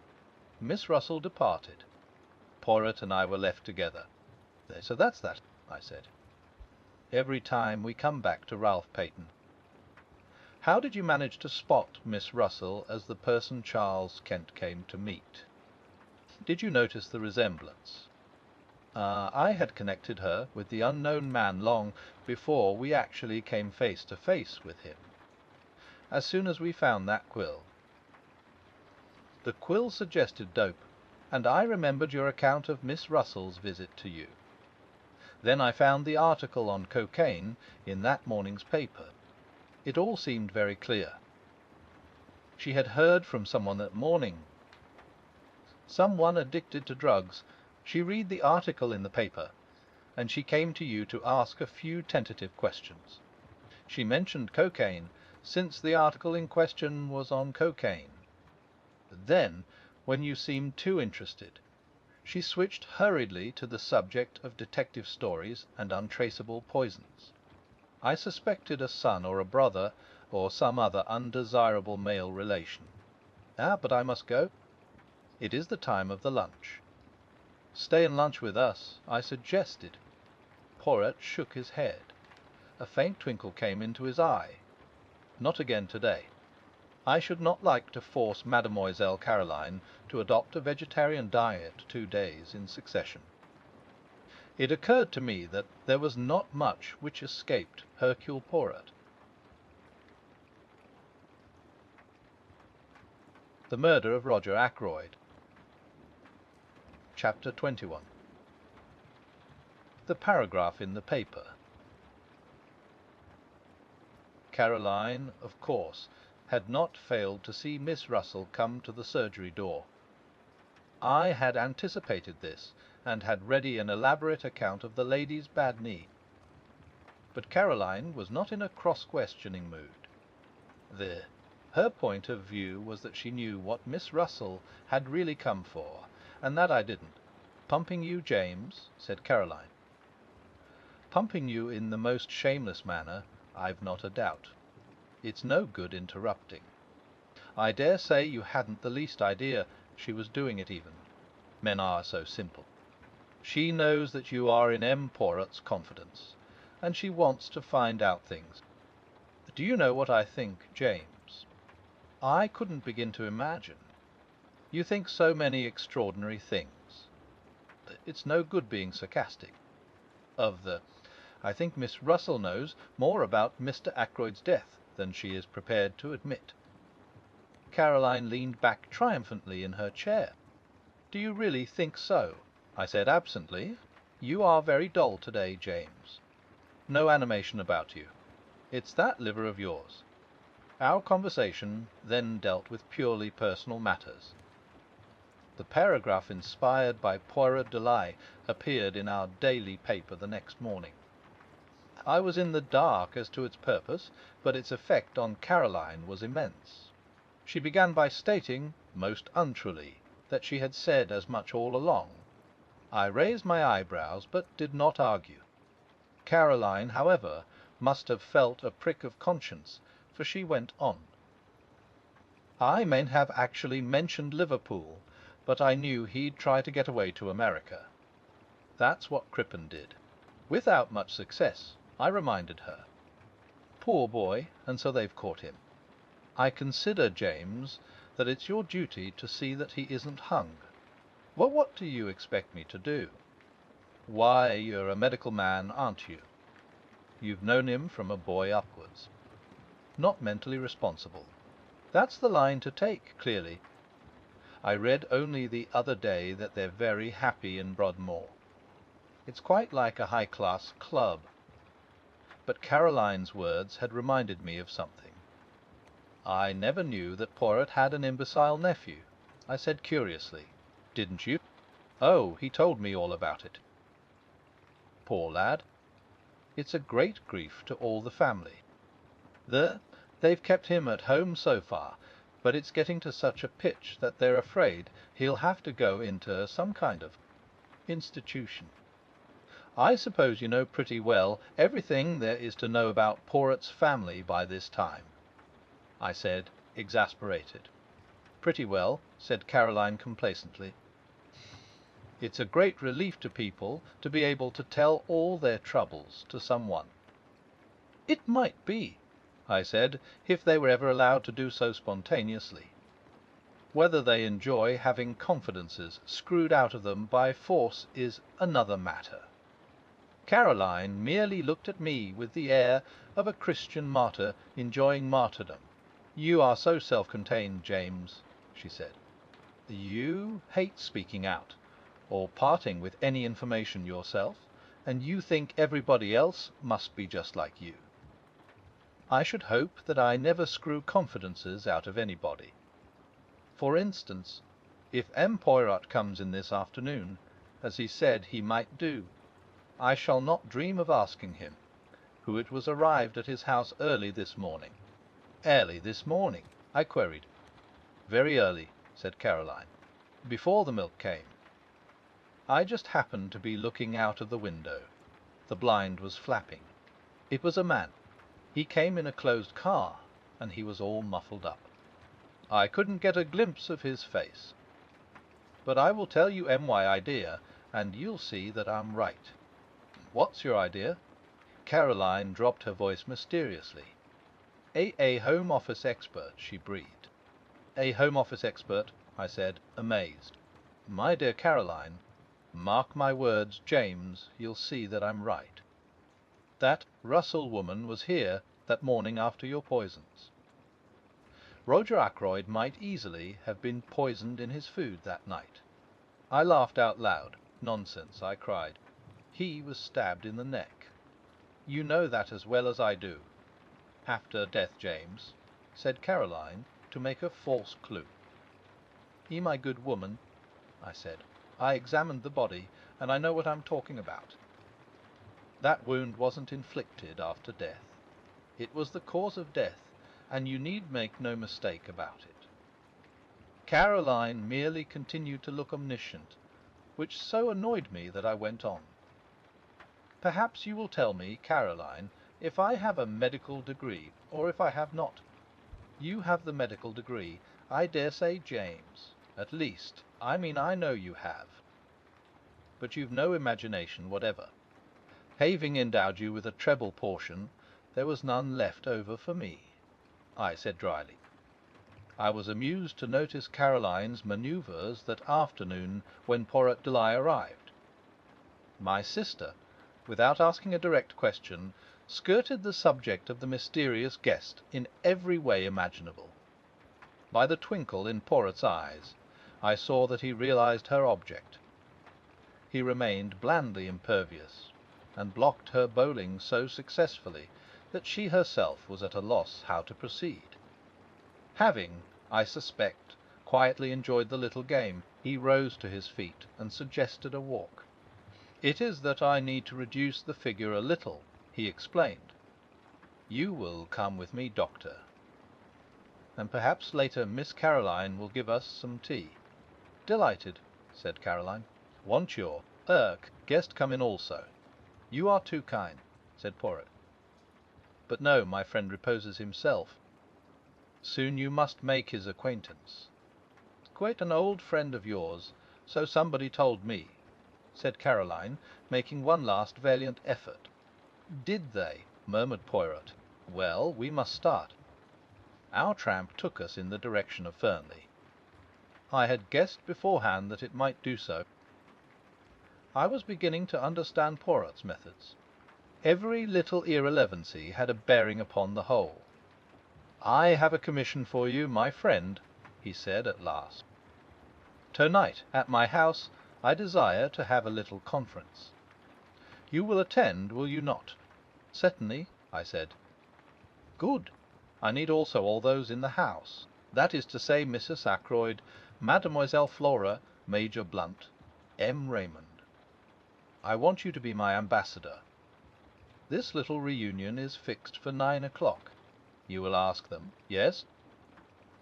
A: Miss Russell departed. Poirot and I were left together. "So that's that," I said. "Every time we come back to Ralph Peyton. How did you manage to spot Miss Russell as the person Charles Kent came to meet? Did you notice the resemblance?" I had connected her with the unknown man long before we actually came face to face with him. As soon as we found that quill. The quill suggested dope, and I remembered your account of Miss Russell's visit to you. Then I found the article on cocaine in that morning's paper. It all seemed very clear. She had heard from someone that morning. Someone addicted to drugs. She read the article in the paper, and she came to you to ask a few tentative questions. She mentioned cocaine, since the article in question was on cocaine. Then, when you seemed too interested, she switched hurriedly to the subject of detective stories and untraceable poisons. I suspected a son or a brother, or some other undesirable male relation. But I must go. It is the time of the lunch. Stay and lunch with us, I suggested. Poirot shook his head. A faint twinkle came into his eye. Not again today. I should not like to force Mademoiselle Caroline to adopt a vegetarian diet 2 days in succession. It occurred to me that there was not much which escaped Hercule Poirot. The Murder of Roger Ackroyd. Chapter 21. The paragraph in the paper. Caroline, of course, had not failed to see Miss Russell come to the surgery door. I had anticipated this, and had ready an elaborate account of the lady's bad knee. But Caroline was not in a cross-questioning mood. Her point of view was that she knew what Miss Russell had really come for, and that I didn't. "Pumping you, James," said Caroline. "Pumping you in the most shameless manner, I've not a doubt. It's no good interrupting. I dare say you hadn't the least idea she was doing it even. Men are so simple. She knows that you are in M. Poirot's confidence, and she wants to find out things. Do you know what I think, James? I couldn't begin to imagine. You think so many extraordinary things. It's no good being sarcastic. I think Miss Russell knows more about Mr. Ackroyd's death than she is prepared to admit." Caroline leaned back triumphantly in her chair. "Do you really think so?" I said absently. "You are very dull today, James. No animation about you. It's that liver of yours." Our conversation then dealt with purely personal matters. The paragraph inspired by Poirot de Lie appeared in our daily paper the next morning. I was in the dark as to its purpose, but its effect on Caroline was immense. She began by stating, most untruly, that she had said as much all along. I raised my eyebrows, but did not argue. Caroline, however, must have felt a prick of conscience, for she went on. "I may have actually mentioned Liverpool, but I knew he'd try to get away to America. That's what Crippen did. Without much success, I reminded her. Poor boy, and so they've caught him. I consider, James, that it's your duty to see that he isn't hung. Well, what do you expect me to do? Why, you're a medical man, aren't you? You've known him from a boy upwards. Not mentally responsible. That's the line to take, clearly. I read only the other day that they're very happy in Broadmoor. It's quite like a high-class club. But Caroline's words had reminded me of something. "I never knew that Poirot had an imbecile nephew," I said curiously. "Didn't you?" "Oh, he told me all about it." "Poor lad." "It's a great grief to all the family. They've kept him at home so far, but it's getting to such a pitch that they're afraid he'll have to go into some kind of institution. I suppose you know pretty well everything there is to know about Poirot's family by this time," I said, exasperated. "Pretty well," said Caroline complacently. "It's a great relief to people to be able to tell all their troubles to someone." "It might be," I said, "if they were ever allowed to do so spontaneously. Whether they enjoy having confidences screwed out of them by force is another matter." Caroline merely looked at me with the air of a Christian martyr enjoying martyrdom. "You are so self-contained, James," she said. "You hate speaking out, or parting with any information yourself, and you think everybody else must be just like you. I should hope that I never screw confidences out of anybody. For instance, if M. Poirot comes in this afternoon, as he said he might do, I shall not dream of asking him who it was arrived at his house early this morning." "Early this morning?" I queried. "Very early," said Caroline. "Before the milk came. I just happened to be looking out of the window. The blind was flapping. It was a man. He came in a closed car, and he was all muffled up. I couldn't get a glimpse of his face. But I will tell you my idea, and you'll see that I'm right." "What's your idea?" Caroline dropped her voice mysteriously. A Home Office expert," she breathed. "A Home Office expert," I said, amazed. "My dear Caroline, mark my words, James, you'll see that I'm right. That Russell woman was here that morning after your poisons. Roger Ackroyd might easily have been poisoned in his food that night." I laughed out loud. "Nonsense," I cried. "He was stabbed in the neck. You know that as well as I do." "After death, James," said Caroline, to make a false clue. "My good woman," I said, "I examined the body, and I know what I'm talking about. That wound wasn't inflicted after death. It was the cause of death, and you need make no mistake about it." Caroline merely continued to look omniscient, which so annoyed me that I went on. "Perhaps you will tell me, Caroline, if I have a medical degree, or if I have not. You have the medical degree. I dare say James. At least, I know you have. But you've no imagination whatever. Having endowed you with a treble portion, there was none left over for me," I said dryly. I was amused to notice Caroline's manoeuvres that afternoon when Poirot de Lie arrived. My sister, without asking a direct question, skirted the subject of the mysterious guest in every way imaginable. By the twinkle in Poirot's eyes, I saw that he realized her object. He remained blandly impervious, and blocked her bowling so successfully that she herself was at a loss how to proceed. Having, I suspect, quietly enjoyed the little game, he rose to his feet and suggested a walk. "It is that I need to reduce the figure a little," he explained. "You will come with me, Doctor. And perhaps later Miss Caroline will give us some tea." "Delighted," said Caroline. "Want your guest come in also." "You are too kind," said Poirot. "But no, my friend reposes himself. Soon you must make his acquaintance." "Quite an old friend of yours, so somebody told me," said Caroline, making one last valiant effort. "Did they?" murmured Poirot. "Well, we must start." Our tramp took us in the direction of Fernley. I had guessed beforehand that it might do so. I was beginning to understand Poirot's methods. Every little irrelevancy had a bearing upon the whole. "I have a commission for you, my friend," he said at last. "To-night, at my house, I desire to have a little conference. You will attend, will you not?" "Certainly," I said. "Good. I need also all those in the house. That is to say, Mrs. Ackroyd, Mademoiselle Flora, Major Blunt, M. Raymond. I want you to be my ambassador. This little reunion is fixed for 9 o'clock. You will ask them, yes?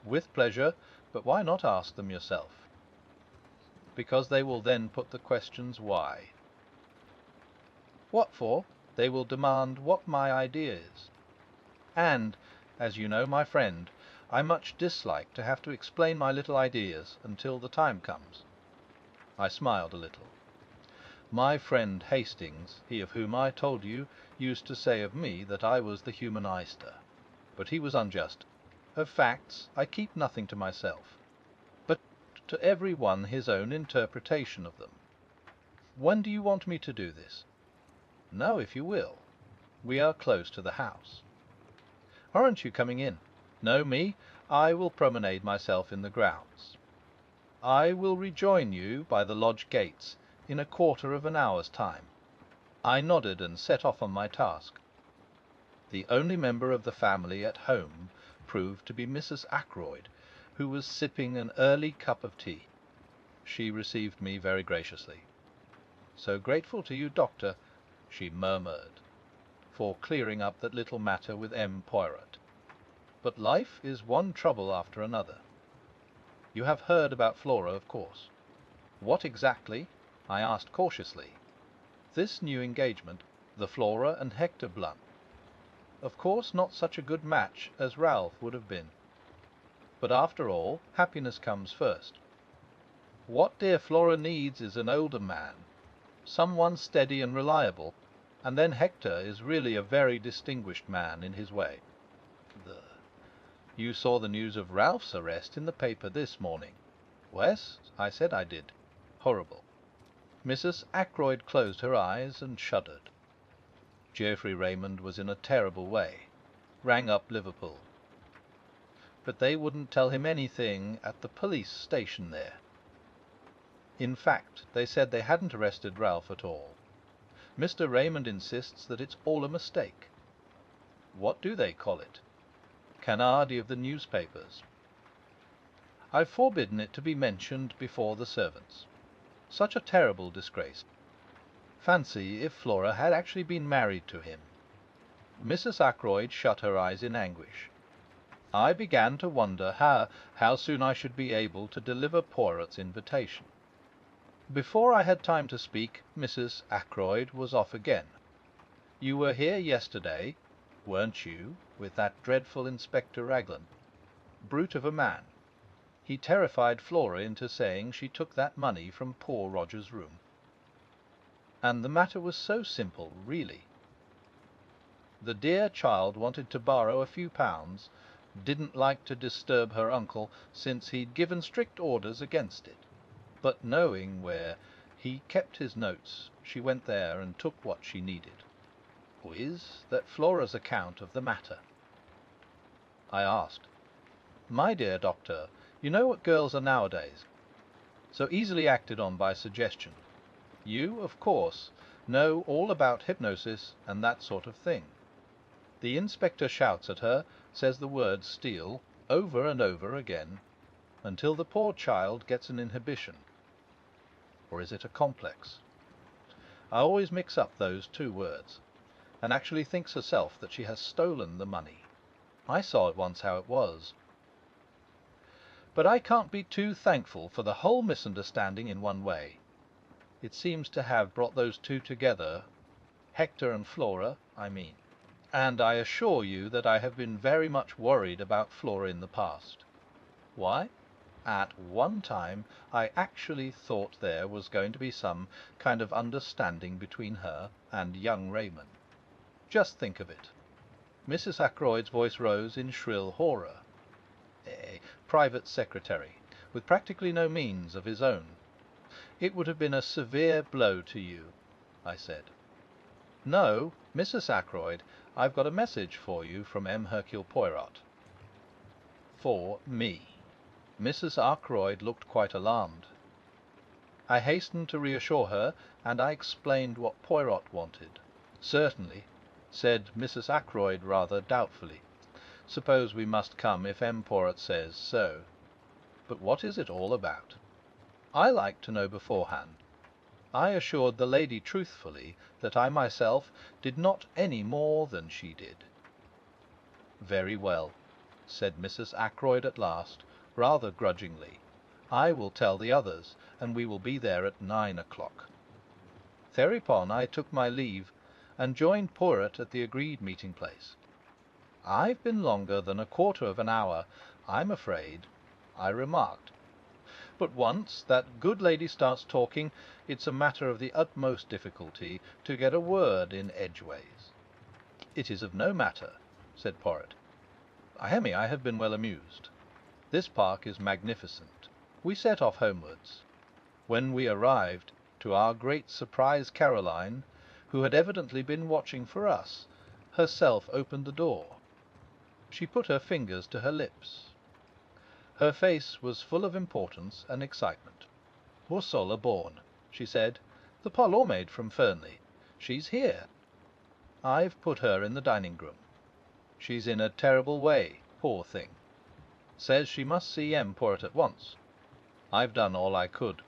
A: With pleasure, but why not ask them yourself? Because they will then put the questions why. What for? They will demand what my idea is. And, as you know, my friend, I much dislike to have to explain my little ideas until the time comes." I smiled a little. My friend Hastings, he of whom I told you, used to say of me that I was the humanister. But he was unjust. Of facts I keep nothing to myself, but to every one his own interpretation of them. When do you want me to do this? "No, if you will. We are close to the house." "Aren't you coming in?" "No, me. I will promenade myself in the grounds. I will rejoin you by the lodge gates in a quarter of an hour's time." I nodded and set off on my task. The only member of the family at home proved to be Mrs. Ackroyd, who was sipping an early cup of tea. She received me very graciously. "So grateful to you, Doctor," she murmured, "for clearing up that little matter with M. Poirot. But life is one trouble after another. You have heard about Flora, of course." "What exactly?" I asked cautiously. "This new engagement, the Flora and Hector Blunt. Of course not such a good match as Ralph would have been. But after all, happiness comes first. What dear Flora needs is an older man, someone steady and reliable, and then Hector is really a very distinguished man in his way. You saw the news of Ralph's arrest in the paper this morning." "Yes," I said I did. "Horrible." Mrs. Ackroyd closed her eyes and shuddered. Geoffrey Raymond was in a terrible way. Rang up Liverpool. But they wouldn't tell him anything at the police station there. In fact, they said they hadn't arrested Ralph at all. Mr. Raymond insists that it's all a mistake. What do they call it? Canardi of the newspapers. I've forbidden it to be mentioned before the servants. Such a terrible disgrace. Fancy if Flora had actually been married to him. Mrs. Ackroyd shut her eyes in anguish. I began to wonder how soon I should be able to deliver Poirot's invitation. Before I had time to speak, Mrs. Ackroyd was off again. "You were here yesterday, weren't you, with that dreadful Inspector Raglan? Brute of a man. He terrified Flora into saying she took that money from poor Roger's room. And the matter was so simple, really. The dear child wanted to borrow a few pounds, didn't like to disturb her uncle, since he'd given strict orders against it. But knowing where he kept his notes, she went there and took what she needed. Is that Flora's account of the matter?" I asked, "My dear Doctor, you know what girls are nowadays. So easily acted on by suggestion. You, of course, know all about hypnosis and that sort of thing." The inspector shouts at her, says the word steal over and over again, until the poor child gets an inhibition. Or is it a complex? I always mix up those two words, and actually thinks herself that she has stolen the money. I saw at once how it was. But I can't be too thankful for the whole misunderstanding in one way. It seems to have brought those two together, Hector and Flora, I mean. And I assure you that I have been very much worried about Flora in the past. Why? At one time I actually thought there was going to be some kind of understanding between her and young Raymond. Just think of it. Mrs. Ackroyd's voice rose in shrill horror. A private secretary, with practically no means of his own. It would have been a severe blow to you, I said. No, Mrs. Ackroyd, I've got a message for you from Hercule Poirot. For me. Mrs. Ackroyd looked quite alarmed. I hastened to reassure her, and I explained what Poirot wanted. Certainly, said Mrs. Ackroyd rather doubtfully. Suppose we must come if Poirot says so. But what is it all about? I like to know beforehand. I assured the lady truthfully that I myself did not any more than she did. Very well, said Mrs. Ackroyd at last, rather grudgingly. I will tell the others, and we will be there at 9 o'clock. Thereupon I took my leave, and joined Poirot at the agreed meeting place. I've been longer than a quarter of an hour, I'm afraid, I remarked. But once that good lady starts talking, it's a matter of the utmost difficulty to get a word in edgeways. It is of no matter, said Poirot. I have been well amused. This park is magnificent. We set off homewards. When we arrived, to our great surprise, Caroline, who had evidently been watching for us, herself opened the door. She put her fingers to her lips. Her face was full of importance and excitement. "Ursula Bourne," she said, "the parlour maid from Fernley. She's here. I've put her in the dining-room. She's in a terrible way, poor thing. Says she must see Poirot at once. I've done all I could.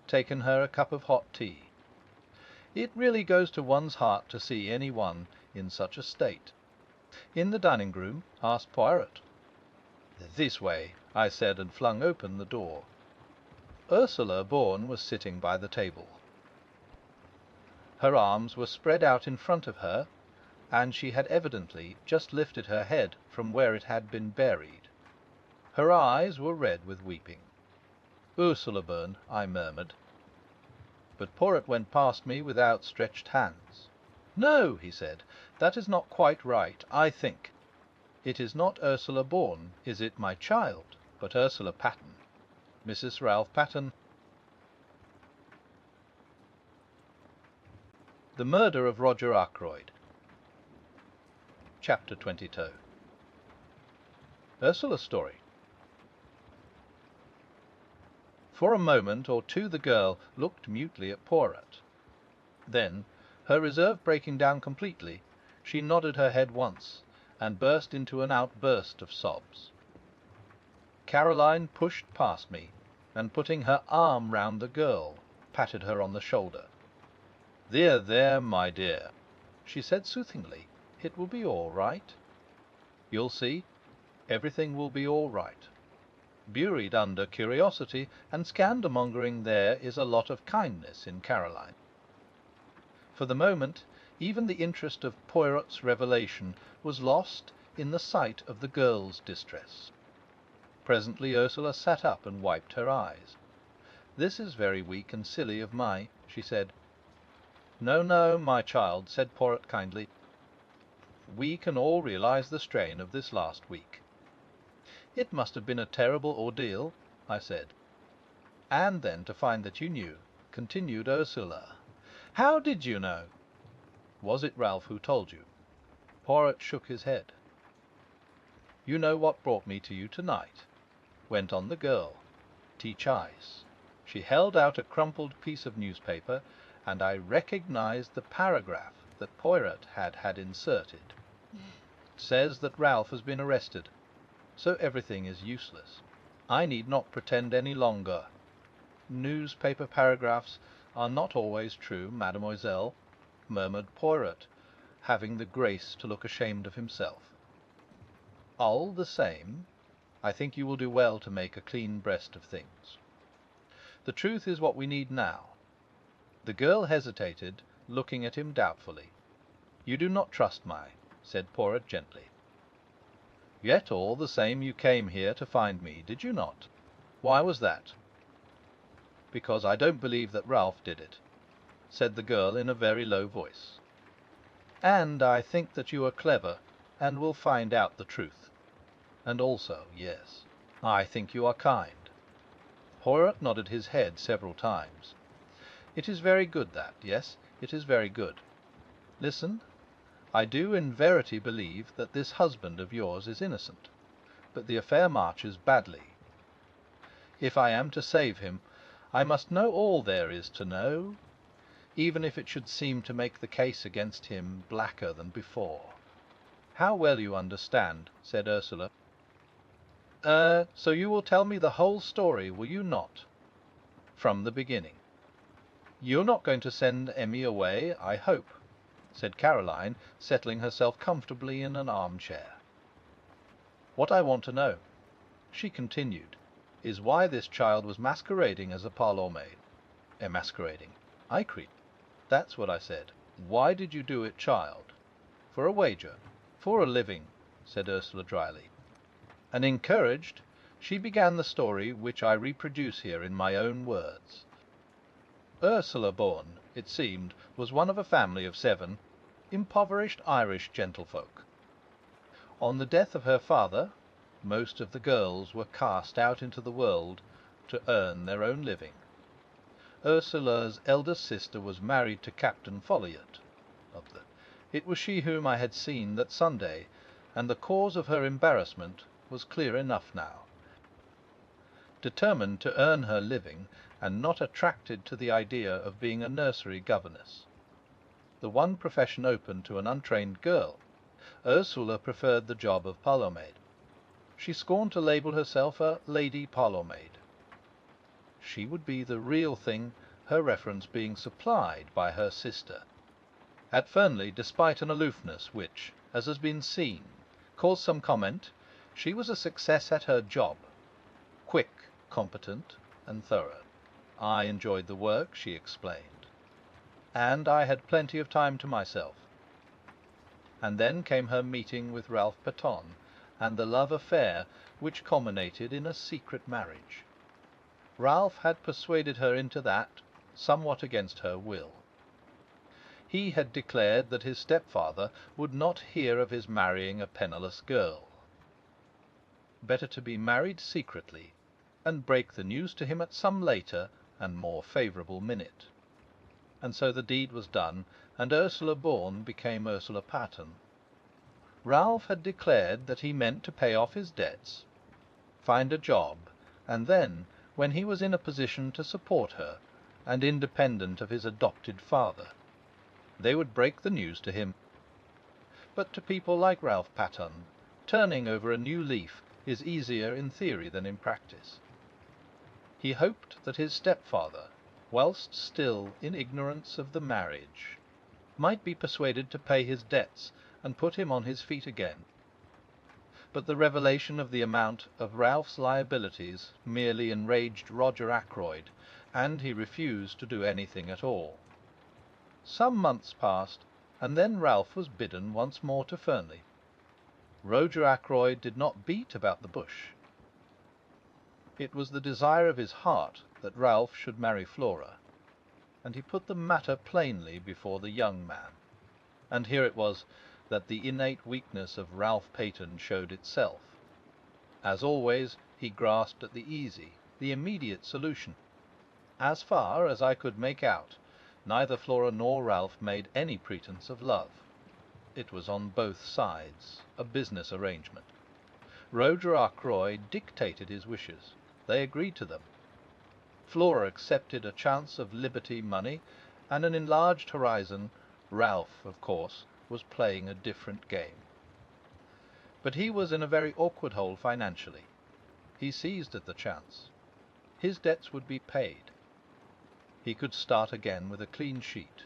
A: Taken her a cup of hot tea. It really goes to one's heart to see any one in such a state." "In the dining-room?" asked Poirot. "This way," I said, and flung open the door. Ursula Bourne was sitting by the table. Her arms were spread out in front of her, and she had evidently just lifted her head from where it had been buried. Her eyes were red with weeping. "Ursula Bourne," I murmured. But Poirot went past me with outstretched hands. "No," he said, "that is not quite right, I think. It is not Ursula Bourne, is it, my child, but Ursula Patten, Mrs. Ralph Patten." The Murder of Roger Ackroyd. Chapter 22. Ursula's story. For a moment or two the girl looked mutely at Poirot. Then, her reserve breaking down completely, she nodded her head once, and burst into an outburst of sobs. Caroline pushed past me, and putting her arm round the girl, patted her on the shoulder. "There, there, my dear," she said soothingly. "It will be all right. You'll see, everything will be all right. Buried under curiosity and scandalmongering there is a lot of kindness in Caroline." For the moment, even the interest of Poirot's revelation was lost in the sight of the girl's distress. Presently Ursula sat up and wiped her eyes. "This is very weak and silly of me," she said. "No, no, my child," said Poirot kindly. "We can all realize the strain of this last week." "It must have been a terrible ordeal," I said. "And then to find that you knew," continued Ursula. "How did you know?" "Was it Ralph who told you?" Poirot shook his head. "You know what brought me to you tonight?" went on the girl. "Teach eyes." She held out a crumpled piece of newspaper, and I recognized the paragraph that Poirot had inserted. says that Ralph has been arrested, so everything is useless. I need not pretend any longer. Newspaper paragraphs are not always true, mademoiselle, murmured Poirot, having the grace to look ashamed of himself. All the same, I think you will do well to make a clean breast of things. The truth is what we need now. The girl hesitated, looking at him doubtfully. You do not trust me, said Poirot gently. Yet all the same you came here to find me, did you not? Why was that? Because I don't believe that Ralph did it, said the girl in a very low voice. And I think that you are clever, and will find out the truth. And also, yes, I think you are kind. Poirot nodded his head several times. It is very good that, yes, it is very good. Listen. I do in verity believe that this husband of yours is innocent, but the affair marches badly. If I am to save him, I must know all there is to know, even if it should seem to make the case against him blacker than before. How well you understand, said Ursula. So you will tell me the whole story, will you not? From the beginning. You're not going to send Emmy away, I hope, said Caroline, settling herself comfortably in an armchair. What I want to know, she continued, is why this child was masquerading as a parlour-maid. Masquerading. I creep. That's what I said. Why did you do it, child? For a wager. For a living, said Ursula dryly. And encouraged, she began the story which I reproduce here in my own words. Ursula Bourne, it seemed, was one of a family of 7 impoverished Irish gentlefolk. On the death of her father, most of the girls were cast out into the world to earn their own living. Ursula's eldest sister was married to Captain Folliot. It was she whom I had seen that Sunday, and the cause of her embarrassment was clear enough now. Determined to earn her living, and not attracted to the idea of being a nursery governess, the one profession open to an untrained girl, Ursula preferred the job of parlour-maid. She scorned to label herself a lady parlour-maid. She would be the real thing, her reference being supplied by her sister. At Fernley, despite an aloofness which, as has been seen, caused some comment, she was a success at her job. Quick, competent, and thorough. I enjoyed the work, she explained. And I had plenty of time to myself. And then came her meeting with Ralph Paton, and the love affair which culminated in a secret marriage. Ralph had persuaded her into that, somewhat against her will. He had declared that his stepfather would not hear of his marrying a penniless girl. Better to be married secretly, and break the news to him at some later and more favourable minute. And so the deed was done, and Ursula Bourne became Ursula Paton. Ralph had declared that he meant to pay off his debts, find a job, and then, when he was in a position to support her, and independent of his adopted father, they would break the news to him. But to people like Ralph Paton, turning over a new leaf is easier in theory than in practice. He hoped that his stepfather, whilst still in ignorance of the marriage, might be persuaded to pay his debts and put him on his feet again. But the revelation of the amount of Ralph's liabilities merely enraged Roger Ackroyd, and he refused to do anything at all. Some months passed, and then Ralph was bidden once more to Fernley. Roger Ackroyd did not beat about the bush. It was the desire of his heart that Ralph should marry Flora, and he put the matter plainly before the young man. And here it was that the innate weakness of Ralph Paton showed itself. As always, he grasped at the easy, the immediate solution. As far as I could make out, neither Flora nor Ralph made any pretence of love. It was on both sides a business arrangement. Roger Ackroyd dictated his wishes. They agreed to them. Flora accepted a chance of liberty money and an enlarged horizon. Ralph, of course, was playing a different game. But he was in a very awkward hole financially. He seized at the chance. His debts would be paid. He could start again with a clean sheet.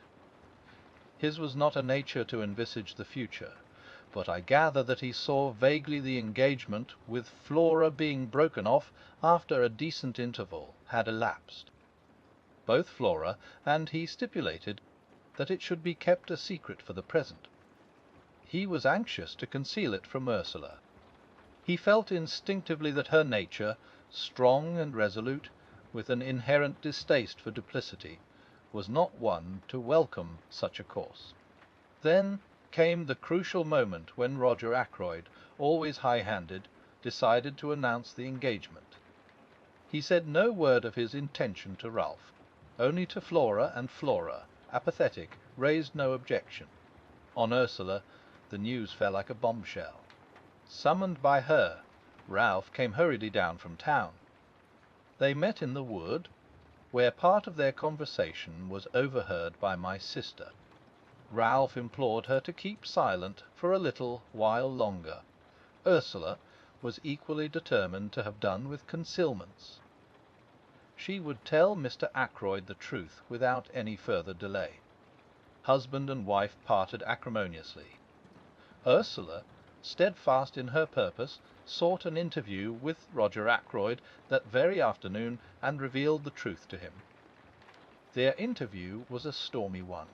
A: His was not a nature to envisage the future, but I gather that he saw vaguely the engagement with Flora being broken off after a decent interval had elapsed. Both Flora and he stipulated that it should be kept a secret for the present. He was anxious to conceal it from Ursula. He felt instinctively that her nature, strong and resolute, with an inherent distaste for duplicity, was not one to welcome such a course. Then came the crucial moment when Roger Ackroyd, always high-handed, decided to announce the engagement. He said no word of his intention to Ralph. Only to Flora, and Flora, apathetic, raised no objection. On Ursula the news fell like a bombshell. Summoned by her, Ralph came hurriedly down from town. They met in the wood, where part of their conversation was overheard by my sister. Ralph implored her to keep silent for a little while longer. Ursula was equally determined to have done with concealments. She would tell Mr. Ackroyd the truth without any further delay. Husband and wife parted acrimoniously. Ursula, steadfast in her purpose, sought an interview with Roger Ackroyd that very afternoon, and revealed the truth to him. Their interview was a stormy one.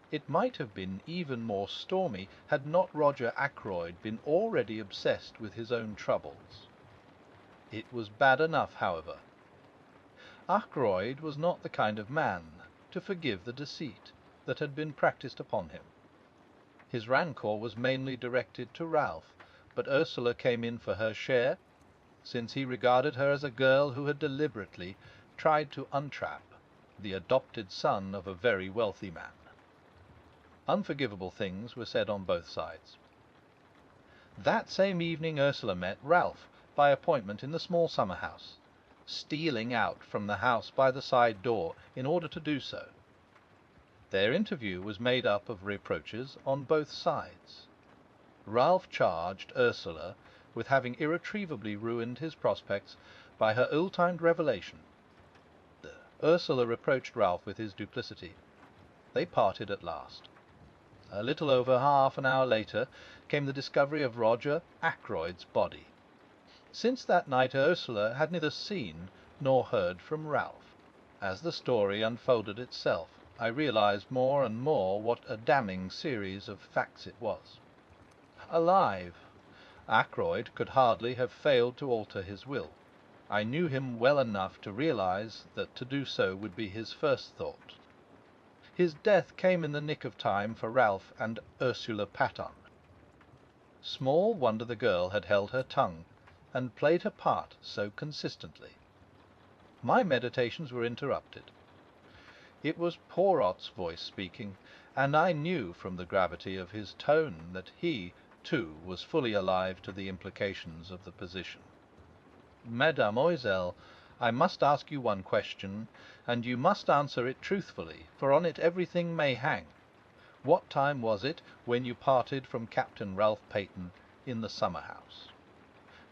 A: It might have been even more stormy had not Roger Ackroyd been already obsessed with his own troubles. It was bad enough, however. Ackroyd was not the kind of man to forgive the deceit that had been practised upon him. His rancour was mainly directed to Ralph, but Ursula came in for her share, since he regarded her as a girl who had deliberately tried to untrap the adopted son of a very wealthy man. Unforgivable things were said on both sides. That same evening Ursula met Ralph by appointment in the small summer-house, stealing out from the house by the side door in order to do so. Their interview was made up of reproaches on both sides. Ralph charged Ursula with having irretrievably ruined his prospects by her ill-timed revelation. Ursula reproached Ralph with his duplicity. They parted at last. A little over half an hour later came the discovery of Roger Ackroyd's body. Since that night Ursula had neither seen nor heard from Ralph. As the story unfolded itself, I realized more and more what a damning series of facts it was. Alive, Ackroyd could hardly have failed to alter his will. I knew him well enough to realize that to do so would be his first thought. His death came in the nick of time for Ralph and Ursula Patton. Small wonder the girl had held her tongue, and played her part so consistently. My meditations were interrupted. It was Poirot's voice speaking, and I knew from the gravity of his tone that he, too, was fully alive to the implications of the position. "Mademoiselle, I must ask you one question, and you must answer it truthfully, for on it everything may hang. What time was it when you parted from Captain Ralph Paton in the summer-house?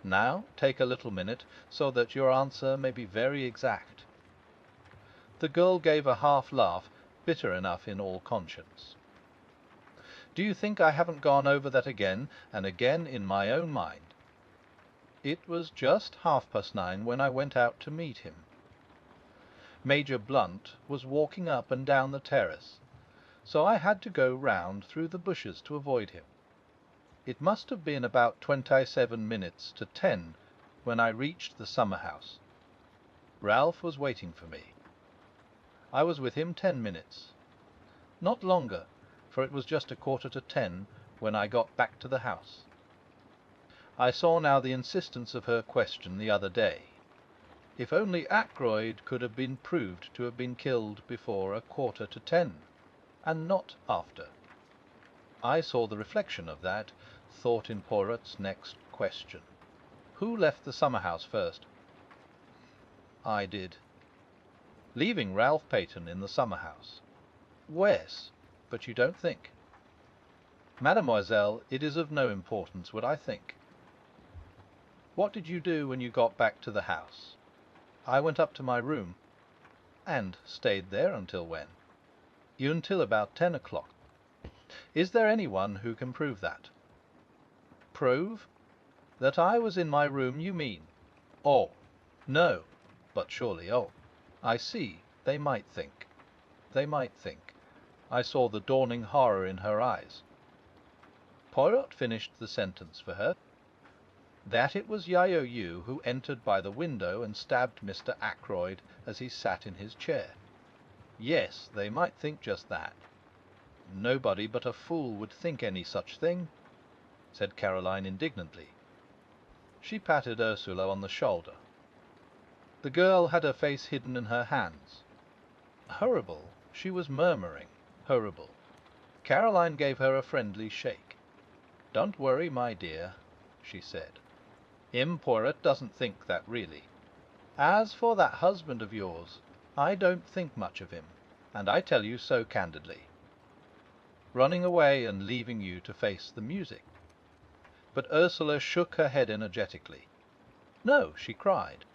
A: Now take a little minute, so that your answer may be very exact." The girl gave a half-laugh, bitter enough in all conscience. "Do you think I haven't gone over that again and again in my own mind? It was just 9:30 when I went out to meet him. Major Blunt was walking up and down the terrace, so I had to go round through the bushes to avoid him. It must have been about 27 minutes to 10 when I reached the summer-house. Ralph was waiting for me. I was with him 10 minutes. Not longer, for it was just 9:45 when I got back to the house. I saw now the insistence of her question the other day. If only Ackroyd could have been proved to have been killed before 9:45, and not after. I saw the reflection of that thought in Poirot's next question. Who left the summer-house first? I did. Leaving Ralph Paton in the summer-house. Yes, but you don't think. Mademoiselle, it is of no importance what I think. What did you do when you got back to the house? I went up to my room. And stayed there until when? Until about 10 o'clock. Is there anyone who can prove that? Prove? That I was in my room, you mean? Oh, no. But surely, oh, I see. They might think. They might think. I saw the dawning horror in her eyes. Poirot finished the sentence for her. That it was Yayou who entered by the window and stabbed Mr. Ackroyd as he sat in his chair. Yes, they might think just that. Nobody but a fool would think any such thing, said Caroline indignantly. She patted Ursula on the shoulder. The girl had her face hidden in her hands. Horrible, she was murmuring. Horrible. Caroline gave her a friendly shake. Don't worry, my dear, she said. Poirot doesn't think that really. As for that husband of yours, I don't think much of him, and I tell you so candidly. Running away and leaving you to face the music. But Ursula shook her head energetically. No, she cried.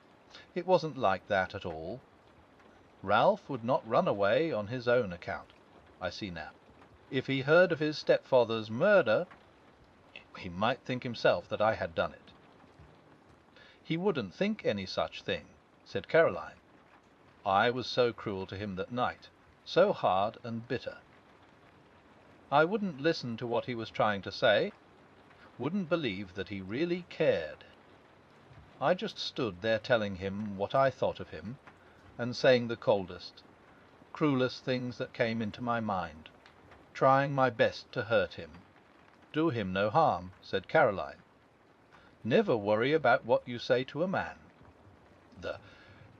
A: It wasn't like that at all. Ralph would not run away on his own account. I see now. If he heard of his stepfather's murder, he might think himself that I had done it. He wouldn't think any such thing, said Caroline. I was so cruel to him that night, so hard and bitter. I wouldn't listen to what he was trying to say, wouldn't believe that he really cared. I just stood there telling him what I thought of him, and saying the coldest, cruelest things that came into my mind, trying my best to hurt him. Do him no harm, said Caroline. Never worry about what you say to a man.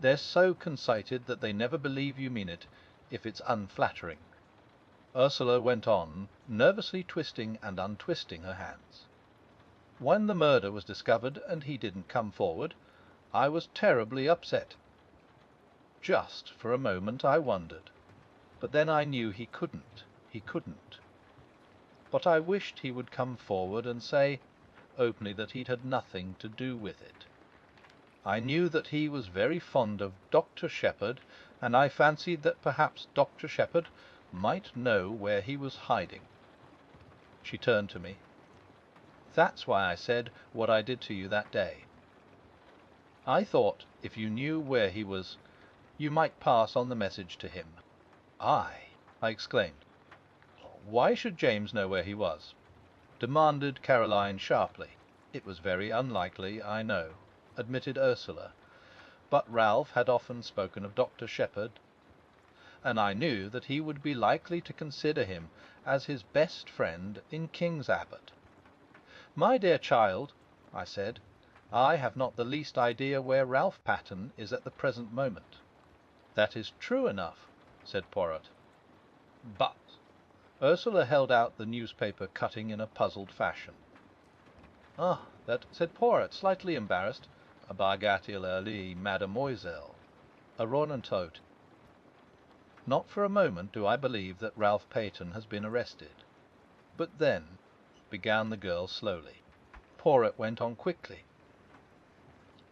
A: They're so conceited that they never believe you mean it, if it's unflattering. Ursula went on, nervously twisting and untwisting her hands. When the murder was discovered and he didn't come forward, I was terribly upset. Just for a moment I wondered, but then I knew he couldn't. But I wished he would come forward and say openly that he'd had nothing to do with it. I knew that he was very fond of Dr. Shepherd, and I fancied that perhaps Dr. Shepherd might know where he was hiding. She turned to me. That's why I said what I did to you that day. I thought if you knew where he was, you might pass on the message to him. I exclaimed. Why should James know where he was? Demanded Caroline sharply. It was very unlikely, I know, admitted Ursula, but Ralph had often spoken of Dr. Shepherd, and I knew that he would be likely to consider him as his best friend in King's Abbott. My dear child, I said, I have not the least idea where Ralph Patten is at the present moment. That is true enough, said Poirot. But Ursula held out the newspaper cutting in a puzzled fashion. Ah, that, said Poirot, slightly embarrassed. A bagatelle, mademoiselle. A whodunit. Not for a moment do I believe that Ralph Paton has been arrested. But then, began the girl slowly. Poirot went on quickly.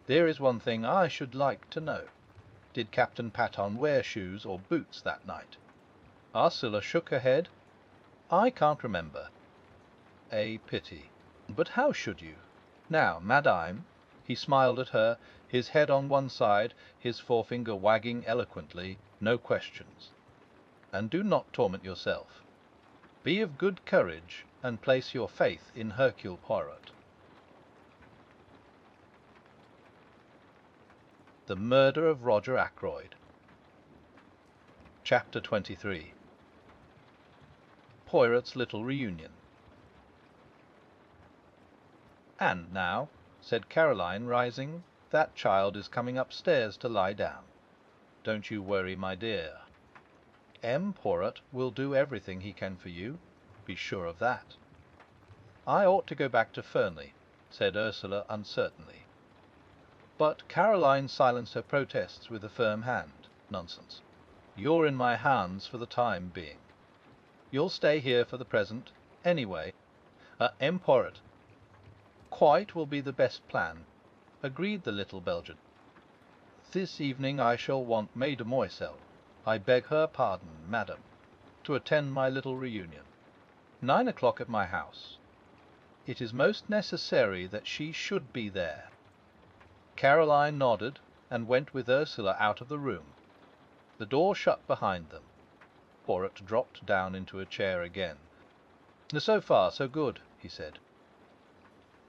A: There is one thing I should like to know. Did Captain Paton wear shoes or boots that night? Ursula shook her head. I can't remember. A pity. But how should you? Now, madame, he smiled at her, his head on one side, his forefinger wagging eloquently, no questions. And do not torment yourself. Be of good courage, and place your faith in Hercule Poirot. The Murder of Roger Ackroyd. Chapter 23. Poirot's Little Reunion. And now, said Caroline, rising, that child is coming upstairs to lie down. Don't you worry, my dear. Poirot will do everything he can for you. Be sure of that. I ought to go back to Fernley, said Ursula uncertainly. But Caroline silenced her protests with a firm hand. Nonsense. You're in my hands for the time being. You'll stay here for the present, anyway. Poirot. Quite will be the best plan. agreed the little Belgian. "This evening I shall want Mademoiselle, I beg her pardon, madam, to attend my little reunion. 9 o'clock at my house. It is most necessary that she should be there." Caroline nodded, and went with Ursula out of the room. The door shut behind them. Poirot dropped down into a chair again. "So far, so good," he said.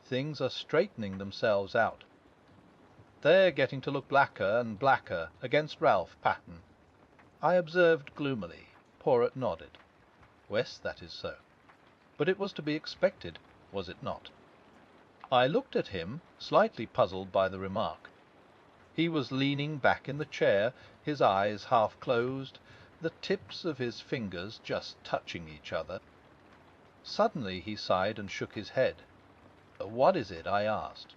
A: "Things are straightening themselves out. They're getting to look blacker and blacker against Ralph Patten." I observed gloomily. Poirot nodded. "Yes, that is so. But it was to be expected, was it not?" I looked at him, slightly puzzled by the remark. He was leaning back in the chair, his eyes half closed, the tips of his fingers just touching each other. Suddenly he sighed and shook his head. "What is it?" I asked.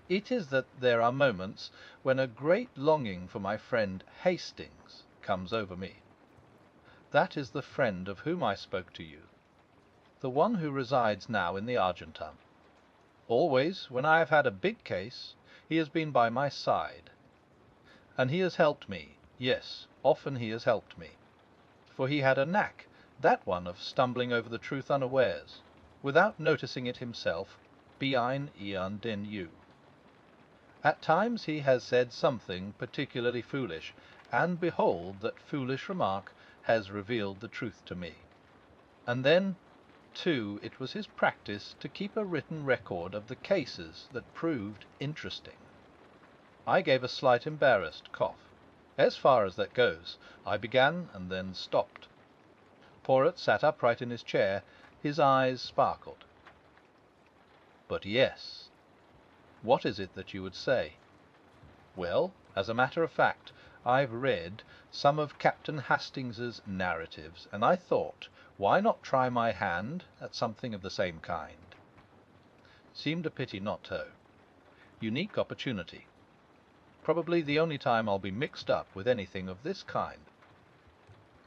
A: "It is that there are moments when a great longing for my friend Hastings comes over me. That is the friend of whom I spoke to you, the one who resides now in the Argentan. Always, when I have had a big case, he has been by my side. And he has helped me. Yes, often he has helped me. For he had a knack, that one of stumbling over the truth unawares, without noticing it himself, bien y entendu. At times he has said something particularly foolish, and behold that foolish remark has revealed the truth to me. And then, too, it was his practice to keep a written record of the cases that proved interesting." I gave a slight embarrassed cough. "As far as that goes," I began, and then stopped. Poirot sat upright in his chair. His eyes sparkled. "But yes. What is it that you would say?" "Well, as a matter of fact, I've read some of Captain Hastings's narratives, and I thought, why not try my hand at something of the same kind? Seemed a pity not to. Unique opportunity. Probably the only time I'll be mixed up with anything of this kind."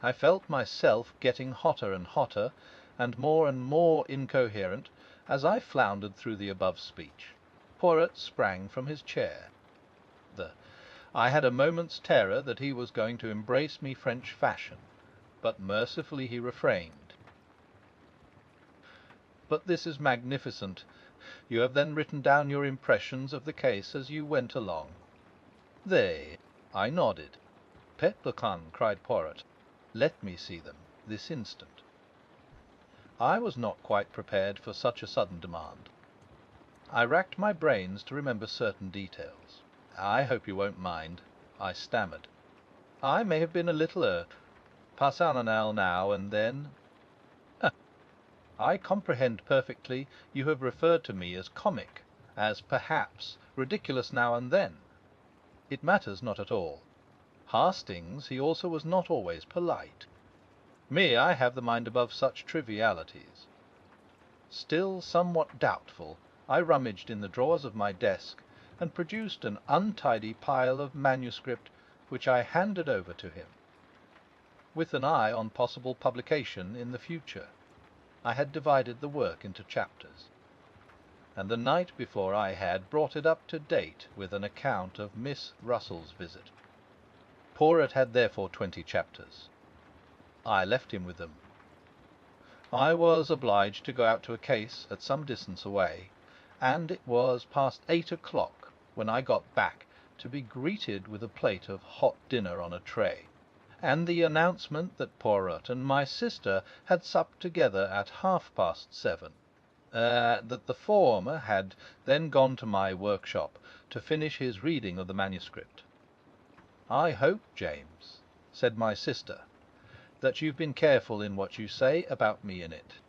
A: I felt myself getting hotter and hotter, and more incoherent, as I floundered through the above speech. Poirot sprang from his chair. I had a moment's terror that he was going to embrace me French fashion, but mercifully he refrained. "But this is magnificent. You have then written down your impressions of the case as you went along?" "They." I nodded. "Perplexing," cried Poirot. "Let me see them this instant." I was not quite prepared for such a sudden demand. I racked my brains to remember certain details. "I hope you won't mind," I stammered. "I may have been a little personnel now and then." "I comprehend perfectly. You have referred to me as comic, as perhaps ridiculous now and then. It matters not at all. Hastings, he also was not always polite. Me, I have the mind above such trivialities." Still somewhat doubtful, I rummaged in the drawers of my desk and produced an untidy pile of manuscript, which I handed over to him. With an eye on possible publication in the future, I had divided the work into chapters, and the night before I had brought it up to date with an account of Miss Russell's visit. Poirot had therefore 20 chapters. I left him with them. I was obliged to go out to a case at some distance away, and it was past 8 o'clock when I got back, to be greeted with a plate of hot dinner on a tray, and the announcement that Poirot and my sister had supped together at 7:30. That the former had then gone to my workshop to finish his reading of the manuscript. "I hope, James," said my sister, "that you've been careful in what you say about me in it."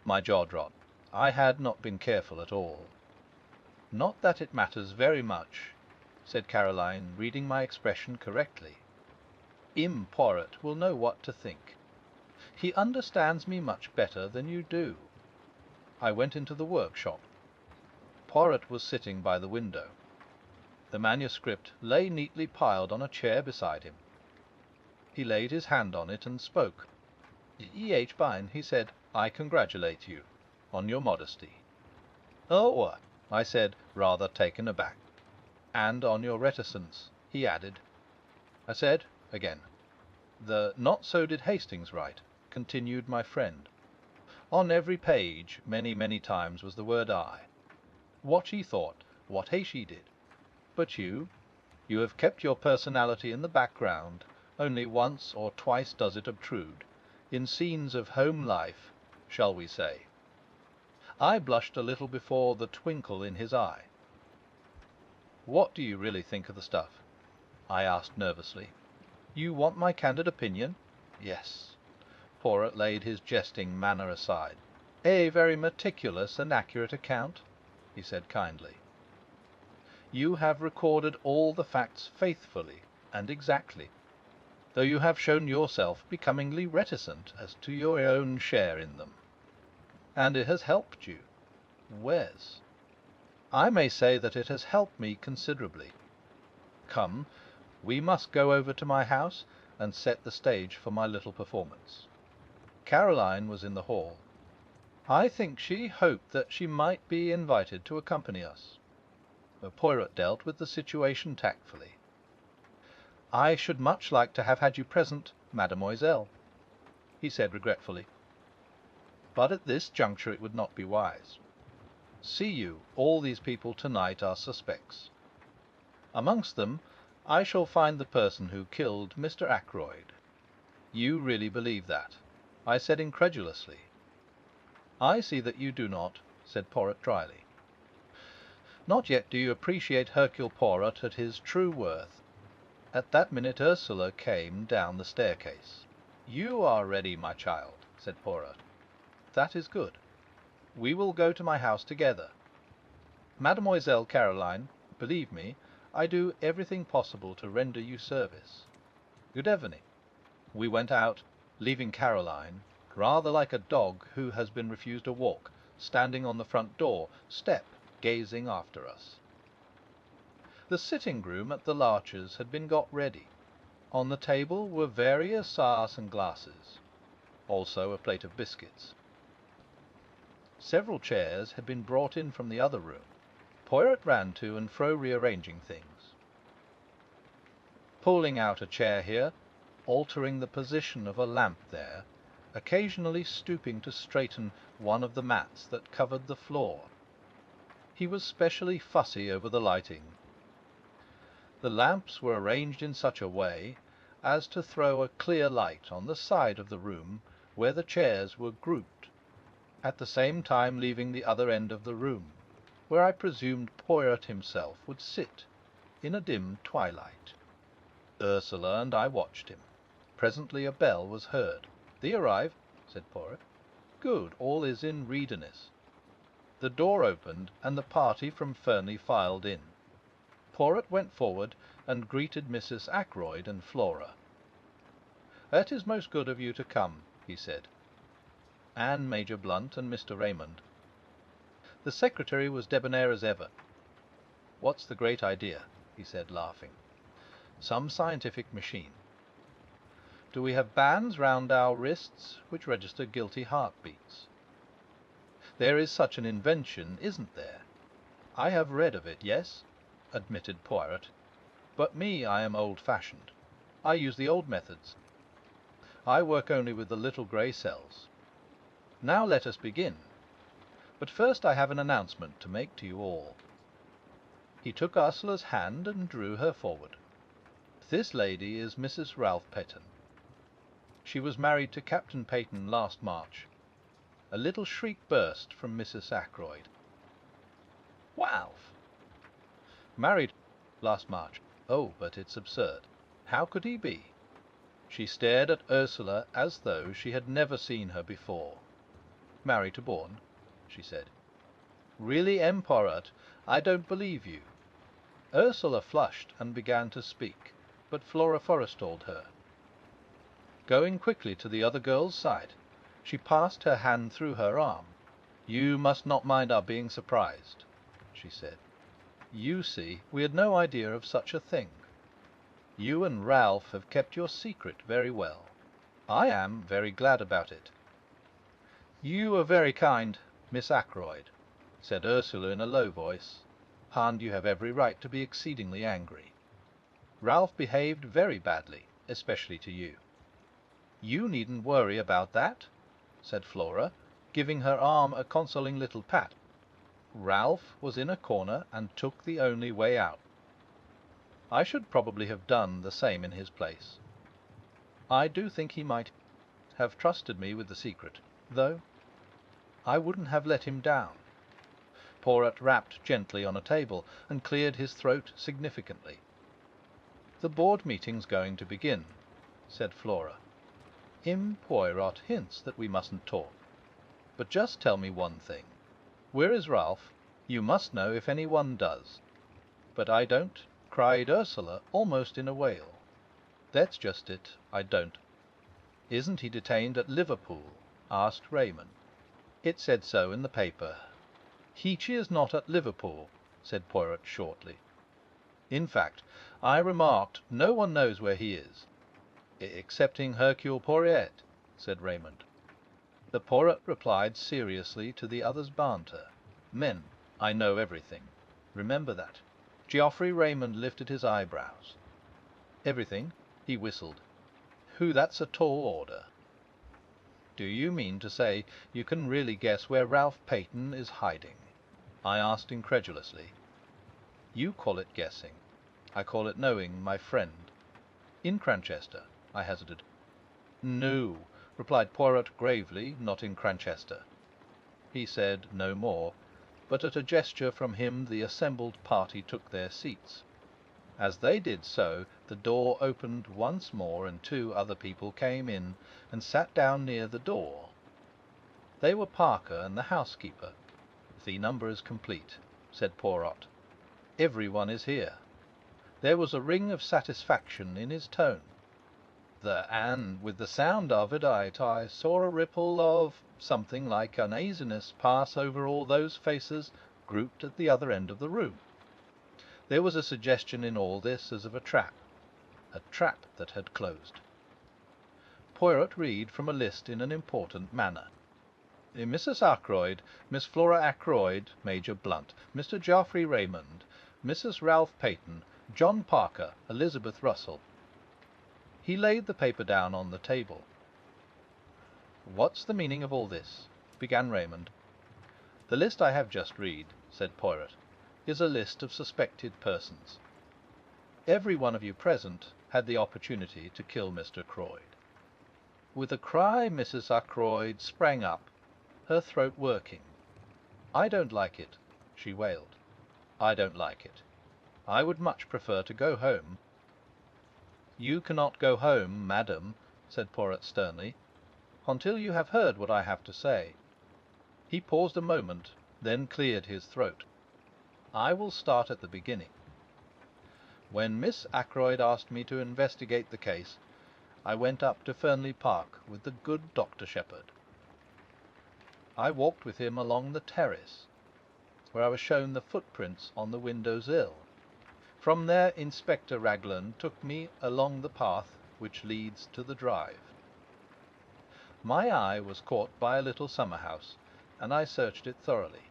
A: My jaw dropped. I had not been careful at all. "Not that it matters very much," said Caroline, reading my expression correctly. "Im Poirot will know what to think. He understands me much better than you do." I went into the workshop. Poirot was sitting by the window. The manuscript lay neatly piled on a chair beside him. He laid his hand on it and spoke. "E.H. Bine," he said, "I congratulate you on your modesty." "Oh," I said, rather taken aback. And on your reticence, he added. I said, again. The "not so did Hastings write," continued my friend. On every page, many, many times, was the word I. What she thought, what she did. But you have kept your personality in the background, only once or twice does it obtrude, in scenes of home life, shall we say. I blushed a little before the twinkle in his eye. What do you really think of the stuff? I asked nervously. You want my candid opinion? Yes. Poirot laid his jesting manner aside. A very meticulous and accurate account, he said kindly. You have recorded all the facts faithfully and exactly, though you have shown yourself becomingly reticent as to your own share in them. And it has helped you. Wes, I may say that it has helped me considerably. Come, we must go over to my house and set the stage for my little performance. Caroline was in the hall. I think she hoped that she might be invited to accompany us. Poirot dealt with the situation tactfully. I should much like to have had you present, mademoiselle, he said regretfully. But at this juncture it would not be wise. See you, all these people tonight are suspects. Amongst them I shall find the person who killed Mr. Ackroyd. You really believe that? I said incredulously. I see that you do not, said Poirot dryly. Not yet do you appreciate Hercule Poirot at his true worth. At that minute Ursula came down the staircase. You are ready, my child, said Poirot. That is good. We will go to my house together. Mademoiselle Caroline, believe me, I do everything possible to render you service. Good evening. We went out, leaving Caroline, rather like a dog who has been refused a walk, standing on the front door step, gazing after us. The sitting-room at the Larches had been got ready. On the table were various sauce and glasses, also a plate of biscuits. Several chairs had been brought in from the other room. Poirot ran to and fro rearranging things. Pulling out a chair here, altering the position of a lamp there, occasionally stooping to straighten one of the mats that covered the floor. He was specially fussy over the lighting. The lamps were arranged in such a way as to throw a clear light on the side of the room where the chairs were grouped, at the same time leaving the other end of the room, where I presumed Poirot himself would sit, in a dim twilight. Ursula and I watched him. Presently a bell was heard. "Thee arrive," said Poirot. "Good, all is in readiness." The door opened, and the party from Fernley filed in. Poirot went forward and greeted Mrs. Ackroyd and Flora. "It is most good of you to come," he said. "And Major Blunt and Mr. Raymond." The secretary was debonair as ever. "What's the great idea?" he said, laughing. "Some scientific machine. Do we have bands round our wrists which register guilty heartbeats? There is such an invention, isn't there? I have read of it, yes," admitted Poirot. "But me, I am old-fashioned. I use the old methods. I work only with the little grey cells. Now let us begin. But first I have an announcement to make to you all." He took Ursula's hand and drew her forward. "This lady is Mrs. Ralph Peyton. She was married to Captain Peyton last March." A little shriek burst from Mrs. Ackroyd. "Ralph!" "Married last March. Oh, but it's absurd. How could he be?" She stared at Ursula as though she had never seen her before. "Married to Bourne," she said. "Really, M. Poirot, I don't believe you." Ursula flushed and began to speak, but Flora forestalled her. Going quickly to the other girl's side, she passed her hand through her arm. "You must not mind our being surprised," she said. "You see, we had no idea of such a thing. You and Ralph have kept your secret very well. I am very glad about it." "You are very kind, Miss Ackroyd," said Ursula in a low voice. and you have every right to be exceedingly angry. Ralph behaved very badly, especially to you." "You needn't worry about that," said Flora, giving her arm a consoling little pat. "Ralph was in a corner and took the only way out. I should probably have done the same in his place. I do think he might have trusted me with the secret, though I wouldn't have let him down." Poirot rapped gently on a table and cleared his throat significantly. "The board meeting's going to begin," said Flora. "Poirot hints that we mustn't talk. But just tell me one thing. Where is Ralph? You must know if any one does." "But I don't," cried Ursula, almost in a wail. "That's just it, I don't." "Isn't he detained at Liverpool?" asked Raymond. "It said so in the paper." "He is not at Liverpool," said Poirot shortly. "In fact, I remarked, no one knows where he is." "Excepting Hercule Poirot," said Raymond. The Poirot replied seriously to the other's banter. "Men, I know everything. Remember that." Geoffrey Raymond lifted his eyebrows. "Everything?" He whistled. "That's a tall order." "Do you mean to say you can really guess where Ralph Peyton is hiding?" I asked incredulously. "You call it guessing. I call it knowing my friend." "In Cranchester?" I hazarded. "No," replied Poirot gravely, "not in Cranchester." He said no more, but at a gesture from him the assembled party took their seats. As they did so, the door opened once more, and two other people came in and sat down near the door. They were Parker and the housekeeper. "The number is complete," said Poirot. "Everyone is here." There was a ring of satisfaction in his tone. And with the sound of it I saw a ripple of something like uneasiness pass over all those faces grouped at the other end of the room. There was a suggestion in all this as of a trap that had closed. Poirot read from a list in an important manner. "Mrs. Ackroyd, Miss Flora Ackroyd, Major Blunt, Mr. Geoffrey Raymond, Mrs. Ralph Peyton, John Parker, Elizabeth Russell." He laid the paper down on the table. "What's the meaning of all this?" began Raymond. "The list I have just read," said Poirot, "is a list of suspected persons. Every one of you present had the opportunity to kill Mr. Ackroyd." With a cry Mrs. Ackroyd sprang up, her throat working. "I don't like it," she wailed. "I don't like it. I would much prefer to go home." "You cannot go home, madam," said Poirot sternly, "until you have heard what I have to say." He paused a moment, then cleared his throat. "I will start at the beginning. When Miss Ackroyd asked me to investigate the case, I went up to Fernley Park with the good Dr. Shepherd. I walked with him along the terrace, where I was shown the footprints on the window sill. From there Inspector Raglan took me along the path which leads to the drive. My eye was caught by a little summer-house, and I searched it thoroughly.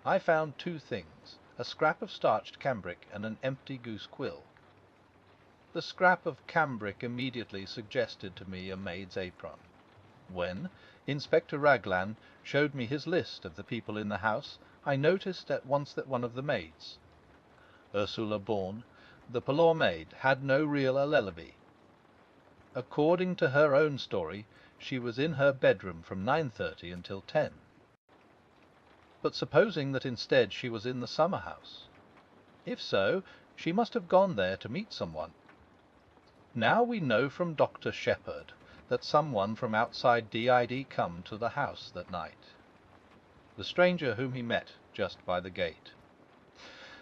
A: I found two things: a scrap of starched cambric and an empty goose quill. The scrap of cambric immediately suggested to me a maid's apron. When Inspector Raglan showed me his list of the people in the house, I noticed at once that one of the maids, Ursula Bourne, the parlour maid, had no real alibi. According to her own story, she was in her bedroom from 9:30 until 10. But supposing that instead she was in the summer-house? If so, she must have gone there to meet someone. Now we know from Dr. Shepherd that someone from outside D.I.D. come to the house that night. The stranger whom he met just by the gate.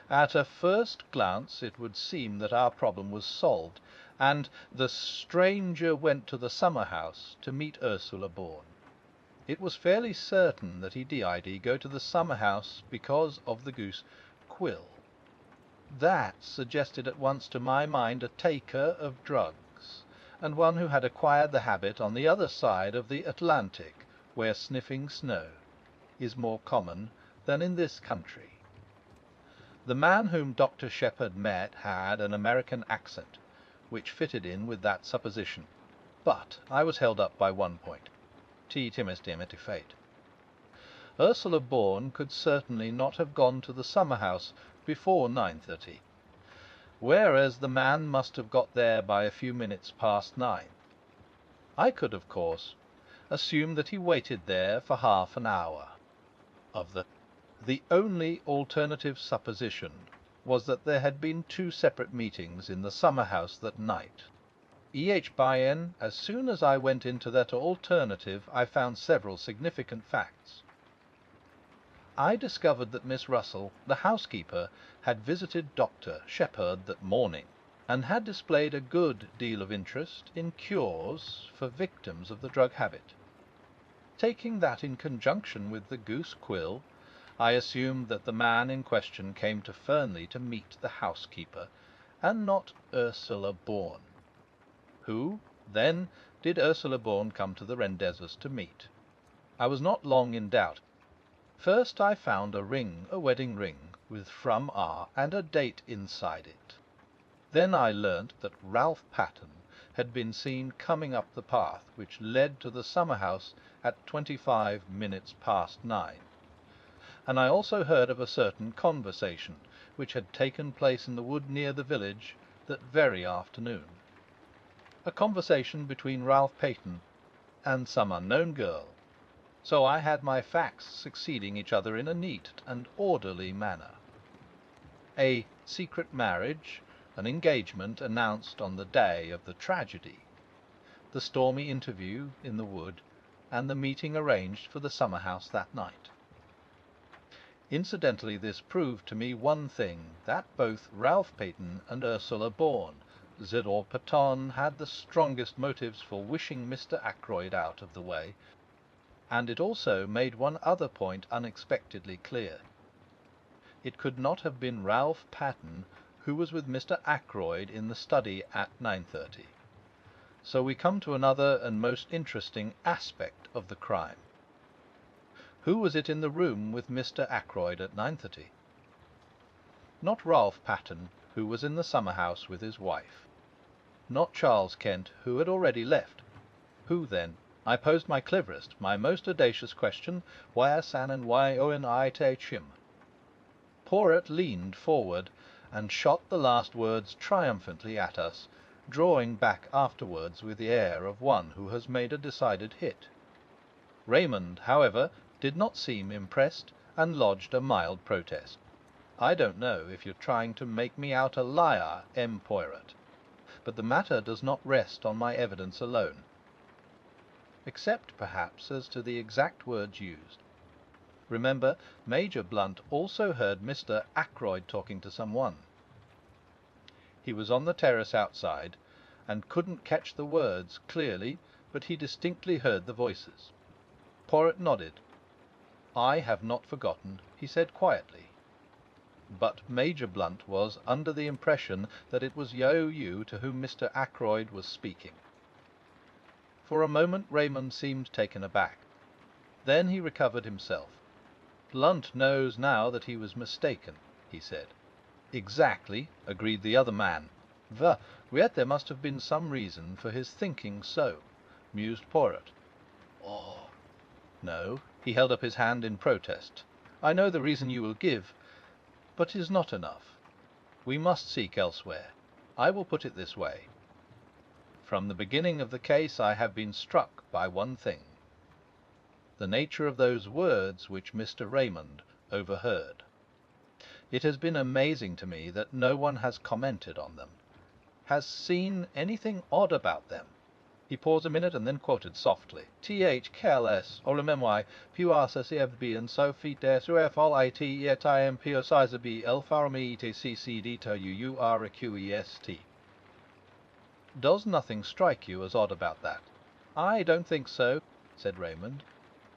A: At a first glance it would seem that our problem was solved, and the stranger went to the summer-house to meet Ursula Bourne. It was fairly certain that he D.I.D. go to the summer-house because of the goose quill. That suggested at once to my mind a taker of drugs, and one who had acquired the habit on the other side of the Atlantic, where sniffing snow is more common than in this country. The man whom Dr. Shepherd met had an American accent, which fitted in with that supposition. But I was held up by one point. Ti timistem et fate. Ursula Bourne could certainly not have gone to the summer-house before 9:30, whereas the man must have got there by a few minutes past 9. I could, of course, assume that he waited there for half an hour. The only alternative supposition was that there had been two separate meetings in the summer-house that night. By as soon as I went into that alternative, I found several significant facts. I discovered that Miss Russell, the housekeeper, had visited Dr. Shepherd that morning, and had displayed a good deal of interest in cures for victims of the drug habit. Taking that in conjunction with the goose quill, I assumed that the man in question came to Fernley to meet the housekeeper, and not Ursula Bourne. Who, then, did Ursula Bourne come to the Rendezvous to meet? I was not long in doubt. First I found a ring, a wedding ring, with from R and a date inside it. Then I learnt that Ralph Patten had been seen coming up the path which led to the summer-house at 25 minutes past 9. And I also heard of a certain conversation which had taken place in the wood near the village that very afternoon. A conversation between Ralph Patten and some unknown girl. So I had my facts succeeding each other in a neat and orderly manner. A secret marriage, an engagement announced on the day of the tragedy, the stormy interview in the wood, and the meeting arranged for the summer-house that night. Incidentally, this proved to me one thing, that both Ralph Patten and Ursula Bourne, Zidore Patton, had the strongest motives for wishing Mr. Ackroyd out of the way, and it also made one other point unexpectedly clear. It could not have been Ralph Patten who was with Mr. Ackroyd in the study at 9:30. So we come to another and most interesting aspect of the crime. Who was it in the room with Mr. Ackroyd at 9:30? Not Ralph Patten, who was in the summer-house with his wife. Not Charles Kent, who had already left. Who, then? I posed my cleverest, my most audacious question, where san and why owen I te chim? Poirot leaned forward and shot the last words triumphantly at us, drawing back afterwards with the air of one who has made a decided hit. Raymond, however, did not seem impressed, and lodged a mild protest. I don't know if you're trying to make me out a liar, M. Poirot, but the matter does not rest on my evidence alone. Except, perhaps, as to the exact words used. Remember, Major Blunt also heard Mr. Ackroyd talking to someone. He was on the terrace outside, and couldn't catch the words clearly, but he distinctly heard the voices. Poirot nodded. I have not forgotten, he said quietly. But Major Blunt was under the impression that it was Yo-Yu to whom Mr. Ackroyd was speaking. For a moment Raymond seemed taken aback. Then he recovered himself. Blunt knows now that he was mistaken, he said. Exactly, agreed the other man. Yet there must have been some reason for his thinking so, mused Poirot. Oh, no, he held up his hand in protest. I know the reason you will give, but 'tis not enough. We must seek elsewhere. I will put it this way. From the beginning of the case I have been struck by one thing. The nature of those words which Mr. Raymond overheard. It has been amazing to me that no one has commented on them, has seen anything odd about them. He paused a minute and then quoted softly. Th careless, or remember, PURCCFB and so feet there, SUFL IT, yet I am PURCIZB, L farmi TCCD to UURQEST. Does nothing strike you as odd about that? I don't think so, said Raymond.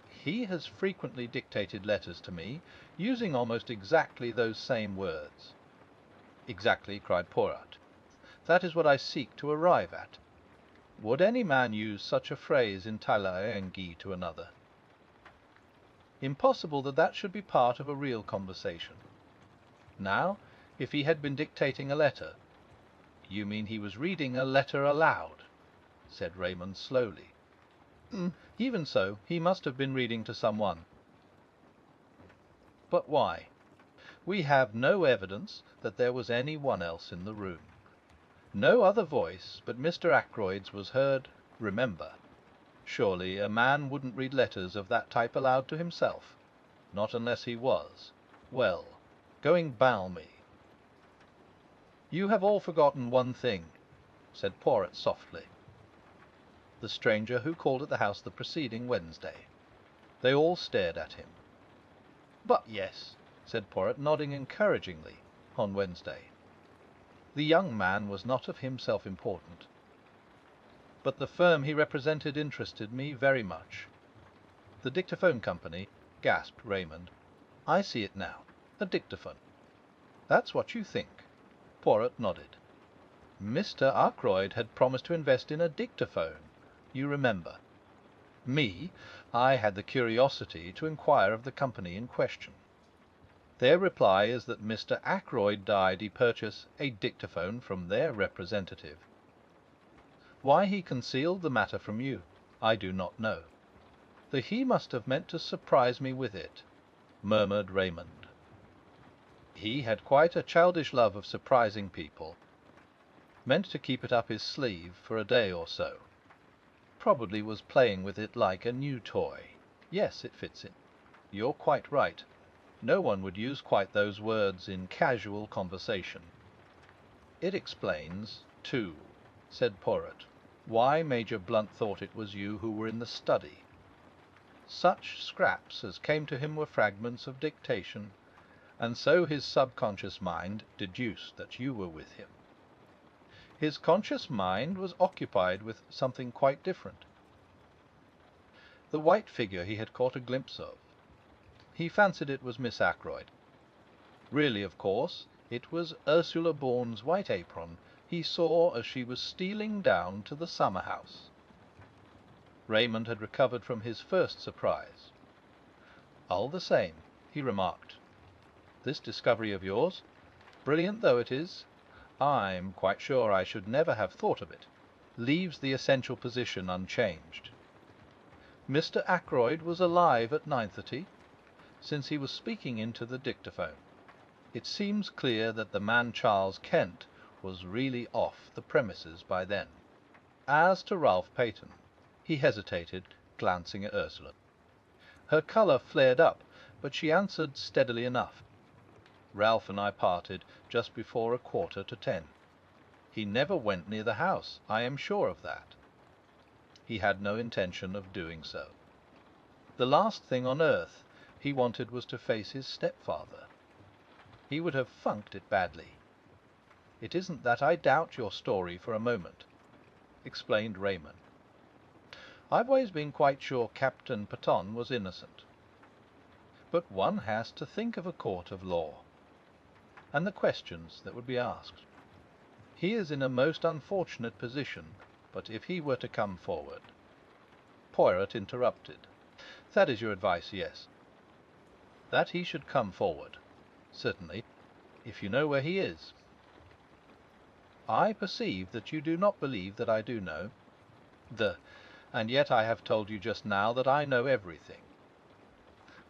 A: He has frequently dictated letters to me, using almost exactly those same words. Exactly, cried Poirot. That is what I seek to arrive at. Would any man use such a phrase in Talaengi to another? Impossible that should be part of a real conversation. Now, if he had been dictating a letter— You mean he was reading a letter aloud, said Raymond slowly. Even so, he must have been reading to someone. But why? We have no evidence that there was any one else in the room. No other voice but Mr. Ackroyd's was heard, remember. Surely a man wouldn't read letters of that type aloud to himself. Not unless he was, well, going balmy. You have all forgotten one thing, said Poirot softly. The stranger who called at the house the preceding Wednesday. They all stared at him. But yes, said Poirot, nodding encouragingly, on Wednesday. The young man was not of himself important. But the firm he represented interested me very much. The dictaphone company, gasped Raymond. I see it now. A dictaphone. That's what you think. Poirot nodded. Mr. Ackroyd had promised to invest in a dictaphone, you remember. Me, I had the curiosity to inquire of the company in question. Their reply is that Mr. Ackroyd died he purchase a dictaphone from their representative. Why he concealed the matter from you, I do not know. He must have meant to surprise me with it, murmured Raymond. He had quite a childish love of surprising people. Meant to keep it up his sleeve for a day or so. Probably was playing with it like a new toy. Yes, it fits in. You're quite right. No one would use quite those words in casual conversation. It explains, too, said Poirot, why Major Blunt thought it was you who were in the study. Such scraps as came to him were fragments of dictation, and so his subconscious mind deduced that you were with him. His conscious mind was occupied with something quite different. The white figure he had caught a glimpse of. He fancied it was Miss Ackroyd. Really, of course, it was Ursula Bourne's white apron he saw as she was stealing down to the summer-house. Raymond had recovered from his first surprise. All the same, he remarked, this discovery of yours, brilliant though it is, I'm quite sure I should never have thought of it, leaves the essential position unchanged. Mr. Ackroyd was alive at 9:30, since he was speaking into the dictaphone. It seems clear that the man Charles Kent was really off the premises by then. As to Ralph Paton, he hesitated, glancing at Ursula. Her colour flared up, but she answered steadily enough. Ralph and I parted just before 9:45. He never went near the house, I am sure of that. He had no intention of doing so. The last thing on earth he wanted was to face his stepfather. He would have funked it badly. It isn't that I doubt your story for a moment, explained Raymond. I've always been quite sure Captain Paton was innocent. But one has to think of a court of law, and the questions that would be asked. He is in a most unfortunate position, but if he were to come forward— Poirot interrupted. That is your advice, yes. That he should come forward, certainly, if you know where he is. I perceive that you do not believe that I do know. And yet I have told you just now that I know everything.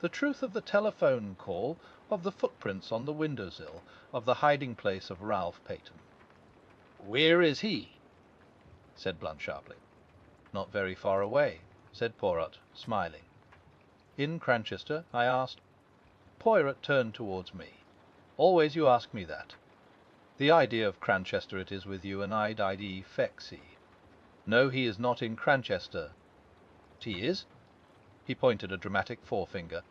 A: The truth of the telephone call, of the footprints on the window-sill, of the hiding-place of Ralph Paton. Where is he? Said Blunt sharply. Not very far away, said Poirot, smiling. In Cranchester, I asked. Poirot turned towards me. Always you ask me that. The idea of Cranchester it is with you, and I'd idea Fexy. No, he is not in Cranchester. He is? He pointed a dramatic forefinger.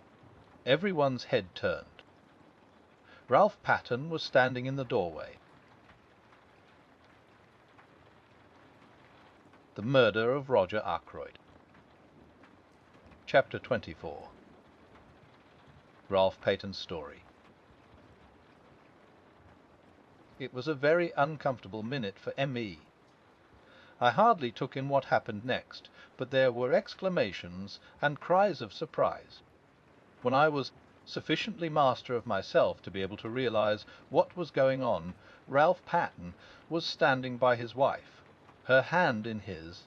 A: Everyone's head turned. Ralph Paton was standing in the doorway. The Murder of Roger Ackroyd. Chapter 24. Ralph Paton's story. It was a very uncomfortable minute for M.E. I hardly took in what happened next, but there were exclamations and cries of surprise. When I was Sufficiently master of myself to be able to realize what was going on, Ralph Patten was standing by his wife, her hand in his,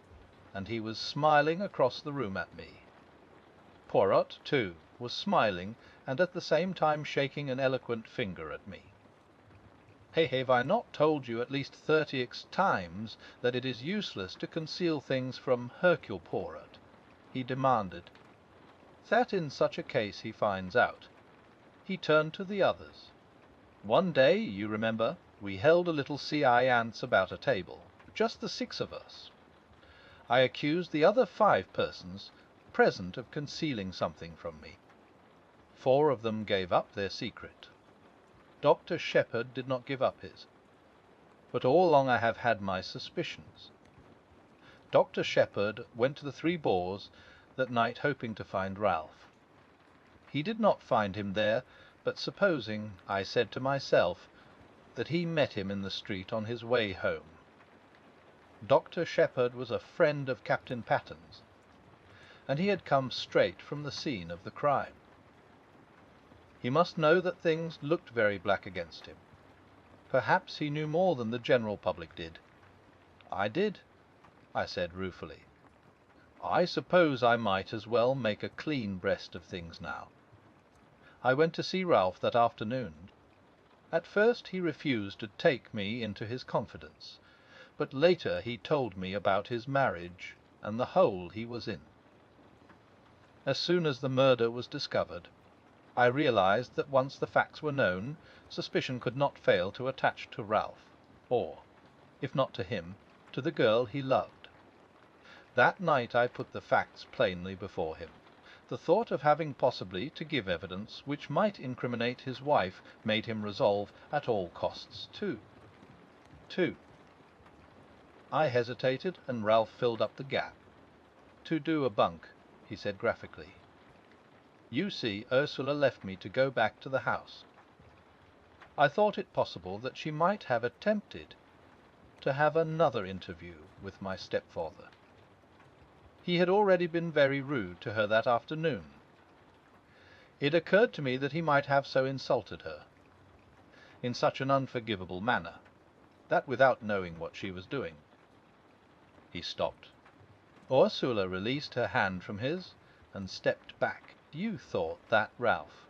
A: and he was smiling across the room at me. Poirot, too, was smiling and at the same time shaking an eloquent finger at me. Hey, have I not told you at least 30 times that it is useless to conceal things from Hercule Poirot? He demanded. That in such a case he finds out. He turned to the others. One day, you remember, we held a little seance about a table, just the 6 of us. I accused the other 5 persons present of concealing something from me. 4 of them gave up their secret. Dr. Shepherd did not give up his. But all along I have had my suspicions. Dr. Shepherd went to the Three Boars that night hoping to find Ralph. He did not find him there, but supposing, I said to myself, that he met him in the street on his way home. Dr. Shepherd was a friend of Captain Patten's, and he had come straight from the scene of the crime. He must know that things looked very black against him. Perhaps he knew more than the general public did. I did, I said ruefully. I suppose I might as well make a clean breast of things now. I went to see Ralph that afternoon. At first he refused to take me into his confidence, but later he told me about his marriage and the hole he was in. As soon as the murder was discovered, I realized that once the facts were known, suspicion could not fail to attach to Ralph, or, if not to him, to the girl he loved. That night I put the facts plainly before him. The thought of having possibly to give evidence which might incriminate his wife made him resolve at all costs to. I hesitated, and Ralph filled up the gap. To do a bunk, he said graphically. You see, Ursula left me to go back to the house. I thought it possible that she might have attempted to have another interview with my stepfather. He had already been very rude to her that afternoon. It occurred to me that he might have so insulted her, in such an unforgivable manner, that without knowing what she was doing. He stopped. Ursula released her hand from his and stepped back. You thought that, Ralph?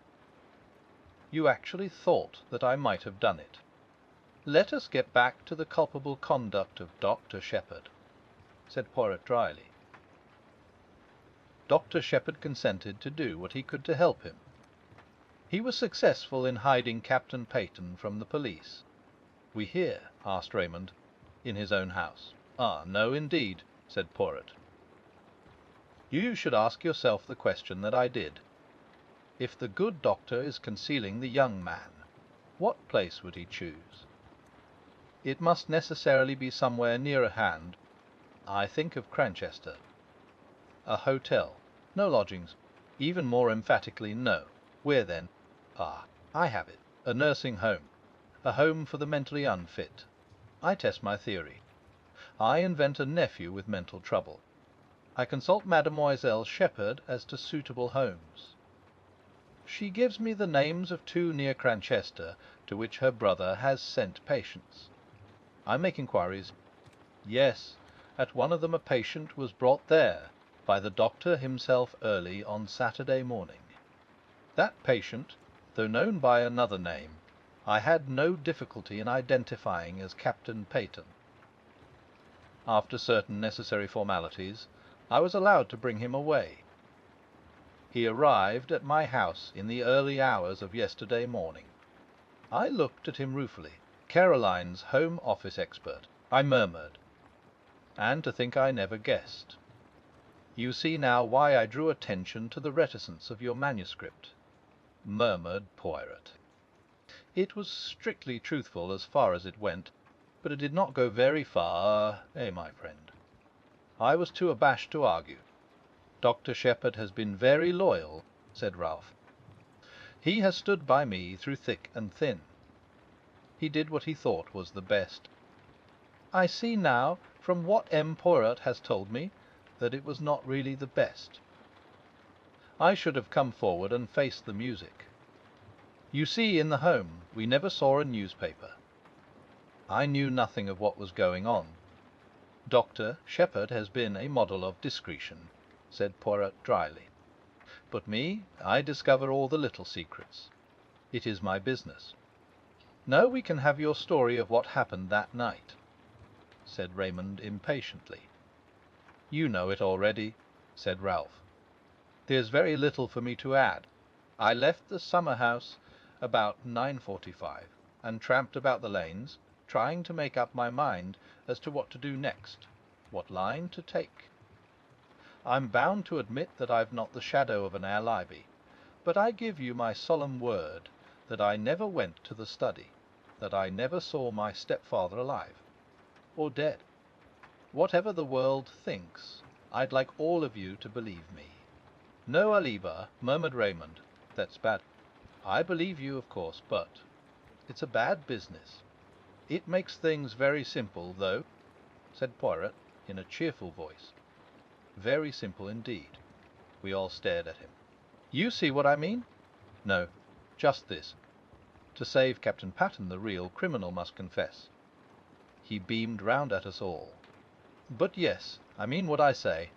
A: You actually thought that I might have done it? Let us get back to the culpable conduct of Dr. Shepherd, said Poirot dryly. Dr. Shepherd consented to do what he could to help him. He was successful in hiding Captain Paton from the police. We hear, asked Raymond, in his own house. Ah, no, indeed, said Poirot. You should ask yourself the question that I did. If the good doctor is concealing the young man, what place would he choose? It must necessarily be somewhere near at hand. I think of Cranchester. A hotel. No lodgings. Even more emphatically, no. Where then? Ah, I have it. A nursing home. A home for the mentally unfit. I test my theory. I invent a nephew with mental trouble. I consult Mademoiselle Shepherd as to suitable homes. She gives me the names of 2 near Cranchester to which her brother has sent patients. I make inquiries. Yes, at one of them a patient was brought there by the doctor himself early on Saturday morning. That patient, though known by another name, I had no difficulty in identifying as Captain Paton. After certain necessary formalities, I was allowed to bring him away. He arrived at my house in the early hours of yesterday morning. I looked at him ruefully. Caroline's Home Office expert, I murmured. And to think I never guessed. You see now why I drew attention to the reticence of your manuscript, murmured Poirot. It was strictly truthful as far as it went, but it did not go very far, my friend. I was too abashed to argue. Dr. Shepherd has been very loyal, said Ralph. He has stood by me through thick and thin. He did what he thought was the best. I see now, from what M. Poirot has told me, that it was not really the best. I should have come forward and faced the music. You see, in the home we never saw a newspaper. I knew nothing of what was going on. Dr. Shepherd has been a model of discretion, said Poirot dryly. But me, I discover all the little secrets. It is my business. No, we can have your story of what happened that night, said Raymond impatiently. You know it already, said Ralph. There's very little for me to add. I left the summer house about 9:45 and tramped about the lanes, trying to make up my mind as to what to do next, what line to take. I'm bound to admit that I've not the shadow of an alibi, but I give you my solemn word that I never went to the study, that I never saw my stepfather alive, or dead. Whatever the world thinks, I'd like all of you to believe me. No alibi, murmured Raymond. That's bad. I believe you, of course, but it's a bad business. It makes things very simple, though, said Poirot in a cheerful voice. Very simple indeed. We all stared at him. You see what I mean? No, just this. To save Captain Patten, the real criminal must confess. He beamed round at us all. But yes, I mean what I say.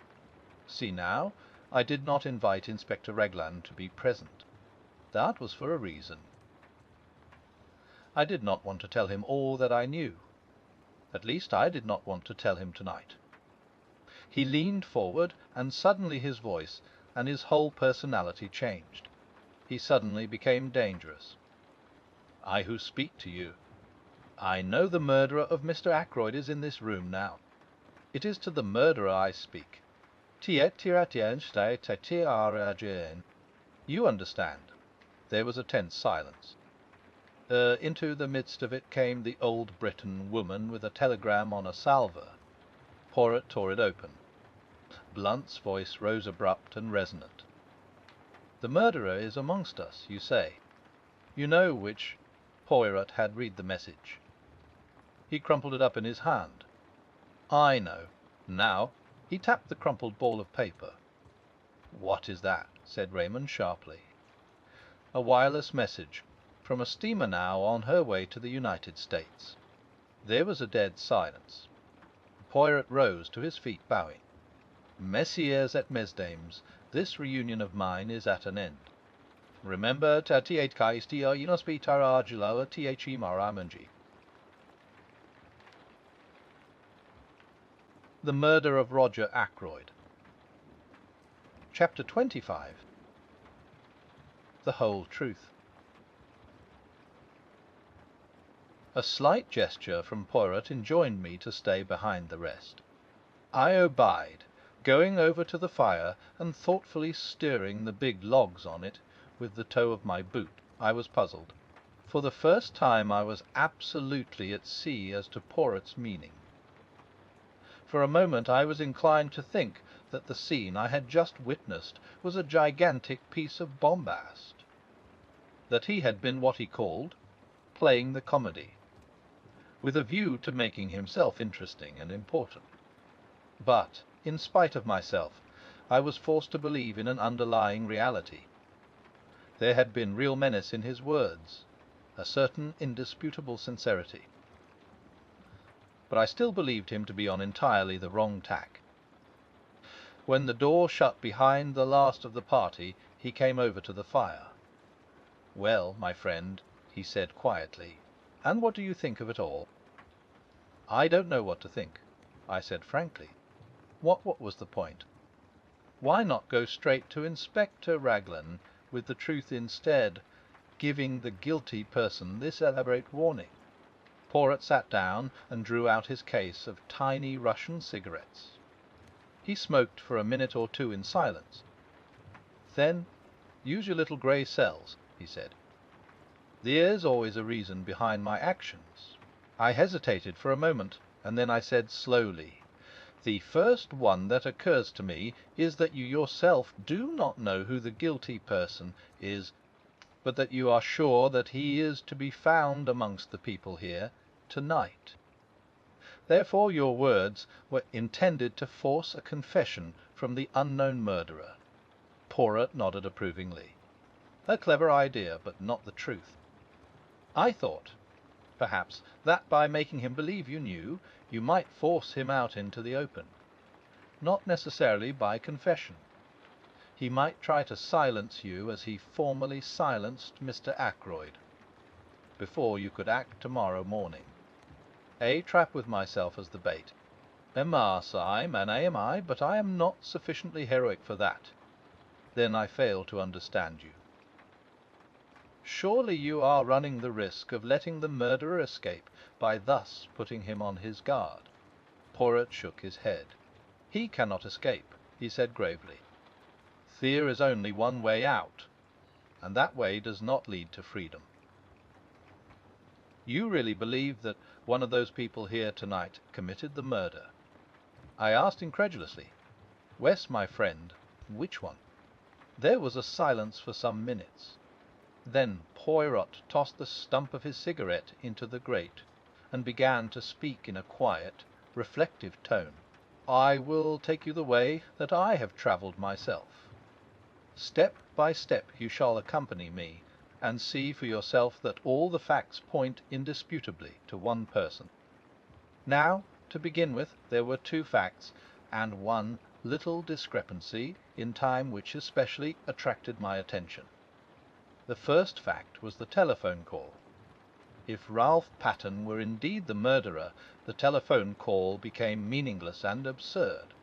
A: See now, I did not invite Inspector Reglan to be present. That was for a reason. I did not want to tell him all that I knew. At least I did not want to tell him tonight. He leaned forward, and suddenly his voice and his whole personality changed. He suddenly became dangerous. I who speak to you, I know the murderer of Mr. Ackroyd is in this room now. It is to the murderer I speak. You understand. There was a tense silence. Into the midst of it came the old Breton woman with a telegram on a salver. Poirot tore it open. Blunt's voice rose abrupt and resonant. The murderer is amongst us, you say. You know which. Poirot had read the message. He crumpled it up in his hand. I know. Now, he tapped the crumpled ball of paper. What is that? Said Raymond sharply. A wireless message, from a steamer now on her way to the United States. There was a dead silence. Poirot rose to his feet, bowing. Messieurs et mesdames, this reunion of mine is at an end. Remember tatiet kaistia inospi tara julawa thi maramanji. The Murder of Roger Ackroyd. Chapter 25. The Whole Truth. A slight gesture from Poirot enjoined me to stay behind the rest. I obeyed, going over to the fire and thoughtfully stirring the big logs on it with the toe of my boot. I was puzzled. For the first time I was absolutely at sea as to Poirot's meaning. For a moment I was inclined to think that the scene I had just witnessed was a gigantic piece of bombast, that he had been what he called playing the comedy, with a view to making himself interesting and important. But, in spite of myself, I was forced to believe in an underlying reality. There had been real menace in his words, a certain indisputable sincerity. But I still believed him to be on entirely the wrong tack. When the door shut behind the last of the party, he came over to the fire. "Well, my friend," he said quietly, "and what do you think of it all?" "I don't know what to think," I said frankly. What was the point? Why not go straight to Inspector Raglan with the truth instead, giving the guilty person this elaborate warning? Poirot sat down and drew out his case of tiny Russian cigarettes. He smoked for a minute or two in silence. Then, "Use your little grey cells," he said. "There's always a reason behind my actions." I hesitated for a moment, and then I said slowly, "The first one that occurs to me is that you yourself do not know who the guilty person is, but that you are sure that he is to be found amongst the people here tonight. Therefore your words were intended to force a confession from the unknown murderer." Poirot nodded approvingly. A clever idea, but not the truth. I thought, perhaps, that by making him believe you knew, you might force him out into the open. Not necessarily by confession. He might try to silence you as he formerly silenced Mr. Ackroyd, before you could act tomorrow morning. A trap with myself as the bait. Mars I, man am I, but I am not sufficiently heroic for that. Then I fail to understand you. Surely you are running the risk of letting the murderer escape by thus putting him on his guard. Poirot shook his head. He cannot escape, he said gravely. There is only one way out, and that way does not lead to freedom. You really believe that one of those people here tonight committed the murder? I asked incredulously. Wes, my friend, which one? There was a silence for some minutes. Then Poirot tossed the stump of his cigarette into the grate, and began to speak in a quiet, reflective tone. I will take you the way that I have travelled myself. Step by step you shall accompany me, and see for yourself that all the facts point indisputably to one person. Now, to begin with, there were two facts, and one little discrepancy in time which especially attracted my attention. The first fact was the telephone call. If Ralph Patten were indeed the murderer, the telephone call became meaningless and absurd.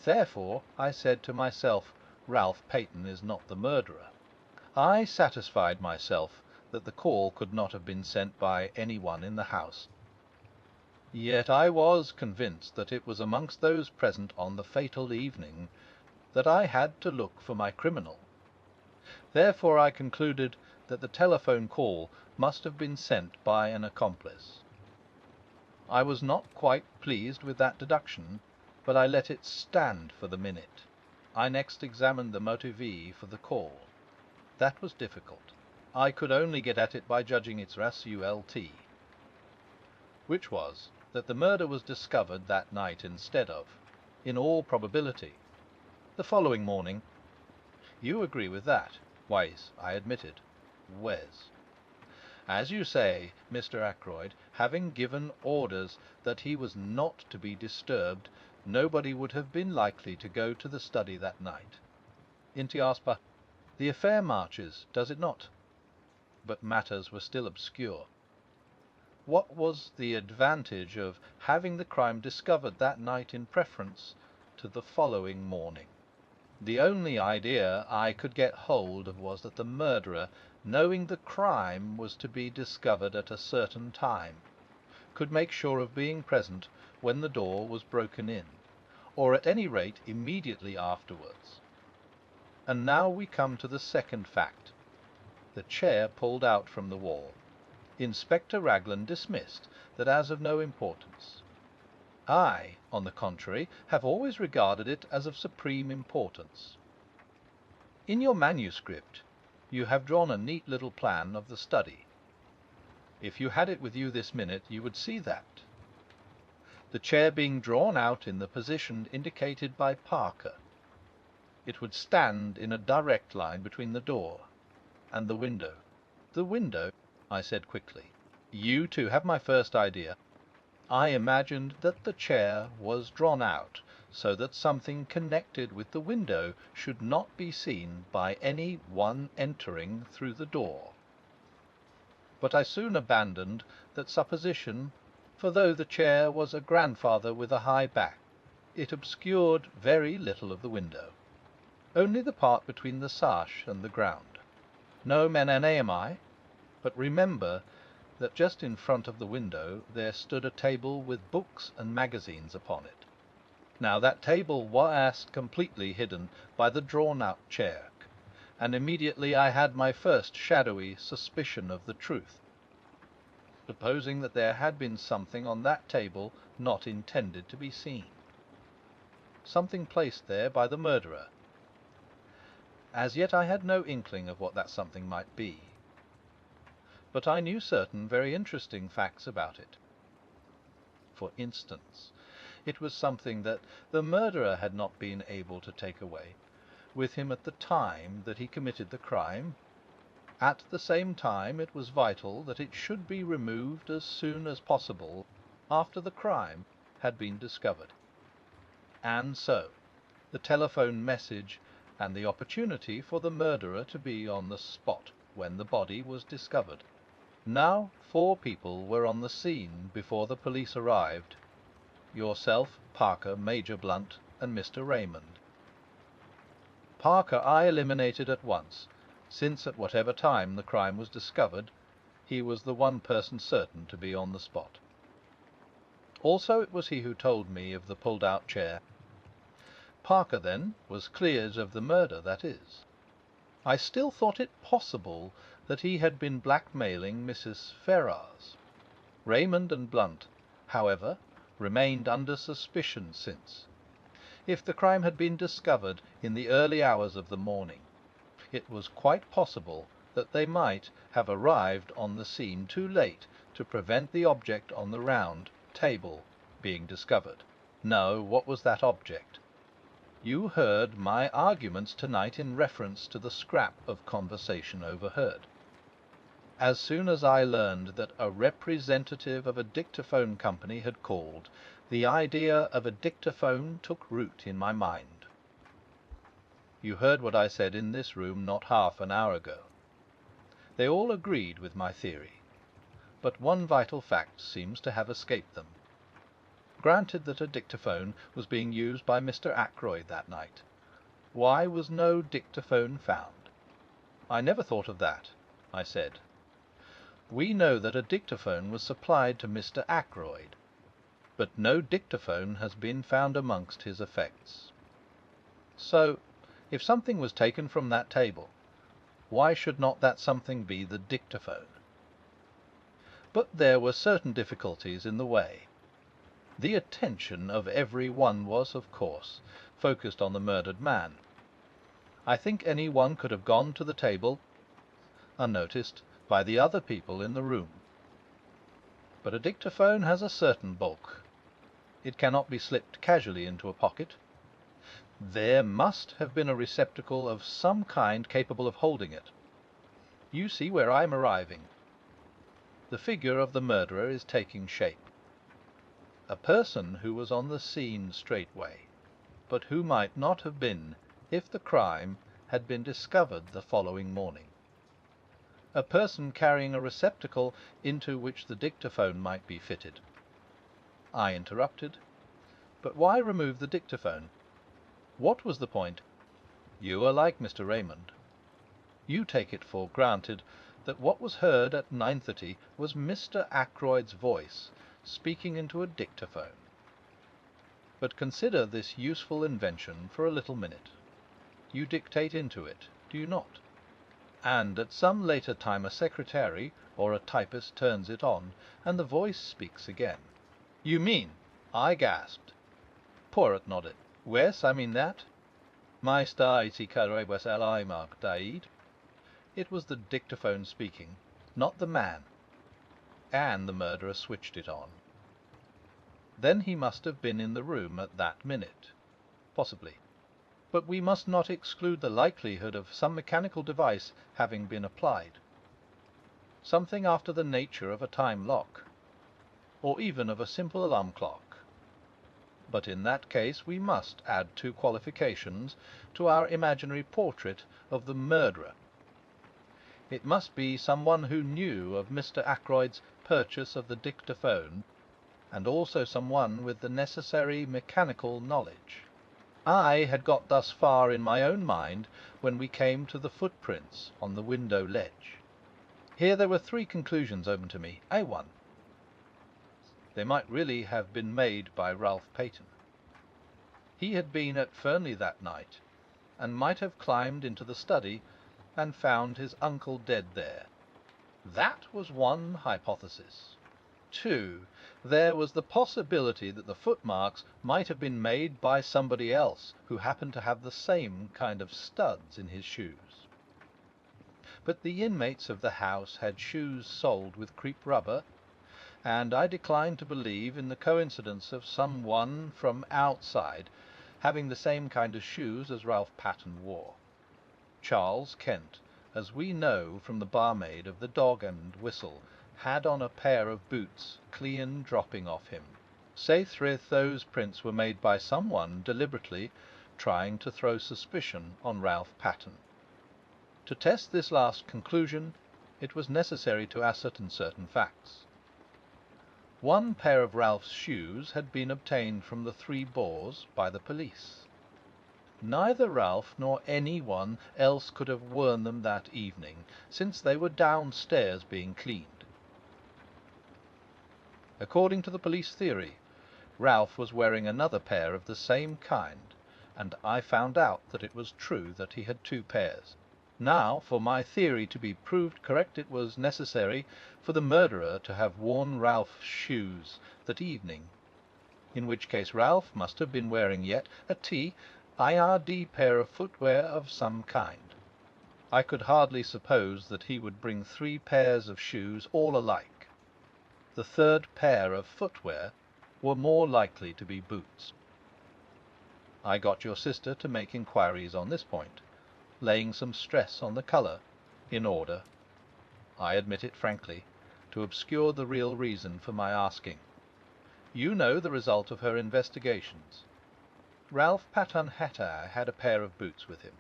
A: Therefore, I said to myself, Ralph Patten is not the murderer. I satisfied myself that the call could not have been sent by any one in the house. Yet I was convinced that it was amongst those present on the fatal evening that I had to look for my criminal. Therefore I concluded that the telephone call must have been sent by an accomplice. I was not quite pleased with that deduction, but I let it stand for the minute. I next examined the motivee for the call. That was difficult. I could only get at it by judging its result, which was that the murder was discovered that night instead of, in all probability, the following morning. You agree with that? Wes, I admitted. Wes. As you say, Mr. Ackroyd, having given orders that he was not to be disturbed, nobody would have been likely to go to the study that night. Inti aspa. The affair marches, does it not? But matters were still obscure. What was the advantage of having the crime discovered that night in preference to the following morning? The only idea I could get hold of was that the murderer, knowing the crime was to be discovered at a certain time, could make sure of being present when the door was broken in, or at any rate immediately afterwards. And now we come to the second fact. The chair pulled out from the wall. Inspector Raglan dismissed that as of no importance. I, on the contrary, have always regarded it as of supreme importance. In your manuscript you have drawn a neat little plan of the study. If you had it with you this minute, you would see that. The chair being drawn out in the position indicated by Parker. It would stand in a direct line between the door and the window. The window, I said quickly. You too have my first idea. I imagined that the chair was drawn out so that something connected with the window should not be seen by any one entering through the door. But I soon abandoned that supposition, for though the chair was a grandfather with a high back, it obscured very little of the window, only the part between the sash and the ground. No menanaemi, but remember that just in front of the window there stood a table with books and magazines upon it. Now that table was completely hidden by the drawn-out chair, and immediately I had my first shadowy suspicion of the truth, supposing that there had been something on that table not intended to be seen. Something placed there by the murderer. As yet I had no inkling of what that something might be, but I knew certain very interesting facts about it. For instance, it was something that the murderer had not been able to take away with him at the time that he committed the crime, At the same time, it was vital that it should be removed as soon as possible after the crime had been discovered. And so, the telephone message and the opportunity for the murderer to be on the spot when the body was discovered. Now 4 people were on the scene before the police arrived: yourself, Parker, Major Blunt, and Mr. Raymond. Parker I eliminated at once, since at whatever time the crime was discovered, he was the one person certain to be on the spot. Also, it was he who told me of the pulled-out chair. Parker, then, was cleared of the murder, that is. I still thought it possible that he had been blackmailing Mrs. Ferrars. Raymond and Blunt, however, remained under suspicion since. If the crime had been discovered in the early hours of the morning, it was quite possible that they might have arrived on the scene too late to prevent the object on the round table being discovered. No, what was that object? You heard my arguments tonight in reference to the scrap of conversation overheard. As soon as I learned that a representative of a dictaphone company had called, the idea of a dictaphone took root in my mind. You heard what I said in this room not half an hour ago. They all agreed with my theory, but one vital fact seems to have escaped them. Granted that a dictaphone was being used by Mr. Ackroyd that night, why was no dictaphone found? I never thought of that, I said. We know that a dictaphone was supplied to Mr. Ackroyd, but no dictaphone has been found amongst his effects. So, if something was taken from that table, why should not that something be the dictaphone? But there were certain difficulties in the way. The attention of every one was, of course, focused on the murdered man. I think any one could have gone to the table, unnoticed by the other people in the room. But a dictaphone has a certain bulk. It cannot be slipped casually into a pocket. There must have been a receptacle of some kind capable of holding it. You see where I am arriving. The figure of the murderer is taking shape. A person who was on the scene straightway, but who might not have been if the crime had been discovered the following morning. A person carrying a receptacle into which the dictaphone might be fitted. I interrupted. But why remove the dictaphone? What was the point? You are like Mr. Raymond. You take it for granted that what was heard at 9:30 was Mr. Ackroyd's voice speaking into a dictaphone. But consider this useful invention for a little minute. You dictate into it, do you not? And at some later time a secretary or a typist turns it on, and the voice speaks again. You mean? I gasped. Poirot nodded. Wes, I mean that. Maesta iti carebus alaimak daid. It was the dictaphone speaking, not the man. And the murderer switched it on. Then he must have been in the room at that minute. Possibly. But we must not exclude the likelihood of some mechanical device having been applied. Something after the nature of a time lock, or even of a simple alarm clock. But in that case we must add 2 qualifications to our imaginary portrait of the murderer. It must be someone who knew of Mr. Ackroyd's purchase of the dictaphone, and also someone with the necessary mechanical knowledge. I had got thus far in my own mind when we came to the footprints on the window ledge. Here there were 3 conclusions open to me. A1. They might really have been made by Ralph Peyton. He had been at Fernley that night, and might have climbed into the study and found his uncle dead there. That was one hypothesis. 2. There was the possibility that the footmarks might have been made by somebody else who happened to have the same kind of studs in his shoes. But the inmates of the house had shoes soled with crepe rubber, and I decline to believe in the coincidence of someone from outside having the same kind of shoes as Ralph Patten wore. Charles Kent, as we know from the barmaid of the Dog and Whistle, had on a pair of boots clean dropping off him. Saithryth those prints were made by someone deliberately trying to throw suspicion on Ralph Patten. To test this last conclusion, it was necessary to ascertain certain facts. One pair of Ralph's shoes had been obtained from the Three Boars by the police. Neither Ralph nor any one else could have worn them that evening, since they were downstairs being cleaned. According to the police theory, Ralph was wearing another pair of the same kind, and I found out that it was true that he had two pairs. Now, for my theory to be proved correct, it was necessary for the murderer to have worn Ralph's shoes that evening, in which case Ralph must have been wearing yet a TIRD pair of footwear of some kind. I could hardly suppose that he would bring three pairs of shoes all alike. The third pair of footwear were more likely to be boots. I got your sister to make inquiries on this point, laying some stress on the colour, in order, I admit it frankly, to obscure the real reason for my asking. You know the result of her investigations. Ralph Patten had a pair of boots with him.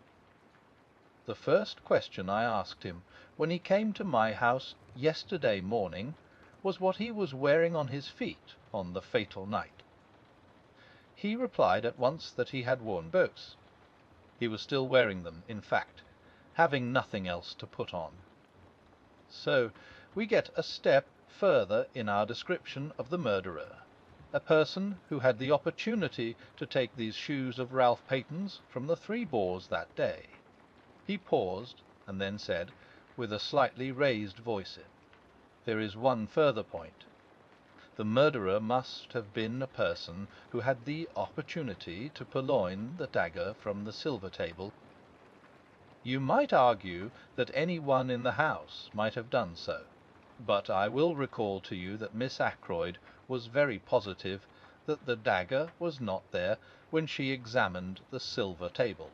A: The first question I asked him when he came to my house yesterday morning was what he was wearing on his feet on the fatal night. He replied at once that he had worn both. He was still wearing them, in fact, having nothing else to put on. So we get a step further in our description of the murderer, a person who had the opportunity to take these shoes of Ralph Patten's from the Three Boars that day. He paused, and then said, with a slightly raised voice, "There is one further point. The murderer must have been a person who had the opportunity to purloin the dagger from the silver table. You might argue that any one in the house might have done so, but I will recall to you that Miss Ackroyd was very positive that the dagger was not there when she examined the silver table."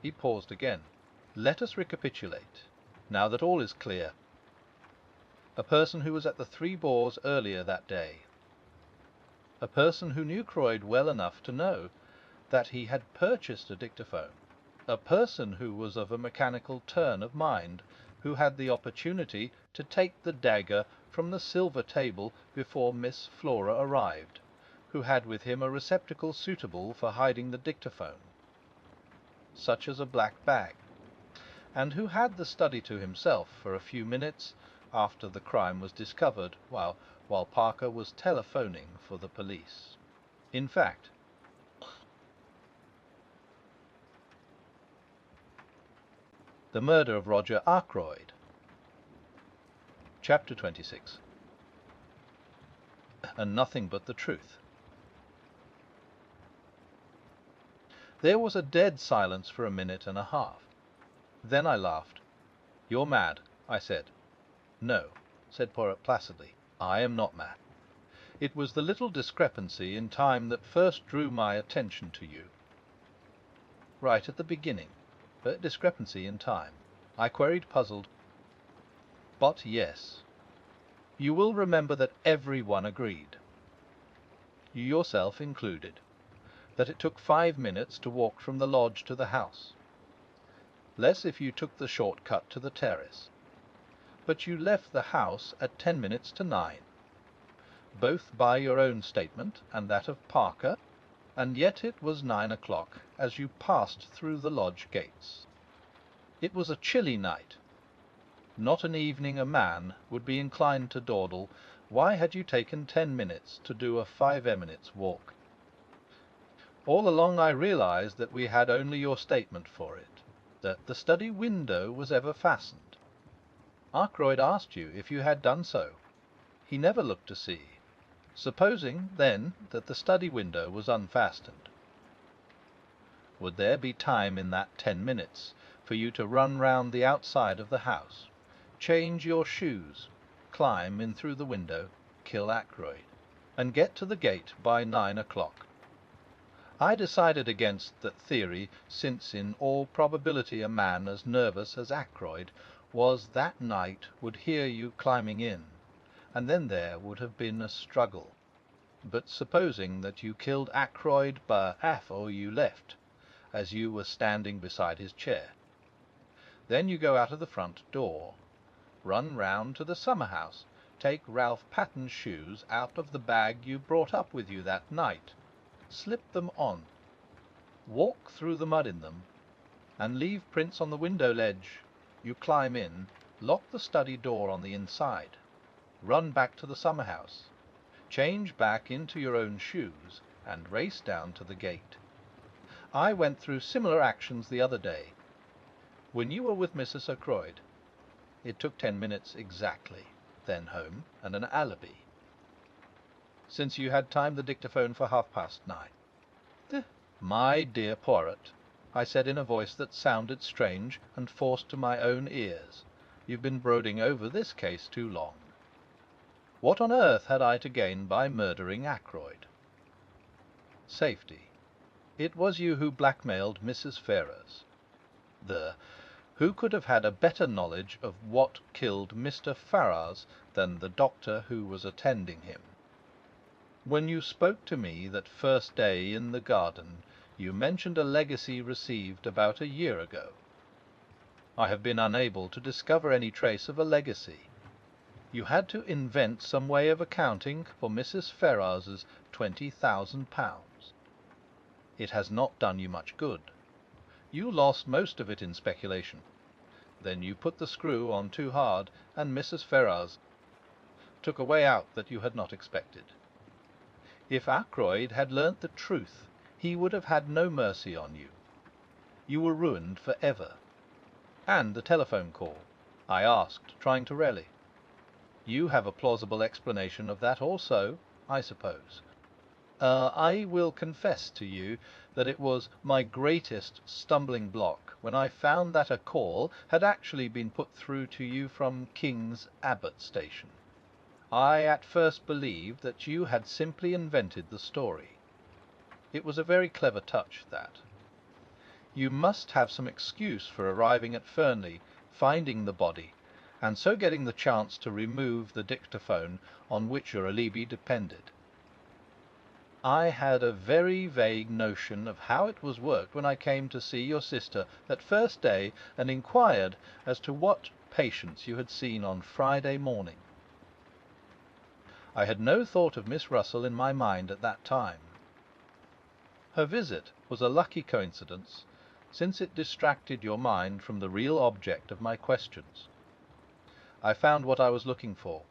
A: He paused again. "Let us recapitulate, now that all is clear. A person who was at the Three Boars earlier that day. A person who knew Croyd well enough to know that he had purchased a dictaphone. A person who was of a mechanical turn of mind, who had the opportunity to take the dagger from the silver table before Miss Flora arrived, who had with him a receptacle suitable for hiding the dictaphone, such as a black bag, and who had the study to himself for a few minutes after the crime was discovered, while Parker was telephoning for the police. In fact, the murder of Roger Ackroyd. Chapter 26. And nothing but the truth. There was a dead silence for a minute and a half. Then I laughed. "You're mad," I said. "No," said Poirot placidly, "I am not mad. It was the little discrepancy in time that first drew my attention to you." "Right at the beginning. Discrepancy in time?" I queried, puzzled. "But yes. You will remember that everyone agreed, you yourself included, that it took 5 minutes to walk from the lodge to the house. Less if you took the short cut to the terrace. But you left the house at 10 minutes to 9, both by your own statement and that of Parker, and yet it was 9 o'clock as you passed through the lodge gates. It was a chilly night, not an evening a man would be inclined to dawdle. Why had you taken 10 minutes to do a 5 minutes walk? All along I realized that we had only your statement for it, that the study window was ever fastened. Ackroyd asked you if you had done so. He never looked to see. Supposing, then, that the study window was unfastened, would there be time in that 10 minutes for you to run round the outside of the house, change your shoes, climb in through the window, kill Ackroyd, and get to the gate by 9 o'clock? I decided against that theory, since in all probability a man as nervous as Ackroyd was that night would hear you climbing in, and then there would have been a struggle. But supposing that you killed Ackroyd after you left, as you were standing beside his chair. Then you go out of the front door, run round to the summer-house, take Ralph Patton's shoes out of the bag you brought up with you that night, slip them on, walk through the mud in them, and leave prints on the window ledge. You climb in, lock the study door on the inside, run back to the summer-house, change back into your own shoes, and race down to the gate. I went through similar actions the other day, when you were with Mrs. Ackroyd. It took 10 minutes exactly, then home and an alibi. Since you had timed the dictaphone for 9:30. My dear Poirot, I said in a voice that sounded strange and forced to my own ears, you've been brooding over this case too long. What on earth had I to gain by murdering Ackroyd? Safety. It was you who blackmailed Mrs. Ferrars. Who could have had a better knowledge of what killed Mr. Ferrars than the doctor who was attending him? When you spoke to me that first day in the garden, you mentioned a legacy received about a year ago. I have been unable to discover any trace of a legacy. You had to invent some way of accounting for Mrs. Ferrars's £20,000. It has not done you much good. You lost most of it in speculation. Then you put the screw on too hard, and Mrs. Ferrars took a way out that you had not expected. If Ackroyd had learnt the truth, he would have had no mercy on you. You were ruined for ever. And the telephone call, I asked, trying to rally. You have a plausible explanation of that also, I suppose. I will confess to you that it was my greatest stumbling block when I found that a call had actually been put through to you from King's Abbott station. I at first believed that you had simply invented the story. It was a very clever touch, that. You must have some excuse for arriving at Fernley, finding the body, and so getting the chance to remove the dictaphone on which your alibi depended. I had a very vague notion of how it was worked when I came to see your sister that first day and inquired as to what patients you had seen on Friday morning. I had no thought of Miss Russell in my mind at that time. Her visit was a lucky coincidence, since it distracted your mind from the real object of my questions. I found what I was looking for.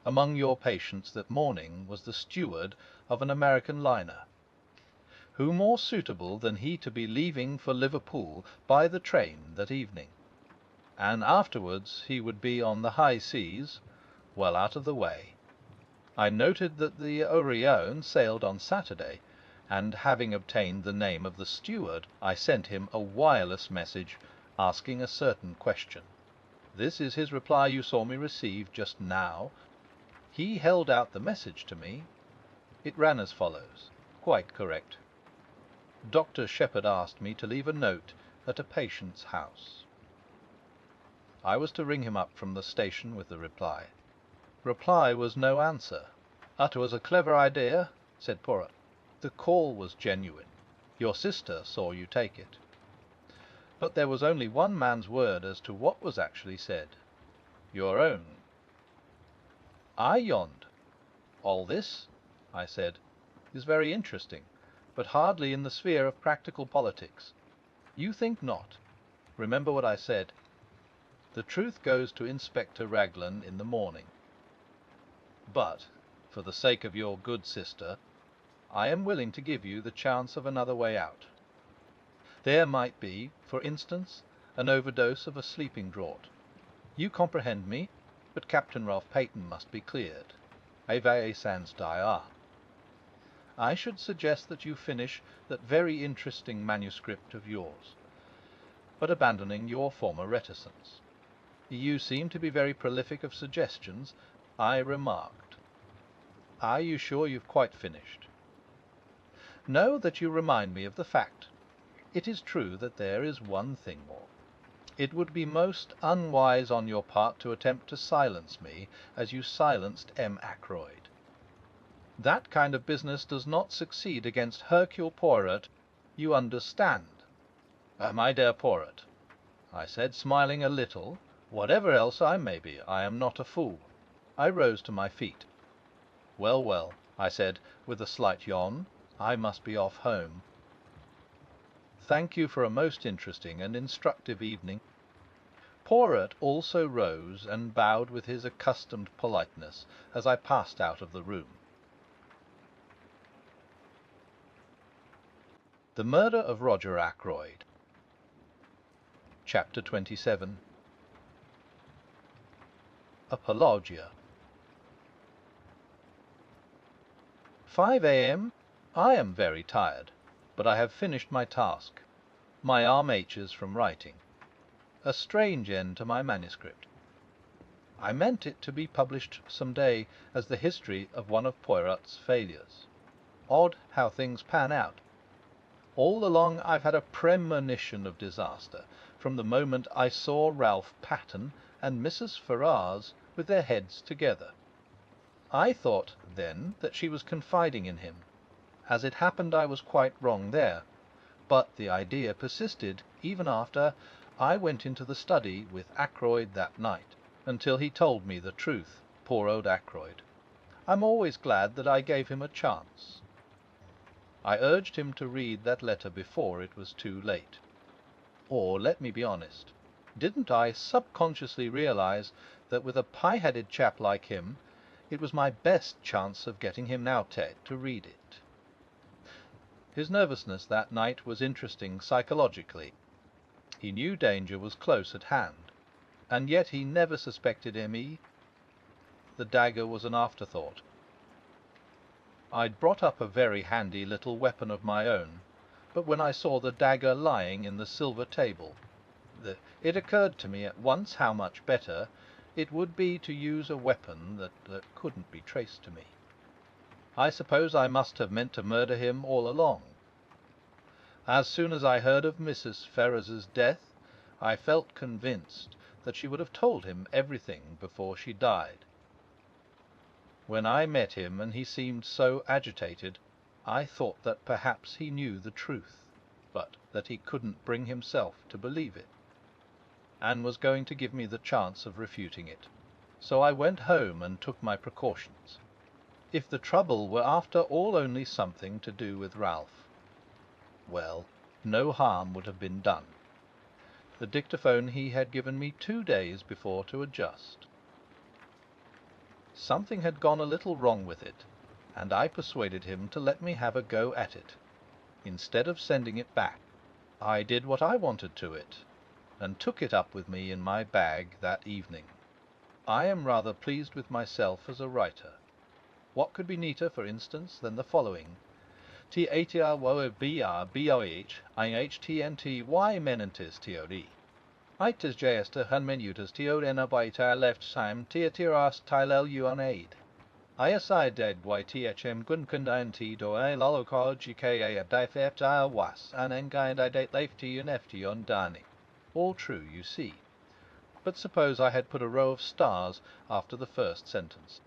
A: Among your patients that morning was the steward of an American liner. Who more suitable than he to be leaving for Liverpool by the train that evening? And afterwards he would be on the high seas, well out of the way. I noted that the Orion sailed on Saturday, and having obtained the name of the steward, I sent him a wireless message asking a certain question. This is his reply you saw me receive just now. He held out the message to me. It ran as follows, quite correct. Dr. Shepherd asked me to leave a note at a patient's house. I was to ring him up from the station with the reply. Reply was no answer. It was a clever idea, said Poirot. The call was genuine. Your sister saw you take it. But there was only one man's word as to what was actually said. Your own. I yawned. All this, I said, is very interesting, but hardly in the sphere of practical politics. You think not. Remember what I said. The truth goes to Inspector Raglan in the morning. But, for the sake of your good sister, I am willing to give you the chance of another way out. There might be, for instance, an overdose of a sleeping draught. You comprehend me, but Captain Ralph Peyton must be cleared. Ave sans dire. I should suggest that you finish that very interesting manuscript of yours, but abandoning your former reticence. You seem to be very prolific of suggestions, I remarked. Are you sure you've quite finished? Know that you remind me of the fact. It is true that there is one thing more. It would be most unwise on your part to attempt to silence me as you silenced M. Ackroyd. That kind of business does not succeed against Hercule Poirot, you understand." "My dear Poirot," I said, smiling a little, "whatever else I may be, I am not a fool." I rose to my feet. "Well, well," I said, with a slight yawn, "I must be off home. Thank you for a most interesting and instructive evening." Poirot also rose and bowed with his accustomed politeness as I passed out of the room. The Murder of Roger Ackroyd. Chapter 27. Apologia. 5 a.m. I am very tired, but I have finished my task. My arm aches from writing. A strange end to my manuscript. I meant it to be published some day as the history of one of Poirot's failures. Odd how things pan out. All along I've had a premonition of disaster, from the moment I saw Ralph Patten and Mrs. Ferrars with their heads together. I thought then that she was confiding in him. As it happened, I was quite wrong there, but the idea persisted even after I went into the study with Ackroyd that night, until he told me the truth, poor old Ackroyd. I'm always glad that I gave him a chance. I urged him to read that letter before it was too late. Or, let me be honest, didn't I subconsciously realize that with a pie-headed chap like him, it was my best chance of getting him outed to read it? His nervousness that night was interesting psychologically. He knew danger was close at hand, and yet he never suspected me. The dagger was an afterthought. I'd brought up a very handy little weapon of my own, but when I saw the dagger lying in the silver table, it occurred to me at once how much better it would be to use a weapon that couldn't be traced to me. I suppose I must have meant to murder him all along. As soon as I heard of Mrs. Ferrars's death, I felt convinced that she would have told him everything before she died. When I met him and he seemed so agitated, I thought that perhaps he knew the truth, but that he couldn't bring himself to believe it, and was going to give me the chance of refuting it. So I went home and took my precautions. If the trouble were after all only something to do with Ralph, well, no harm would have been done. The dictaphone he had given me 2 days before to adjust. Something had gone a little wrong with it, and I persuaded him to let me have a go at it. Instead of sending it back, I did what I wanted to it, and took it up with me in my bag that evening. I am rather pleased with myself as a writer. What could be neater, for instance, than the following? T-A-T-R-W-B-R-B-O-H I-H-T-N-T-Y menentis T-O-D. Itis Jester Hunmenutas Teod Baita left time Tiatiras Tilel Uanaid. I aside dead by THM Gunkundanti do a lolocol GKA difepta was, and enkind I date lafety and efty on Dani. All true, you see. But suppose I had put a row of stars after the first sentence.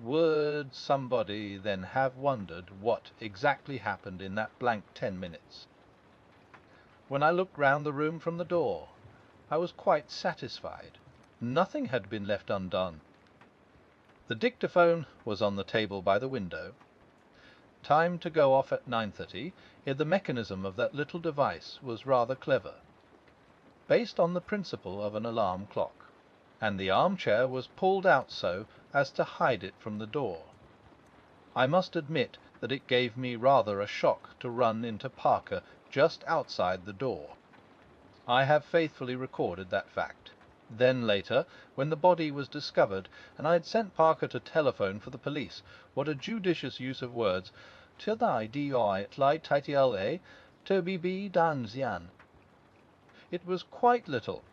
A: Would somebody then have wondered what exactly happened in that blank 10 minutes? When I looked round the room from the door, I was quite satisfied. Nothing had been left undone. The dictaphone was on the table by the window. Time to go off at 9:30, yet the mechanism of that little device was rather clever, based on the principle of an alarm clock, and the armchair was pulled out so as to hide it from the door. I must admit that it gave me rather a shock to run into Parker just outside the door. I have faithfully recorded that fact. Then later, when the body was discovered, and I had sent Parker to telephone for the police, what a judicious use of words! Tidai di tli titiale to be danzian. It was quite little.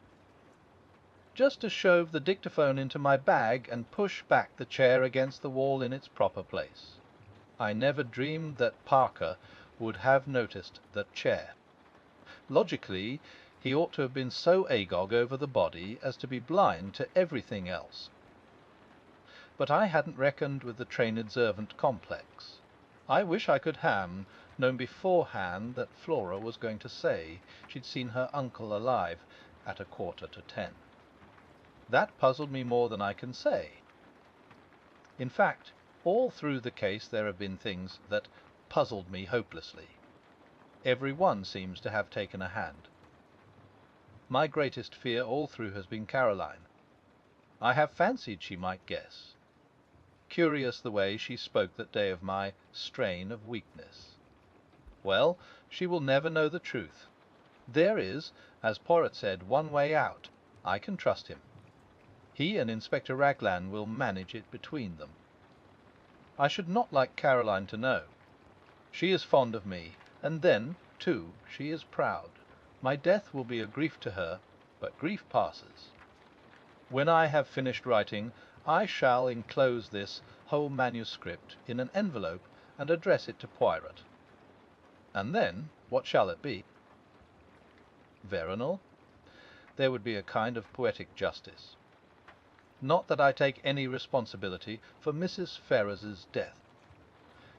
A: Just to shove the dictaphone into my bag and push back the chair against the wall in its proper place. I never dreamed that Parker would have noticed that chair. Logically, He ought to have been so agog over the body as to be blind to everything else. But I hadn't reckoned with the trained servant complex. I wish I could have known beforehand that Flora was going to say she'd seen her uncle alive at 9:45. That puzzled me more than I can say. In fact, all through the case there have been things that puzzled me hopelessly. Every one seems to have taken a hand. My greatest fear all through has been Caroline. I have fancied she might guess. Curious the way she spoke that day of my strain of weakness. Well, she will never know the truth. There is, as Poirot said, one way out. I can trust him. He and Inspector Ragland will manage it between them. I should not like Caroline to know. She is fond of me, and then, too, she is proud. My death will be a grief to her, but grief passes. When I have finished writing, I shall enclose this whole manuscript in an envelope and address it to Poirot. And then, what shall it be? Veronal? There would be a kind of poetic justice. Not that I take any responsibility for Mrs. Ferrars's death.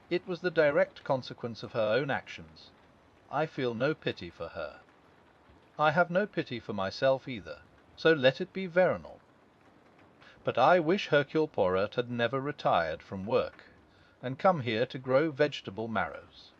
A: It was the direct consequence of her own actions. I feel no pity for her. I have no pity for myself either, so let it be Veronal. But I wish Hercule Poirot had never retired from work, and come here to grow vegetable marrows.